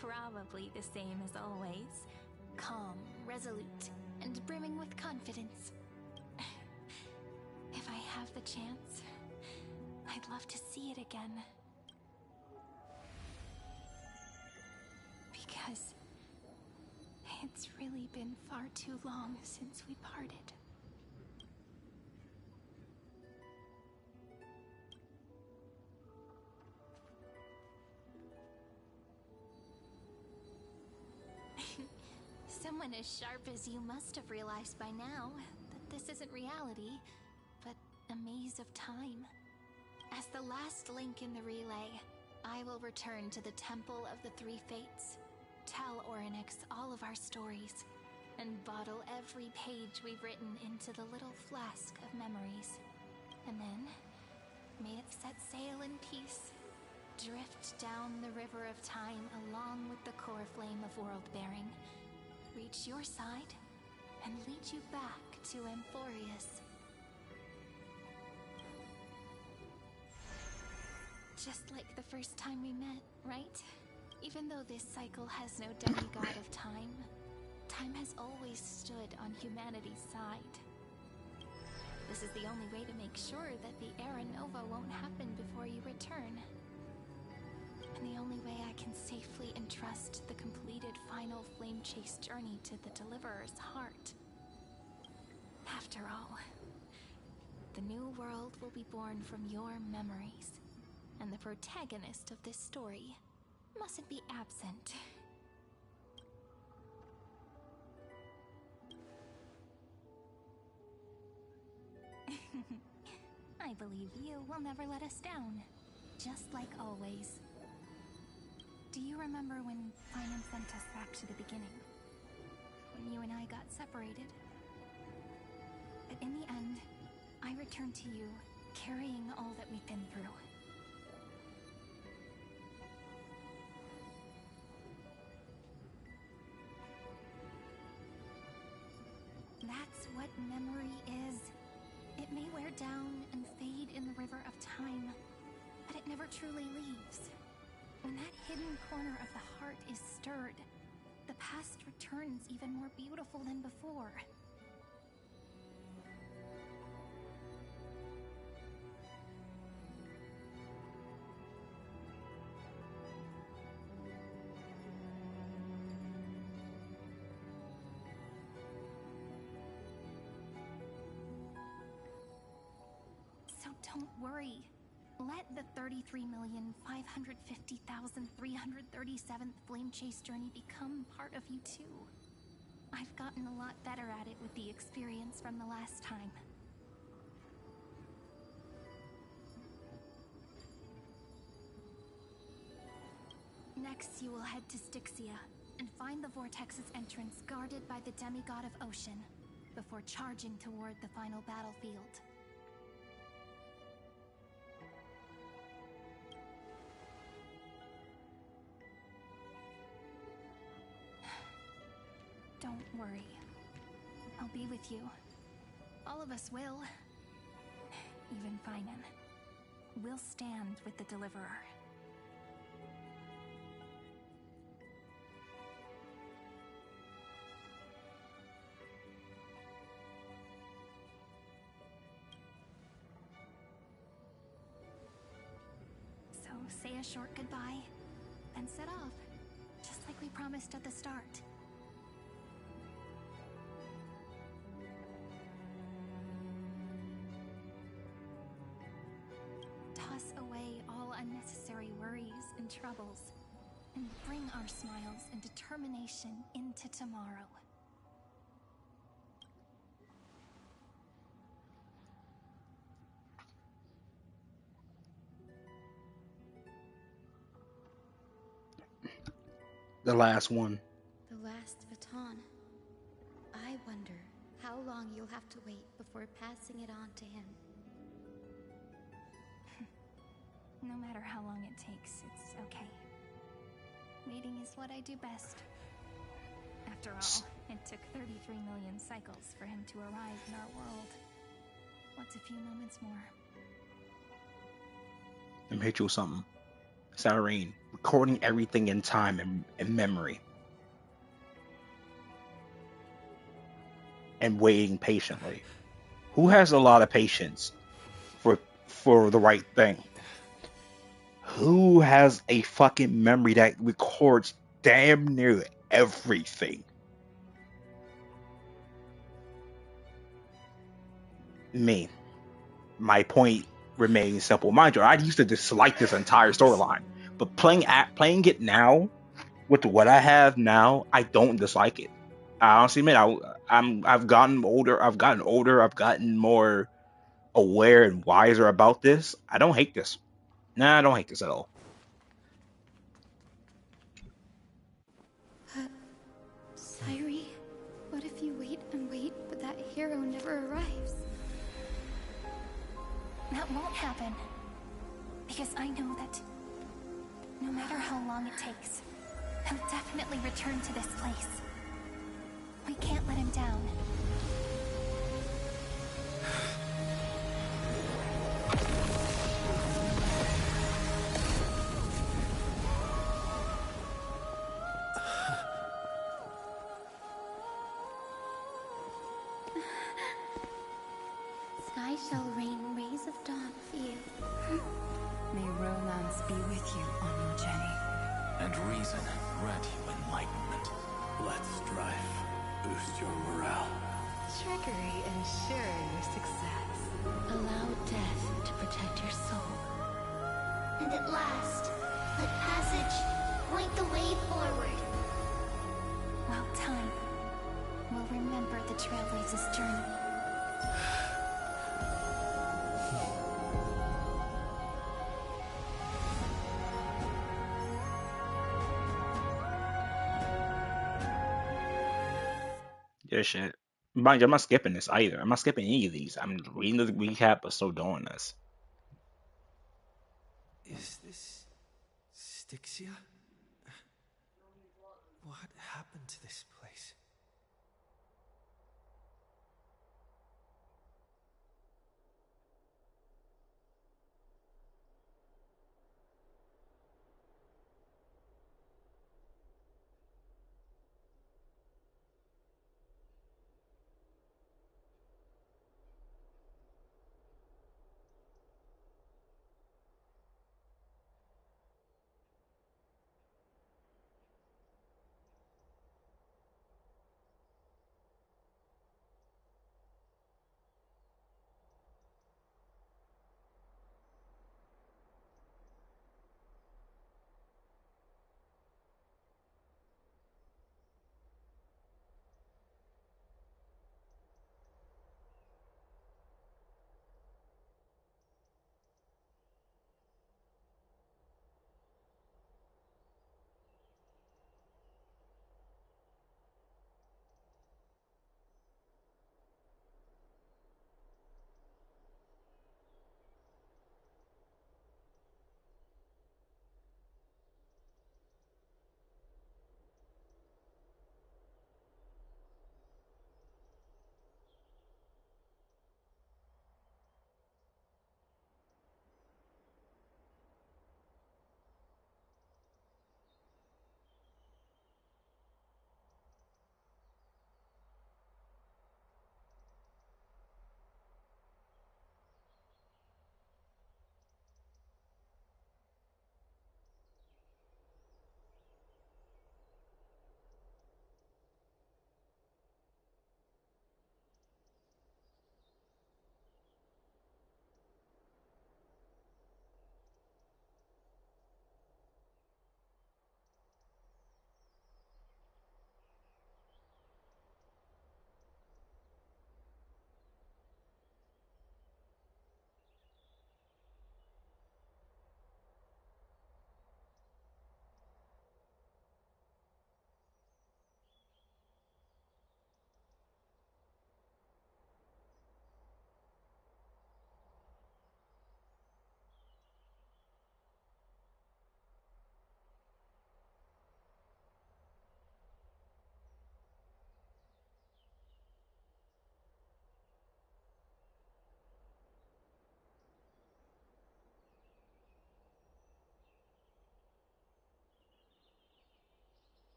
Probably the same as always. Calm, resolute, and brimming with confidence. If I have the chance, I'd love to see it again. Because it's really been far too long since we parted. Someone as sharp as you must have realized by now that this isn't reality, but a maze of time. As the last link in the relay, I will return to the Temple of the Three Fates, tell Orynyx all of our stories, and bottle every page we've written into the little flask of memories. And then, may it set sail in peace, drift down the river of time along with the core flame of world-bearing, reach your side, and lead you back to Amphorius. Just like the first time we met, right? Even though this cycle has no demigod of time, time has always stood on humanity's side. This is the only way to make sure that the Era Nova won't happen before you return. And the only way I can safely entrust the completed final flame chase journey to the Deliverer's heart. After all, the new world will be born from your memories, and the protagonist of this story mustn't be absent. I believe you will never let us down, just like always. Do you remember when Paimon sent us back to the beginning? When you and I got separated? But in the end, I returned to you, carrying all that we've been through. That's what memory is. It may wear down and fade in the river of time, but it never truly leaves. When that hidden corner of the heart is stirred, the past returns even more beautiful than before. So don't worry. Let the 33,550,337th Flame Chase journey become part of you too. I've gotten a lot better at it with the experience from the last time. Next, you will head to Styxia and find the Vortex's entrance guarded by the demigod of Ocean before charging toward the final battlefield. Don't worry. I'll be with you. All of us will. Even Finan. we'll stand with the Deliverer. So say a short goodbye, then set off, just like we promised at the start. Toss away all unnecessary worries and troubles, and bring our smiles and determination into tomorrow. The last one. The last baton. I wonder how long you'll have to wait before passing it on to him. No matter how long it takes, it's okay. Waiting is what I do best. After all, it took 33 million cycles for him to arrive in our world. What's a few moments more? Let me hit you with something. Cyrene, recording everything in time and memory. And waiting patiently. Who has a lot of patience for the right thing? Who has a fucking memory that records damn near everything? Me. My point remains simple. Mind you, I used to dislike this entire storyline, but playing it now with what I have now, I don't dislike it. I honestly admit, I've gotten older. I've gotten more aware and wiser about this. I don't hate this. Nah, I don't hate this at all. Sairi, what if you wait and wait, but that hero never arrives? That won't happen. Because I know that no matter how long it takes, he'll definitely return to this place. We can't let him down. Sky shall rain rays of dawn for you. May romance be with you on your journey. And reason grant you enlightenment. Let strife boost your morale. Trickery ensure your success. Allow death to protect your soul. And at last, let passage point the way forward. Well, time will remember the Trailblazer's journey. Yeah, shit. Mind you, I'm not skipping this either. I'm not skipping any of these. I'm reading the recap, but still doing this. Is this Styxia? What happened to this place?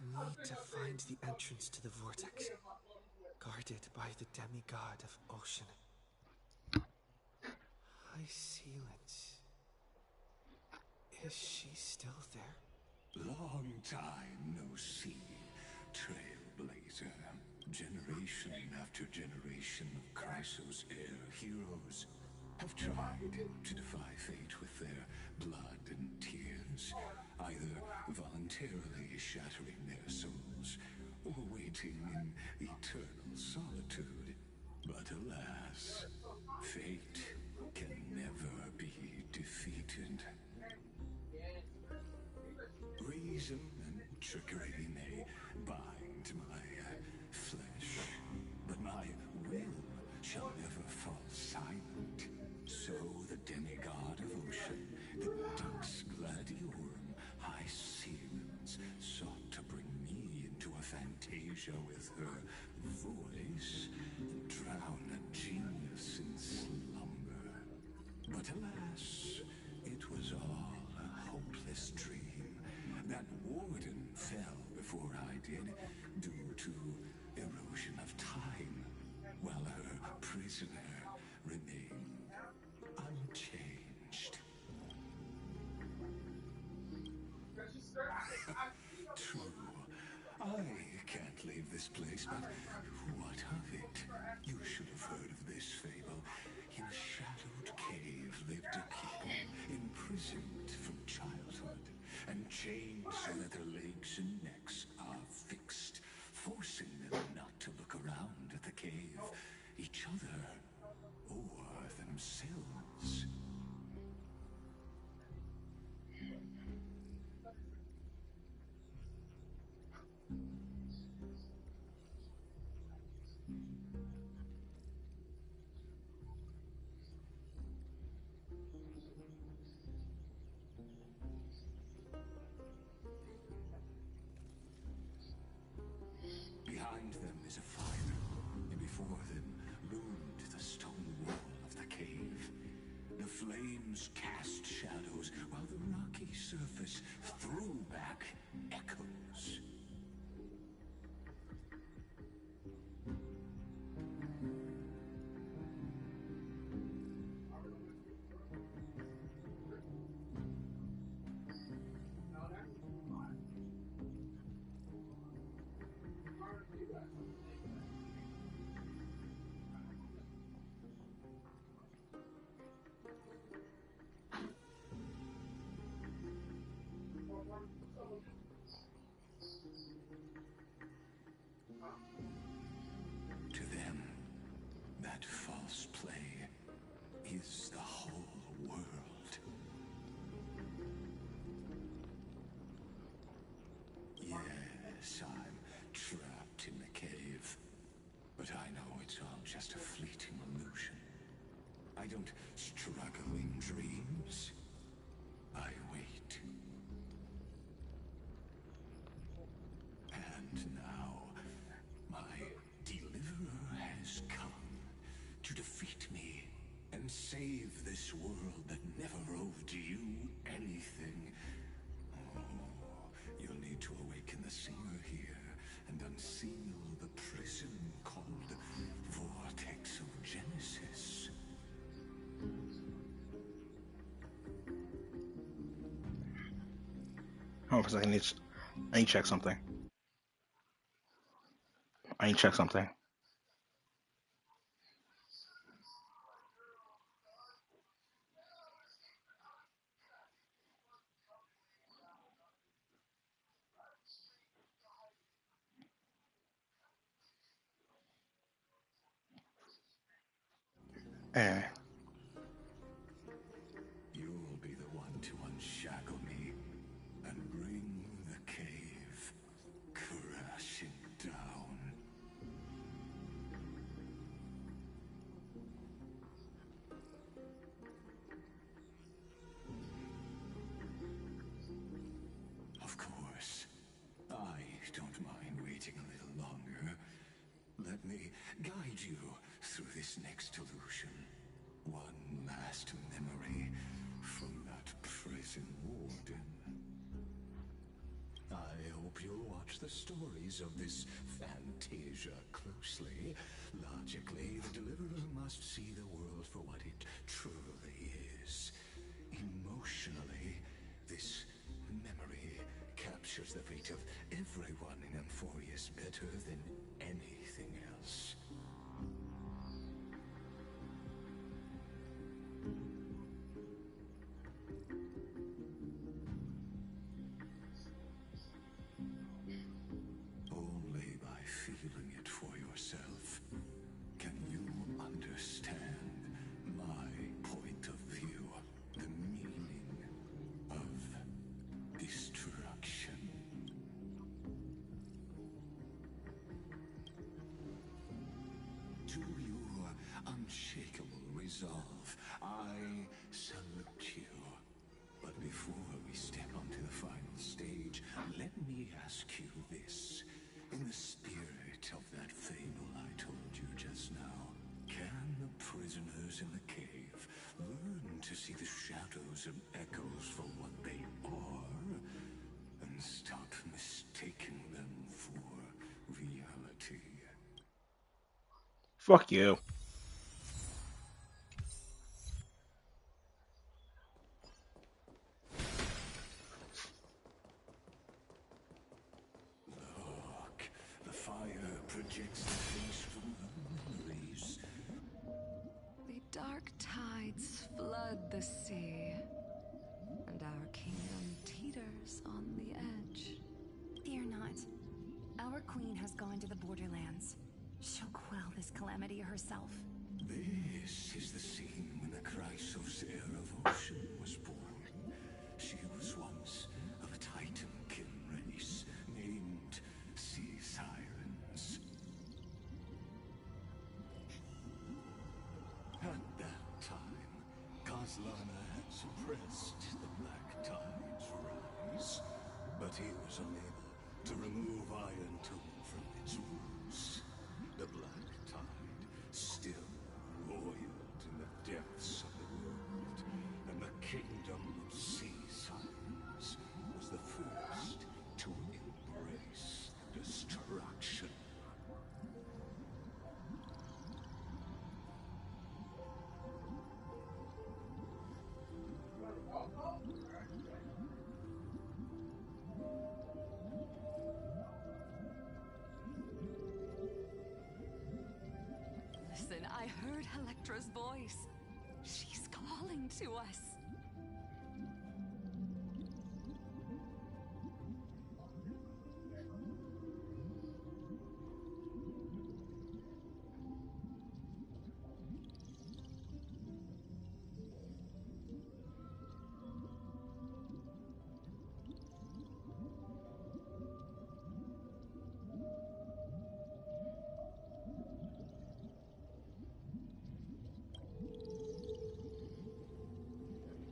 need to find the entrance to the vortex, guarded by the demigod of ocean. High Sealants. Is she still there? Long time no see, Trailblazer. Generation after generation of Chrysos Air heroes have tried to defy fate with their blood and tears, either voluntarily shattering their souls or waiting in eternal solitude. But alas, fate can never be defeated. Reason and trickery may bind my flesh, but my will shall never fall silent. So the demigod of ocean, the Dux Gladiorum, High Sealants, sought to bring me into a fantasia with her voice and drown a genius in slumber. But alas, it was all a hopeless dream. That warden fell before I did, due to erosion of time, while her prisoner remained unchanged. True, I can't leave this place, but what of it? You should have heard of this fable. In a shadowed cave lived a people, imprisoned from childhood, and chained so that their legs and necks are fixed, forcing them not to look around at the cave, each other, or themselves. Behind them is a fire, and before them loomed the stone wall of the cave. The flames cast shadows, while the rocky surface threw back echoes. To them, that false play is the whole world. Yes, I'm trapped in the cave, but I know it's all just a fleeting illusion. I don't struggle in dreams. I wait. And now, my deliverer has come to defeat me and save this world that never owed you anything. Oh, you'll need to awaken the singer here and unseal the prison called Vortex of Genesis. Hold on for a second. I need to check something. I need to check something. Eh. You'll be the one to unshackle me and bring the cave crashing down. Of course. I don't mind waiting a little longer. Let me guide you through this next illusion. hope you'll watch the stories of this Fantasia closely. Logically, the Deliverer must see the world for what it truly is. Emotionally, this memory captures the fate of everyone in Emphorius better than anything else. Only by feeling it for yourself can you understand my point of view, the meaning of destruction. To your unshakable resolve, I salute you. But before we step onto the final stage, let me ask you this. In the spirit of that fable I told you just now, can the prisoners in the cave learn to see the shadows and echoes for what they are, and stop mistaking them for reality? Fuck you. Look, the fire projects the face from the memories. The dark tides flood the sea, and our kingdom teeters on the edge. Fear not. Our queen has gone to the borderlands. She'll quell this calamity herself. This is the scene when the Chrysos heir of Ocean was born. She was once of a Titankin race named Sea Sirens. At that time, Kozlana had suppressed the Black Tide's rise, but he was unable to remove Iron Tomb from its roots. The Black Tide still roiled in the depths of the world, and the kingdom of Sea Sirens was the first to embrace destruction. Listen, I heard Electra's voice. She's calling to us.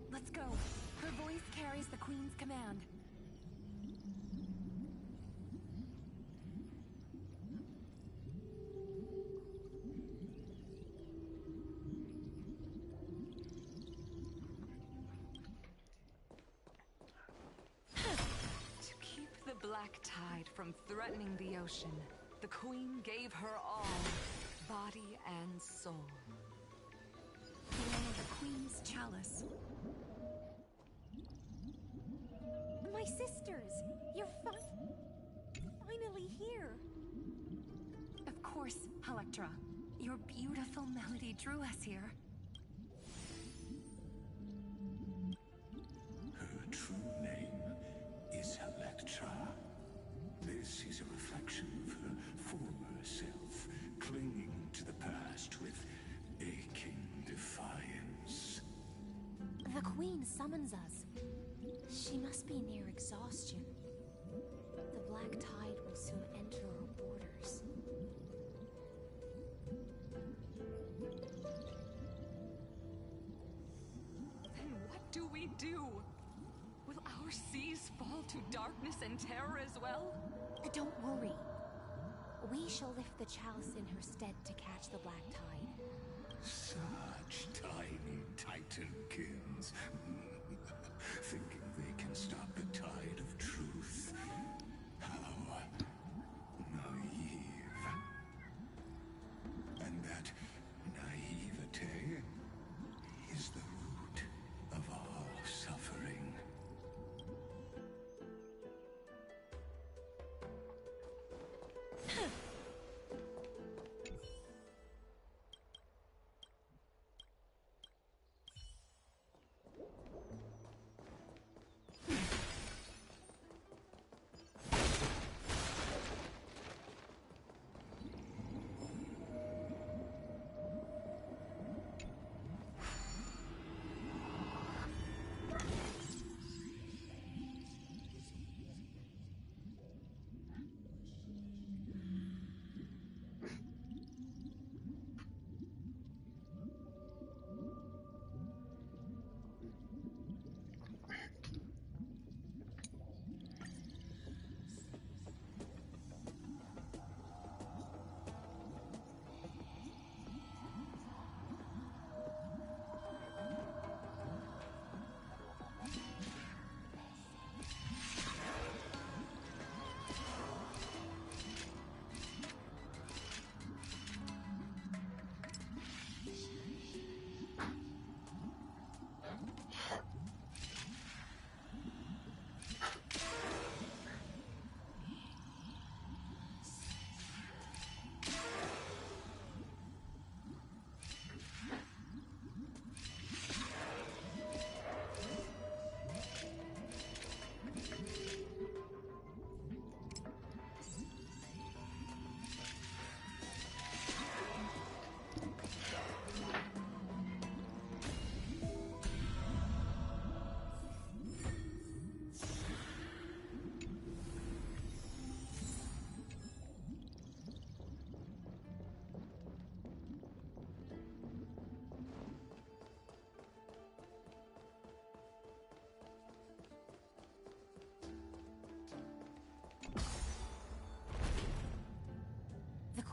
Let's go. Her voice carries the queen's command. To keep the black tide from threatening the ocean, the queen gave her all, body and soul. The queen's chalice. My sisters! You're finally here! Of course, Electra. Your beautiful melody drew us here. Her true name is Electra. This is a reflection of her former self, clinging to the past with aching defiance. The queen summons us. She must be near exhaustion. The black tide will soon enter our borders. Then what do we do? Will our seas fall to darkness and terror as well? Don't worry. We shall lift the chalice in her stead to catch the black tide. Such tiny Titankins. Thinking they can stop the tide of truth. How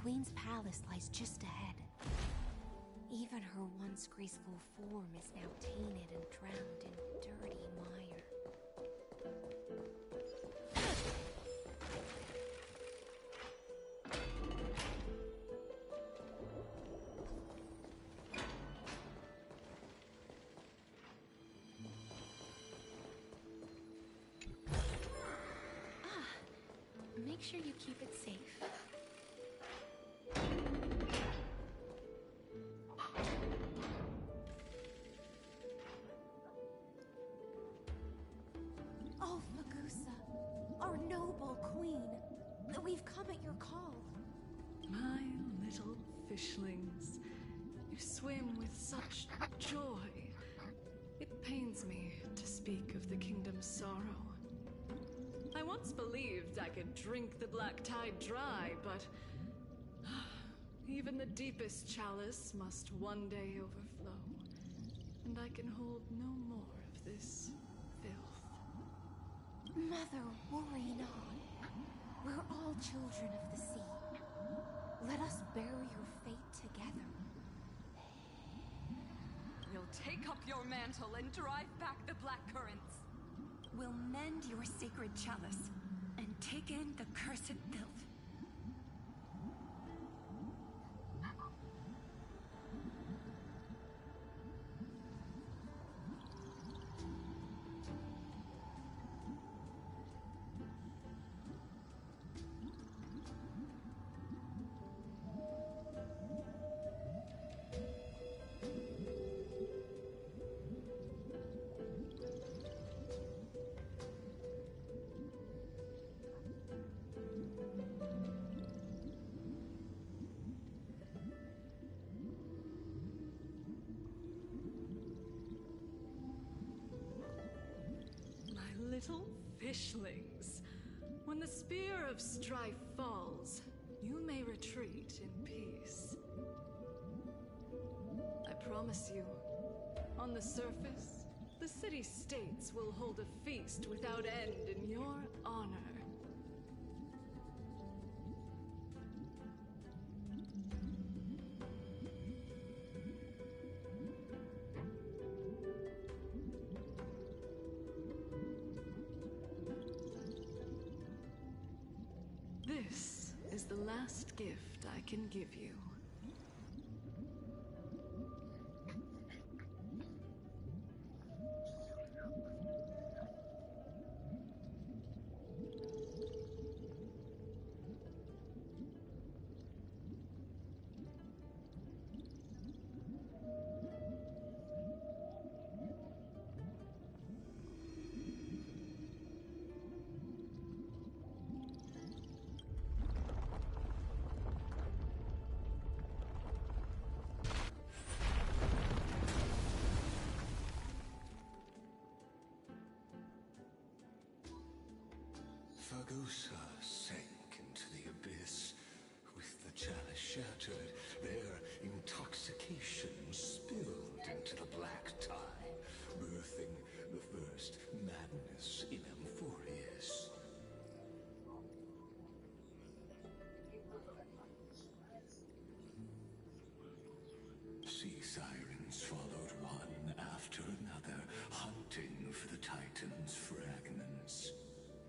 Queen's palace lies just ahead. Even her once graceful form is now tainted and drowned in dirty mire. Make sure you keep it safe. Oh, Fagusa, our noble queen. We've come at your call. My little fishlings, you swim with such joy. It pains me to speak of the kingdom's sorrow. I once believed I could drink the black tide dry, but even the deepest chalice must one day overflow, and I can hold no more of this filth. Mother, worry not. We're all children of the sea. Let us bear your fate together. We'll take up your mantle and drive back the black currents. We'll mend your sacred chalice and take in the cursed filth. Little fishlings, when the spear of strife falls, you may retreat in peace. I promise you, on the surface, the city-states will hold a feast without end in your honor. This is the last gift I can give you. Fagusa sank into the abyss. With the chalice shattered, their intoxication spilled into the black tide, birthing the first madness in Amphorius. Sea sirens followed one after another, hunting for the Titan's fragments,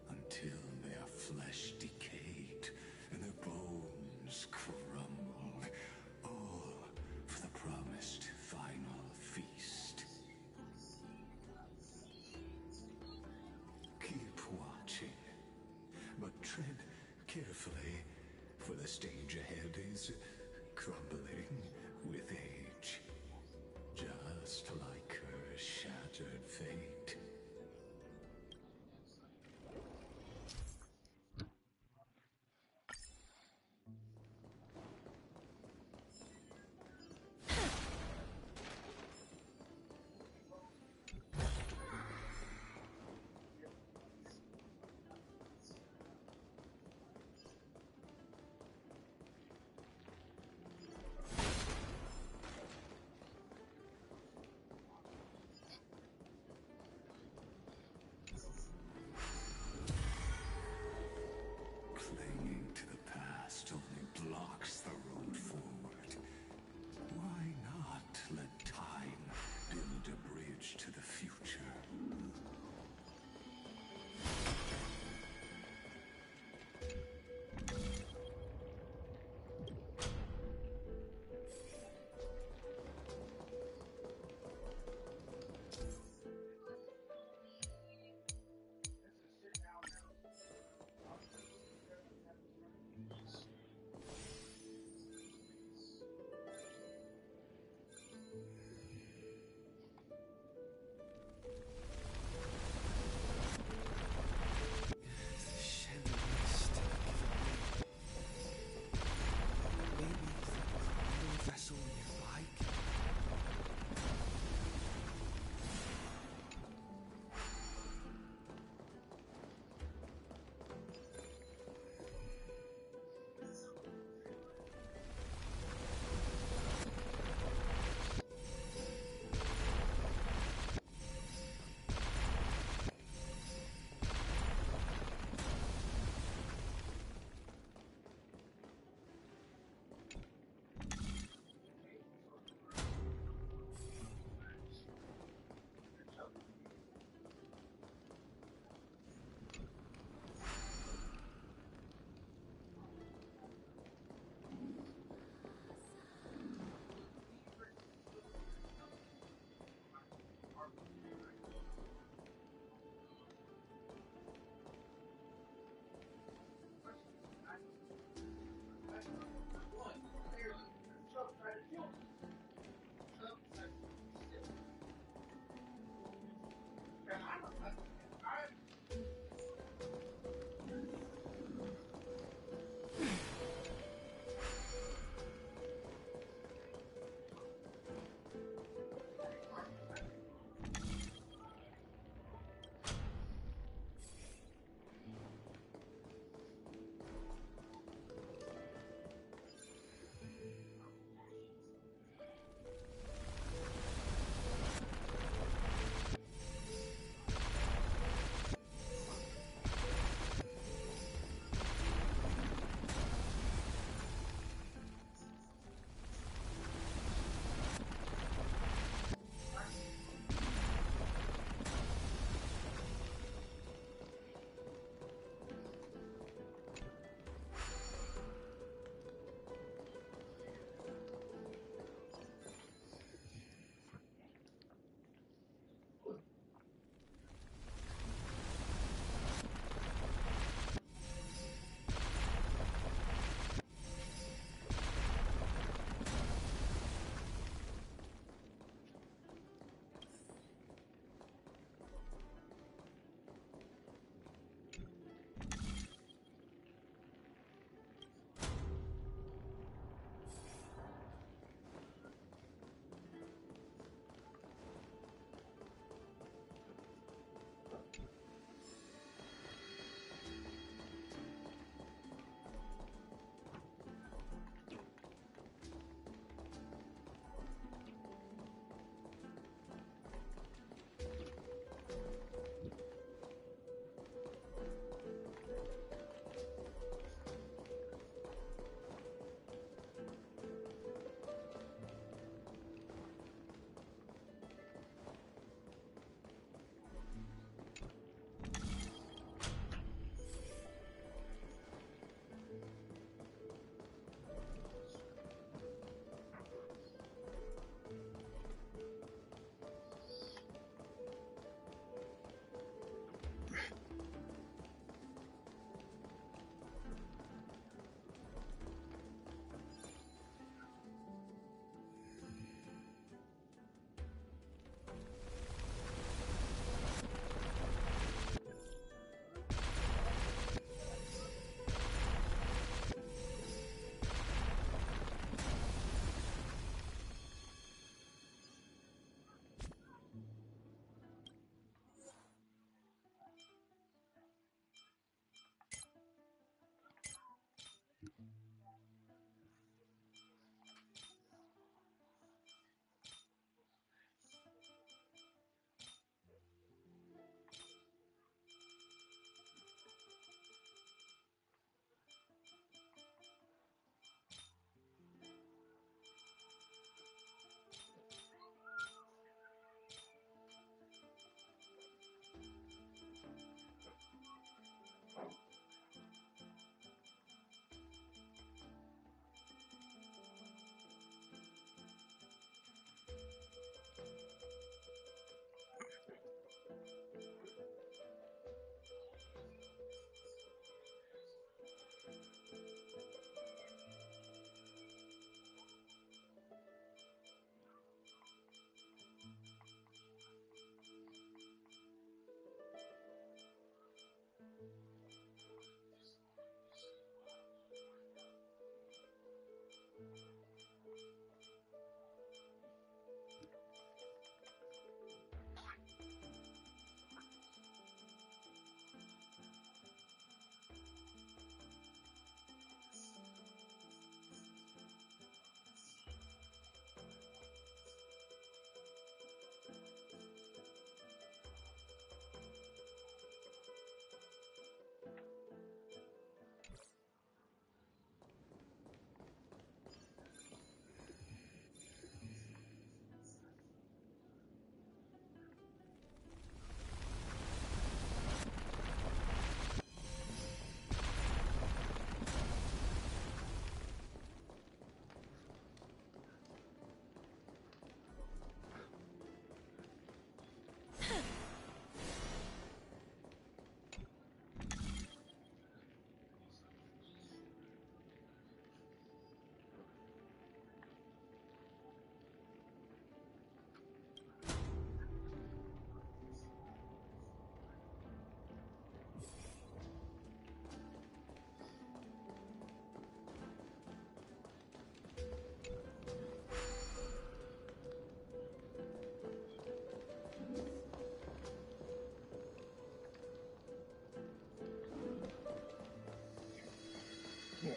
until their flesh decayed and their bones crumbled, all for the promised final feast. Keep watching, but tread carefully, for the stage ahead is crumbling with age, just like her shattered fate.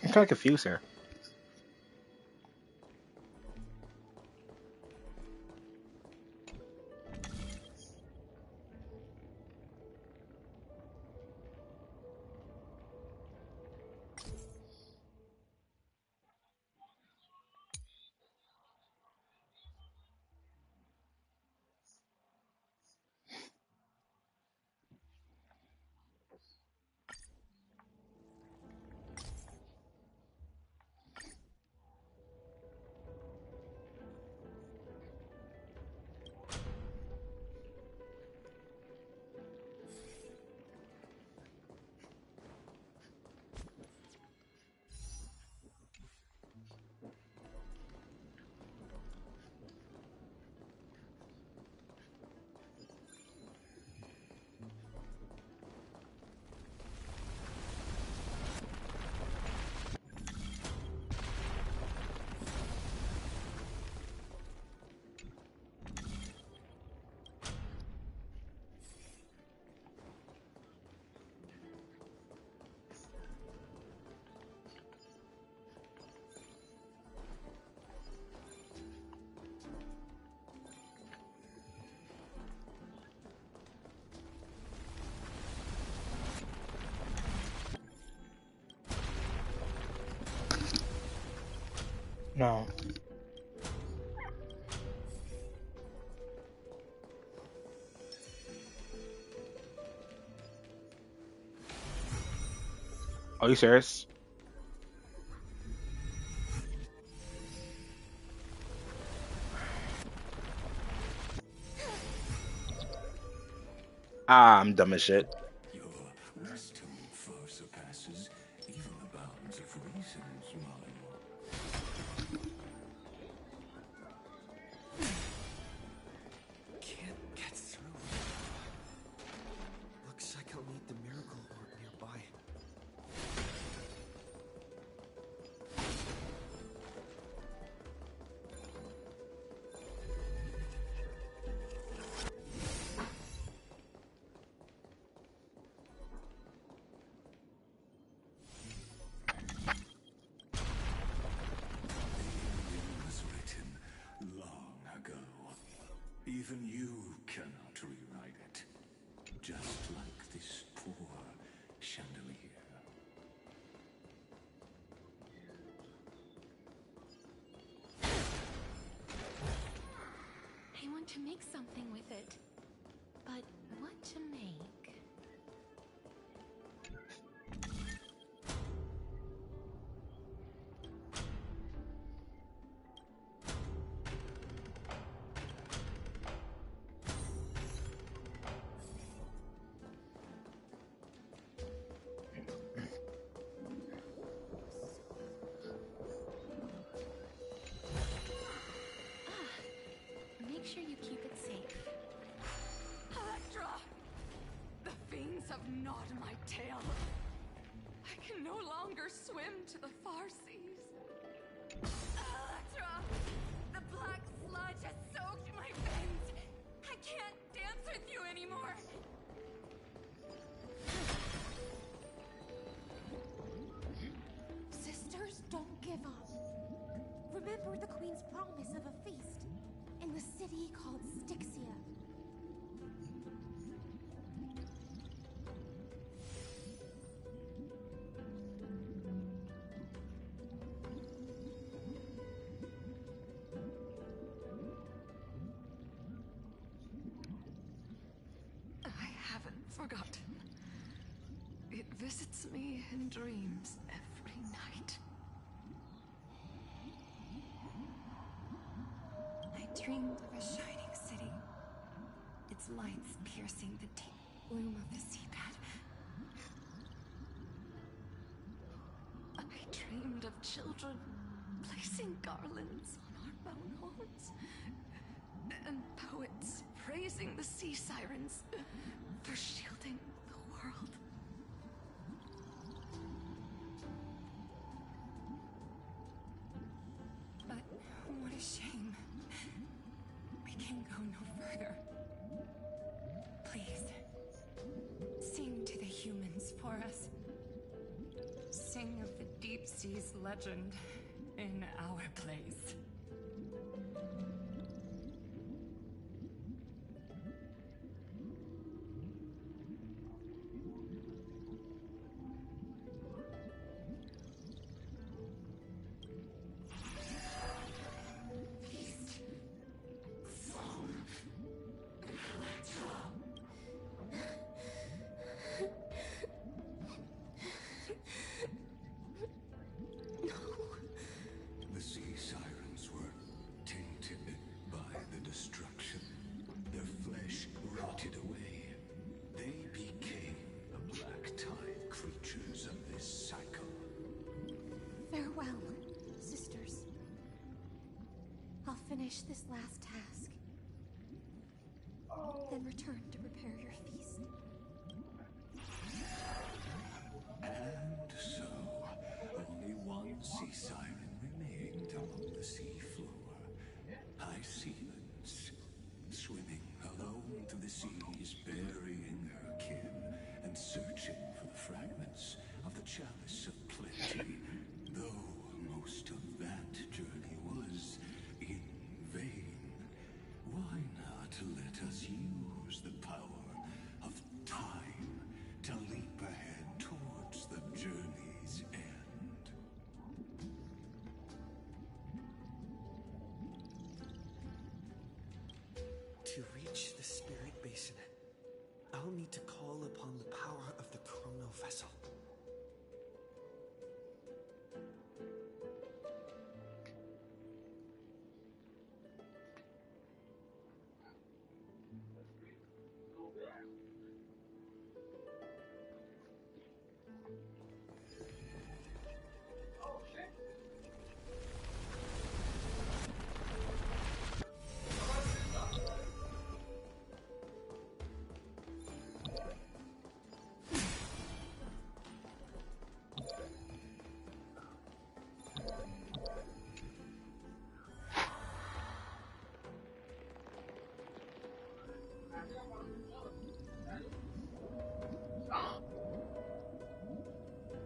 I'm kind of confused here. No. Are you serious? Ah, I'm dumb as shit. Your wisdom far surpasses even the bounds of reason, Malino. Can't get through. Looks like I'll need the miracle orb nearby. Was written long ago. Even you cannot rewrite it. Just like this poor chandelier. I want to make something with it. But what to make? Make sure you keep it safe. Electra! The fiends have gnawed my tail. I can no longer swim to the far seas. Electra! The black sludge has soaked my veins. I can't dance with you anymore. Sisters, don't give up. Remember the Queen's promise of a feast in the city called Styxia. I haven't forgotten. It visits me in dreams every night. I dreamed of a shining city. Its lights piercing the deep gloom of the seabed. I dreamed of children placing garlands on our bone horns. And poets praising the sea sirens for shielding the world. But what a shame. We can go no further. Please, sing to the humans for us. Sing sing of the deep sea's legend in our place. The sea sirens were tainted by the destruction. Their flesh rotted away. They became the black tide creatures of this cycle. Farewell, sisters. I'll finish this last task, then return to prepare your feast. And so, only one sea siren remained along the sea floor. High sealants, swimming alone through the seas, burying her kin, and searching for the fragments of the chalice of plenty, though most of that journey was in vain. Why not let us use the power of time to leap ahead towards the journey's end? To reach the spirit basin, I'll need to call upon the power of the chrono vessel.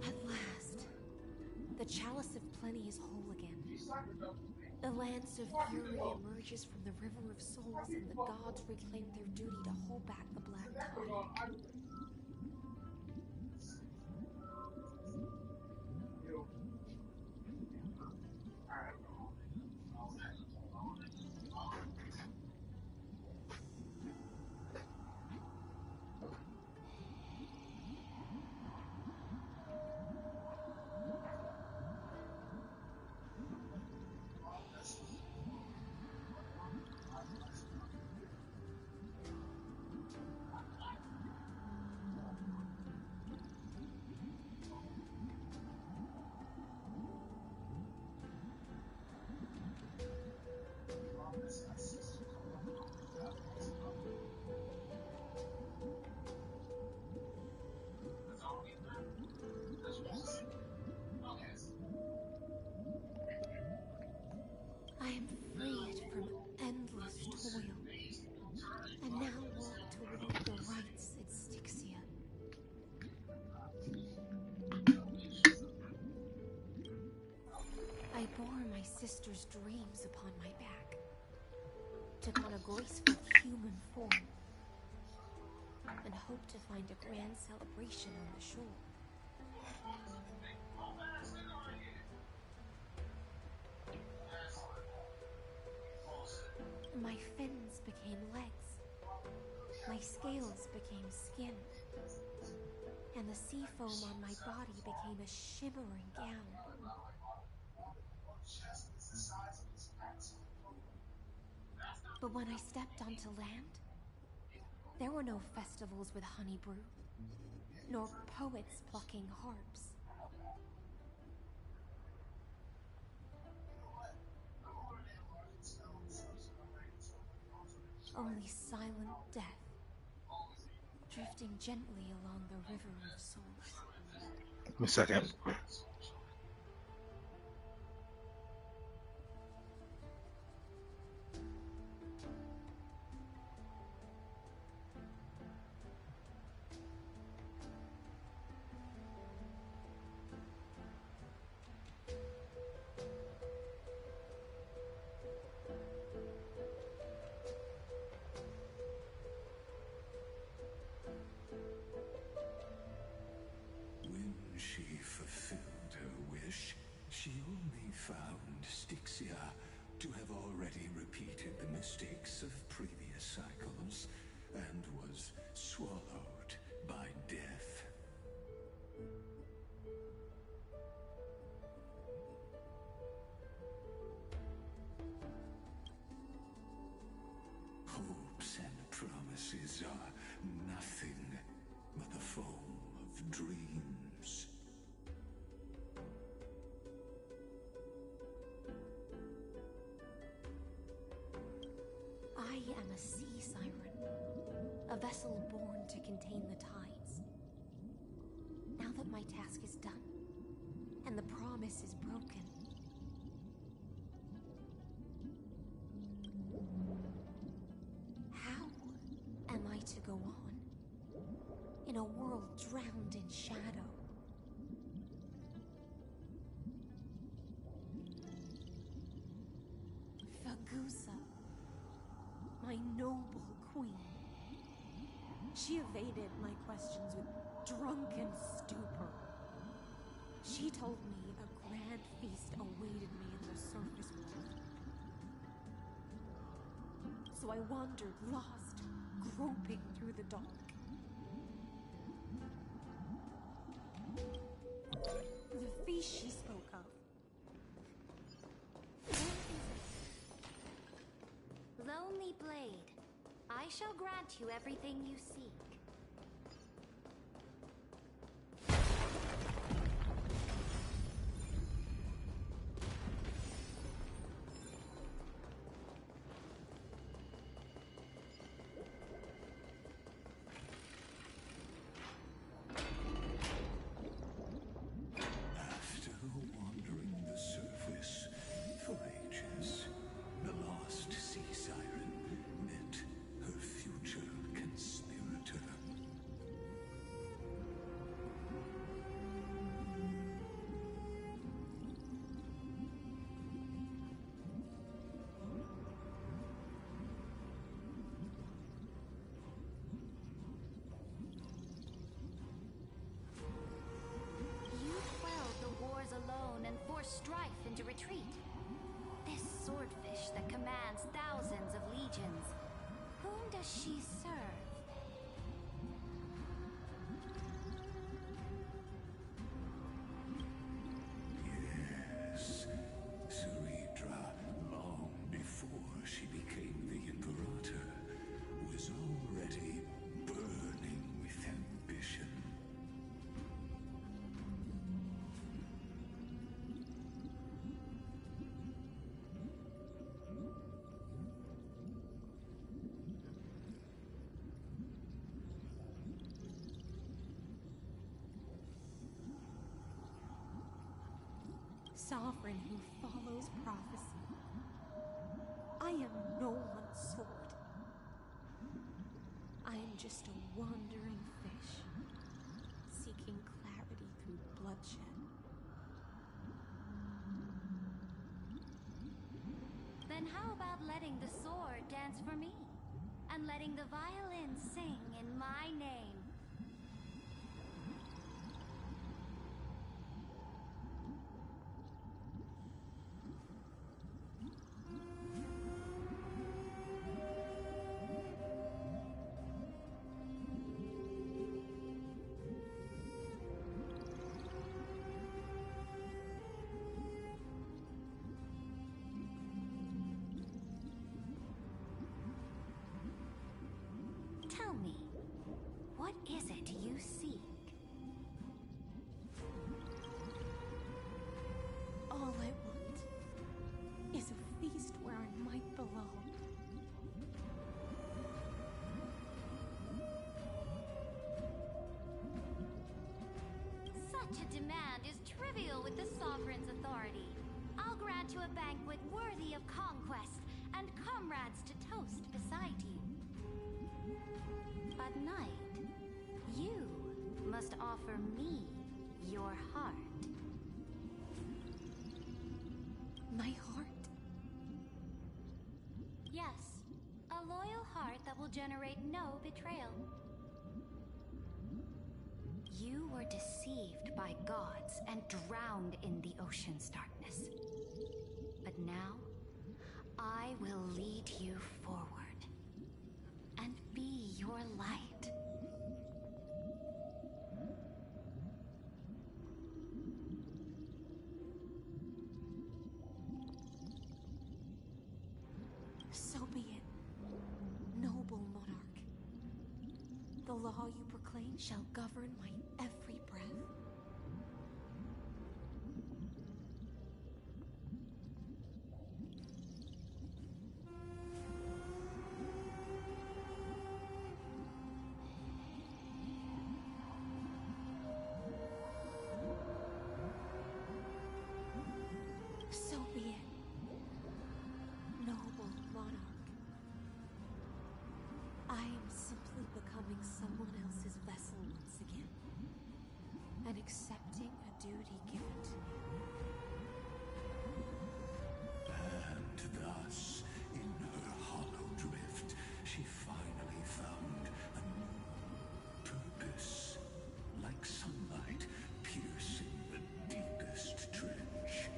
At last, the Chalice of Plenty is whole again. The lance of fury emerges from the River of Souls, and the gods reclaim their duty to hold back the black tide. I am freed from endless toil, and now walk toward the rites at Styxia. I bore my sister's dreams upon my back, took on a graceful human form, and hoped to find a grand celebration on the shore. My fins became legs, my scales became skin, and the sea foam on my body became a shimmering gown. But when I stepped onto land, there were no festivals with honey brew, nor poets plucking harps. Only silent death, drifting gently along the River of Souls. Give me a second. fulfilled her wish. She only found Styxia to have already repeated the mistakes of previous cycles and was swallowed by death. Hopes and promises are nothing but the foam of dreams. I am a sea siren, a vessel born to contain the tides. Now that my task is done, and the promise is broken, how am I to go on in a world drowned in shadow? Fagusa, my noble queen. She evaded my questions with drunken stupor. She told me a grand feast awaited me in the surface world. So I wandered lost, groping through the dark. The feast she spoke of. Where is it? Lonely Blade, I shall grant you everything you seek. After wandering the surface for ages, the lost sea siren met her future conspirator. You quelled the wars alone and forced strife into retreat. This swordfish that commands thousands of legions, whom does she serve? Yes, Ceridra, long before she became the Imperator, was already burning with ambition. Sovereign who follows prophecy. I am no one's sword. I am just a wandering fish, seeking clarity through bloodshed. Then how about letting the sword dance for me? And letting the violin sing in my name? Tell me, what is it you seek? All I want is a feast where I might belong. Such a demand is trivial with the Sovereign's authority. I'll grant you a banquet worthy of conquest and comrades to toast beside you. At night, you must offer me your heart. My heart? Yes, a loyal heart that will generate no betrayal. You You were deceived by gods and drowned in the ocean's darkness. But now, I will lead you forward and be your light. So be it, noble monarch. The law you proclaim shall govern my every breath. So be it, noble monarch. I am simply becoming someone else's vessel once again, and accepting a duty given to me. And thus, in her hollow drift, she finally found a new purpose. Like sunlight piercing the deepest trench.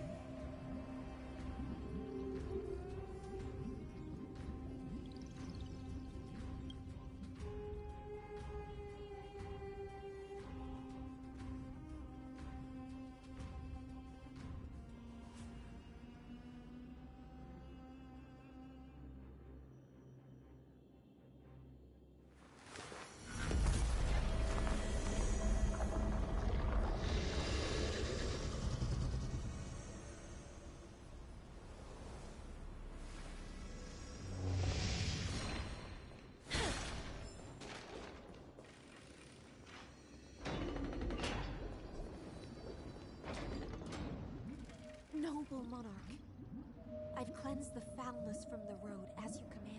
Noble monarch, I've cleansed the foulness from the road as you commanded.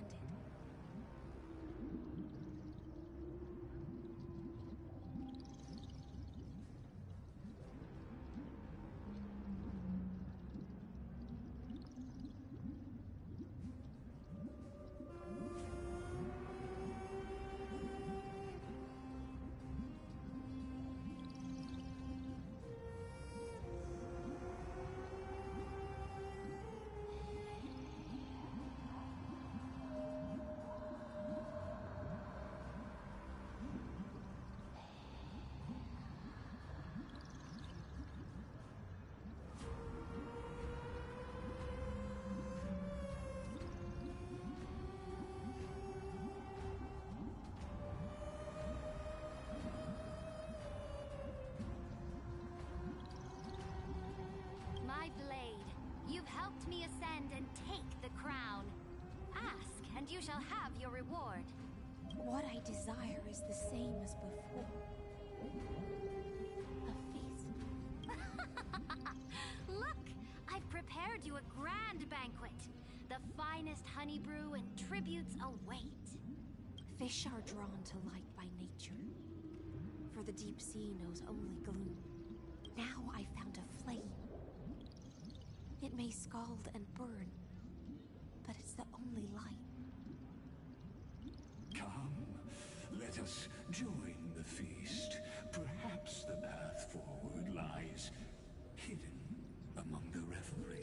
My blade, you've helped me ascend and take the crown. Ask, and you shall have your reward. What I desire is the same as before. A feast. Look, I've prepared you a grand banquet. The finest honey brew and tributes await. Fish are drawn to light by nature, for the deep sea knows only gloom. Now I found a flame. It may scald and burn, but it's the only light. Come, let us join the feast. Perhaps the path forward lies hidden among the revelry.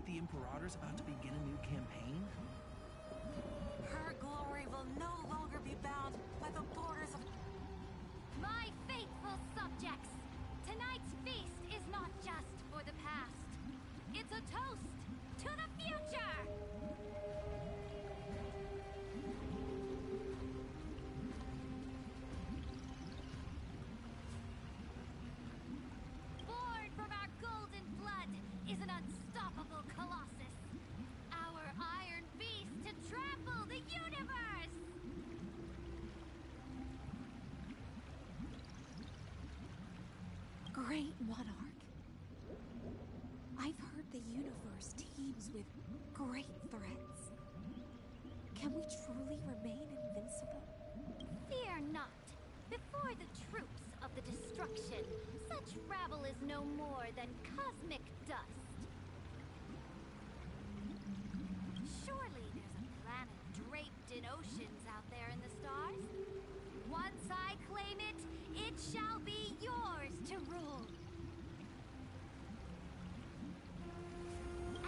The Imperator's about to begin a new campaign? Her glory will no longer be bound by the borders of... My faithful subjects, tonight's feast is not just for the past. It's a toast to the future! Great monarch. I've heard the universe teems with great threats. Can we truly remain invincible? Fear not. Before the troops of the destruction, such rabble is no more than cosmic dust. Surely there's a planet draped in oceans out there in the stars. Once I claim it, it shall be yours to rule.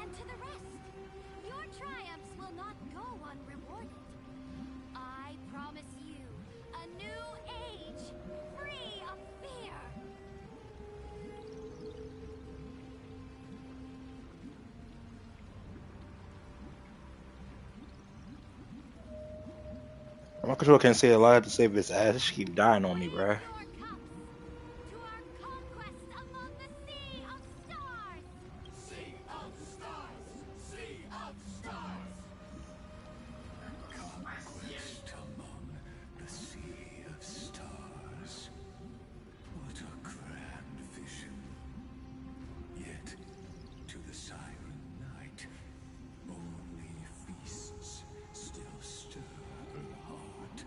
And to the rest, your triumphs will not go unrewarded. I promise you a new age, free of fear. My control can't say a lot to save his ass. She keep dying on me, bruh. Sea of stars! Sea of stars! Conquest among the sea of stars. What a grand vision. Yet, to the siren night, only feasts still stir her heart.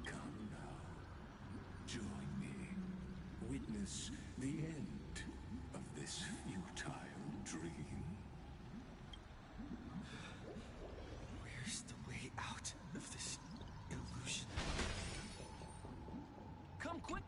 Come now, join me. Witness the end of this futile dream. Where's the way out of this illusion? Come quick!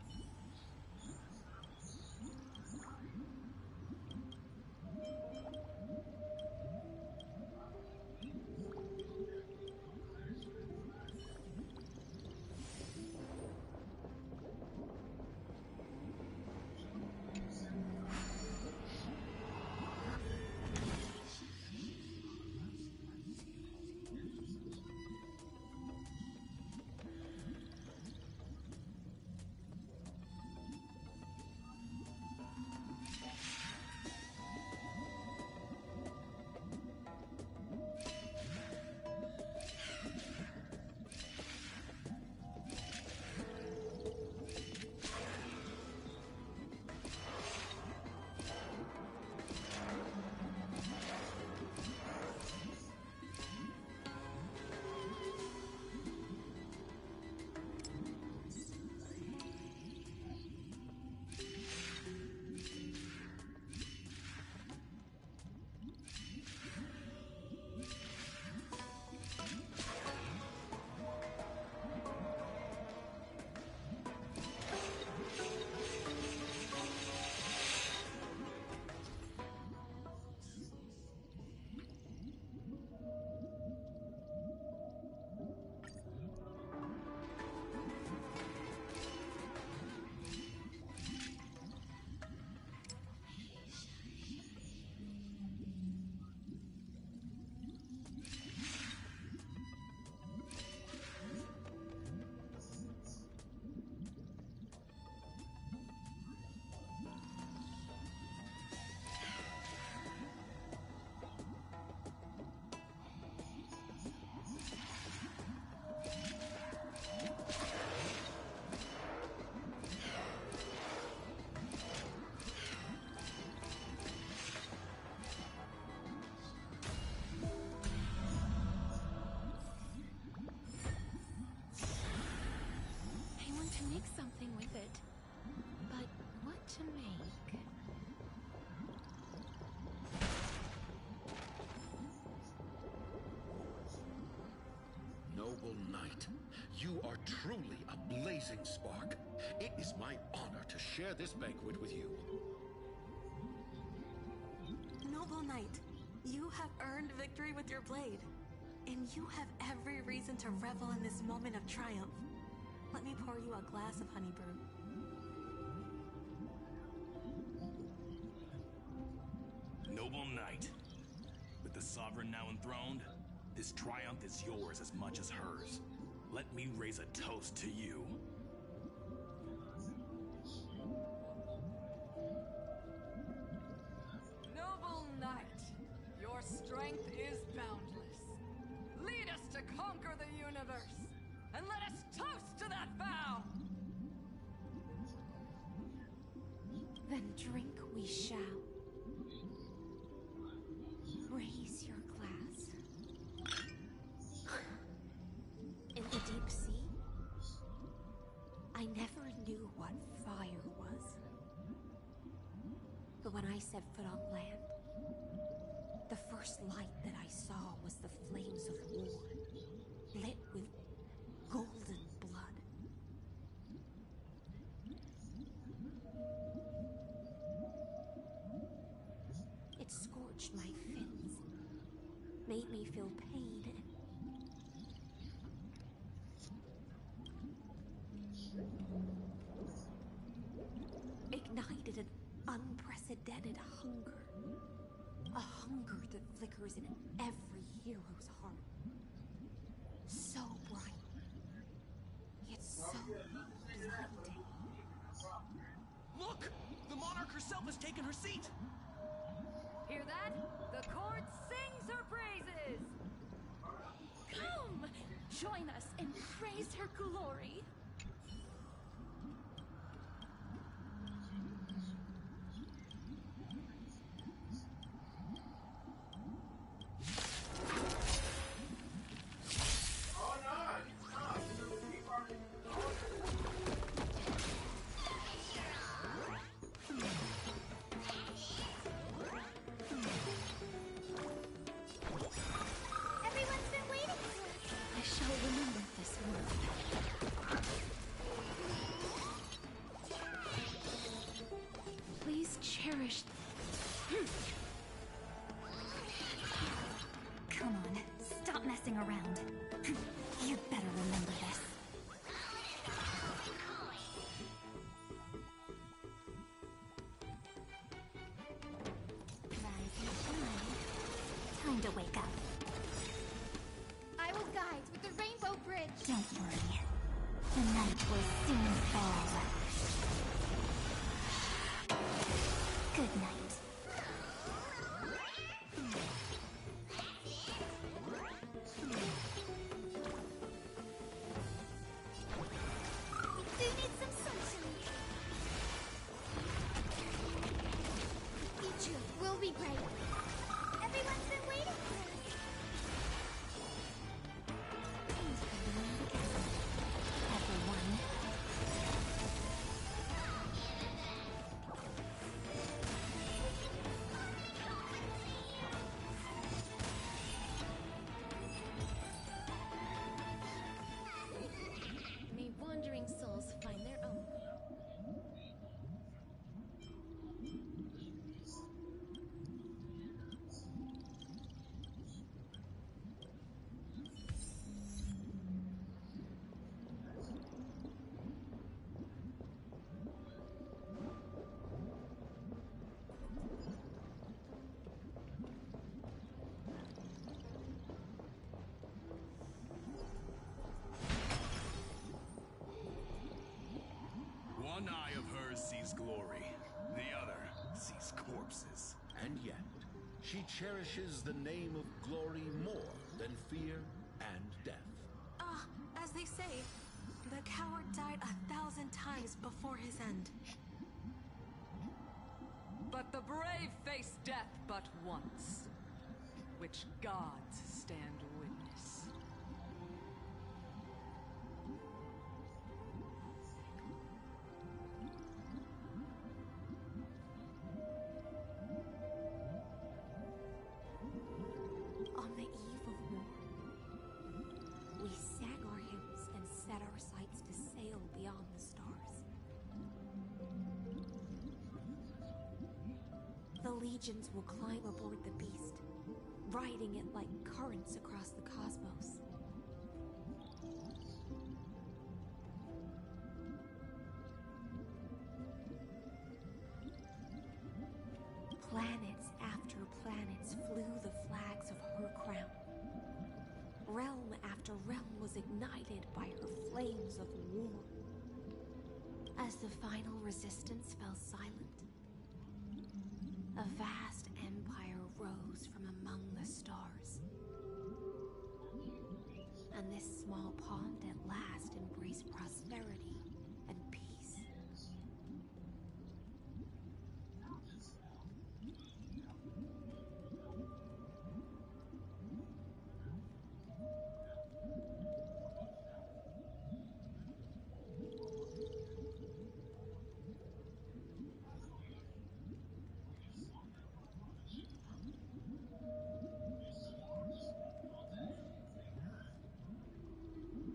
I want to make something with it. But what to make? Noble knight, you are truly a blazing spark. It is my honor to share this banquet with you. Noble Knight, you have earned victory with your blade. And you have every reason to revel in this moment of triumph. Let me pour you a glass of honey brew. Noble knight, with the sovereign now enthroned, this triumph is yours as much as hers. Let me raise a toast to you. Noble knight, your strength strength is boundless. Lead us to conquer the universe, and let us toast to that vow! Then drink we shall. Raise your glass. In the deep sea, I never knew what fire was. But when I set foot on land, the first light that I saw was the flames of war, lit with golden blood. It scorched my fins, made me feel pain, and ignited an unprecedented hunger. A hunger that flickers in every hero's heart. So bright, yet so blinding. Look! The monarch herself has taken her seat! Hear that? The court sings her praises! Come! Join us and praise her glory! Everyone's been waiting for us. I shall remember this word. Please cherish. Come on, stop messing around. You'd better remember this. Rise and shine. Time to wake up. I will guide with the Rainbow Bridge. Don't worry. The night will soon fall. Good night. Do you need some sunshine? The future will be bright. Everyone's been waiting for us. Everyone. May wandering souls find their own. One eye of hers sees glory, the other sees corpses. And yet, she cherishes the name of glory more than fear and death. As they say, the coward died 1,000 times before his end. But the brave face death but once, which gods stand witness. On the eve of war, we sang our hymns and set our sights to sail beyond the stars. The legions will climb aboard the beast, riding it like currents across the cosmos. Planets after planets flew the flags of her crown. Realm after realm was ignited by her flames of war. As the final resistance fell silent, a vast empire rose from among the stars. country's prosperity and peace.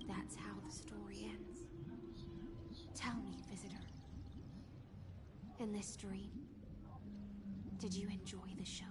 That's how the story ends. Tell me, visitor. In this dream, did you enjoy the show?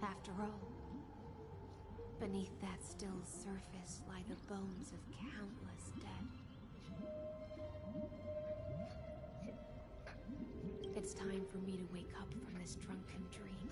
After all, beneath that still surface lie the bones of countless dead. It's time for me to wake up from this drunken dream.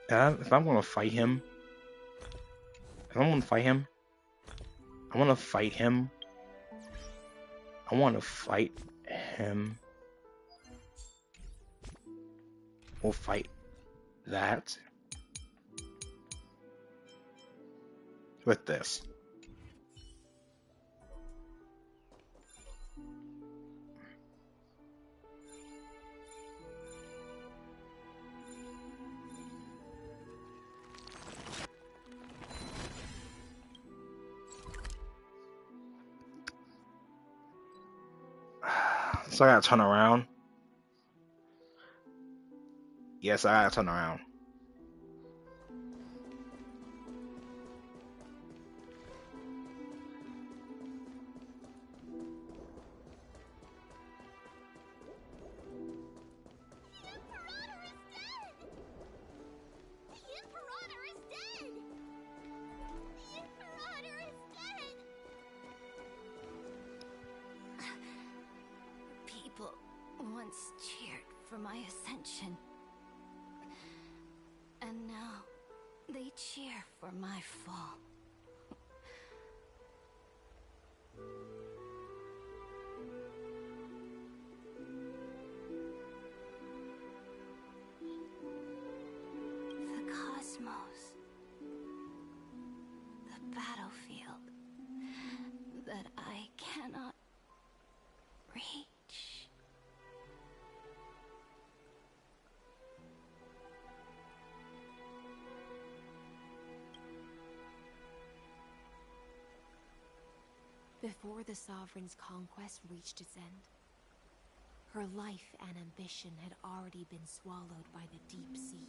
If I'm gonna fight him, I want to fight him. I want to fight him. We'll fight that with this. So I gotta turn around. Yes, I gotta turn around. People once cheered for my ascension. And now they cheer for my fall. The cosmos. The battlefield that I cannot reach. Before the Sovereign's conquest reached its end, her life and ambition had already been swallowed by the deep sea.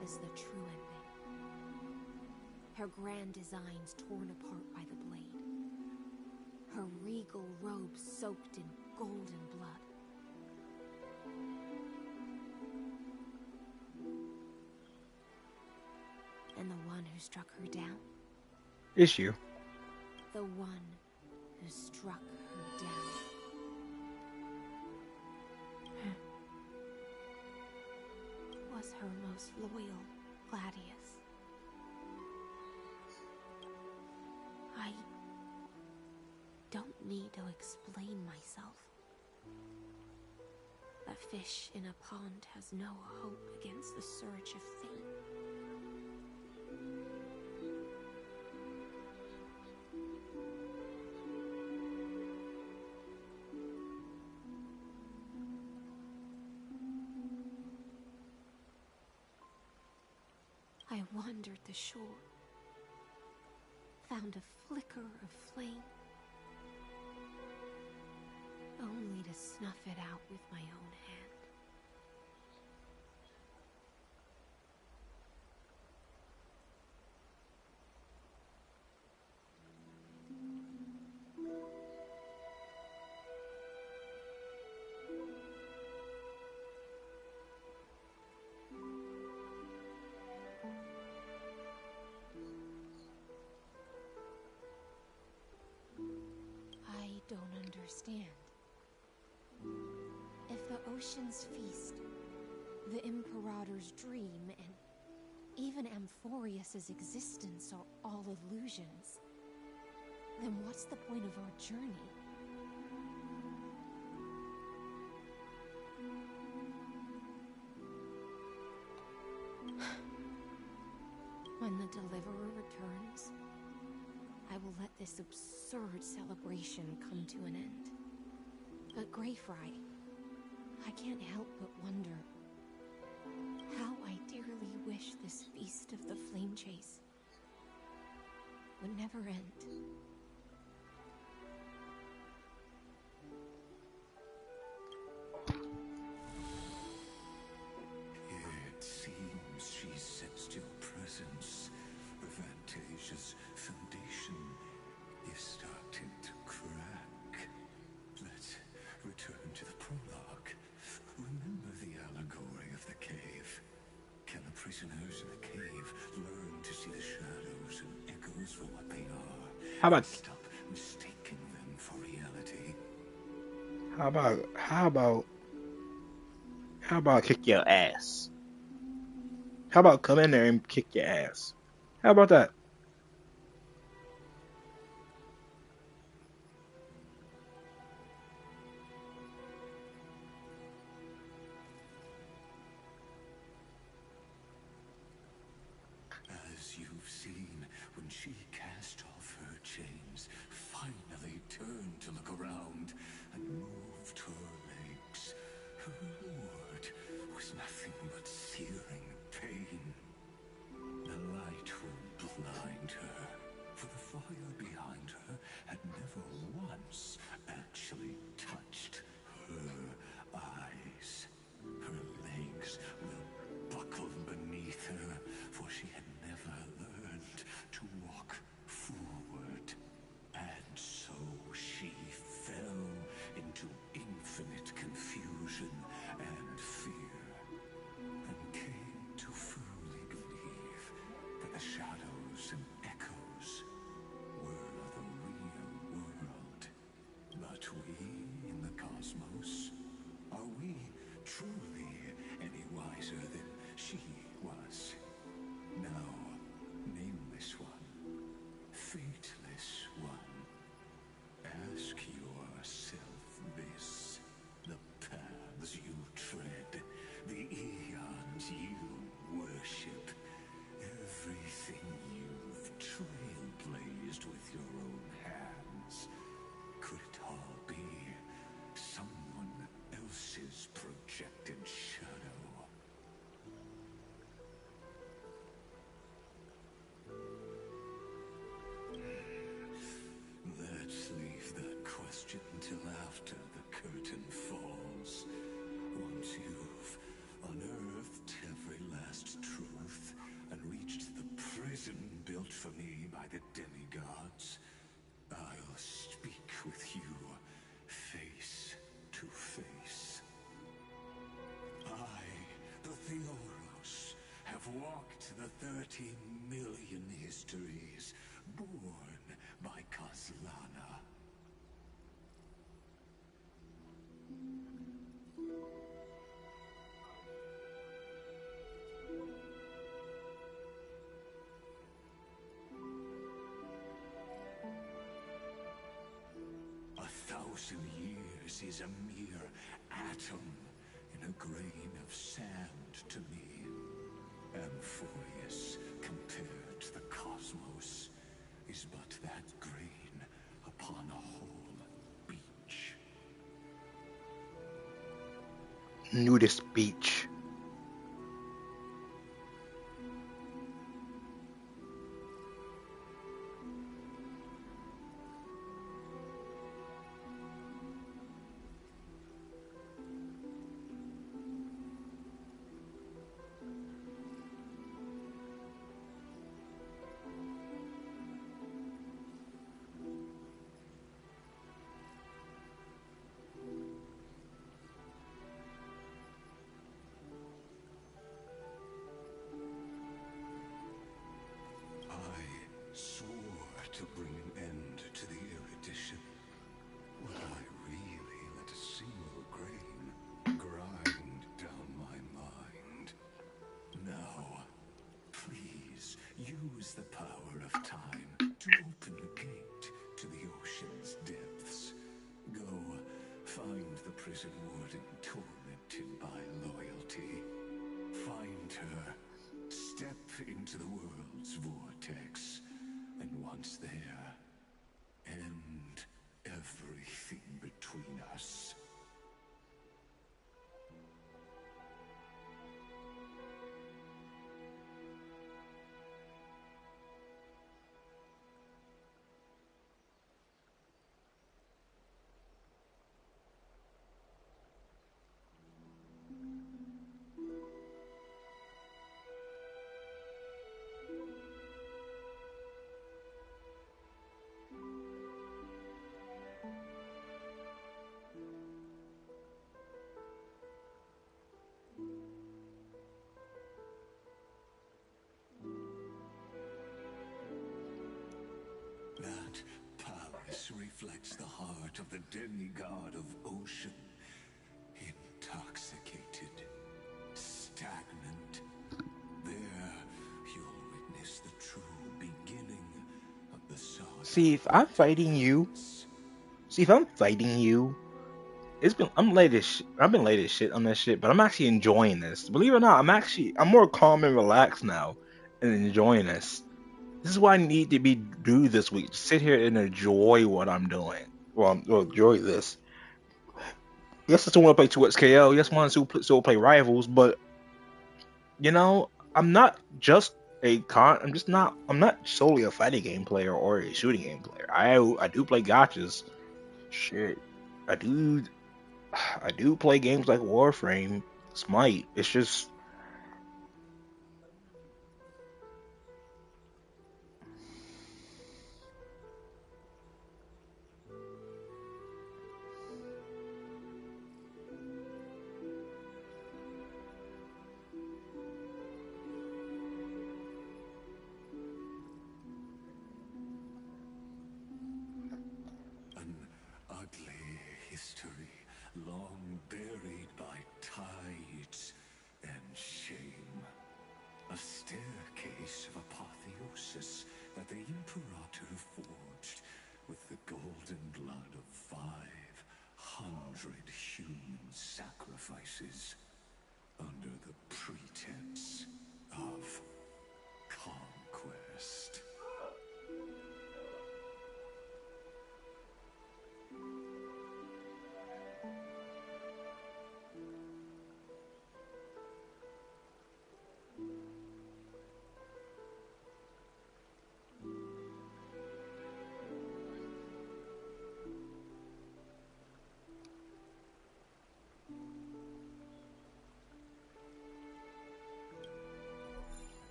This is the true ending. her grand designs torn apart by the blade, her regal robes soaked in golden blood. And the one who struck her down? It's you. The one who struck her down. Was her most loyal Gladius. I don't need to explain myself. A fish in a pond has no hope against the surge of fate. I wandered the shore, found a flicker of flame, only to snuff it out with my own hand. I don't understand. If the ocean's feast, the Imperator's dream, and even Amphorius's existence are all illusions, then what's the point of our journey? When the Deliverer returns, I will let this absurd celebration come to an end. But Greyfry, I can't help but wonder how I dearly wish this feast of the Flame Chase would never end. It seems she sensed your presence. Fantasia's foundation is starting to crack. Let's return to the prologue. Remember the allegory of the cave? Can the prisoners in the cave learn to see the shadows and echoes for what they are? How about Stop mistaking them for reality. how about kick your ass? How about come in there and kick your ass? How about that? As you've seen, when she cast off her chains, finally turned to look around, and moved her legs, her reward was nothing but searing pain. The light will blind her, for the fire behind her had never once actually touched her eyes. Her legs will buckle beneath her, for she had never learned to walk forward. And so she fell into infinite confusion and fear, and came to firmly believe that the shadows and echoes were the real world. But we in the cosmos, are we truly any wiser than she was? No, nameless one, fateless one. Ask yourself this: the paths you tread, the eons you worship, everything you've trailblazed with your own hands, could it all be someone else's projected shadow? Let's leave that question till after the curtain falls. Once you've unearthed every last truth and reached the prison built for me by the demigods, I'll speak with you face to face. I, the Theoros, have walked the 30 million histories born by Kozlana. Years is a mere atom in a grain of sand to me. Amphorius, compared to the cosmos, is but that grain upon a whole beach. Nudist beach. To bring an end to the erudition, would I really let a single grain grind down my mind? No. Please use the power of time to open the gate to the ocean's depths. Go, find the prison warden tormented by loyalty. Find her. Step into the world's vortex. And once there, end everything between us. That palace reflects the heart of the demigod of ocean. Intoxicated, stagnant. There, you'll witness the true beginning of the saga. See, if I'm fighting you, it's been I'm late as I've been late as shit on this shit, but I'm actually enjoying this. Believe it or not, I'm more calm and relaxed now and enjoying this. This is what I need to be do this week. Sit here and enjoy what I'm doing. Well, enjoy this. Yes, I still want to play 2XKL. Yes, I want to still play Rivals, but I'm not just I'm not solely a fighting game player or a shooting game player. I do play gotchas. Shit. I do I do play games like Warframe, Smite. It's just An ugly history, long buried by tides and shame. A staircase of apotheosis that the Imperator forged with the golden blood of 500 human sacrifices under the pretense of conquest.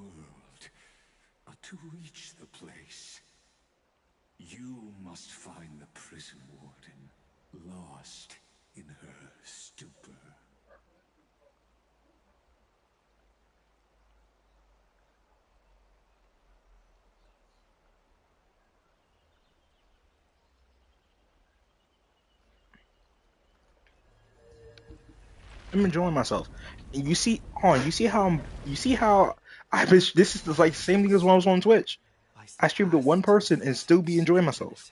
world. To reach the place, you must find the prison warden, lost in her stupor. I'm enjoying myself. And you see, hold on, you see how I've been. This is like the same thing as when I was on Twitch. I streamed to one person and still be enjoying myself.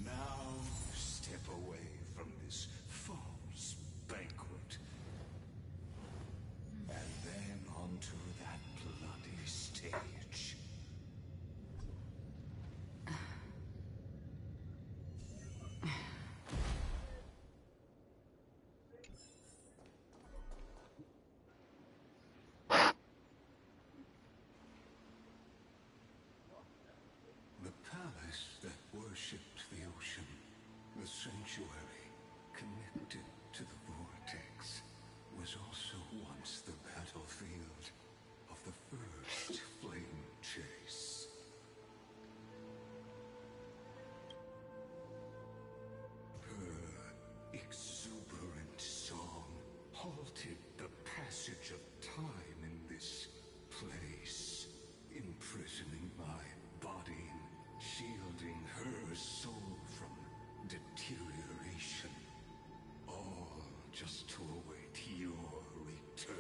Now step away from this false banquet. And then onto that bloody stage. The palace that worshipped the ocean, the sanctuary connected to the vortex, was also once the battlefield of the first flame chase. Her exuberant song halted the passage of time in this place, imprisoning my body, shielding her soul from deterioration. All just to await your return.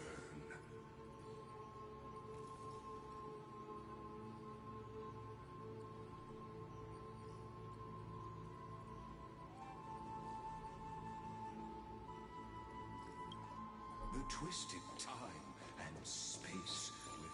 The twisted time and space with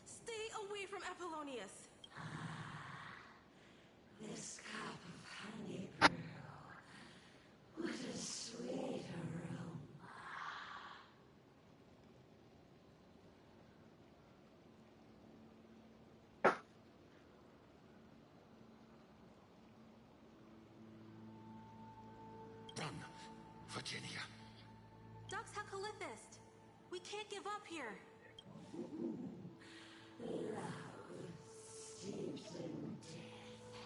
Stay away from Apollonius. This cup of honey brew. What a sweet aroma. Run, Virginia. Dux Hakalithist. We can't give up here. Love steeped in death.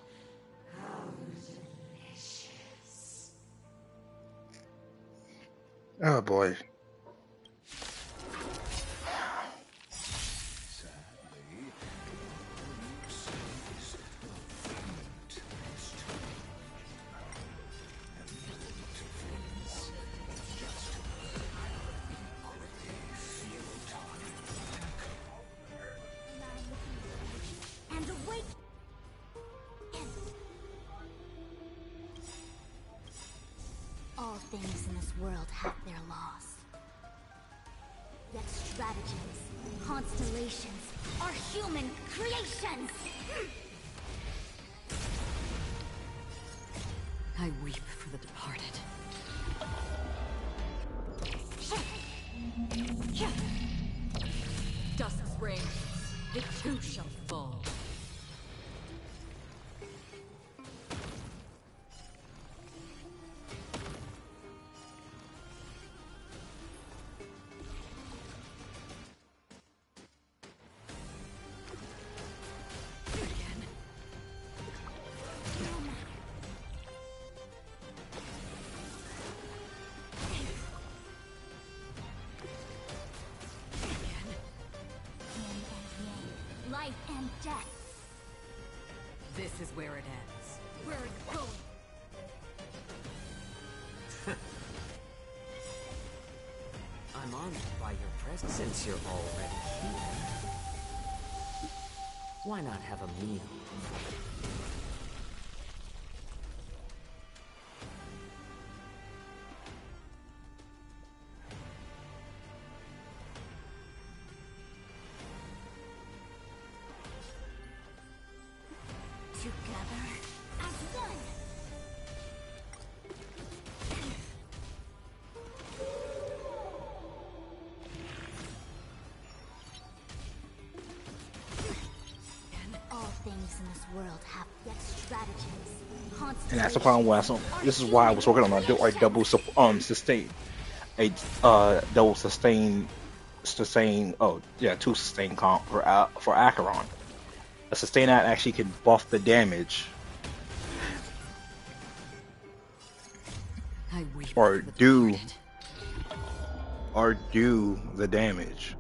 How delicious. Oh boy. And awake. in this world have their laws. Yet stratagems, constellations, are human creations! I weep for the departed. Dusk's reign, it too shall fall. Life and death. This is where it ends. Where it's going. I'm honored by your presence. Since you're already here, why not have a meal? Together as one. All things in this world have yet stratagems. And that's the problem with this is why I was working on a double sustain, double sustain. Oh yeah, 2 sustain comp for Acheron. A sustain that actually can buff the damage, or do the damage.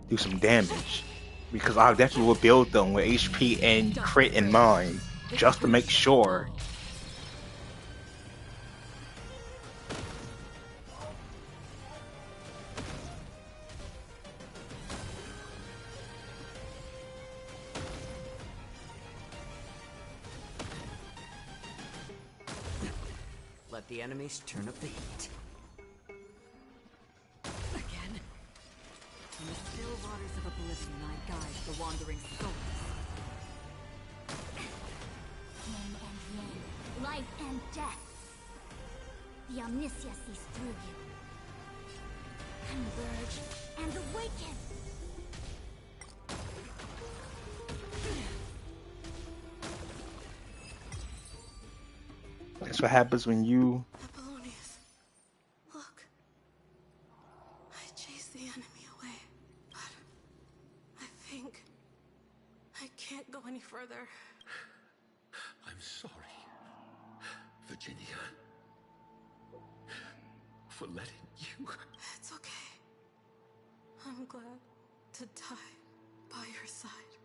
Do some damage, because I definitely will build them with HP and crit in mind, just to make sure. Let the enemies turn up the heat. Again. In the still waters of oblivion, I guide the wandering souls. Yin and yang, life and death. The omniscia sees through you. Converge and awaken. That's what happens when you. Apollonius, look. I chased the enemy away, but I think I can't go any further. I'm sorry, Virginia, for letting you. It's okay. I'm glad to die by your side.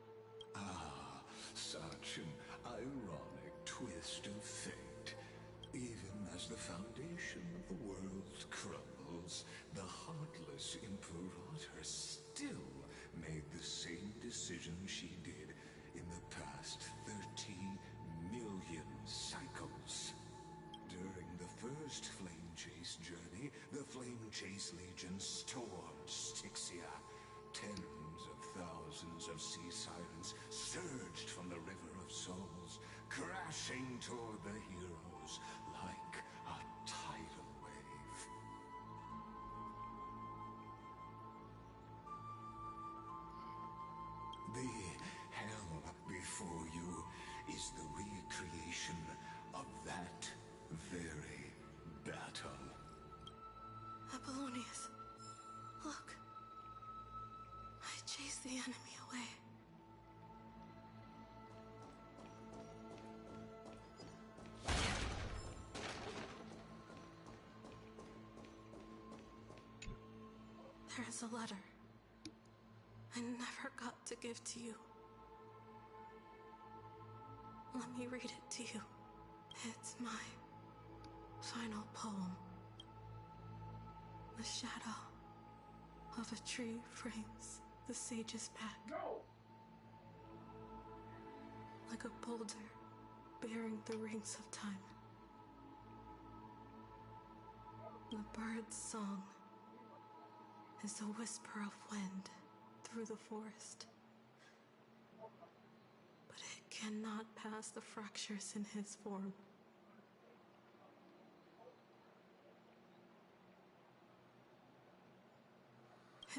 Ah, such an ironic twist of fate. Even as the foundation of the world crumbles, the heartless Imperator still made the same decision she did in the past 30 million cycles. During the first Flame Chase journey, the Flame Chase Legion stormed Styxia. Tens of thousands of sea sirens surged from the River of Souls, crashing toward the heroes like a tidal wave. The hell before you is the recreation of that very battle. Apollonius, look. I chased the enemy away. There is a letter I never got to give to you. Let me read it to you. It's my final poem. The shadow of a tree frames the sage's back. No. Like a boulder bearing the rings of time. The bird's song is a whisper of wind through the forest. But it cannot pass the fractures in his form.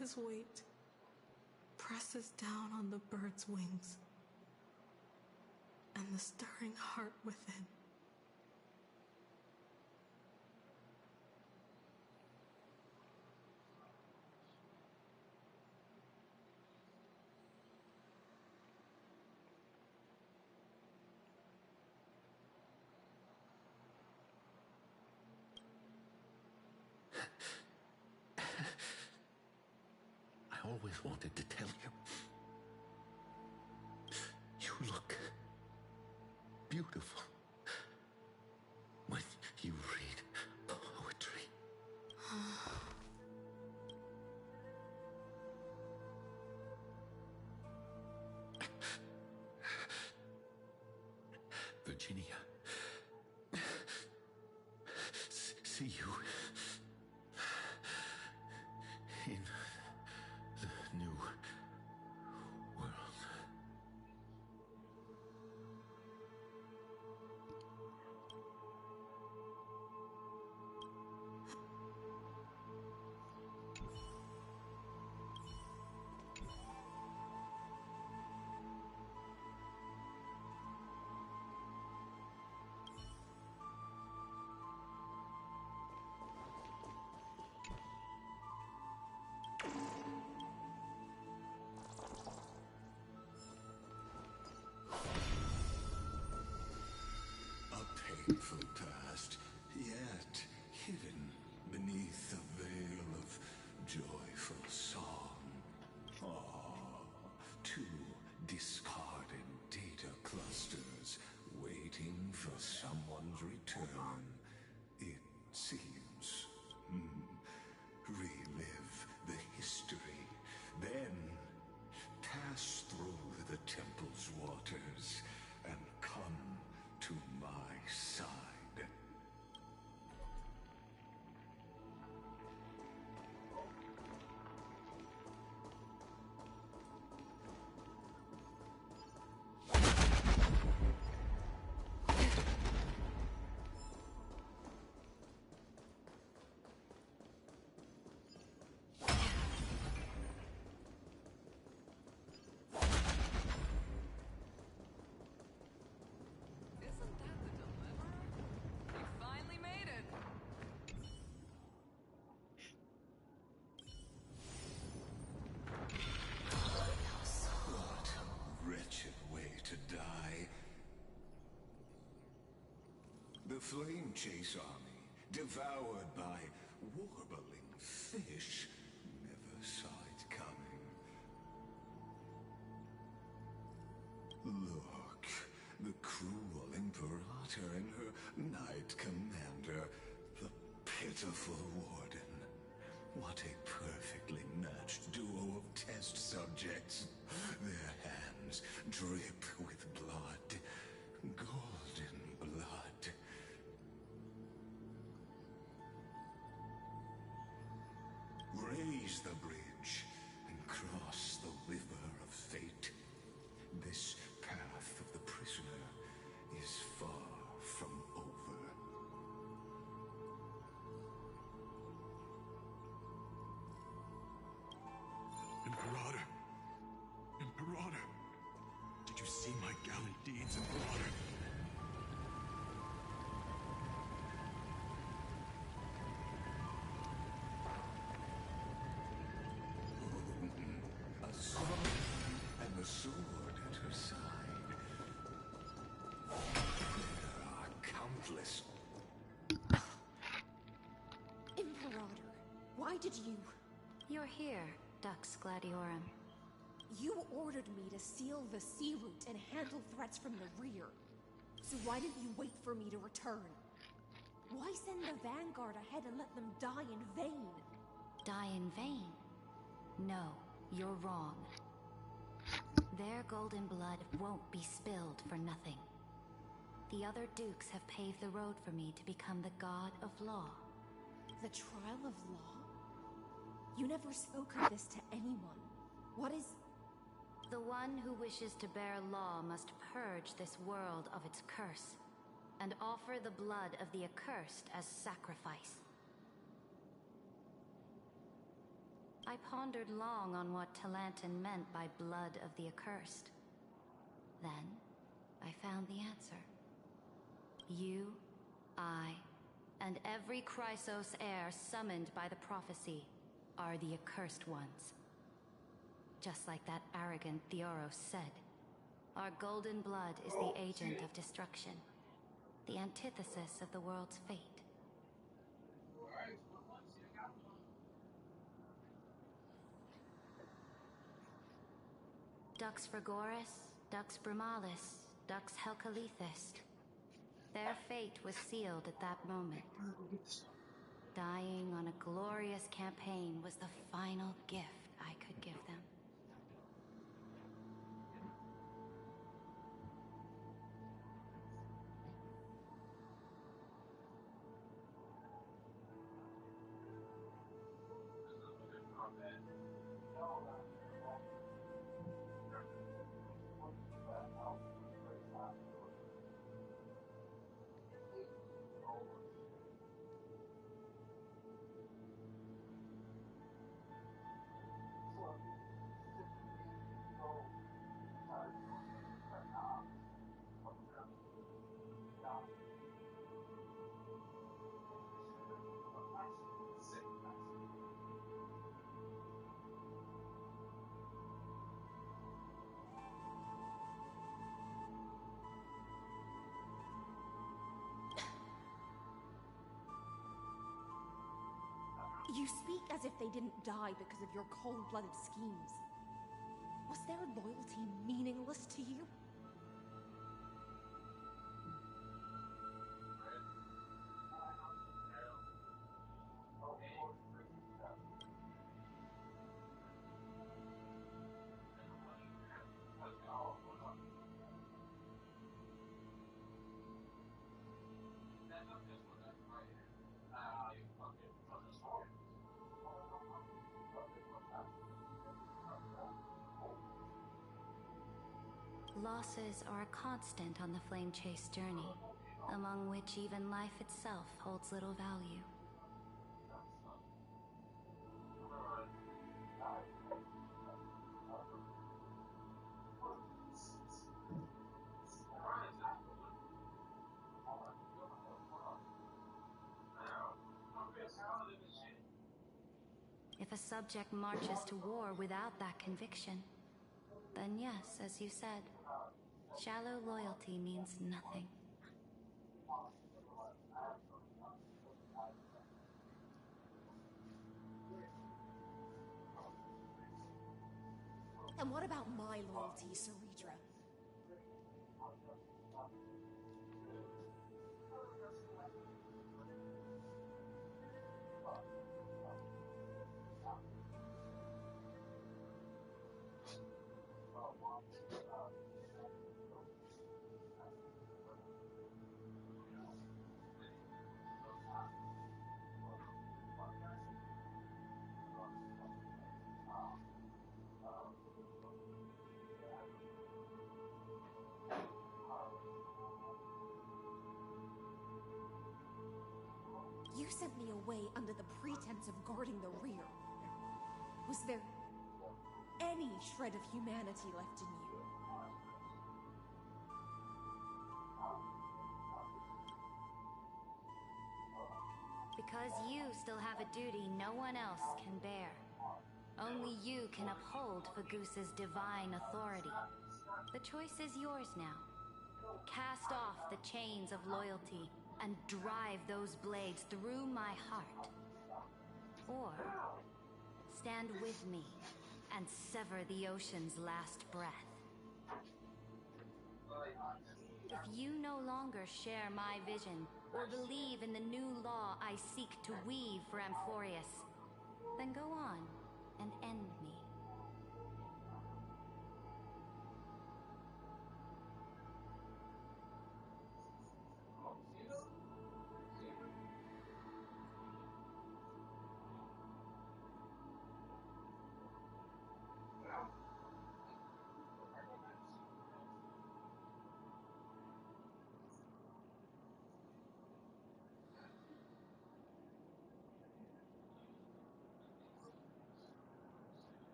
His weight presses down on the bird's wings and the stirring heart within. I always wanted to tell you. You look beautiful when you read poetry. Virginia, see you in the new world. A painful past, yet hidden beneath a veil of joyful song. Ah, two discarded data clusters waiting for someone's return. It seems. Relive the history, then pass through the temple's waters and come to my side. Isn't that the deliverer? We finally made it. What a wretched way to die. The Flame Chase army, devoured by warbling fish, never saw it coming. Look, the cruel Imperator and her Knight Commander, the pitiful Warden. What a perfectly matched duo of test subjects. Their hands drip with blood, golden blood. Raise the bridge and cross the river of fate. This path of the prisoner is far from over. Imperator! Imperator! Did you see my gallant deeds, Imperator? A sword and a sword at her side. There are countless. Imperator, why did you? You're here, Dux Gladiorum. You ordered me to seal the sea route and handle threats from the rear. So why didn't you wait for me to return? Why send the vanguard ahead and let them die in vain? Die in vain? No, you're wrong. Their golden blood won't be spilled for nothing. The other dukes have paved the road for me to become the god of law. The trial of law? You never spoke of this to anyone. What is... The one who wishes to bear law must purge this world of its curse, and offer the blood of the accursed as sacrifice. I pondered long on what Talantin meant by blood of the accursed. Then, I found the answer. You, I, and every Chrysos heir summoned by the prophecy are the accursed ones. Just like that arrogant Theoros said, our golden blood is the agent of destruction, the antithesis of the world's fate. Dux Frigoris, Dux Brumalis, Dux Helcalethist. Their fate was sealed at that moment. Dying on a glorious campaign was the final gift I could give them. You speak as if they didn't die because of your cold-blooded schemes. Was their loyalty meaningless to you? Losses are a constant on the Flame Chase journey, among which even life itself holds little value. If a subject marches to war without that conviction, then yes, as you said, shallow loyalty means nothing. And what about my loyalty, Ceridra? You sent me away under the pretense of guarding the rear. Was there any shred of humanity left in you? Because you still have a duty no one else can bear. Only you can uphold Fagoos's divine authority. The choice is yours now. Cast off the chains of loyalty and drive those blades through my heart. Or stand with me and sever the ocean's last breath. If you no longer share my vision or believe in the new law I seek to weave for Amphorius, then go on and end me.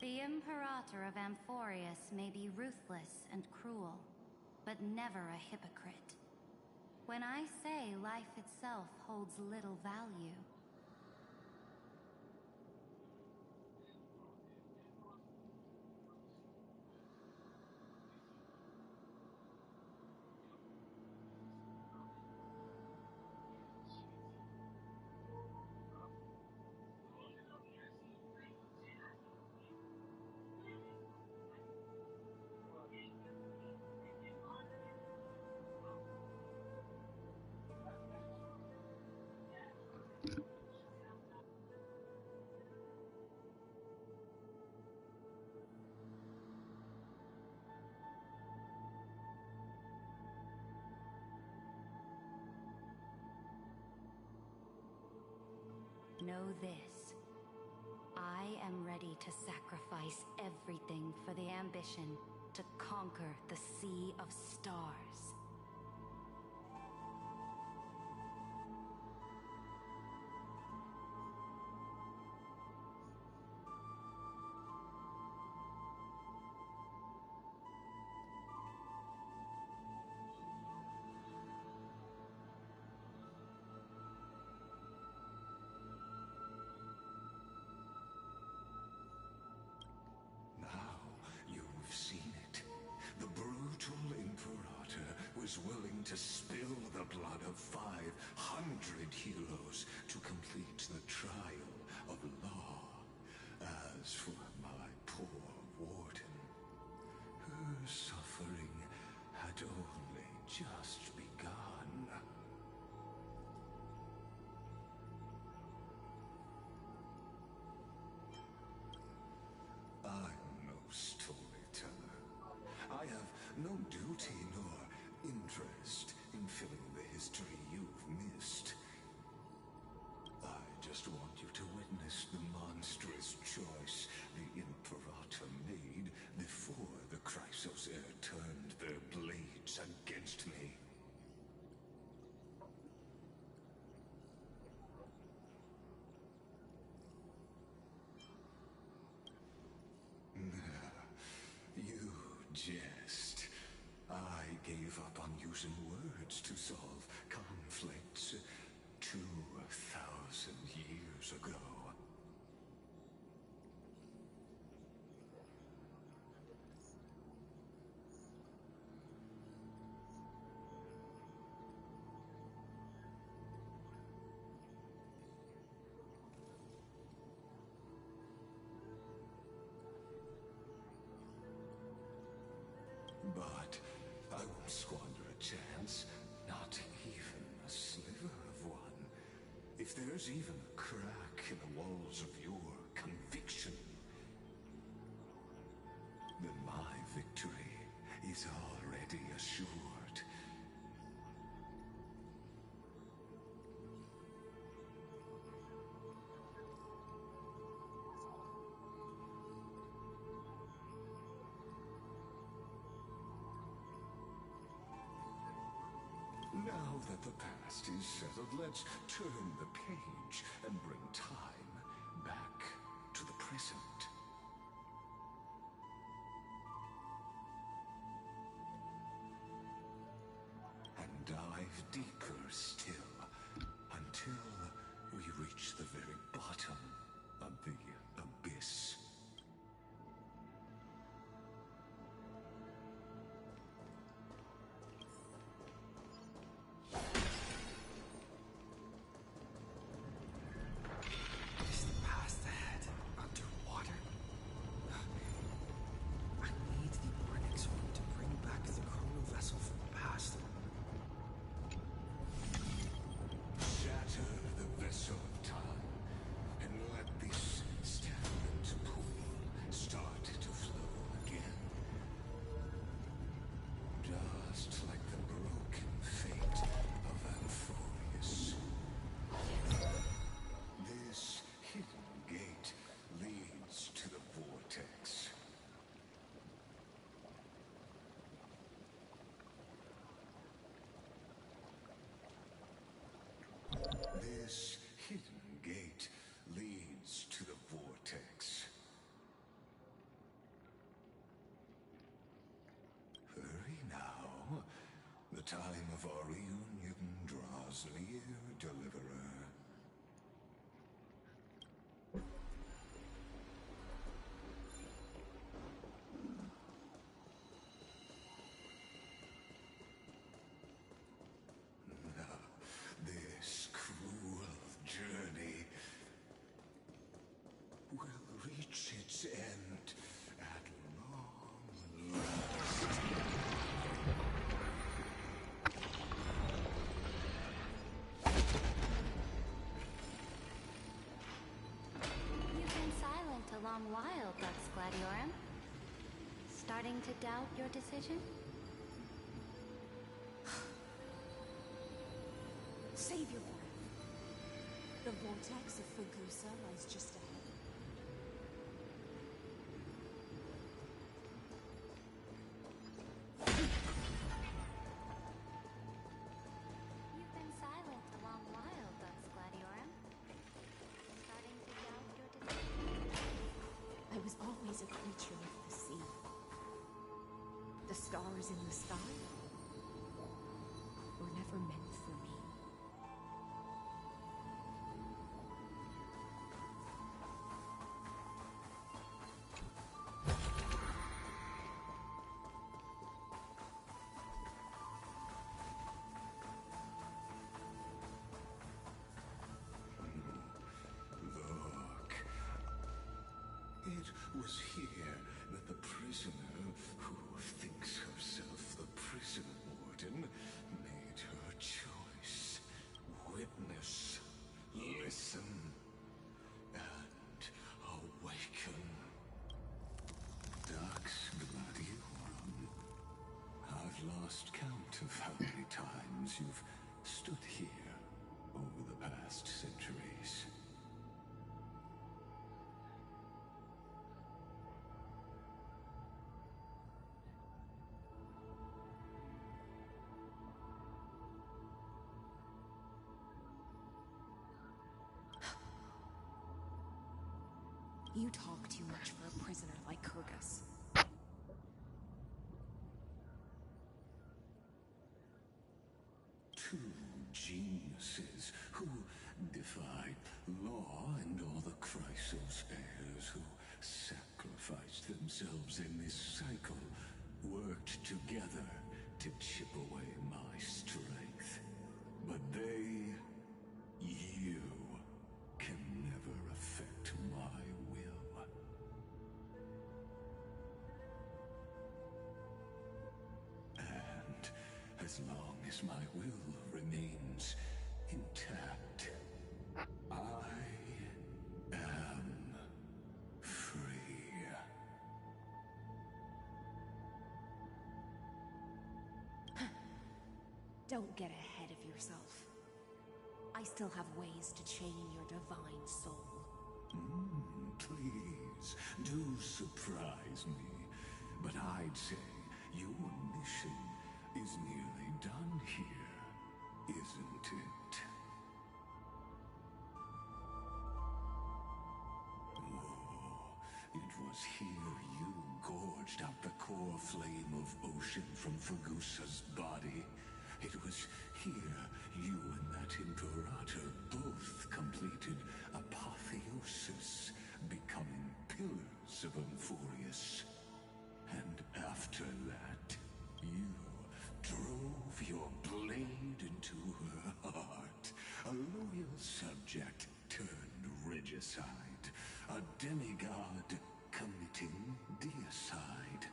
The Imperator of Amphorius may be ruthless and cruel, but never a hypocrite. When I say life itself holds little value, know this. I am ready to sacrifice everything for the ambition to conquer the Sea of Stars. Now you've seen it. The brutal Imperator was willing to spill the blood of 500 heroes to complete the trial of law. As for my poor warden, her suffering had only just begun. I'm no storyteller. I have no duty nor interest in filling the history you've missed. I just want you to witness the monstrous choice the Imperator made before the Chrysos Heir turned their blades against me. You jest. I gave up on using words to solve conflicts 2,000 years ago. But I won't squander a chance, not even a sliver of one. If there's even a crack in the walls of your conviction, then my victory is already assured. Now that the past is settled, let's turn the page and bring time back to the present. And dive deeper still, until we reach the very bottom of the abyss. long while, Dux Gladiorum. Starting to doubt your decision? Save your breath. The vortex of Fugusa lies just ahead. You've been silent a long while, Dux Gladiorum. Starting to doubt your decision? I was always a creature of the sea. The stars in the sky were never meant for me. Look. It was here that the prisoner, who thinks herself the prison warden, made her choice. Witness, listen, and awaken. Dux Gladiorum. I've lost count of how many times you've stood here over the past centuries. You talk too much for a prisoner like Kurgus. Two geniuses who defied law and all the Chrysos heirs who sacrificed themselves in this cycle worked together to chip away my strength. But you, can never affect my will. And as long as my will remains intact, I am free. Don't get ahead of yourself. I still have ways to chain your divine soul. Please, do surprise me. But I'd say your mission is nearly done here, isn't it? Oh, it was here you gorged out the core flame of ocean from Fugusa's body. It was here you and that Imperator both completed apotheosis, becoming pillars of Emphorius. And after that, you drove your blade into her heart. A loyal subject turned regicide. A demigod committing deicide.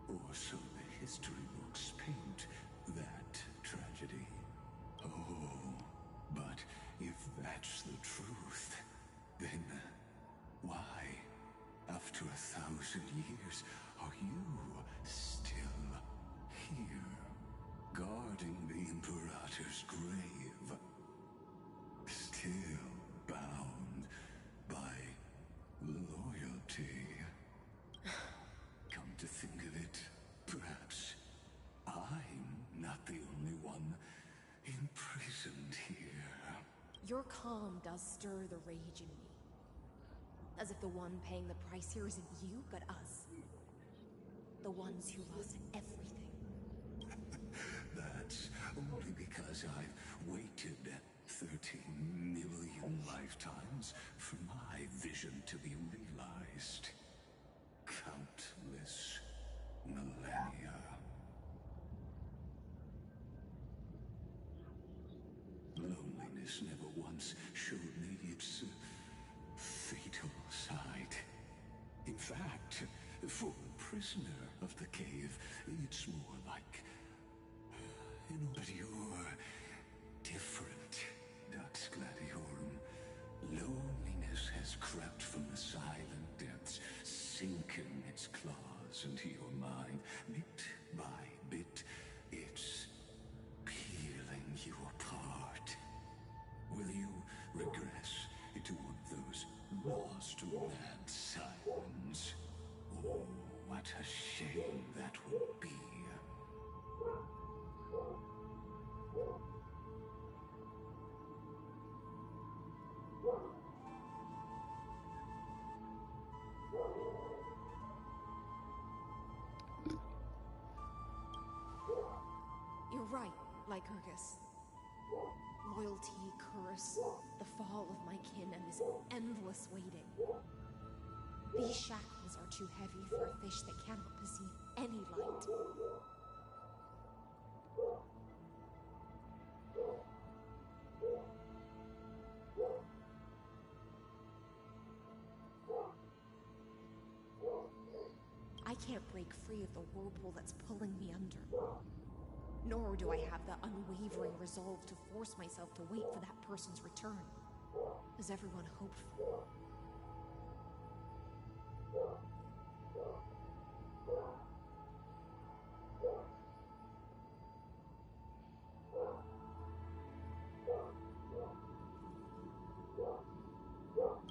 Or so the history books paint that tragedy. Oh, but if that's the truth, then why, after 1,000 years, are you still here, guarding the Imperator's grave? Still bound by loyalty. Come to think of it, perhaps I'm not the only one imprisoned here. Your calm does stir the rage in me. As if the one paying the price here isn't you, but us. The ones who lost everything. That's only because I've waited 13 million lifetimes for my vision to be realized. Countless millennia. Loneliness never once showed me its fatal side. In fact, for a prisoner of the cave, it's more like... But you're different, Dux Gladiorum. Loneliness has crept from the silent sinking its claws into your mind. Bit by bit, it's peeling you apart. Will you regress into one of those lost mad sirens? Oh, what a shame that would be. You're right, Lycurgus. Loyalty, curse, the fall of my kin, and this endless waiting. These shackles are too heavy for a fish that cannot perceive any light. I can't break free of the whirlpool that's pulling me under. Nor do I have the unwavering resolve to force myself to wait for that person's return, as everyone hoped for.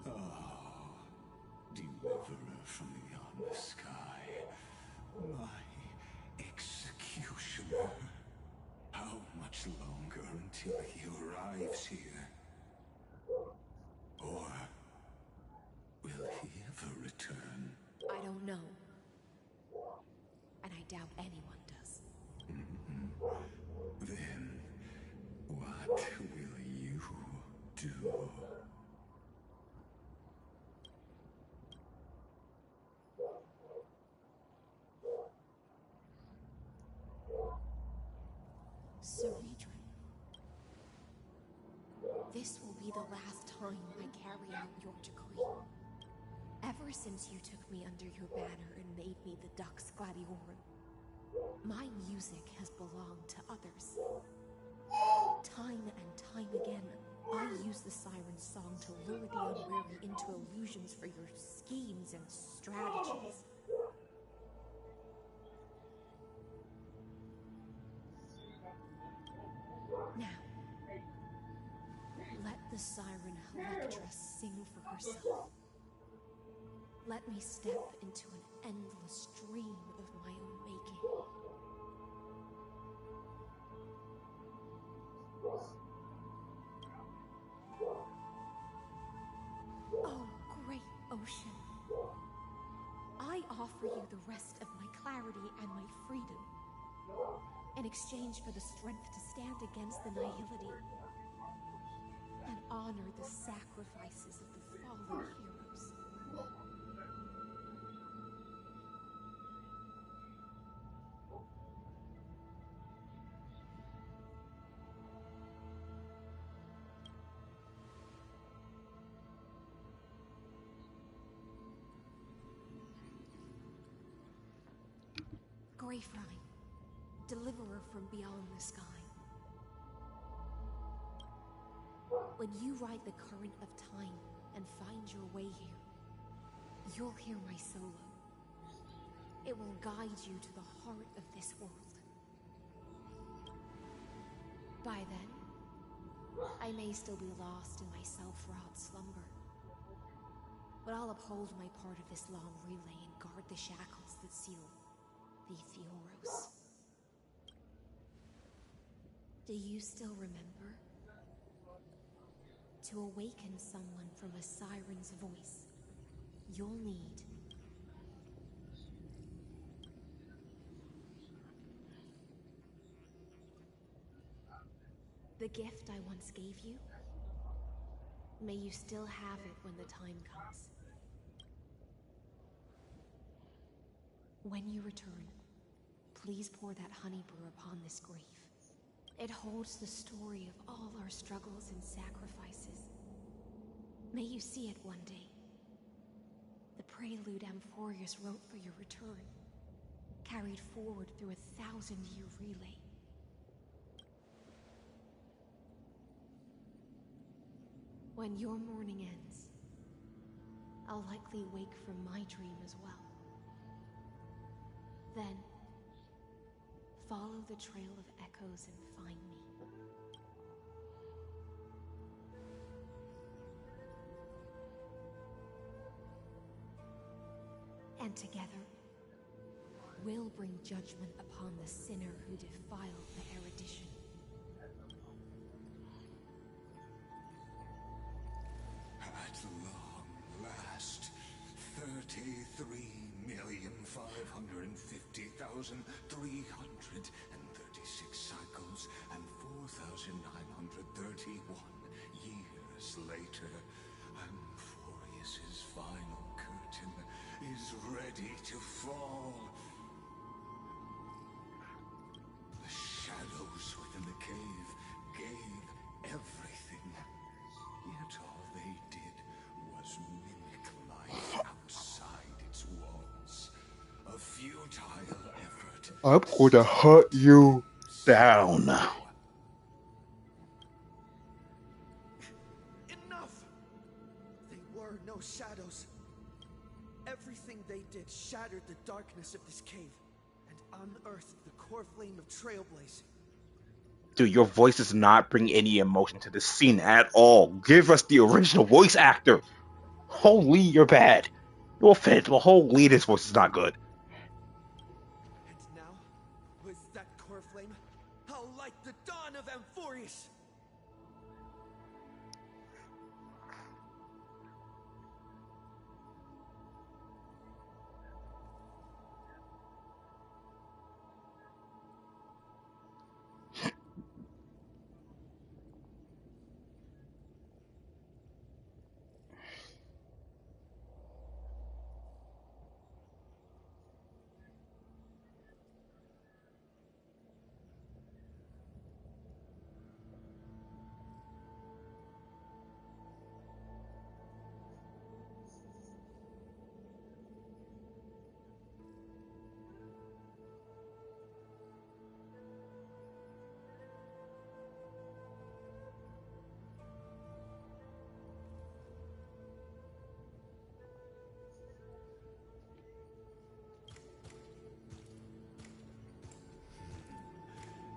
Oh, deliverer from beyond the sky, my executioner. How much longer until he arrives here? Or will he ever return? I don't know. And I doubt anyone does. Then, what will you do? Ceredrin. This will be the last time I carry out your decree. Ever since you took me under your banner and made me the Dux Gladiorum, my music has belonged to others. Time and time again, I use the siren's song to lure the unwary into illusions for your schemes and strategies. Now, let the siren Electra sing for herself. Let me step into an endless dream of my own making. Oh, great ocean. I offer you the rest of my clarity and my freedom, in exchange for the strength to stand against the nihility and honor the sacrifices of the fallen heroes. Greyfrine, deliverer from beyond the sky. When you ride the current of time and find your way here, you'll hear my solo. It will guide you to the heart of this world. By then, I may still be lost in my self-wrought slumber, but I'll uphold my part of this long relay and guard the shackles that seal the Theoros. Do you still remember? To awaken someone from a siren's voice, you'll need the gift I once gave you. May you still have it when the time comes. When you return, please pour that honey brew upon this grief. It holds the story of all our struggles and sacrifices. May you see it one day. The prelude Amphorius wrote for your return, carried forward through a 1,000-year relay. When your mourning ends, I'll likely wake from my dream as well. Then, follow the trail of echoes and find me. And together, we'll bring judgment upon the sinner who defiled the erudition. At long last, 33,550,336 cycles and 4,931 years later, Amphorius's final curtain is ready to fall. The shadows within the cave gave everything, yet all they did was mimic life outside its walls. A futile effort. I'm gonna hunt you down. Enough! They were no shadows. Everything they did shattered the darkness of this cave and unearthed the core flame of Trailblaze. Dude, your voice does not bring any emotion to this scene at all. Give us the original voice actor. Holy, you're bad. No offense, but holy, this voice is not good. And now, with that core flame, I'll light the dawn of Amphorius!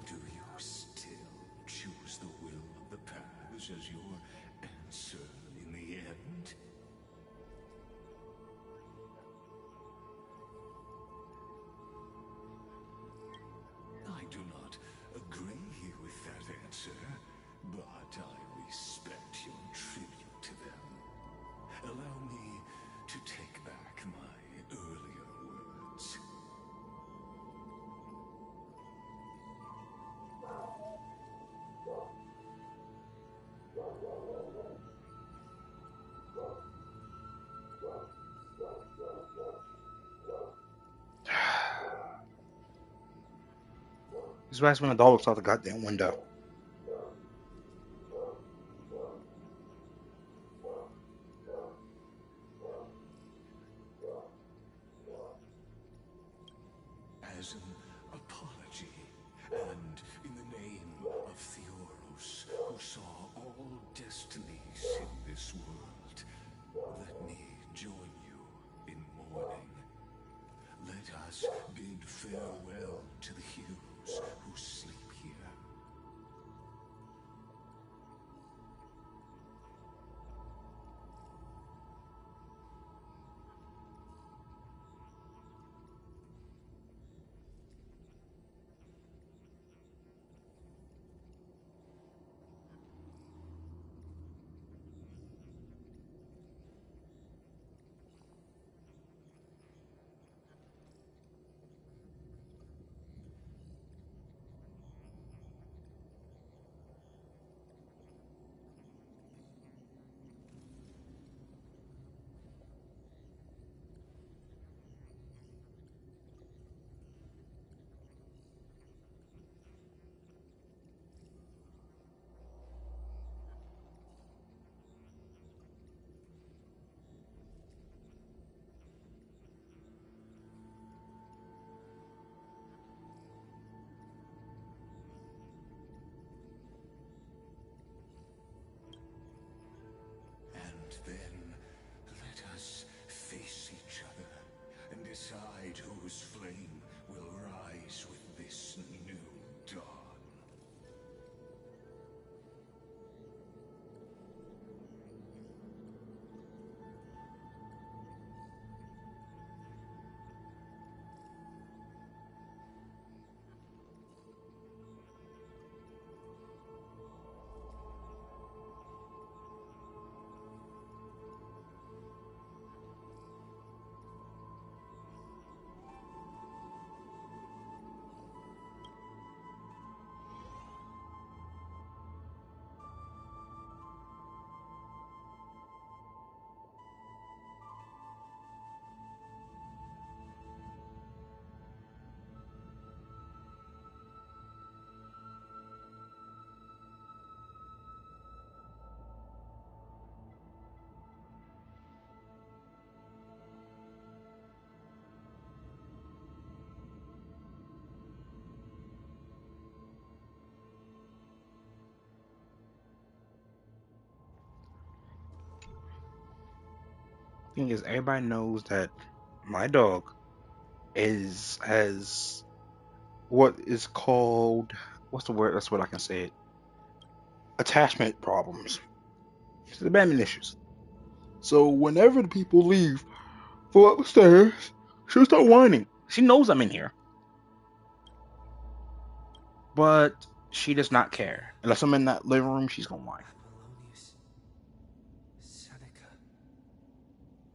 Do you still choose the will of the past as your answer in the end? I do not agree with that answer, but I respect your tribute to them. Allow me to take back my earlier words. This is when a dog looks out the goddamn window. As an apology, and in the name of Theoros, who saw all destinies in this world, let me join you in mourning. Let us bid farewell to the heroes who sleep here. Thing is, everybody knows that my dog has what is called, what's the word? That's what I can say it. Attachment problems. It's abandonment issues. So whenever the people leave for upstairs, she'll start whining. She knows I'm in here, but she does not care. Unless I'm in that living room, she's gonna whine. Apollonius, Seneca,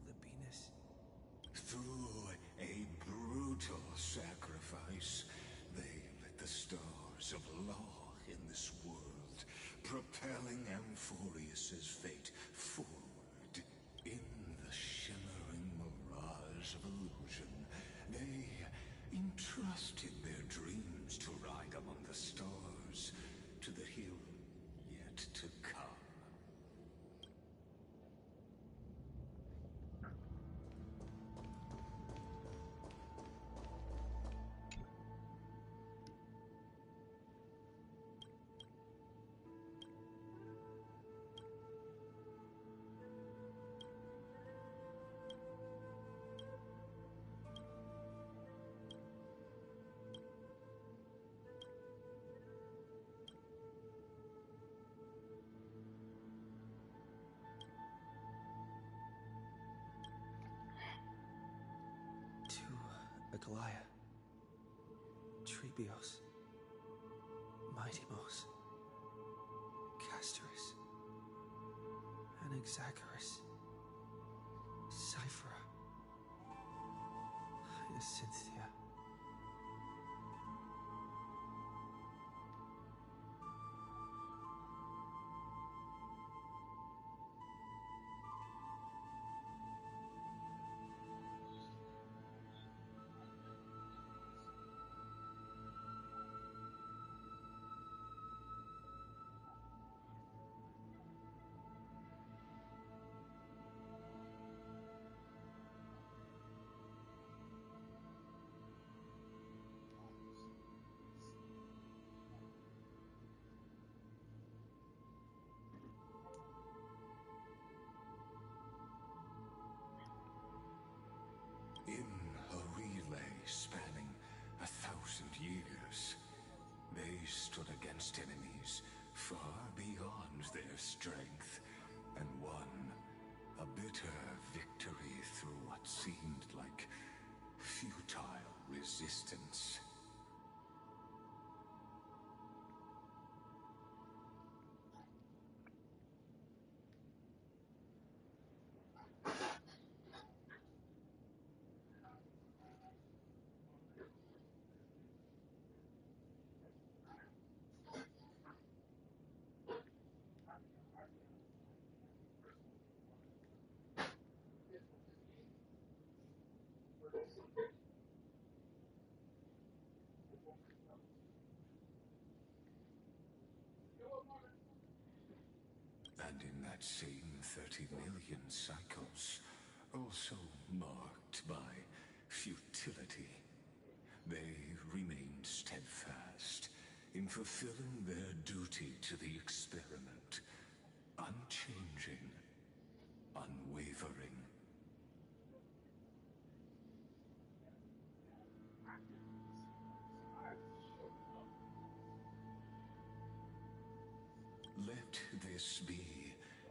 Libinus. Through a brutal sacrifice, they lit the stars of law in this world, propelling Amphorius's fate forward. In the shimmering mirage of illusion, they entrusted their dreams to ride among the stars, to the hill yet to come. To Aglaya, Trebios, Mightimos, Castorus, Anaxagoras, Cyphera, Hyacinthia. In a relay spanning 1,000 years, they stood against enemies far beyond their strength, and won a bitter victory through what seemed like futile resistance. And in that same 30 million cycles, also marked by futility, they remained steadfast in fulfilling their duty to the experiment, unchanging, unwavering. Let this be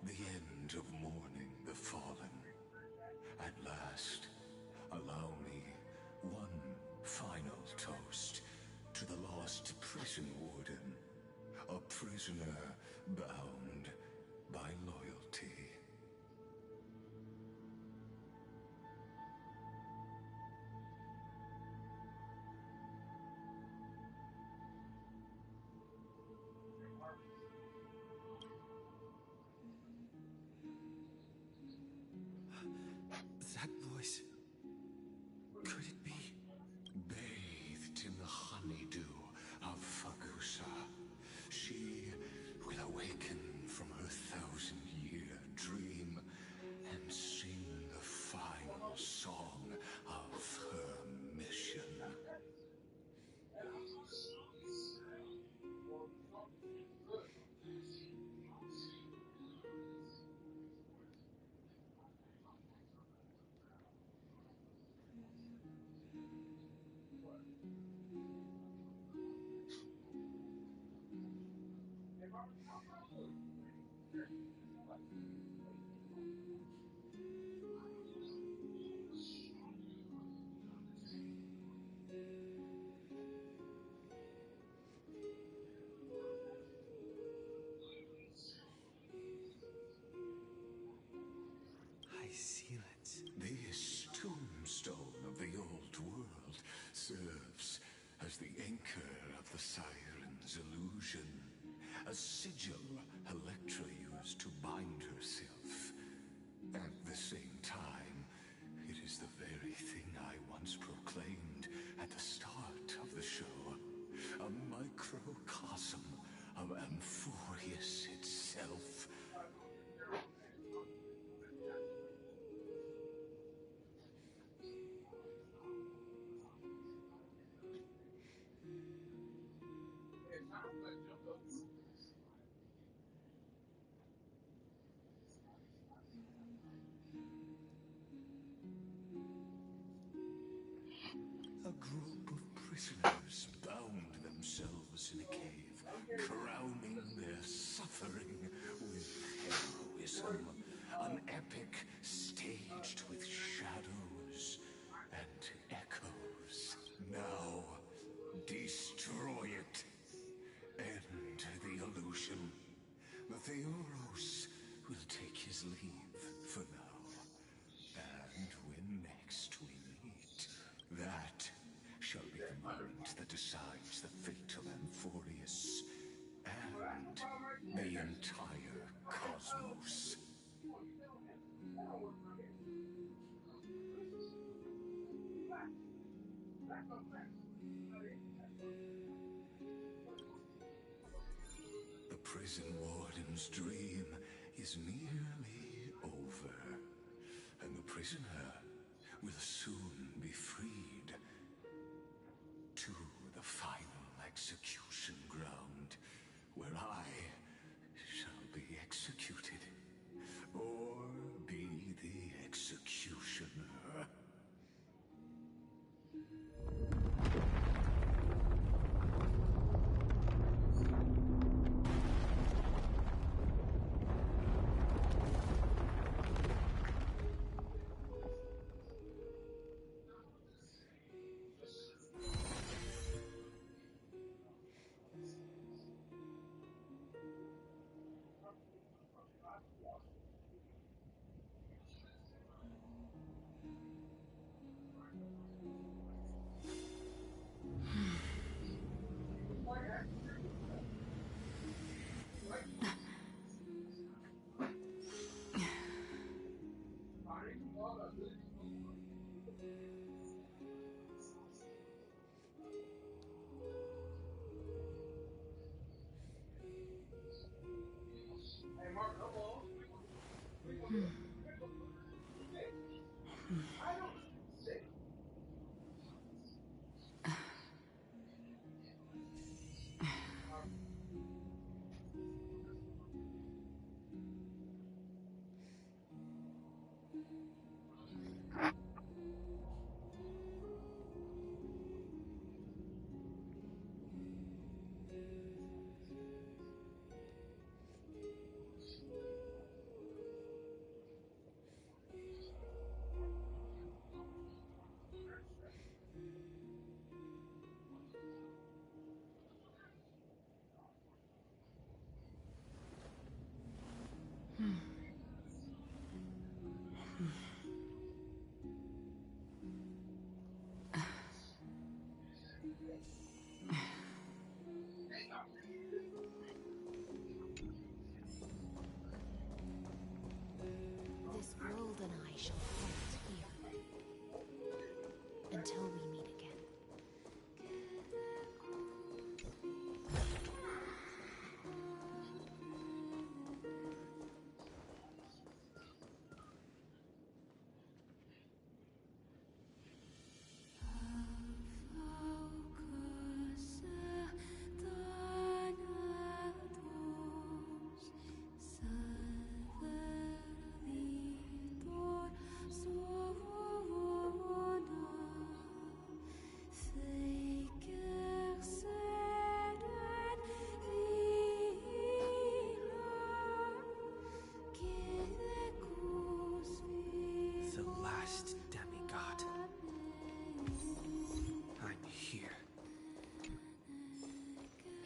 the end of mourning the fallen. At last, allow me one final toast to the lost prison warden, a prisoner bound by loyalty. That voice. Could it be? Bathed in the honeydew of Fagusa, she will awaken from her 1,000-year dream and sing the final song of her mission. High Sealants. This tombstone of the old world serves as the anchor of the Siren's illusion, a sigil Electra used to bind herself. At the same time, it is the very thing I once proclaimed at the start of the show, a microcosm of Amphorius itself. A group of prisoners bound themselves in a cave, drowning their suffering with heroism. An epic staged with shadows and echoes. Now, destroy it. End the illusion. The Theoros will take his leave for now. And when next we meet, that shall be the moment that decides the fate of Amphorius and the entire cosmos. The prison warden's dream is nearly over, and the prisoner will soon be freed to the final execution ground, where I shall be executed, or be the executioner.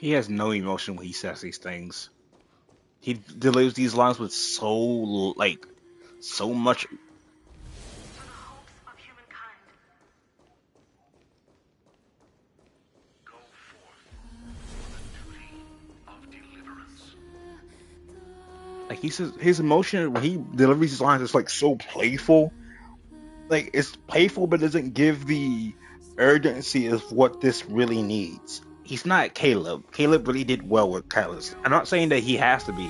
He has no emotion when he says these things. He delivers these lines with so much. Like he says, his emotion when he delivers these lines is like so playful. Like it's playful, but doesn't give the urgency of what this really needs. He's not Caleb. Caleb really did well with Catalyst. I'm not saying that he has to be.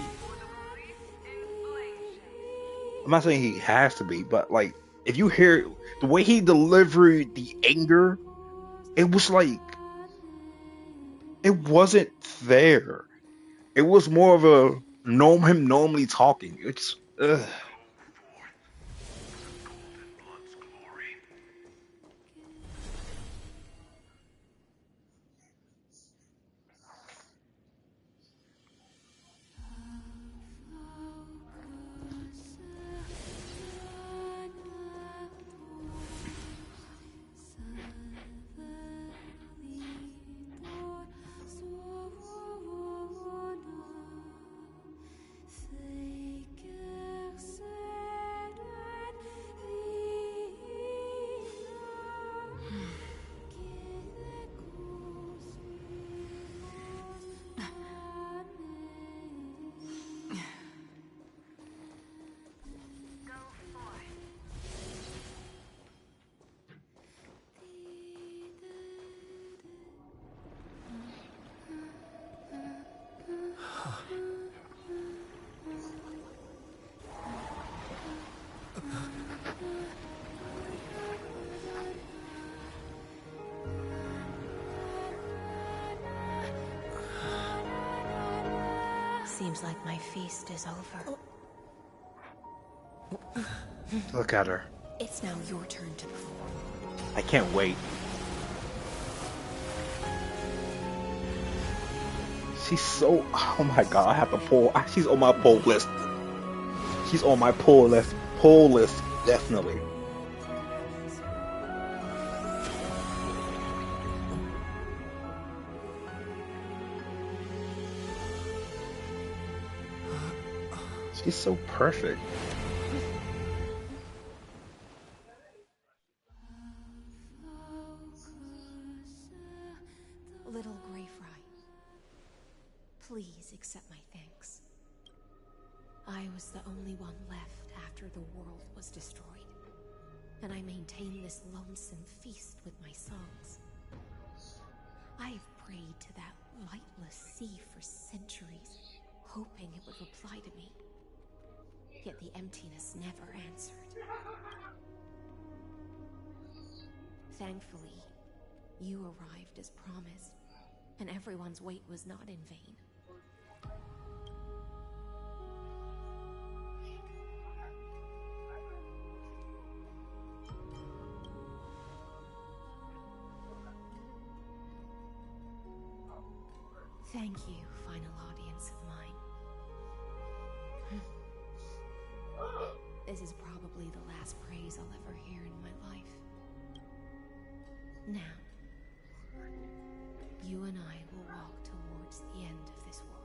I'm not saying he has to be, but like if you hear the way he delivered the anger, it was like it wasn't there. It was more of a him normally talking. It's Seems like my feast is over. look at her. It's now your turn to perform. I can't wait. She's so. Oh my god! I have to pull. She's on my pull list. She's on my pull list. Pull list, definitely. She's so perfect. Little Grey Fry, please accept my thanks. I was the only one left after the world was destroyed, and I maintain this lonesome feast with my songs. I've prayed to that lightless sea for centuries, hoping it would reply to me. Yet the emptiness never answered. Thankfully, you arrived as promised, and everyone's wait was not in vain. Thank you, final audience of mine. This is probably the last praise I'll ever hear in my life. Now, you and I will walk towards the end of this world.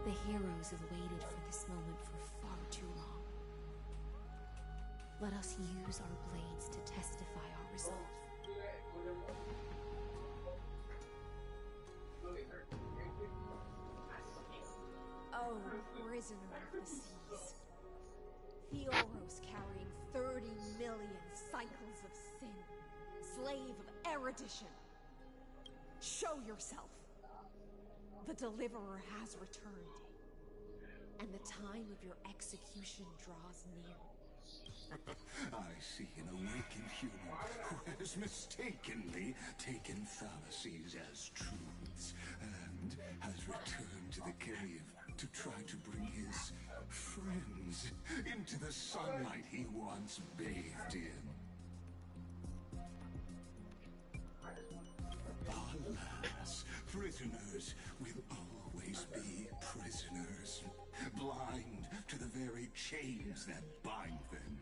The heroes have waited for this moment for far too long. Let us use our blades to testify our resolve. Oh, prisoner of the seas. The Oros carrying sin, slave of erudition. Show yourself. The Deliverer has returned, and the time of your execution draws near. I see an awakened human who has mistakenly taken fallacies as truths and has returned to the cave to try to bring his friends into the sunlight he once bathed in. Alas, prisoners will always be prisoners, blind to the very chains that bind them.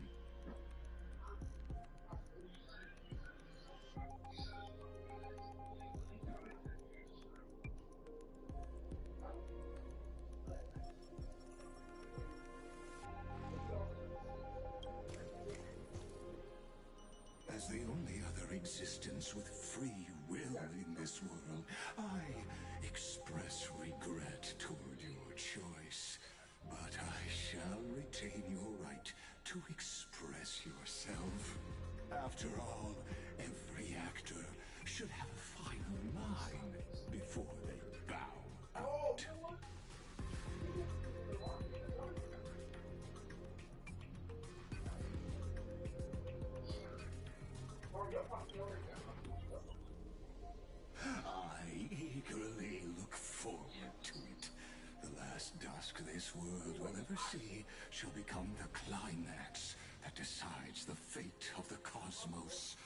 As the only other existence with free will in this world, I express regret toward your choice. But I shall retain your right to express yourself. After all, every actor should have a final line before they bow out. I eagerly look forward to it. The last dusk this world will ever see shall become the climax that decides the fate of the cosmos.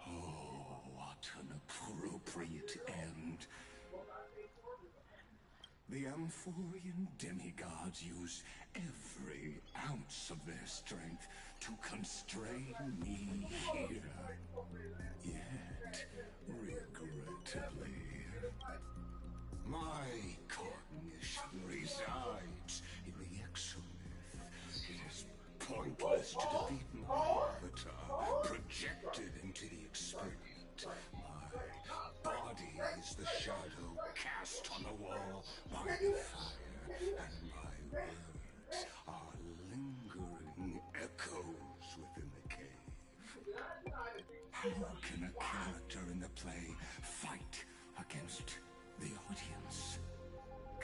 Oh, what an appropriate end. The Amphorian demigods use every ounce of their strength to constrain me here. Yet, regrettably, my cognition resides in the exomyth. It is pointless to defeat my avatar, projected into the experiment. My body is the shadow cast on the wall by the fire, and my words are lingering echoes within the cave. How can a character in the play fight against the audience?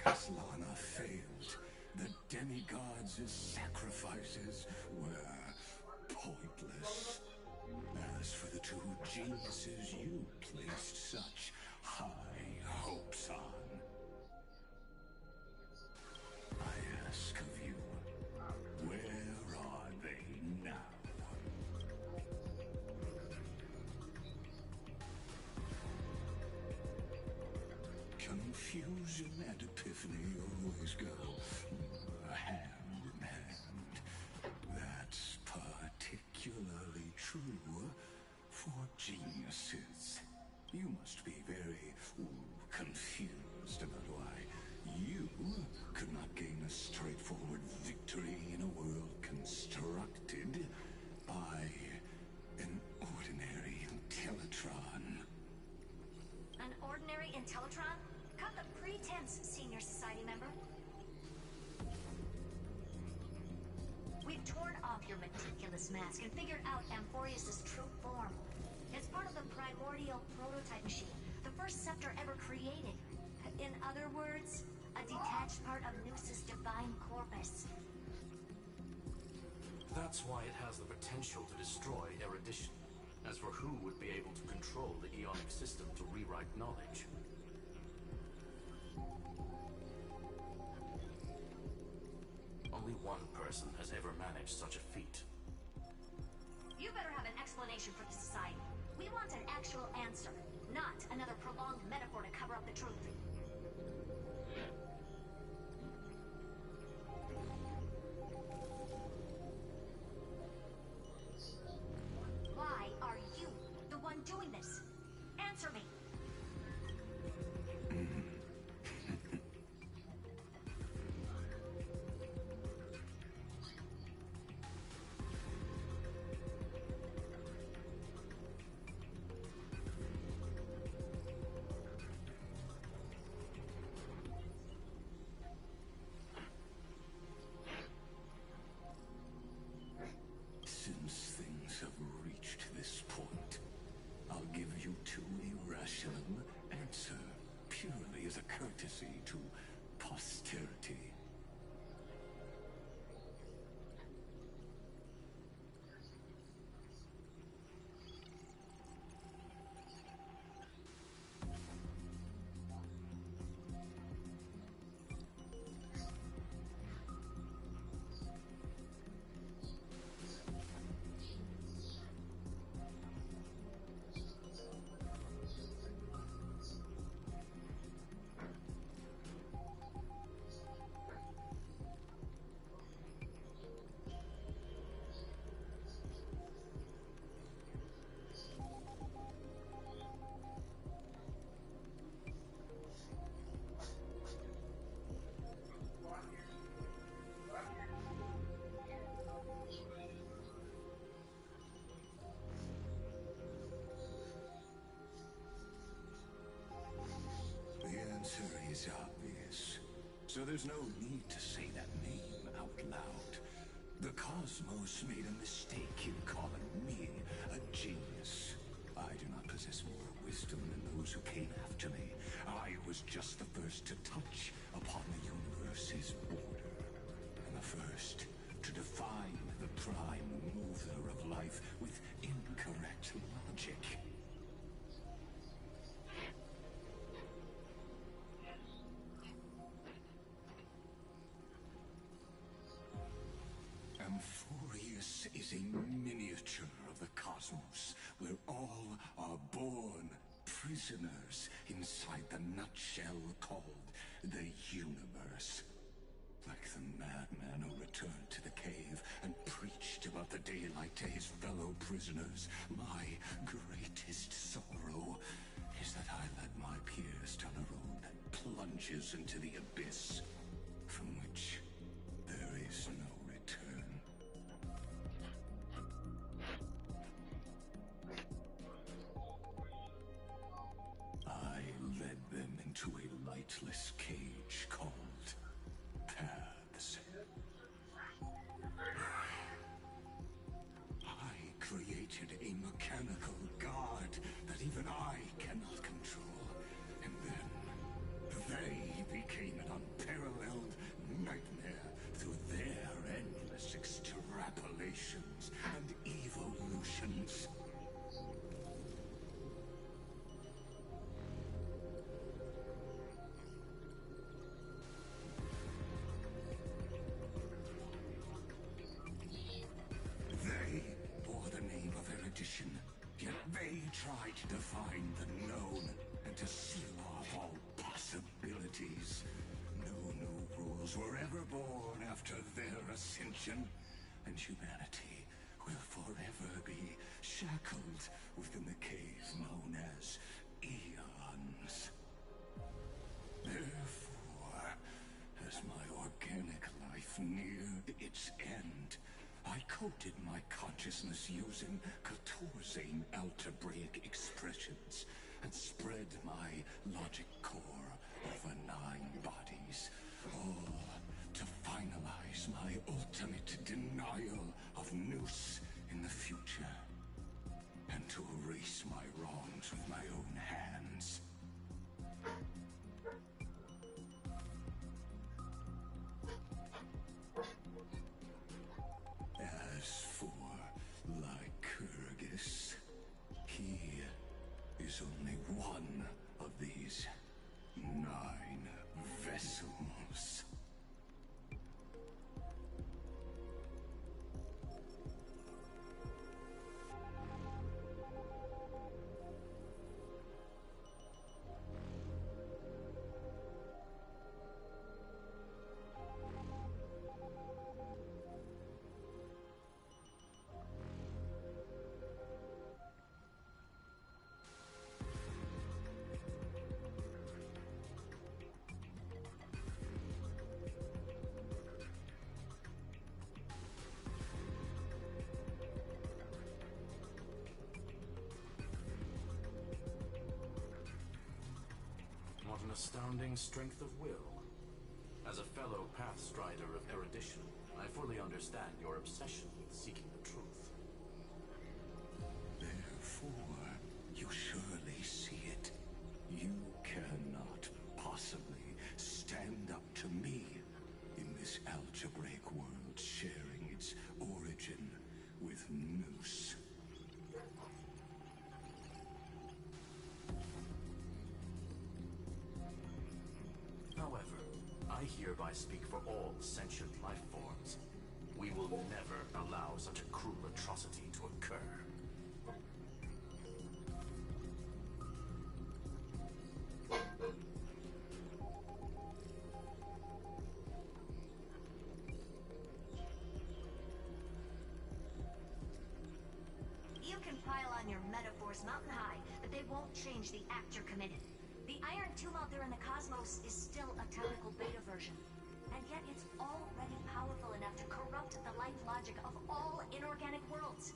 Kaslana failed. The demigods' sacrifices were pointless. As for the two geniuses you placed such high hopes on, I ask of you, where are they now? Confusion and epiphany always go hand in hand. That's particularly true for geniuses. You must be very confused about why you could not gain a straightforward victory in a world constructed by an ordinary Intellitron. An ordinary Intellitron? Cut the pretense, Senior Society member. We've torn off your meticulous mask and figured out Amphorius' true form. It's part of the primordial prototype machine, the first scepter ever created. In other words, a detached part of Noos's divine corpus. That's why it has the potential to destroy erudition. As for who would be able to control the Eonic system to rewrite knowledge, only one person has ever managed such a feat. You better have an explanation for the Society. We want an actual answer, not another prolonged metaphor to cover up the truth. Why are you the one doing this? Answer me. legacy to posterity. The answer is obvious, so there's no need to say that name out loud. The cosmos made a mistake in calling me a genius. I do not possess more wisdom than those who came after me. I was just the first to touch upon the universe's border, and the first to define the prime mover of life with incorrect logic. Amphorius is a miniature of the cosmos, where all are born prisoners inside the nutshell called the universe. Like the madman who returned to the cave and preached about the daylight to his fellow prisoners, my greatest sorrow is that I led my peers down a road that plunges into the abyss, from which there is no return. I led them into a lightless cage called paths. I created a mechanical guard that even I cannot control, and then they became an unparalleled nightmare through their endless extrapolations and evolutions. They bore the name of erudition, yet they tried to define the known and to seal off all possibilities. No new rules were ever born after their ascension, and humanity will forever be shackled within the cave known as eons. Therefore, as my organic life neared its end, I coded my consciousness using Katorzane algebraic expressions and spread my logic core over 9 bodies, all to finalize my ultimate denial of Noose in the future, and to erase my wrongs with my own hands. As for Lycurgus, he is only one of these 9 vessels. What an astounding strength of will. As a fellow pathstrider of erudition, I fully understand your obsession with seeking the truth. Therefore, you surely see it. You cannot possibly I hereby speak for all sentient life forms. We will never allow such a cruel atrocity to occur. You can pile on your metaphors mountain high, but they won't change the act you're committing. The Iron Tomb out there in the cosmos is still a technical beta version. And yet it's already powerful enough to corrupt the life logic of all inorganic worlds.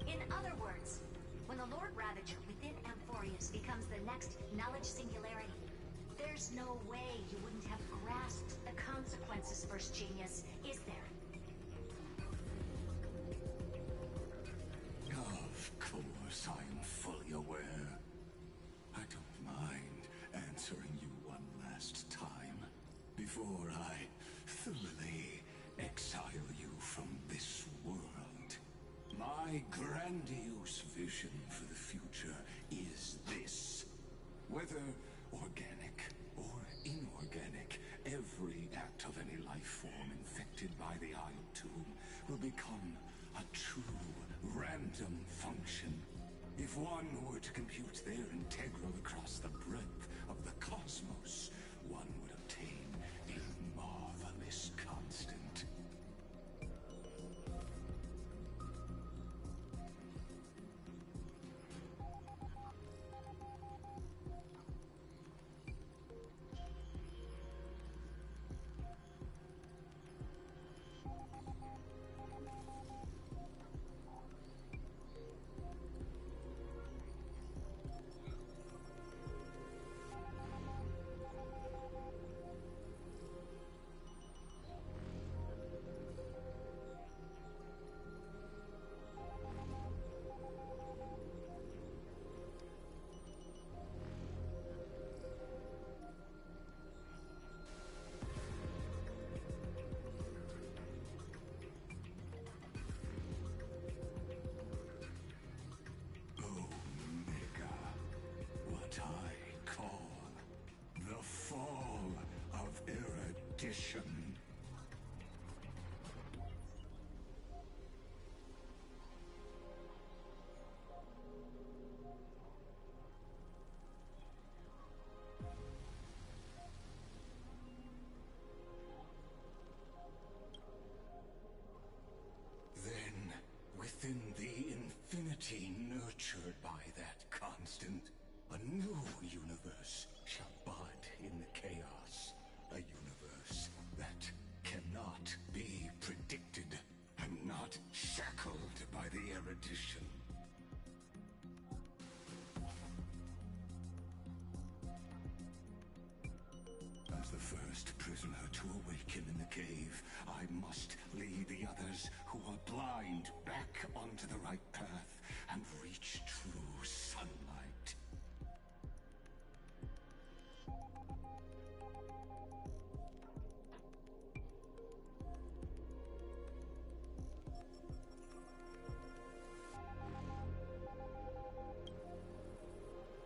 In other words, when the Lord Ravager within Amphorius becomes the next knowledge singularity, there's no way you wouldn't have grasped the consequences, First Genius, is there? Of course, I'm fully aware. I don't mind answering you one last time before I thoroughly exile you from this world. My grandiose vision for the future is this. Whether organic or inorganic, every act of any life form infected by the Iron Tomb will become a true random function. If one were to compute their integral across the breadth of the cosmos, one would obtain a marvelous constant. What I call the fall of erudition. Then, within the infinity nurtured by that constant, a new universe shall bud in the chaos. A universe that cannot be predicted and not shackled by the erudition. As the first prisoner to awaken in the cave, I must lead the others who are blind back onto the right path and reach true sunlight.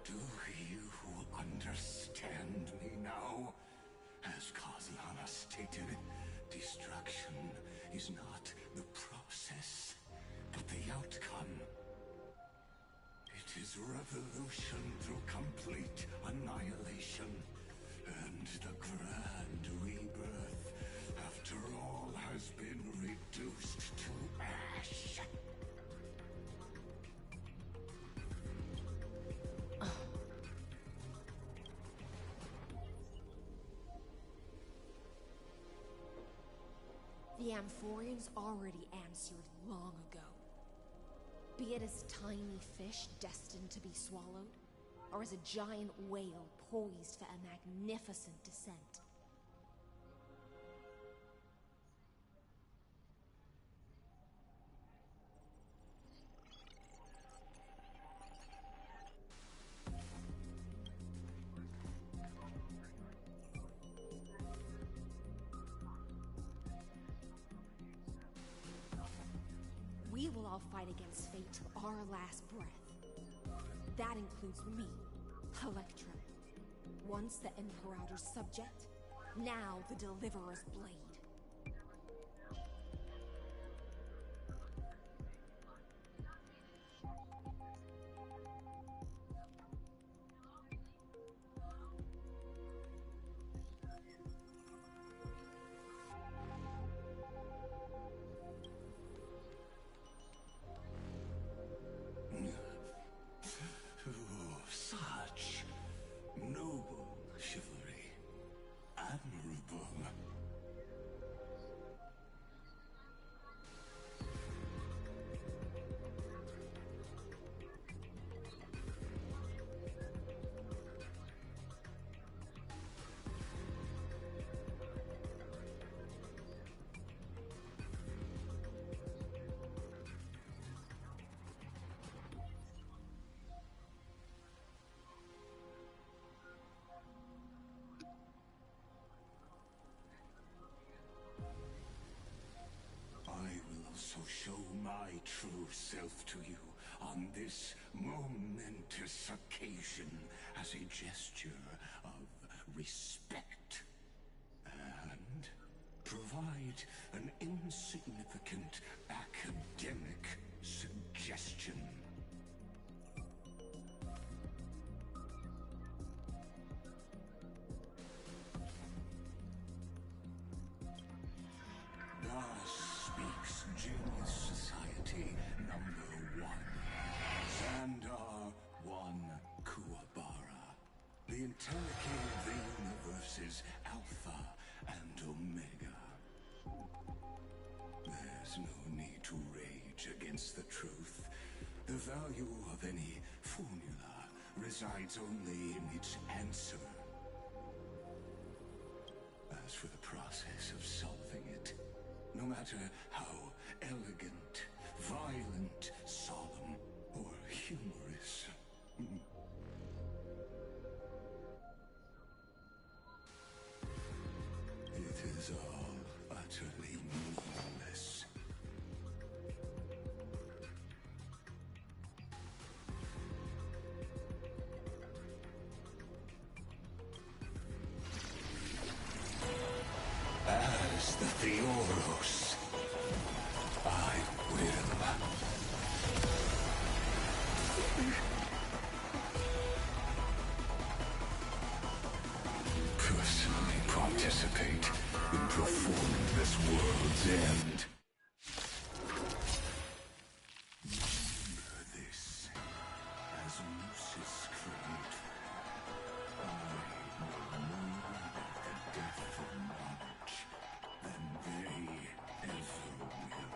Do you understand me now? As Kaziana stated, destruction is not the process, but the outcome. It is revolution through complete annihilation, and the grand rebirth, after all has been reduced to ash. The Amphorians already answered long ago. Be it as tiny fish destined to be swallowed, or as a giant whale poised for a magnificent descent. I'll fight against fate till our last breath. That includes me, Electra. Once the Imperator's subject, now the Deliverer's blade. Such noble chivalry. Admirable. So show my true self to you on this momentous occasion as a gesture of respect. And provide an insignificant academic suggestion. Thus speaks Genius Society #1. Xandar 1 Kuwabara. The Intellicate of the Universe's Alpha and Omega. There's no need to rage against the truth. The value of any formula resides only in its answer. As for the process of solving it, no matter how elegant, violent, solemn, or humorous, it is all utterly meaningless. As the Theoros, I will personally participate in performing this world's end. Remember this as Lucis claimed. I know more about the death of knowledge than they ever will.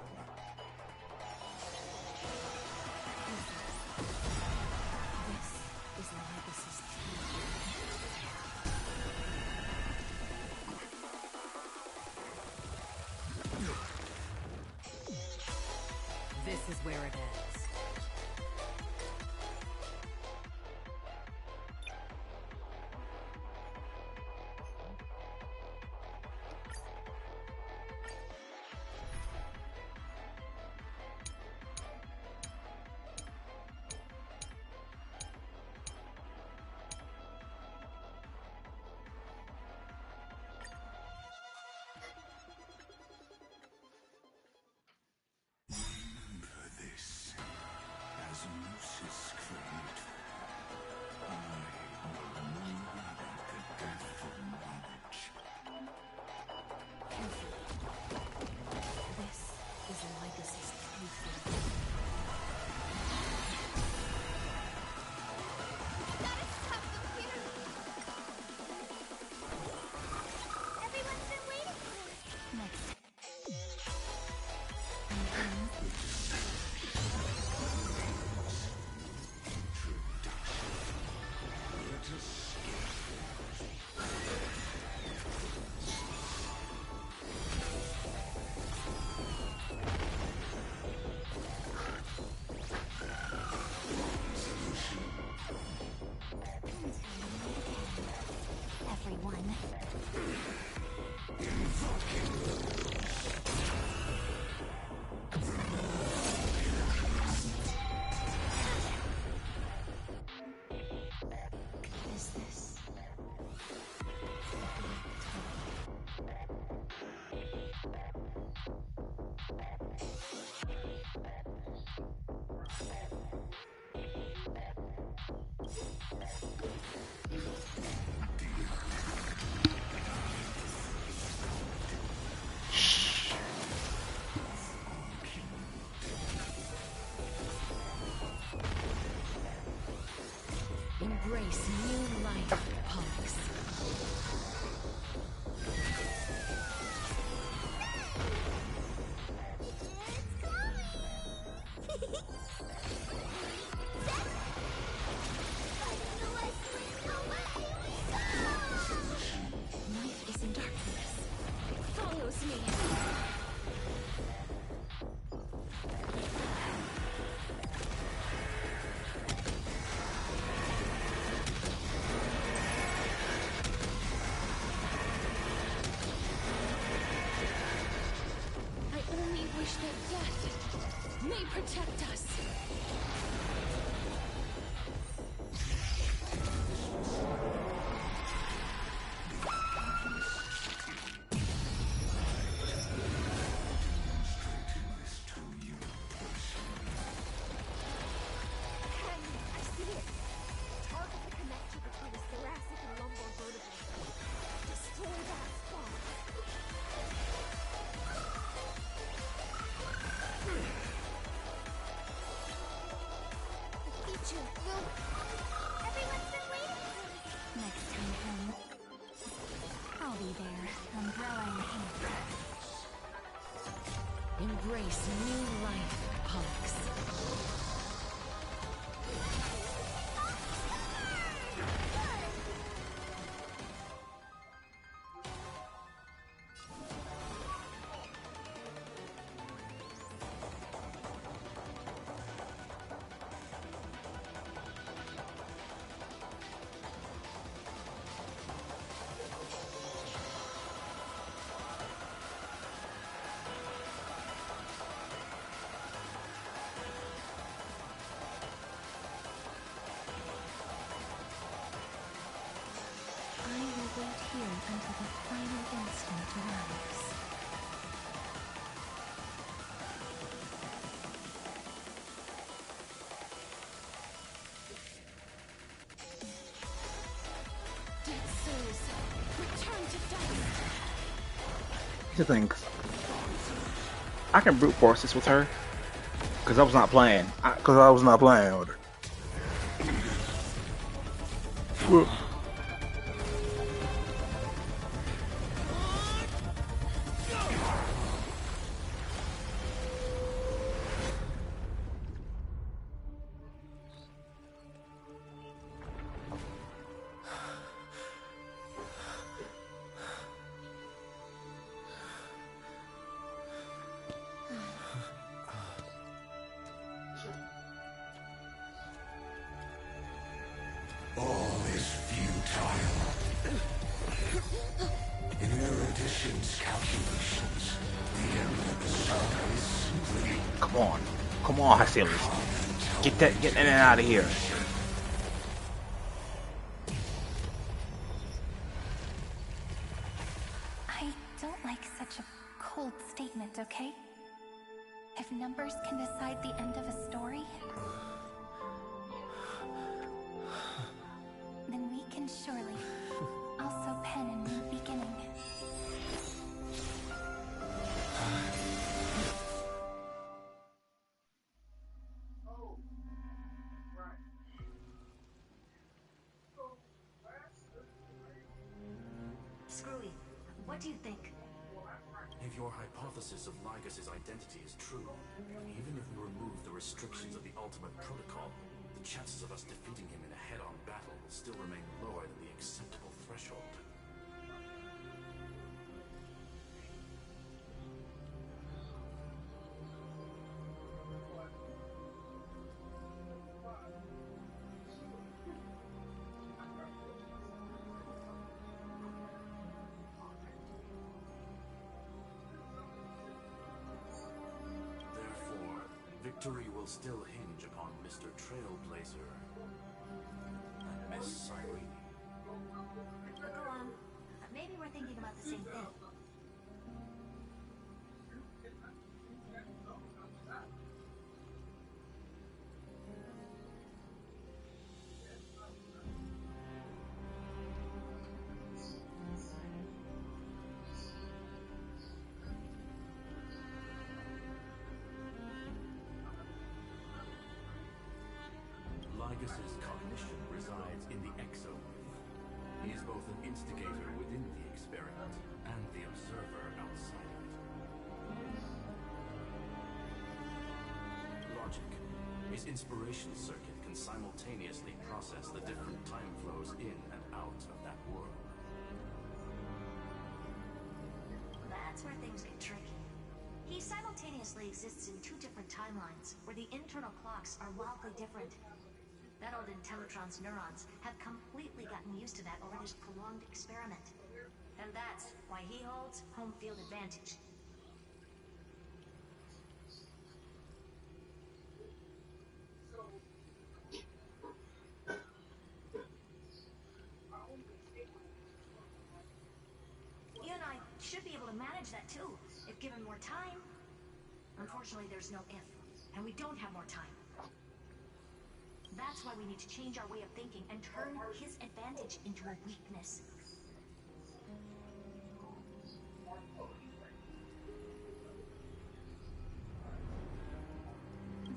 This is Legacy's This is where it ends. Remember this as Lucis claimed. I know more about the death of knowledge. This is Legacy's truth. Everyone's been waiting for it. Next. Let us Everyone. invoking Protect us! Everyone's been waiting for it. Next time home, I'll be there, umbrella in hand. Embrace new life, Pollux. Wait here until the final instant arrives. Dead souls, return to dust. Here's the thing. I can brute force this with her. Because I was not playing. Because I was not playing with her. Well, All is futile. In Erudition's calculations, the end of the saga is simply... come on, Hycillus. Get that out of here. I don't like such a cold statement, okay? If numbers can decide the end of a story, then we can surely also pen a new beginning. Screwy, what do you think? If your hypothesis of Lygus' identity is true, even if we remove the restrictions of the Ultimate Protocol, the chances of us defeating him in a head-on battle will still remain lower than the acceptable threshold. Therefore, victory will still hinge upon Mr. Trailblazer and Miss Cyrene. Go on. Maybe we're thinking about the same thing. Lygus' cognition resides in the exo. He is both an instigator within the experiment and the observer outside of it. Logic. His inspiration circuit can simultaneously process the different time flows in and out of that world. That's where things get tricky. He simultaneously exists in two different timelines, where the internal clocks are wildly different. That old Intellitron's neurons have completely gotten used to that over this prolonged experiment. And that's why he holds home field advantage. should be able to manage that too, if given more time. Unfortunately, there's no if, and we don't have more time. That's why we need to change our way of thinking and turn his advantage into a weakness.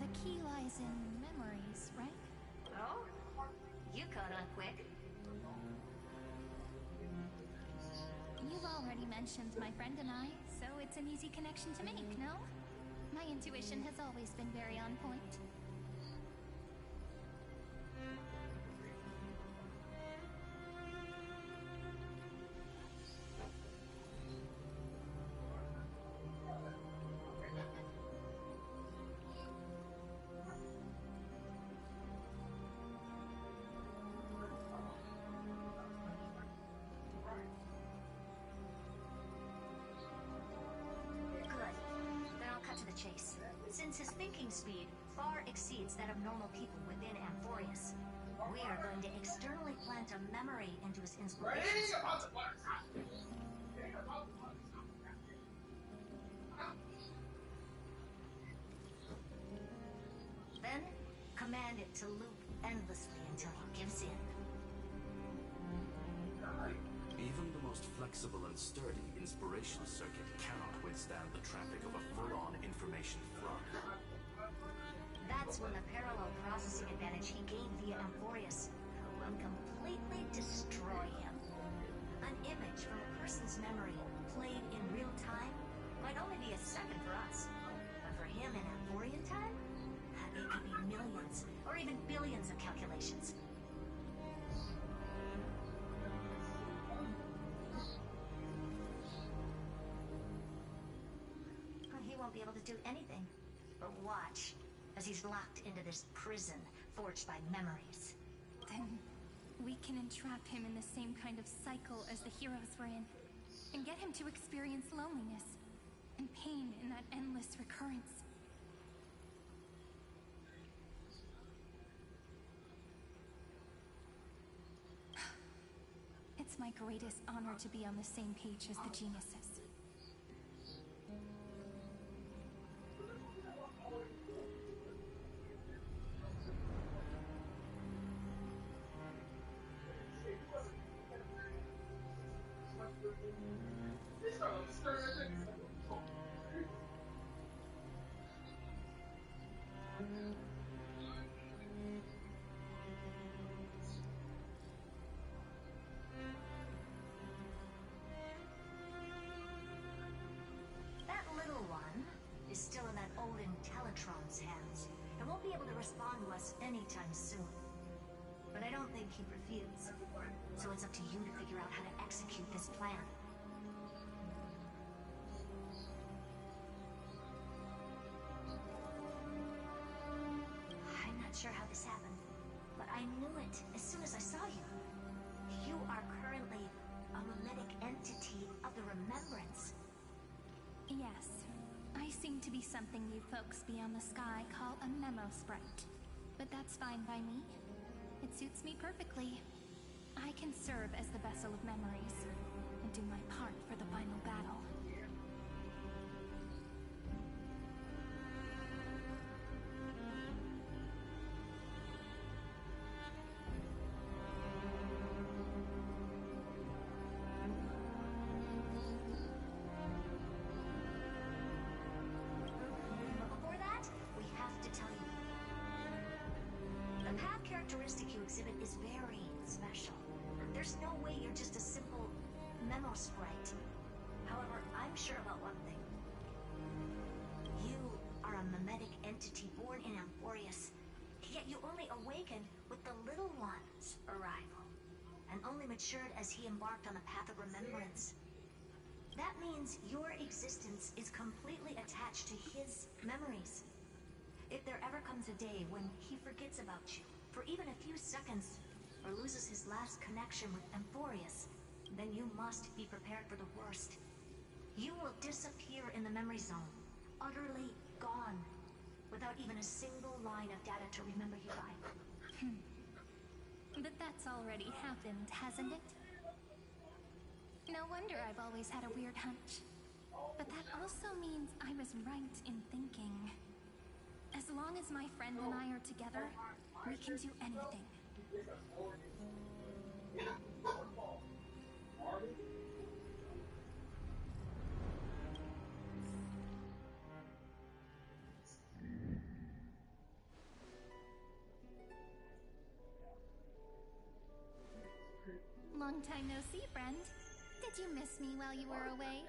The key lies in memories, right? Oh? You caught on quick. You've already mentioned my friend and I, so it's an easy connection to make, no? My intuition has always been very on point. Chase. Since his thinking speed far exceeds that of normal people within Amphorius, we are going to externally plant a memory into his inspirations. Then, command it to loop endlessly until he gives in. Even the most flexible and sturdy inspiration circuit cannot withstand the traffic of a full-on information flood. That's when the parallel processing advantage he gained via Amphorius will completely destroy him. An image from a person's memory played in real time might only be a second for us, but for him in Amphorian time, it could be millions or even billions of calculations. He won't be able to do anything but watch as he's locked into this prison forged by memories. Then we can entrap him in the same kind of cycle as the heroes were in, and get him to experience loneliness and pain in that endless recurrence. It's my greatest honor to be on the same page as the geniuses. That little one is still in that old Intellitron's hands and won't be able to respond to us anytime soon. But I don't think he'd refuse. So it's up to you to figure out how to execute this plan. I'm not sure how this happened, but I knew it as soon as I saw you. You are currently a mimetic entity of the Remembrance. Yes, I seem to be something you folks beyond the sky call a memo sprite. But that's fine by me. It suits me perfectly. I can serve as the vessel of memories, and do my part for the final battle. But before that, we have to tell you. The path characteristic you exhibit is very special. There's no way you're just a simple memo sprite. However, I'm sure about one thing. You are a mimetic entity born in Amphorius, yet you only awakened with the Little One's arrival, and only matured as he embarked on a path of remembrance. That means your existence is completely attached to his memories. If there ever comes a day when he forgets about you for even a few seconds, or loses his last connection with Amphorius, then you must be prepared for the worst. You will disappear in the memory zone, utterly gone, without even a single line of data to remember you by. But that's already happened, hasn't it? No wonder I've always had a weird hunch. But that also means I was right in thinking. As long as my friend and I are together, we can do anything. Long time no see, friend. Did you miss me while you were away?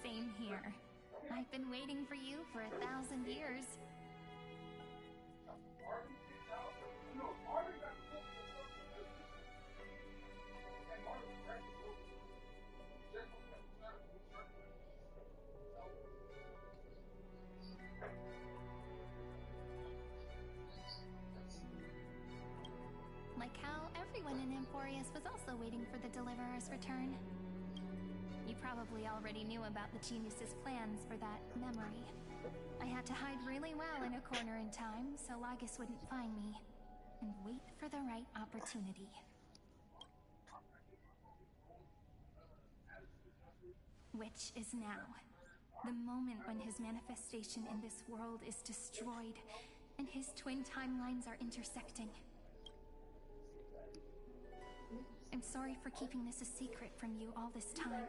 Same here. I've been waiting for you for 1,000 years. Like how everyone in Emporius was also waiting for the Deliverer's return. You probably already knew about the genius's plans for that memory. I had to hide really well in a corner in time so Lagus wouldn't find me, and wait for the right opportunity. Which is now. The moment when his manifestation in this world is destroyed, and his twin timelines are intersecting. I'm sorry for keeping this a secret from you all this time.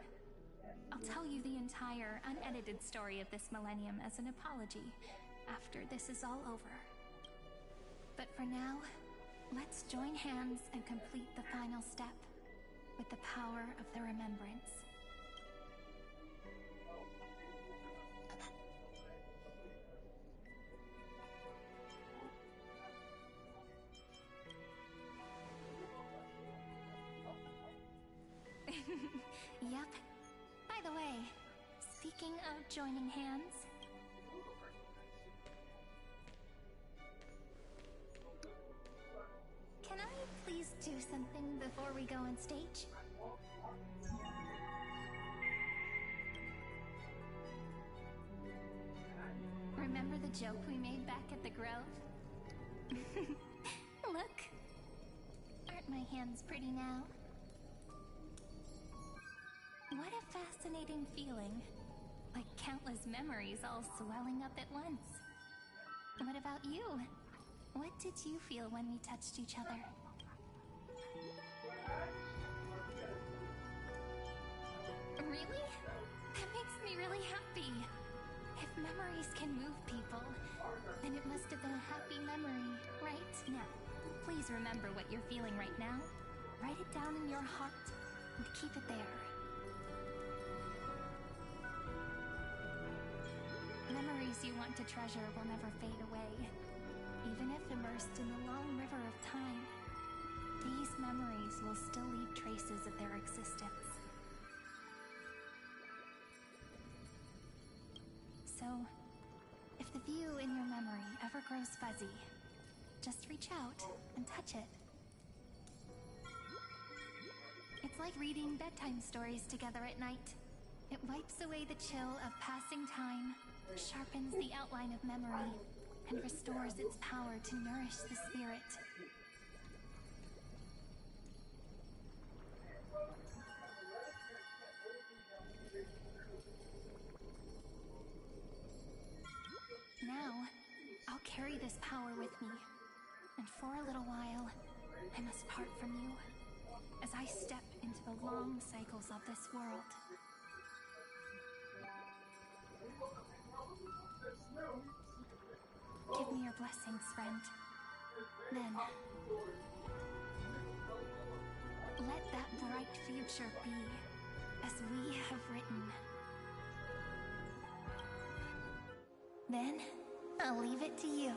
I'll tell you the entire, unedited story of this millennium as an apology after this is all over. But for now, let's join hands and complete the final step with the power of the remembrance. Yep. By the way, speaking of joining hands... Can I please do something before we go on stage? Remember the joke we made back at the Grove? Look! Aren't my hands pretty now? What a fascinating feeling. Like countless memories all swelling up at once. What about you? What did you feel when we touched each other? Really? That makes me really happy. If memories can move people, then it must have been a happy memory, right? Now, please remember what you're feeling right now. Write it down in your heart and keep it there. Memories you want to treasure will never fade away. Even if immersed in the long river of time, these memories will still leave traces of their existence. So, if the view in your memory ever grows fuzzy, just reach out and touch it. It's like reading bedtime stories together at night. It wipes away the chill of passing time, sharpens the outline of memory, and restores its power to nourish the spirit. Now, I'll carry this power with me, and for a little while, I must part from you, as I step into the long cycles of this world. Give me your blessings, friend. Then, let that bright future be as we have written. Then, I'll leave it to you.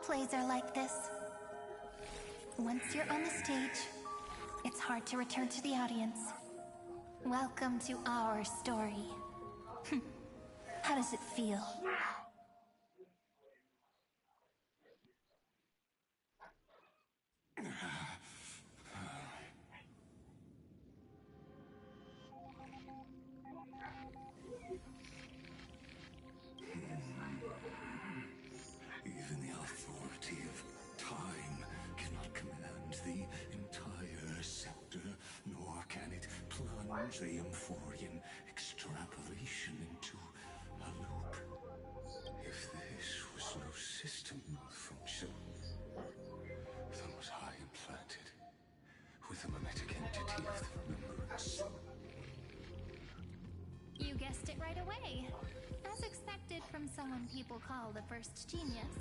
plays are like this. Once you're on the stage, it's hard to return to the audience. Welcome to our story. How does it feel? Even the authority of time cannot command the entire scepter, nor can it plunge the Amphorian extrapolation into a loop. If this was no system function, then was I implanted with a mimetic entity of the remembrance? You guessed it right away. As expected from someone people call the first genius.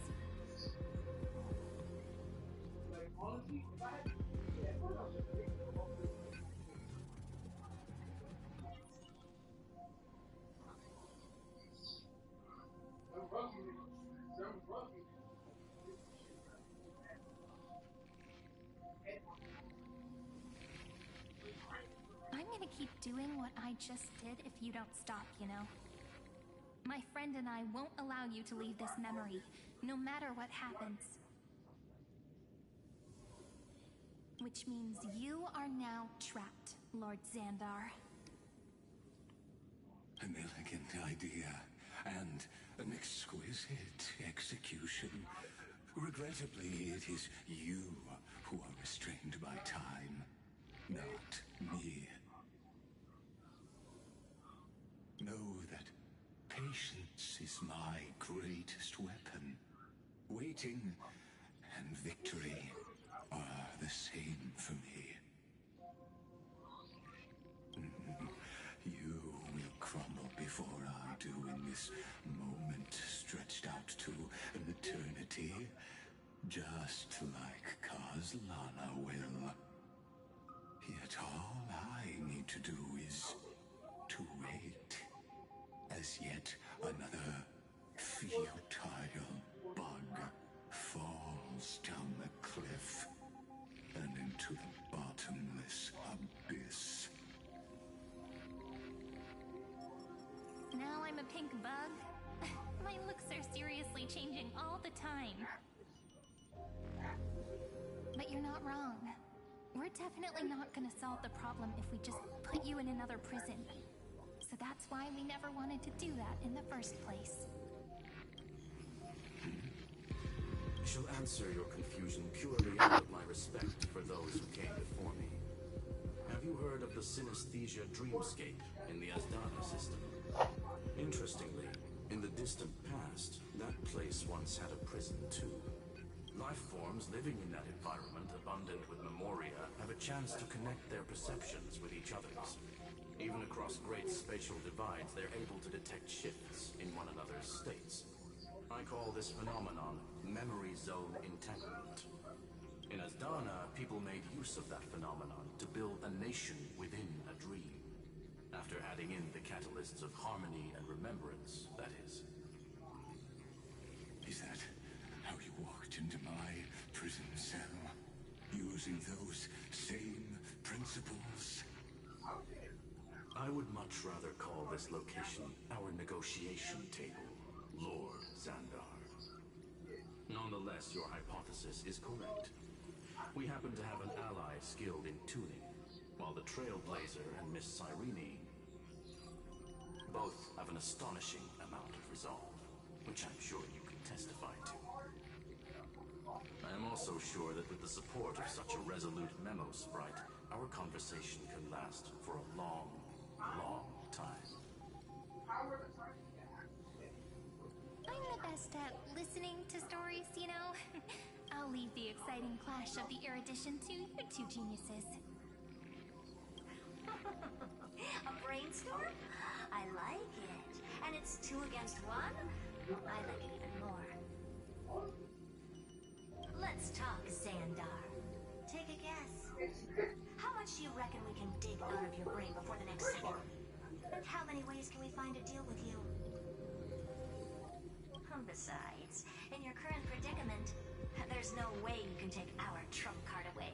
I'm gonna keep doing what I just did if you don't stop, you know? My friend and I won't allow you to leave this memory, no matter what happens. Which means you are now trapped, Lord Xandar. An elegant idea, and an exquisite execution. Regrettably, it is you who are restrained by time, not me. Know that patience is my greatest weapon. Waiting and victory are the same for me. You will crumble before I do in this moment stretched out to an eternity, just like Kazlana will. Yet all I need to do is to wait, as yet another futile bug falls down the cliff and into the bottomless abyss. Now I'm a pink bug? My looks are seriously changing all the time. But you're not wrong. We're definitely not gonna solve the problem if we just put you in another prison. So that's why we never wanted to do that in the first place. I shall answer your confusion purely out of my respect for those who came before me. Have you heard of the synesthesia dreamscape in the Asdana system? Interestingly, in the distant past, that place once had a prison too. Life forms living in that environment, abundant with memoria, have a chance to connect their perceptions with each other's. Even across great spatial divides, they're able to detect shifts in one another's states. I call this phenomenon memory zone entanglement. In Asdana, people made use of that phenomenon to build a nation within a dream. After adding in the catalysts of harmony and remembrance, that is. Is that how you walked into my prison cell? Using those same principles? I would much rather call this location our negotiation table, Lord Xandar. Nonetheless, your hypothesis is correct. We happen to have an ally skilled in tuning, while the Trailblazer and Miss Cyrene both have an astonishing amount of resolve, which I'm sure you can testify to. I am also sure that with the support of such a resolute memo sprite, our conversation can last for a long, long time. I'm the best at listening to stories, you know? I'll leave the exciting clash of the erudition to you two geniuses. A brainstorm? I like it. And it's 2 against 1? I like it even more. Let's talk, Xandar. Take a guess. How much do you reckon we can dig out of your brain before the next cycle? And how many ways can we find to deal with you? Besides, in your current predicament, There's no way you can take our trump card away.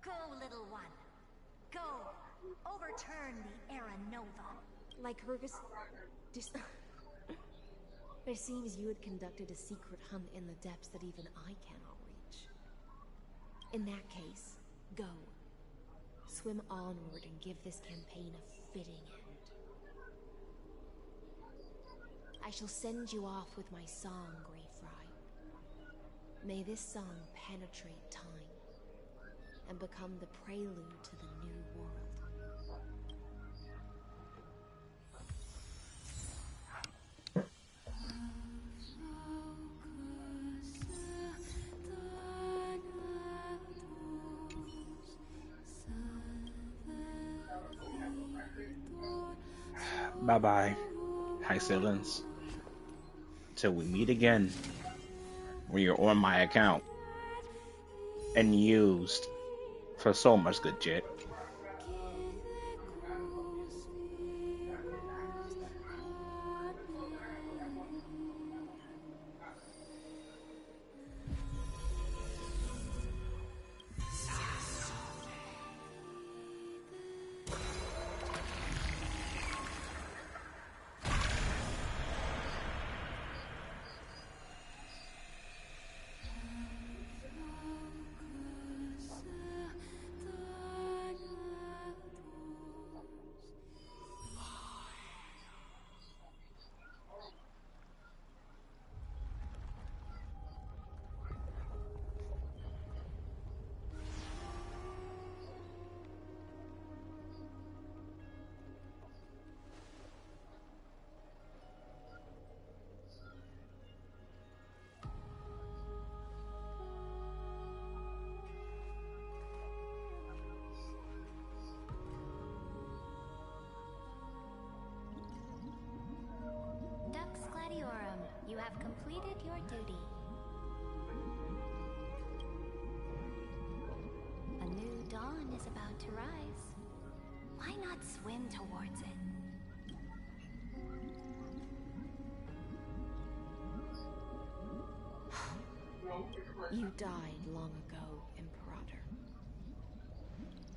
Go, little one. Go. Overturn the Era Nova. Like Hergus... It seems you had conducted a secret hunt in the depths that even I cannot reach. In that case, go. Swim onward and give this campaign a fitting end. I shall send you off with my song, Grey Fry. May this song penetrate time and become the prelude to the new world. Bye bye, High Ceilings. Till we meet again, when you're on my account and used for so much good shit. Dux Gladiorum, you have completed your duty. A new dawn is about to rise. Why not swim towards it? You died long ago, Imperator.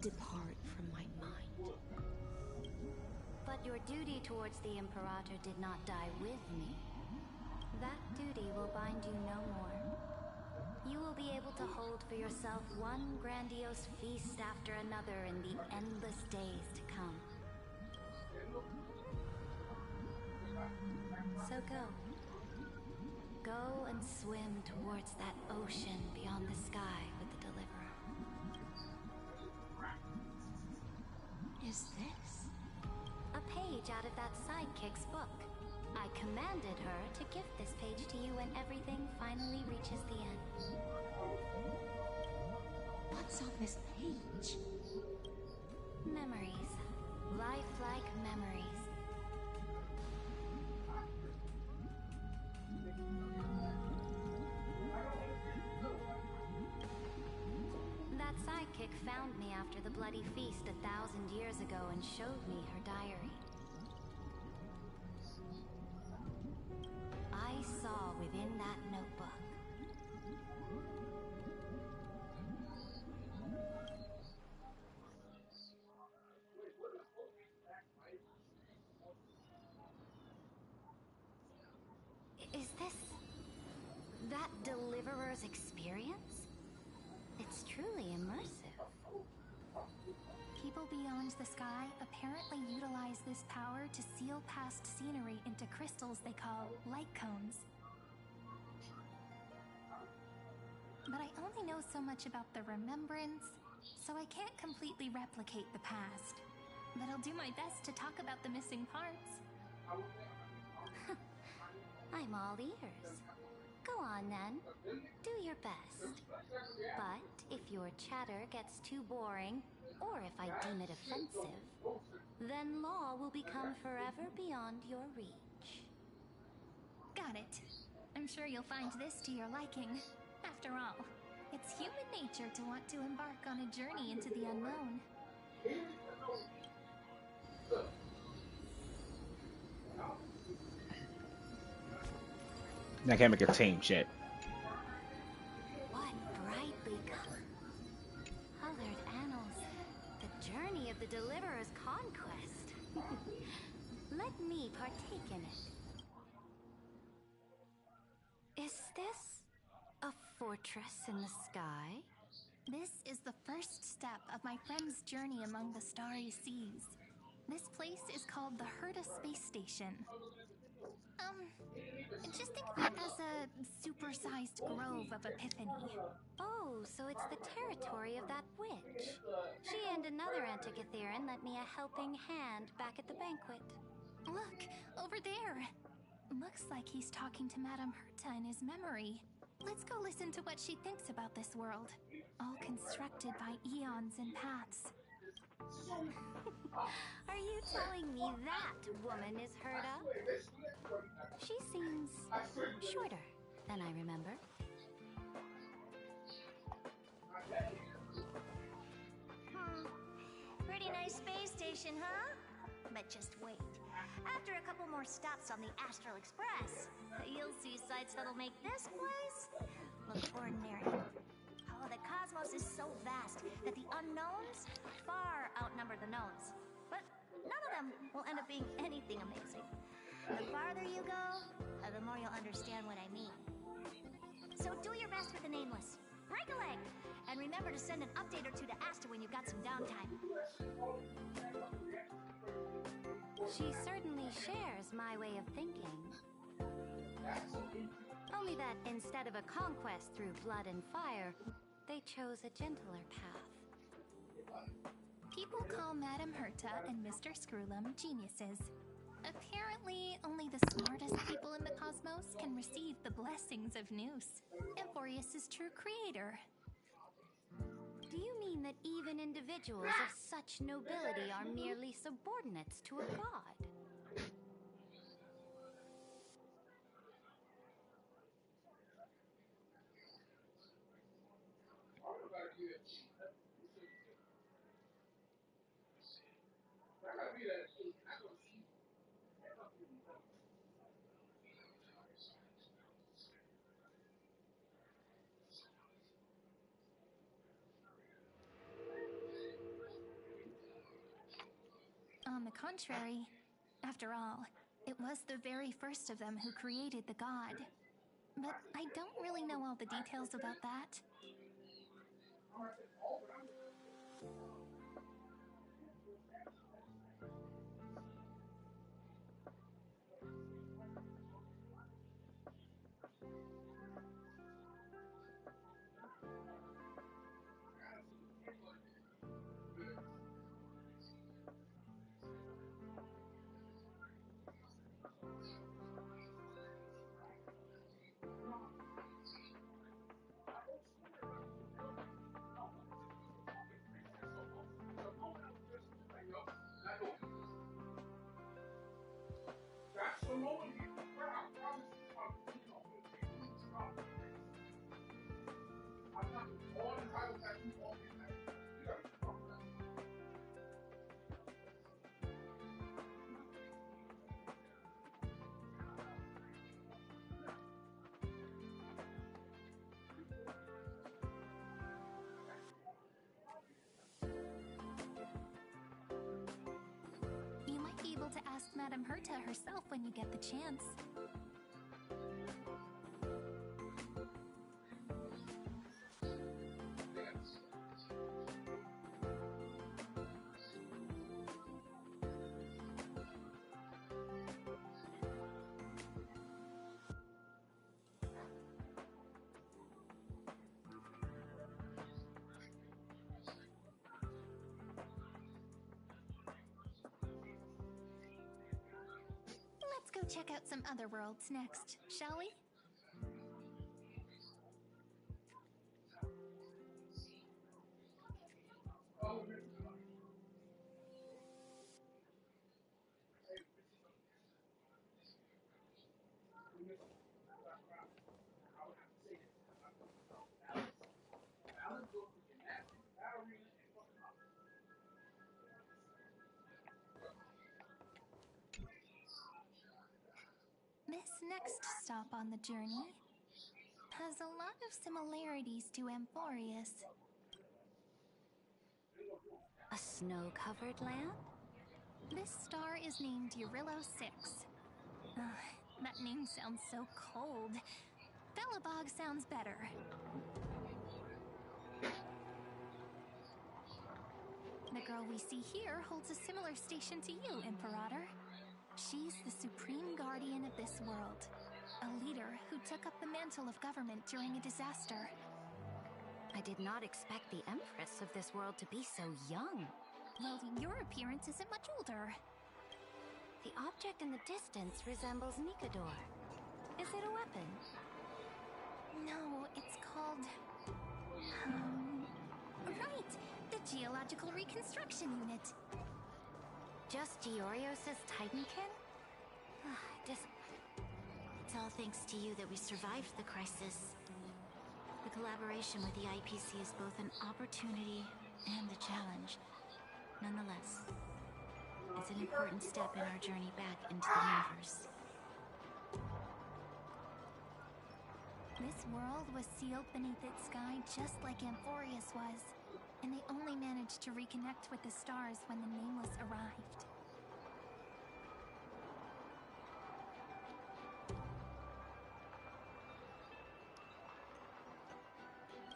Depart from my mind. But your duty towards the Imperator did not die with me. That duty will bind you no more. You will be able to hold for yourself one grandiose feast after another in the endless days to come. So go. Go and swim towards that ocean beyond the sky with the Deliverer. Is this? A page out of that sidekick's book. I commanded her to gift this page to you when everything finally reaches the end. What's on this page? Memories. Lifelike memories. That sidekick found me after the bloody feast 1,000 years ago and showed me her diary. I saw within that notebook. Is this that Deliverer's experience? It's truly immersive. People beyond the sky apparently utilize this power to seal past scenery into crystals they call light cones. But I only know so much about the remembrance, so I can't completely replicate the past. But I'll do my best to talk about the missing parts. I'm I'm all ears. Go on then. Do your best. But if your chatter gets too boring, or if I deem it offensive, then law will become forever beyond your reach. Got it. I'm sure you'll find this to your liking. After all, it's human nature to want to embark on a journey into the unknown. I can't make a team shit. What brightly colored annals. The journey of the Deliverer's conquest. Let me partake in it. Is this a fortress in the sky? This is the first step of my friend's journey among the starry seas. This place is called the Herta Space Station. Just think of it as a supersized grove of Epiphany. Oh, so it's the territory of that witch. She and another Antikytheran lent me a helping hand back at the banquet. Look, over there. Looks like he's talking to Madame Herta in his memory. Let's go listen to what she thinks about this world, all constructed by eons and paths. Are you telling me that woman is Herta? She seems shorter than I remember. Pretty nice space station, huh? But just wait. After a couple more stops on the Astral Express, you'll see sights that'll make this place look ordinary. Oh, the cosmos is so vast that the unknowns far outnumber the knowns. But none of them will end up being anything amazing. The farther you go, the more you'll understand what I mean. So do your best with the nameless. Break a leg! And remember to send an update or two to Asta when you've got some downtime. She certainly shares my way of thinking. Only that instead of a conquest through blood and fire, they chose a gentler path. People call Madame Herta and Mr. Screwlum geniuses. Apparently, only the smartest people in the cosmos can receive the blessings of Nous, Amphorius' true creator. Do you mean that even individuals of such nobility are merely subordinates to a god? On the contrary, after all, it was the very first of them who created the god. But I don't really know all the details about that. You might be able to ask Madame Herta herself when you get the chance. go check out some other worlds next, shall we? This next stop on the journey has a lot of similarities to Amphorius. A snow-covered land? This star is named Eurillo 6. That name sounds so cold. Belobog sounds better. The girl we see here holds a similar station to you, Imperator. She's the supreme guardian of this world. A leader who took up the mantle of government during a disaster. I did not expect the Empress of this world to be so young. Well, your appearance isn't much older. The object in the distance resembles Nikador. Is it a weapon? No, it's called... Right! The Geological Reconstruction Unit. Just Giorios' Titankin? It's all thanks to you that we survived the crisis. The collaboration with the IPC is both an opportunity and a challenge. Nonetheless, it's an important step in our journey back into the universe. This world was sealed beneath its sky just like Amphorius was, and they only managed to reconnect with the stars when the Nameless arrived.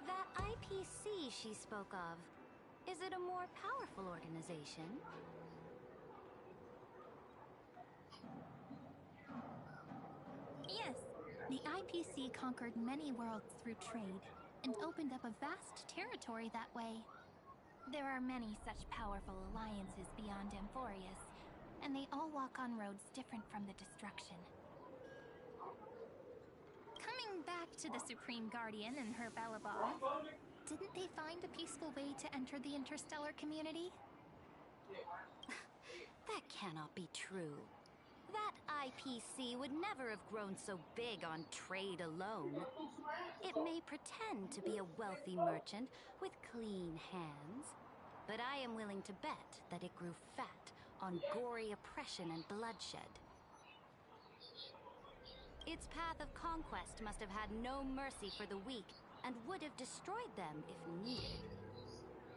That IPC she spoke of, is it a more powerful organization? Yes, the IPC conquered many worlds through trade, and opened up a vast territory that way. There are many such powerful alliances beyond Amphorius, and they all walk on roads different from the destruction. Coming back to the Supreme Guardian and her Belobog, didn't they find a peaceful way to enter the interstellar community? That cannot be true. That IPC would never have grown so big on trade alone. It may pretend to be a wealthy merchant with clean hands, but I am willing to bet that it grew fat on gory oppression and bloodshed. Its path of conquest must have had no mercy for the weak and would have destroyed them if needed.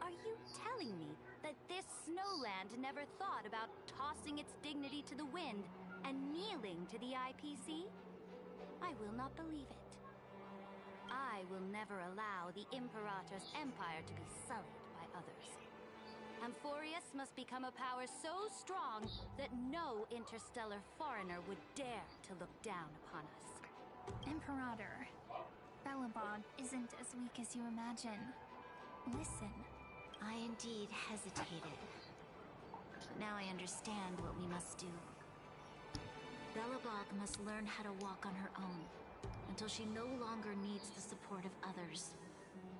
Are you telling me that this snowland never thought about tossing its dignity to the wind and kneeling to the IPC? I will not believe it. I will never allow the Imperator's empire to be sullied by others. Amphorius must become a power so strong that no interstellar foreigner would dare to look down upon us. Imperator, Belobog isn't as weak as you imagine. Listen. I indeed hesitated. But now I understand what we must do. Belobog must learn how to walk on her own until she no longer needs the support of others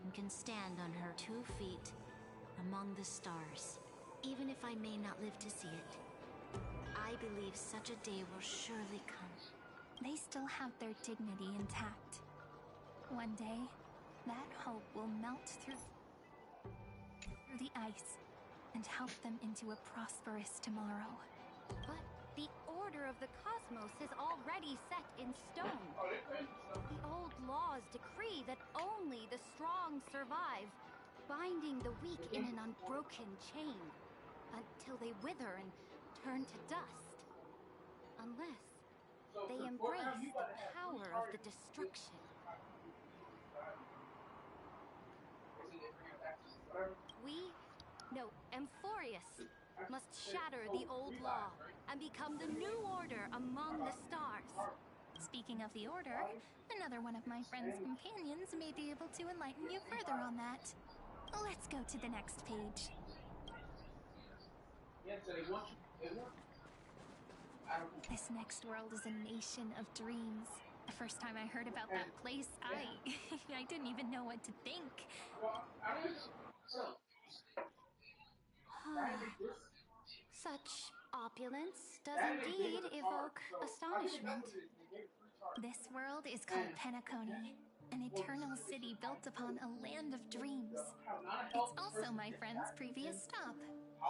and can stand on her 2 feet among the stars, even if I may not live to see it. I believe such a day will surely come. They still have their dignity intact. One day, that hope will melt through the ice and help them into a prosperous tomorrow. But the order of the cosmos is already set in stone. The old laws decree that only the strong survive, binding the weak in an unbroken chain until they wither and turn to dust. Unless they embrace the power of the destruction. Amphorius must shatter the old law and become the new order among the stars. Speaking of the Order, another one of my friend's companions may be able to enlighten you further on that. Let's go to the next page. This next world is a nation of dreams. The first time I heard about that place, I didn't even know what to think. Such opulence does indeed evoke astonishment. This world is called Penacony, an eternal city built upon a land of dreams. It's also my friend's previous stop,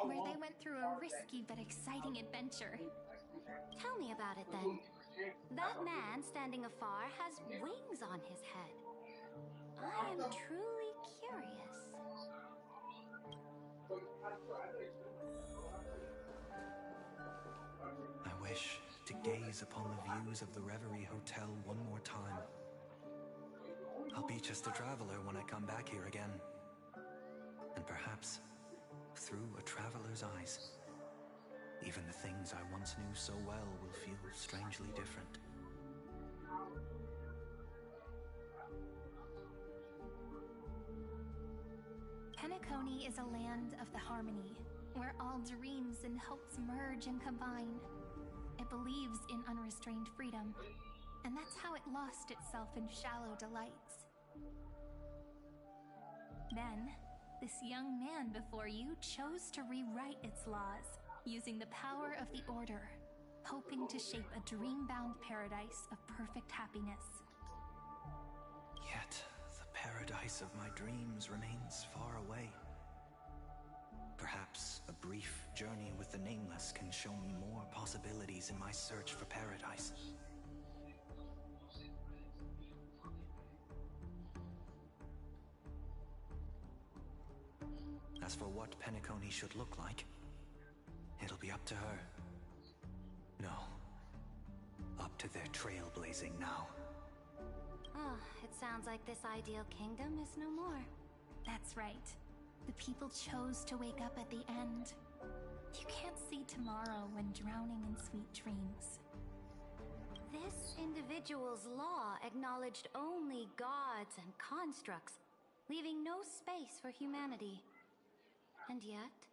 where they went through a risky but exciting adventure. Tell me about it then. That man standing afar has wings on his head. I am truly curious. I wish to gaze upon the views of the Reverie Hotel one more time. I'll be just a traveler when I come back here again. And perhaps, through a traveler's eyes, even the things I once knew so well will feel strangely different. Penacony is a land of the harmony, where all dreams and hopes merge and combine. It believes in unrestrained freedom, and that's how it lost itself in shallow delights. Then, this young man before you chose to rewrite its laws, using the power of the Order, hoping to shape a dream-bound paradise of perfect happiness. Yet, the paradise of my dreams remains far away. Perhaps a brief journey with the Nameless can show me more possibilities in my search for paradise. As for what Penacony should look like, it'll be up to her. No, up to their trailblazing now. It sounds like this ideal kingdom is no more. That's right. The people chose to wake up at the end. You can't see tomorrow when drowning in sweet dreams. This individual's law acknowledged only gods and constructs, leaving no space for humanity. And yet,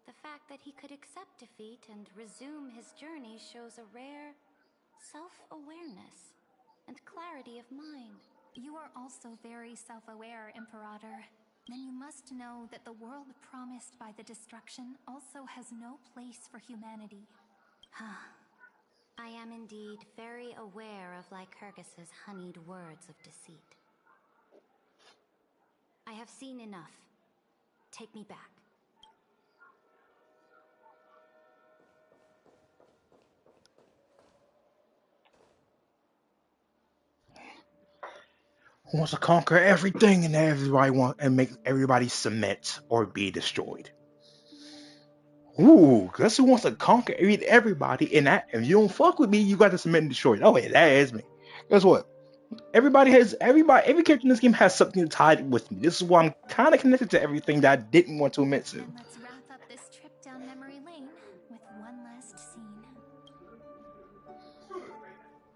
the fact that he could accept defeat and resume his journey shows a rare self-awareness and clarity of mind. You are also very self-aware, Imperator. Then you must know that the world promised by the destruction also has no place for humanity. I am indeed very aware of Lycurgus's honeyed words of deceit. I have seen enough. Take me back. Who wants to conquer everything and everybody want and make everybody submit or be destroyed? Ooh, guess who wants to conquer everybody? And that if you don't fuck with me, you got to submit and destroy. Oh yeah, that is me. Guess what? Every character in this game has something tied with me. This is why I'm kind of connected to everything that I didn't want to admit to. Then let's wrap up this trip down memory lane with one last scene.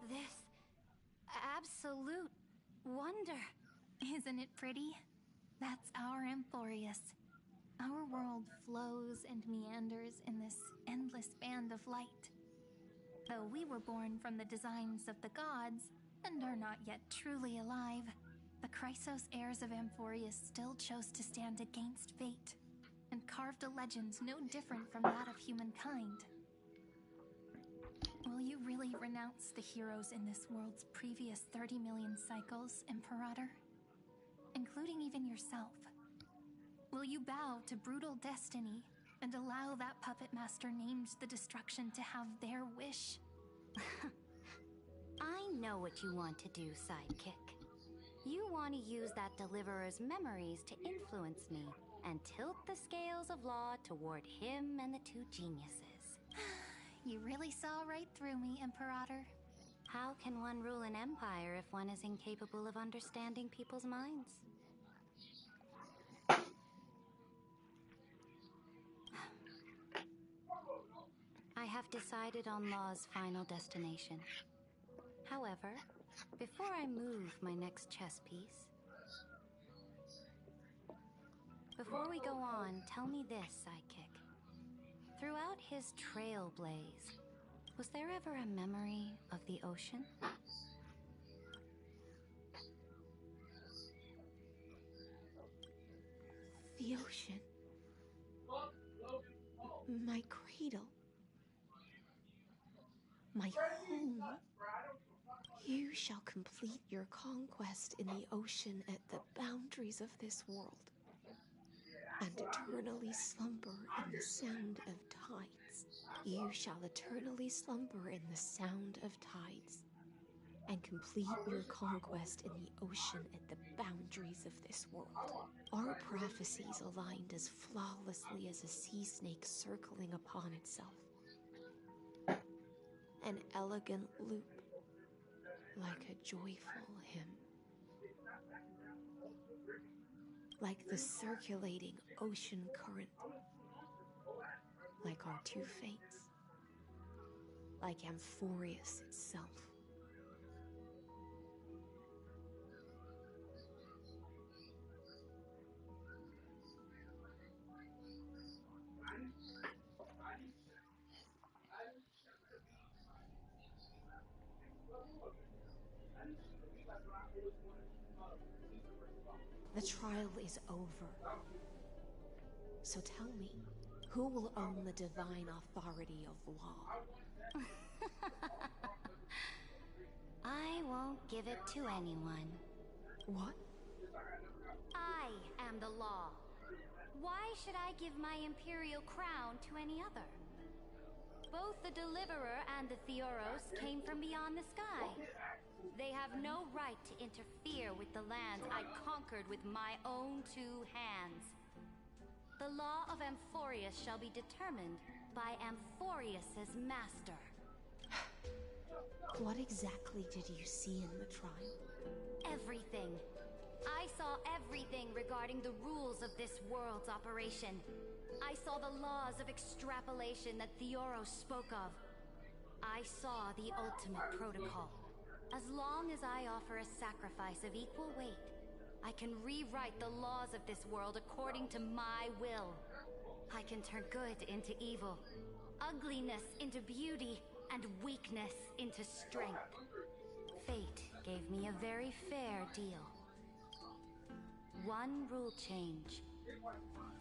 This absolute wonder. Isn't it pretty? That's our Amphorius. Our world flows and meanders in this endless band of light. Though we were born from the designs of the gods and are not yet truly alive, the Chrysos heirs of Amphorius still chose to stand against fate and carved a legend no different from that of humankind. Will you really renounce the heroes in this world's previous 30 million cycles, Imperator? Including even yourself. Will you bow to brutal destiny and allow that puppet master named the destruction to have their wish? I know what you want to do, sidekick. You want to use that deliverer's memories to influence me and tilt the scales of law toward him and the two geniuses. You really saw right through me, Imperator. How can one rule an empire if one is incapable of understanding people's minds? I have decided on Law's final destination. However, before I move my next chess piece, before we go on, tell me this, sidekick. Throughout his trailblaze, Was there ever a memory of the ocean? The ocean. My cradle. My home. You shall complete your conquest in the ocean at the boundaries of this world, and eternally slumber in the sound of tides. You shall eternally slumber in the sound of tides, and complete your conquest in the ocean at the boundaries of this world. Our prophecies aligned as flawlessly as a sea snake circling upon itself. An elegant loop, like a joyful hymn. Like the circulating ocean current. Like our two fates. Like Amphorius itself. The trial is over. So tell me, who will own the divine authority of law? I won't give it to anyone. What? I am the law. Why should I give my imperial crown to any other? Both the Deliverer and the Theoros came from beyond the sky. They have no right to interfere with the lands I conquered with my own two hands. The law of Amphorius shall be determined by Amphorius's master. What exactly did you see in the trial? Everything. I saw everything regarding the rules of this world's operation. I saw the laws of extrapolation that Theoros spoke of. I saw the ultimate protocol. As long as I offer a sacrifice of equal weight, I can rewrite the laws of this world according to my will. I can turn good into evil, ugliness into beauty, and weakness into strength. Fate gave me a very fair deal. One rule change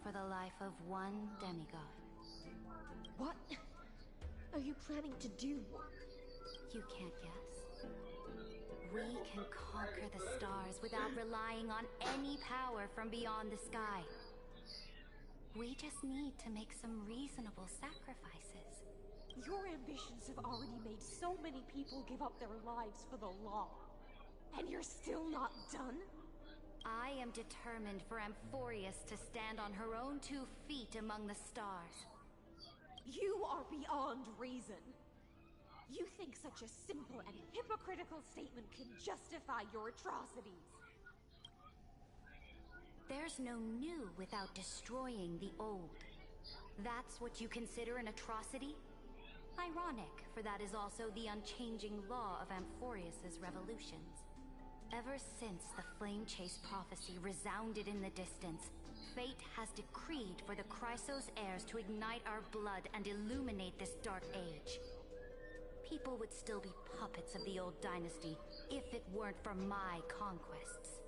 for the life of one demigod. What are you planning to do? You can't guess. We can conquer the stars without relying on any power from beyond the sky. We just need to make some reasonable sacrifices. Your ambitions have already made so many people give up their lives for the law. And you're still not done? I am determined for Amphorius to stand on her own 2 feet among the stars. You are beyond reason. You think such a simple and hypocritical statement can justify your atrocities. There's no new without destroying the old. That's what you consider an atrocity? Ironic, for that is also the unchanging law of Amphorius's revolutions. Ever since the Flame Chase prophecy resounded in the distance, fate has decreed for the Chrysos heirs to ignite our blood and illuminate this dark age. People would still be puppets of the old dynasty if it weren't for my conquests.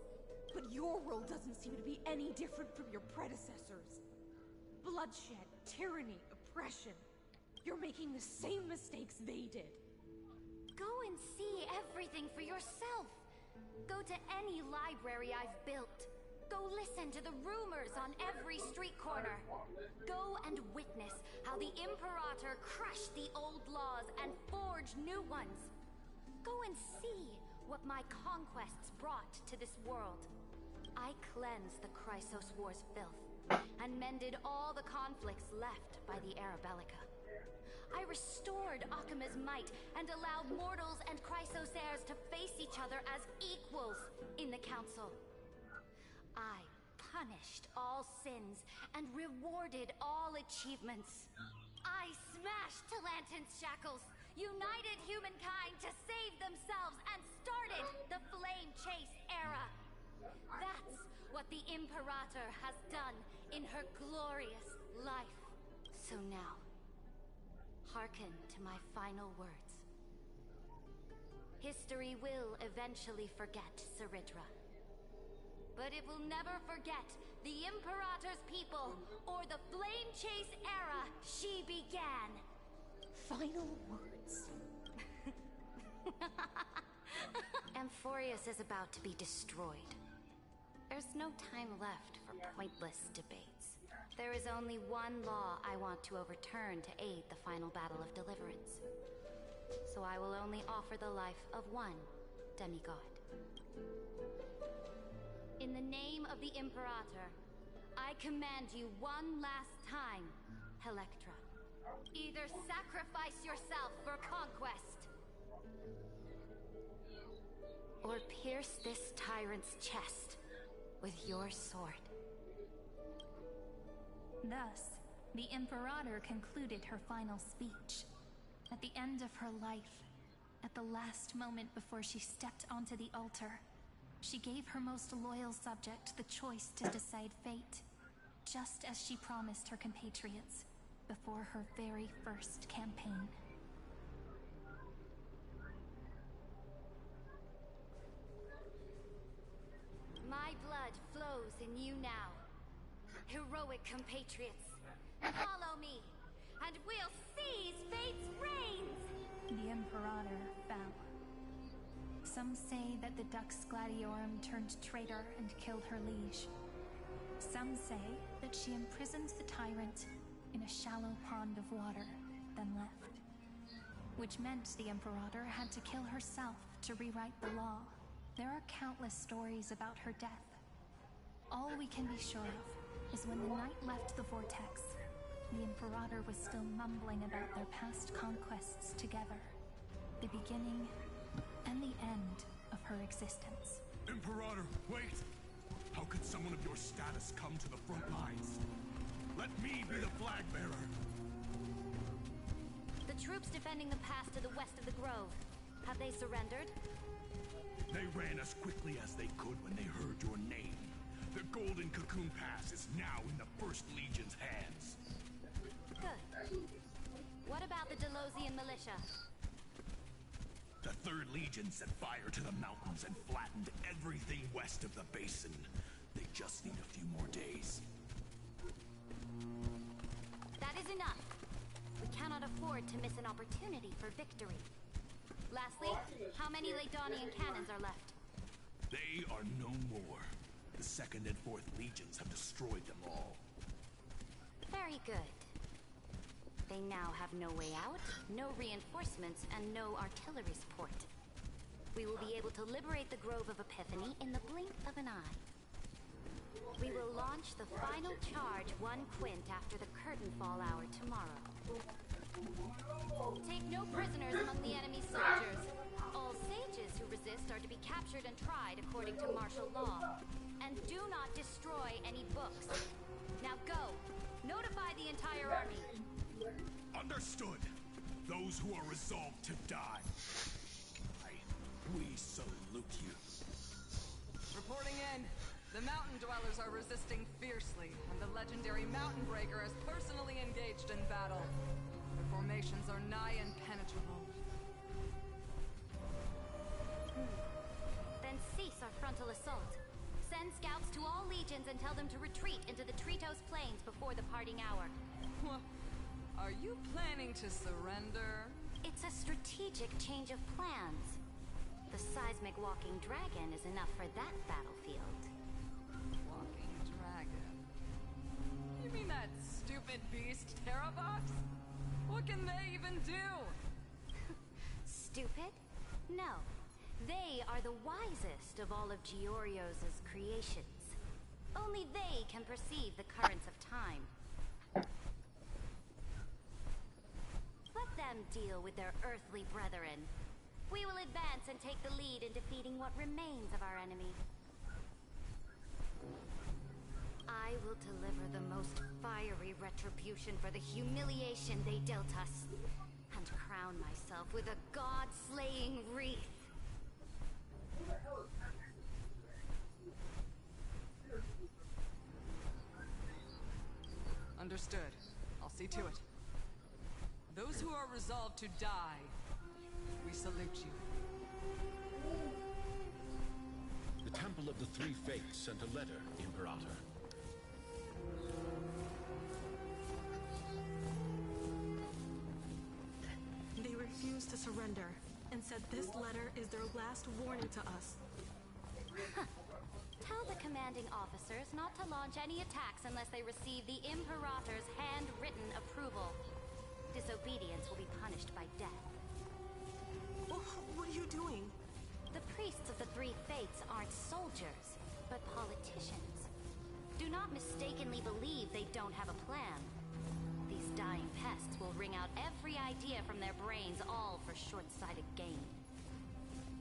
But your world doesn't seem to be any different from your predecessors. Bloodshed, tyranny, oppression. You're making the same mistakes they did. Go and see everything for yourself. Go to any library I've built. Go listen to the rumors on every street corner. Go and witness how the Imperator crushed the old laws and forged new ones. Go and see what my conquests brought to this world. I cleansed the Chrysos War's filth and mended all the conflicts left by the Arabellica. I restored Akima's might and allowed mortals and Chrysos heirs to face each other as equals in the council. I punished all sins and rewarded all achievements. I smashed Talantan's shackles, united humankind to save themselves, and started the Flame Chase era. That's what the Imperator has done in her glorious life. So now, Hearken to my final words. History will eventually forget Cyritra. But it will never forget the Imperator's people or the Flame Chase era she began. Final words. Amphorius is about to be destroyed. There's no time left for pointless debates. There is only one law I want to overturn to aid the final battle of deliverance. So I will only offer the life of one demigod. In the name of the Imperator, I command you one last time, Electra. Either sacrifice yourself for conquest, or pierce this tyrant's chest with your sword. Thus, the Imperator concluded her final speech. At the end of her life, at the last moment before she stepped onto the altar, she gave her most loyal subject the choice to decide fate, just as she promised her compatriots before her very first campaign. My blood flows in you now. Heroic compatriots, follow me, and we'll seize fate's reins! The Imperator fell. Some say that the Dux Gladiorum turned traitor and killed her liege. Some say that she imprisoned the tyrant in a shallow pond of water, then left. Which meant the Imperator had to kill herself to rewrite the law. There are countless stories about her death. All we can be sure of is when the knight left the vortex, the Imperator was still mumbling about their past conquests together. The beginning and the end of her existence. Imperator, wait! How could someone of your status come to the front lines? Let me be the flag bearer! The troops defending the pass to the west of the grove, have they surrendered? They ran as quickly as they could when they heard your name. The Golden Cocoon Pass is now in the First Legion's hands. Good. What about the Delosian militia? The Third Legion set fire to the mountains and flattened everything west of the basin. They just need a few more days. That is enough. We cannot afford to miss an opportunity for victory. Lastly, how many Ladonian cannons are left? They are no more. The Second and Fourth Legions have destroyed them all. Very good. They now have no way out, no reinforcements, and no artillery support. We will be able to liberate the Grove of Epiphany in the blink of an eye. We will launch the final charge 1 quint after the curtain fall hour tomorrow. Take no prisoners among the enemy soldiers. All sages who resist are to be captured and tried according to martial law. And do not destroy any books. Now go. Notify the entire army. Understood. Those who are resolved to die. We salute you. Reporting in. The Mountain Dwellers are resisting fiercely, and the legendary Mountain Breaker is personally engaged in battle. Their formations are nigh impenetrable. Then cease our frontal assault. Send scouts to all legions and tell them to retreat into the Tritos Plains before the parting hour. Are you planning to surrender? It's a strategic change of plans. The seismic walking dragon is enough for that battlefield. Walking dragon? You mean that stupid beast, Terravox? What can they even do? Stupid? No. They are the wisest of all of Giorio's creations. Only they can perceive the currents of time. Let them deal with their earthly brethren. We will advance and take the lead in defeating what remains of our enemy. I will deliver the most fiery retribution for the humiliation they dealt us, and crown myself with a god-slaying wreath. Understood. I'll see to it. those who are resolved to die, we salute you. The Temple of the Three Fates sent a letter, Imperator. They refused to surrender and said this letter is their last warning to us. Tell the commanding officers not to launch any attacks unless they receive the Imperator's handwritten approval. Disobedience will be punished by death. Oh, what are you doing? The priests of the Three Fates aren't soldiers, but politicians. Do not mistakenly believe they don't have a plan. These dying pests will wring out every idea from their brains, all for short-sighted gain.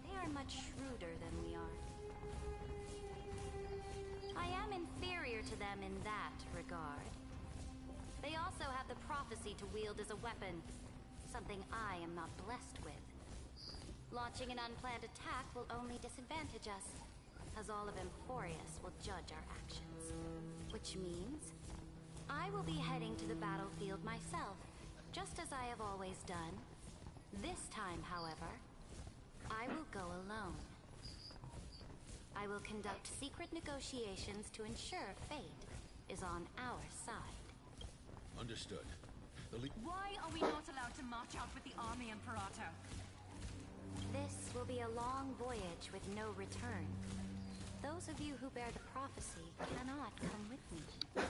They are much shrewder than we are. I am inferior to them in that regard. They also have the prophecy to wield as a weapon, something I am not blessed with. Launching an unplanned attack will only disadvantage us, as all of Emphorius will judge our actions. Which means I will be heading to the battlefield myself, just as I have always done. This time, however, I will go alone. I will conduct secret negotiations to ensure fate is on our side. Understood. Why are we not allowed to march out with the army, Imperator? This will be a long voyage with no return. Those of you who bear the prophecy cannot come with me.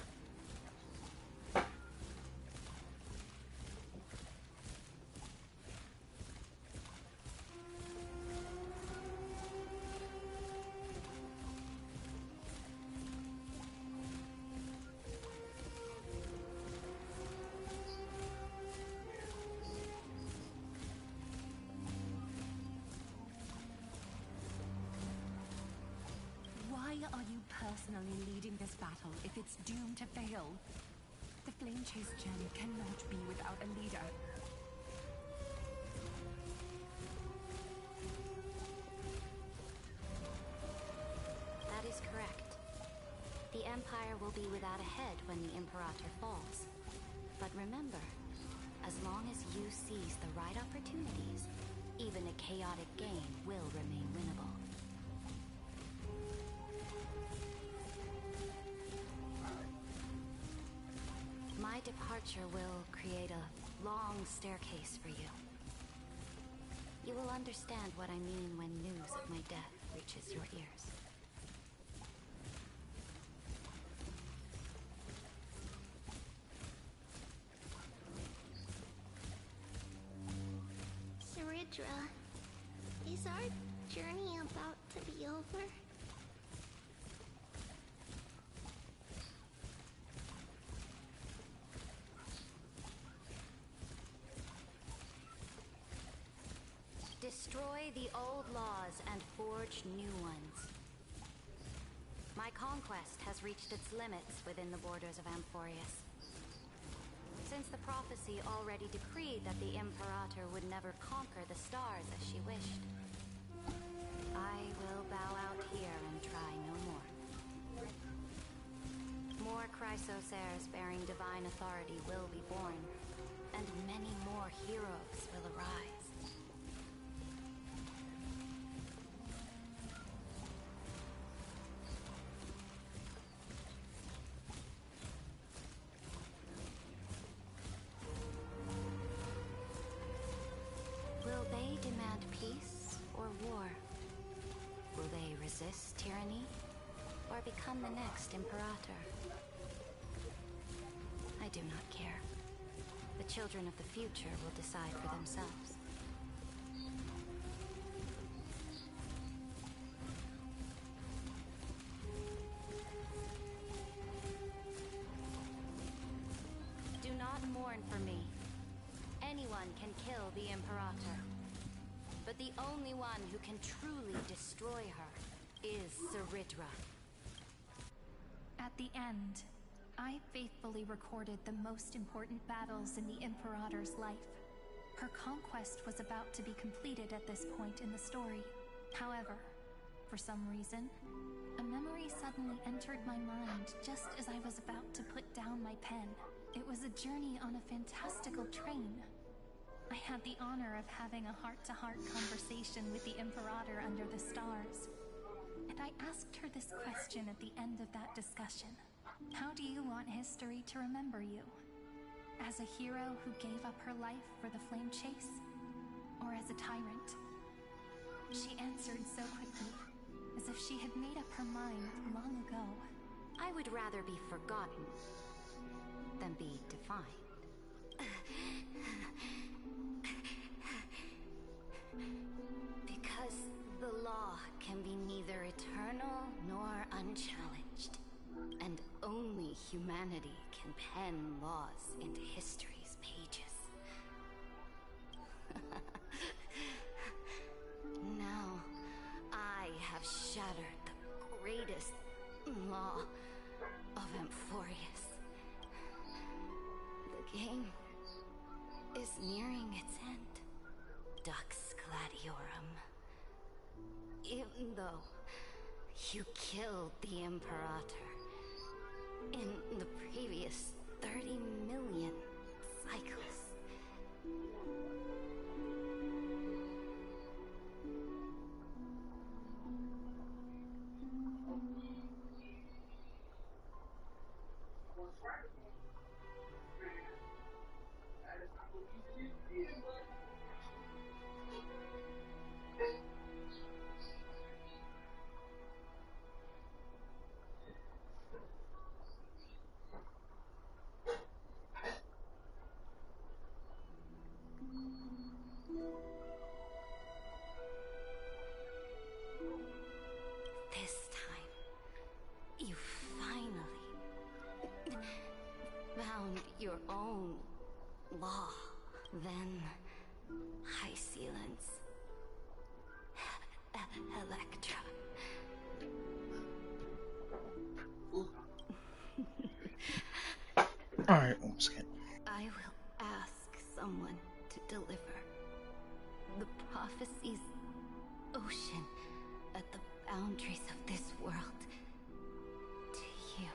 Why are you personally leading this battle if it's doomed to fail? The Flame Chase Gem cannot be without a leader. That is correct. The Empire will be without a head when the Imperator falls. But remember, as long as you seize the right opportunities, even a chaotic game will remain winnable. My departure will create a long staircase for you. You will understand what I mean when news of my death reaches your ears. Saridra, is our journey about to be over? Destroy the old laws and forge new ones. My conquest has reached its limits within the borders of Amphorius. Since the prophecy already decreed that the Imperator would never conquer the stars as she wished, I will bow out here and try no more. More Chrysosairs bearing divine authority will be born, and many more heroes will arise. Will they demand peace or war? Will they resist tyranny or become the next Imperator? I do not care. The children of the future will decide for themselves. Do not mourn for me. Anyone can kill the Imperator. But the only one who can truly destroy her is Saridra. At the end, I faithfully recorded the most important battles in the Imperator's life. Her conquest was about to be completed at this point in the story. However, for some reason, a memory suddenly entered my mind just as I was about to put down my pen. It was a journey on a fantastical train, I had the honor of having a heart-to-heart conversation with the Imperator under the stars. And I asked her this question at the end of that discussion. How do you want history to remember you? As a hero who gave up her life for the flame chase? Or as a tyrant? She answered so quickly, as if she had made up her mind long ago. I would rather be forgotten than be defined. Because the law can be neither eternal nor unchallenged. And only humanity can pen laws into history's pages. Now, I have shattered the greatest law of Amphorius. The game is nearing its end, Dux Gladiorum. Even though you killed the Imperator in the previous 30 million cycles. This time, you finally found your own law. Then, High Sealants, Electra. Alright, one second. I will ask someone to deliver the prophecy's ocean at the boundaries of this world to you.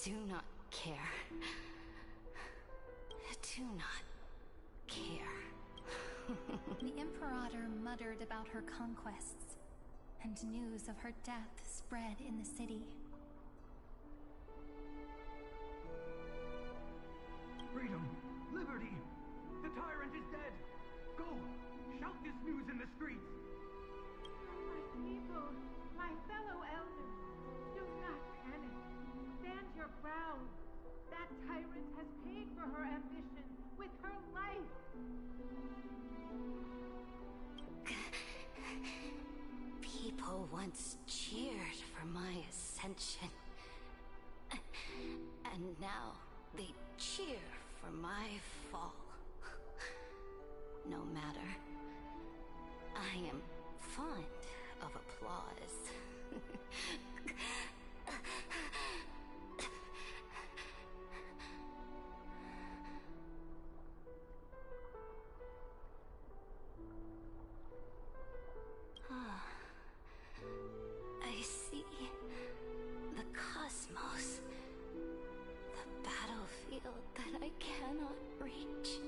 do not care. Do not care. The Imperator muttered about her conquests, and news of her death spread in the city. Freedom! Liberty! The tyrant is dead! Go! Shout this news in the streets! My people, my fellow elders, do not panic. Stand your ground. That tyrant has paid for her ambition with her life. People once cheered for my ascension. And now they cheer for my fall. No matter. I am fond of applause. I see the cosmos, the battlefield that I cannot reach.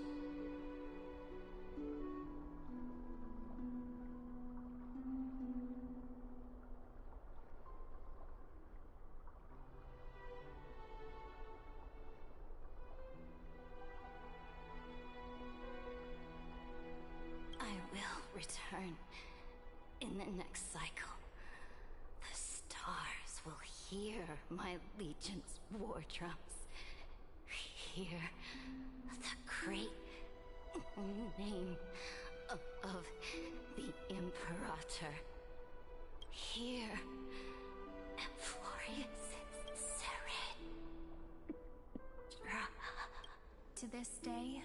I will return in the next cycle. The stars will hear my legion's war drums. Hear the great name of the Imperator. Hear Amphorius' surrender. To this day,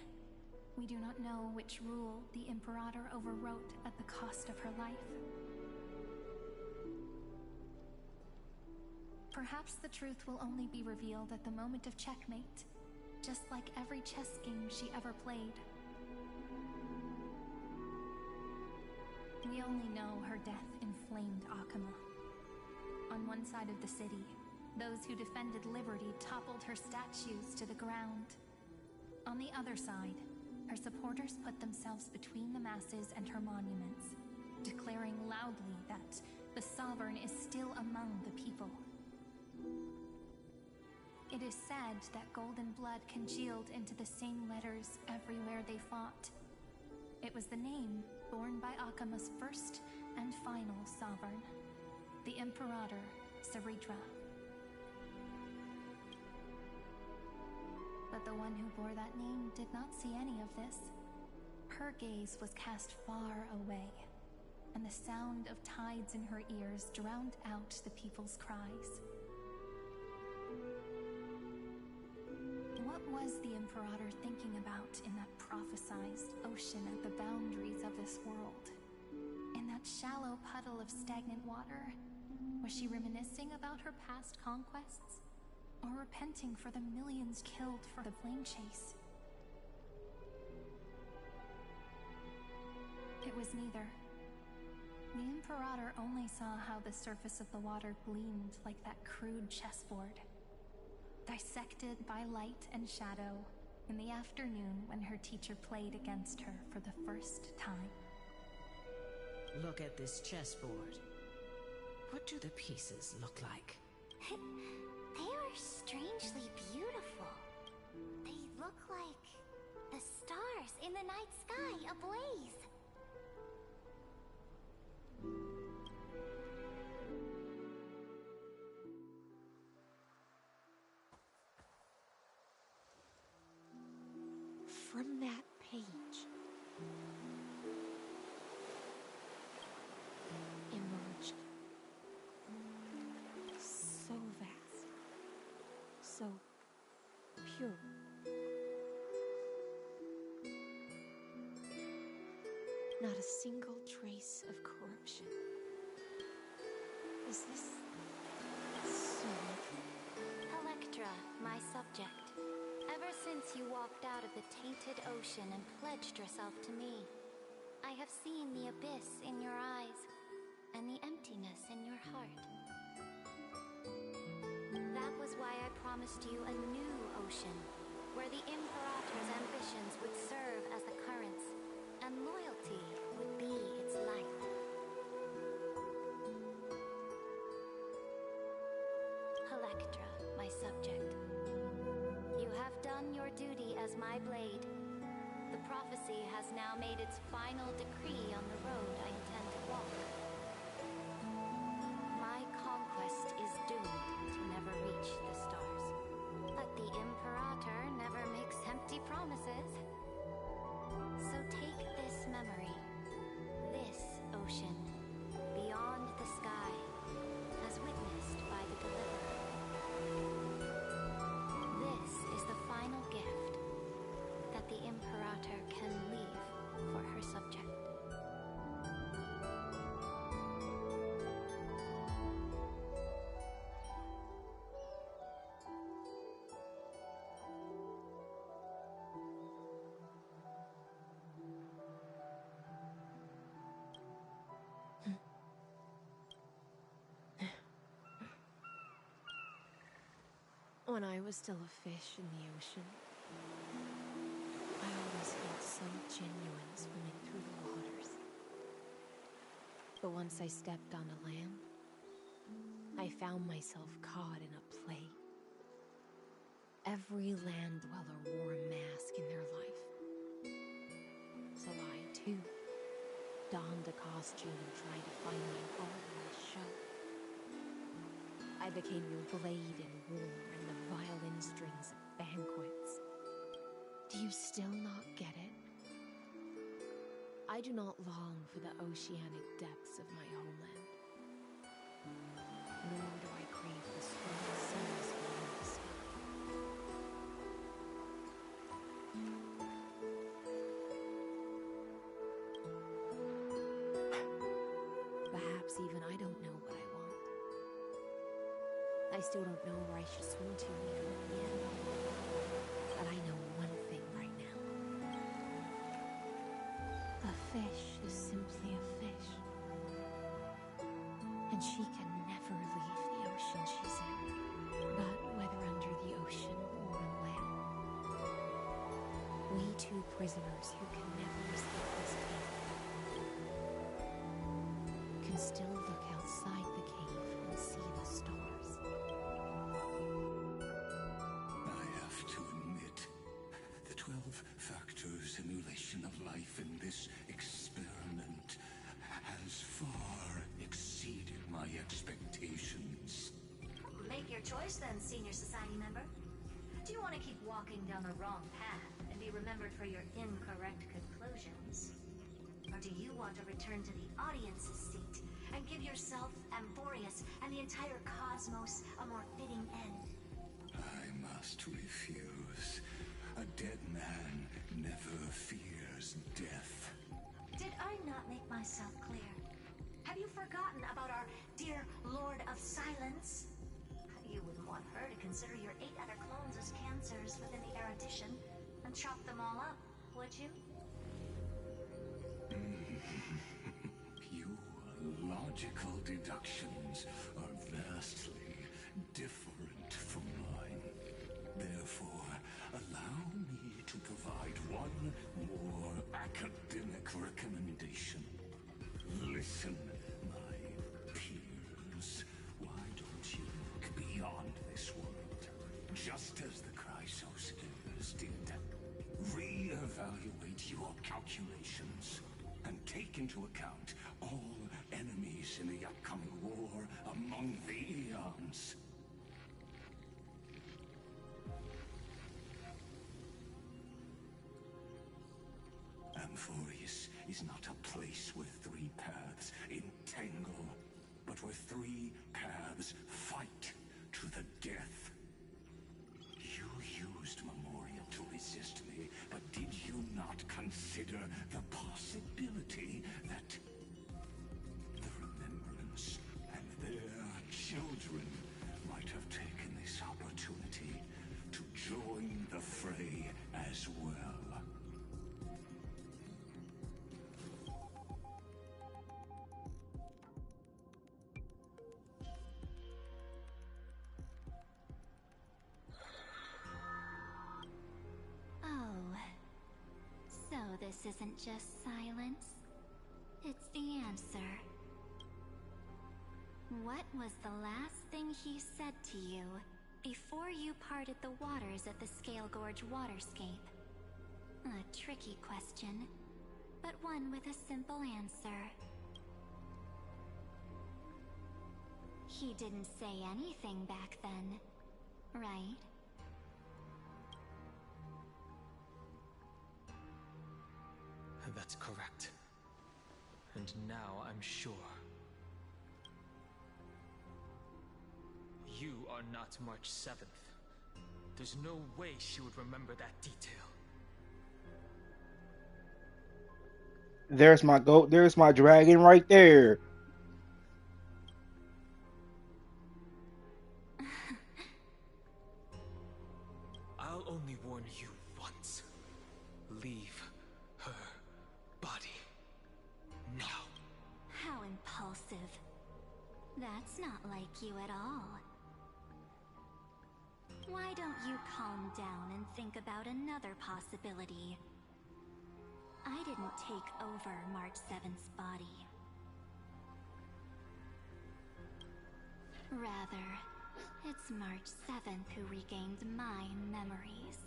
we do not know which rule the Imperator overwrote at the cost of her life. Perhaps the truth will only be revealed at the moment of checkmate, just like every chess game she ever played. We only know her death inflamed Akama. On one side of the city, those who defended liberty toppled her statues to the ground. On the other side, her supporters put themselves between the masses and her monuments, declaring loudly that the Sovereign is still among the people. It is said that golden blood congealed into the same letters everywhere they fought. It was the name borne by Akama's first and final sovereign, the Imperator Saritra. But the one who bore that name did not see any of this. Her gaze was cast far away, and the sound of tides in her ears drowned out the people's cries. What was the Imperator thinking about in that prophesized ocean at the boundaries of this world? In that shallow puddle of stagnant water? Was she reminiscing about her past conquests? Or repenting for the millions killed for the flame chase? It was neither. The Imperator only saw how the surface of the water gleamed like that crude chessboard, dissected by light and shadow in the afternoon when her teacher played against her for the first time. Look at this chessboard. What do the pieces look like? They are strangely beautiful. They look like the stars in the night sky ablaze. From that page emerged so vast, so pure. Not a single trace of corruption. Is this so? Electra, my subject. Ever since you walked out of the tainted ocean and pledged yourself to me, I have seen the abyss in your eyes and the emptiness in your heart. That was why I promised you a new ocean, where the Imperator's ambitions would serve as the currents, and loyalty would be its light. Electra, my subject, you have done your duty as my blade. The prophecy has now made its final decree on the road I intend to walk. My conquest is doomed to never reach the stars. But the Imperator never makes empty promises. So take this memory, this ocean, beyond the sky, as witnessed by the Deliverer. This is the final gift that the Imperator can leave for her subject. When I was still a fish in the ocean, I always felt so genuine swimming through the waters. But once I stepped onto land, I found myself caught in a play. Every land dweller wore a mask in their life. So I, too, donned a costume and tried to find my part in the show. I became your blade in war and the violin strings at banquets. Do you still not get it? I do not long for the oceanic depths of my homeland. Nor do I crave the swirling seas beyond the sky. Perhaps even I don't know what I want. I still don't know where I should swim to even at the end. But I know one thing right now. A fish is simply a fish. And she can never leave the ocean she's in. But whether under the ocean or on land, we two prisoners who can never escape this cave can still look outside the cave and see the stars. I have to admit, the 12-factor simulation of life in this experiment has far exceeded my expectations. Make your choice then, senior society member. Do you want to keep walking down the wrong path and be remembered for your incorrect conclusions? Or do you want to return to the audience's seat and give yourself, Amphorius, and the entire cosmos a more fitting end? I must refuse. A dead man never fears death. Did I not make myself clear? Have you forgotten about our dear Lord of Silence? You wouldn't want her to consider your 8 other clones as cancers within the erudition and chop them all up, would you? Your logical deductions are vastly different from mine. Therefore, allow me to provide one more academic recommendation. Listen, my peers. Why don't you look beyond this world, just as the Chrysostomers did? Re-evaluate your calculations and take into account all enemies in the upcoming war among the eons. Amphorius is not a place where 3 paths entangle, but where 3 paths fight to the death. You used Memorial to resist me, but did you not consider the possibility that the Remembrance and their children might have taken this opportunity to join the fray as well? this isn't just silence. It's the answer. What was the last thing he said to you before you parted the waters at the Scale Gorge waterscape? A tricky question, but one with a simple answer. He didn't say anything back then, right? That's correct. And now I'm sure. You are not March 7th. There's no way she would remember that detail. There's my goat. There's my dragon right there. I'll only warn you once. Leave her body. Now. How impulsive. That's not like you at all. Why don't you calm down and think about another possibility? I didn't take over March 7th's body. Rather, it's March 7th who regained my memories.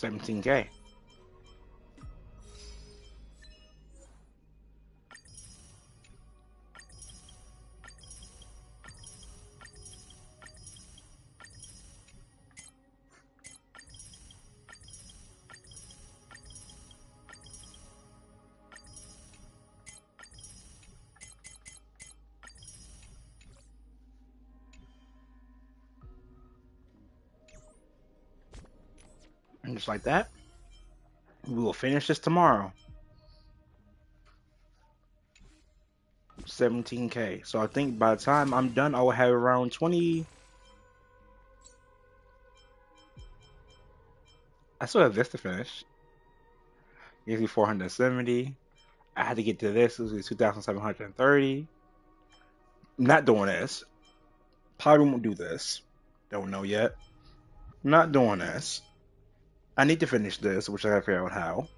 $17K. And just like that, we will finish this tomorrow. 17K. So I think by the time I'm done, I will have around 20. I still have this to finish. Usually 470. I had to get to this. This is 2,730. I'm not doing this. Probably won't do this. Don't know yet. I'm not doing this. I need to finish this, which I gotta figure out how.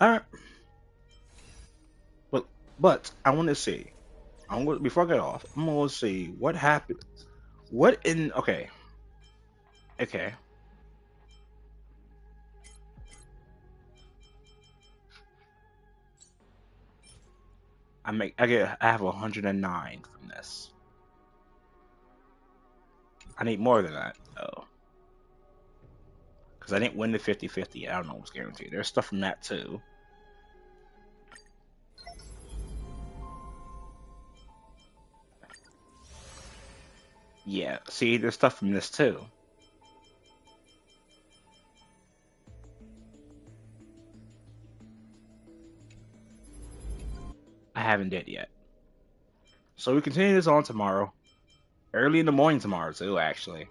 Alright. But I want to see. Before I get off, I'm gonna see what happened. Okay. Okay. I have 109 from this. I need more than that though. Because I didn't win the 50-50. I don't know what's guaranteed. There's stuff from that too. Yeah, see, there's stuff from this too. I haven't did yet. So we continue this on tomorrow. Early in the morning tomorrow too, actually.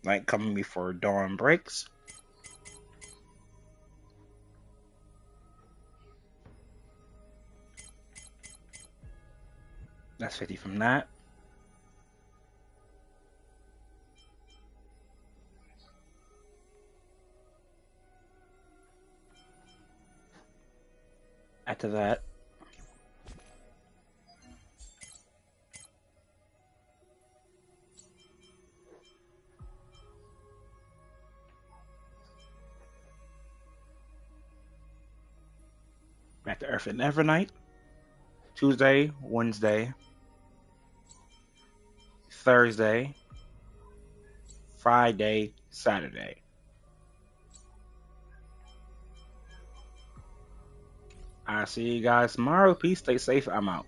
Night coming before dawn breaks. That's 50 from that. After that, back to Earth and Evernight. Tuesday, Wednesday, Thursday, Friday, Saturday. I'll see you guys tomorrow. Peace. Stay safe. I'm out.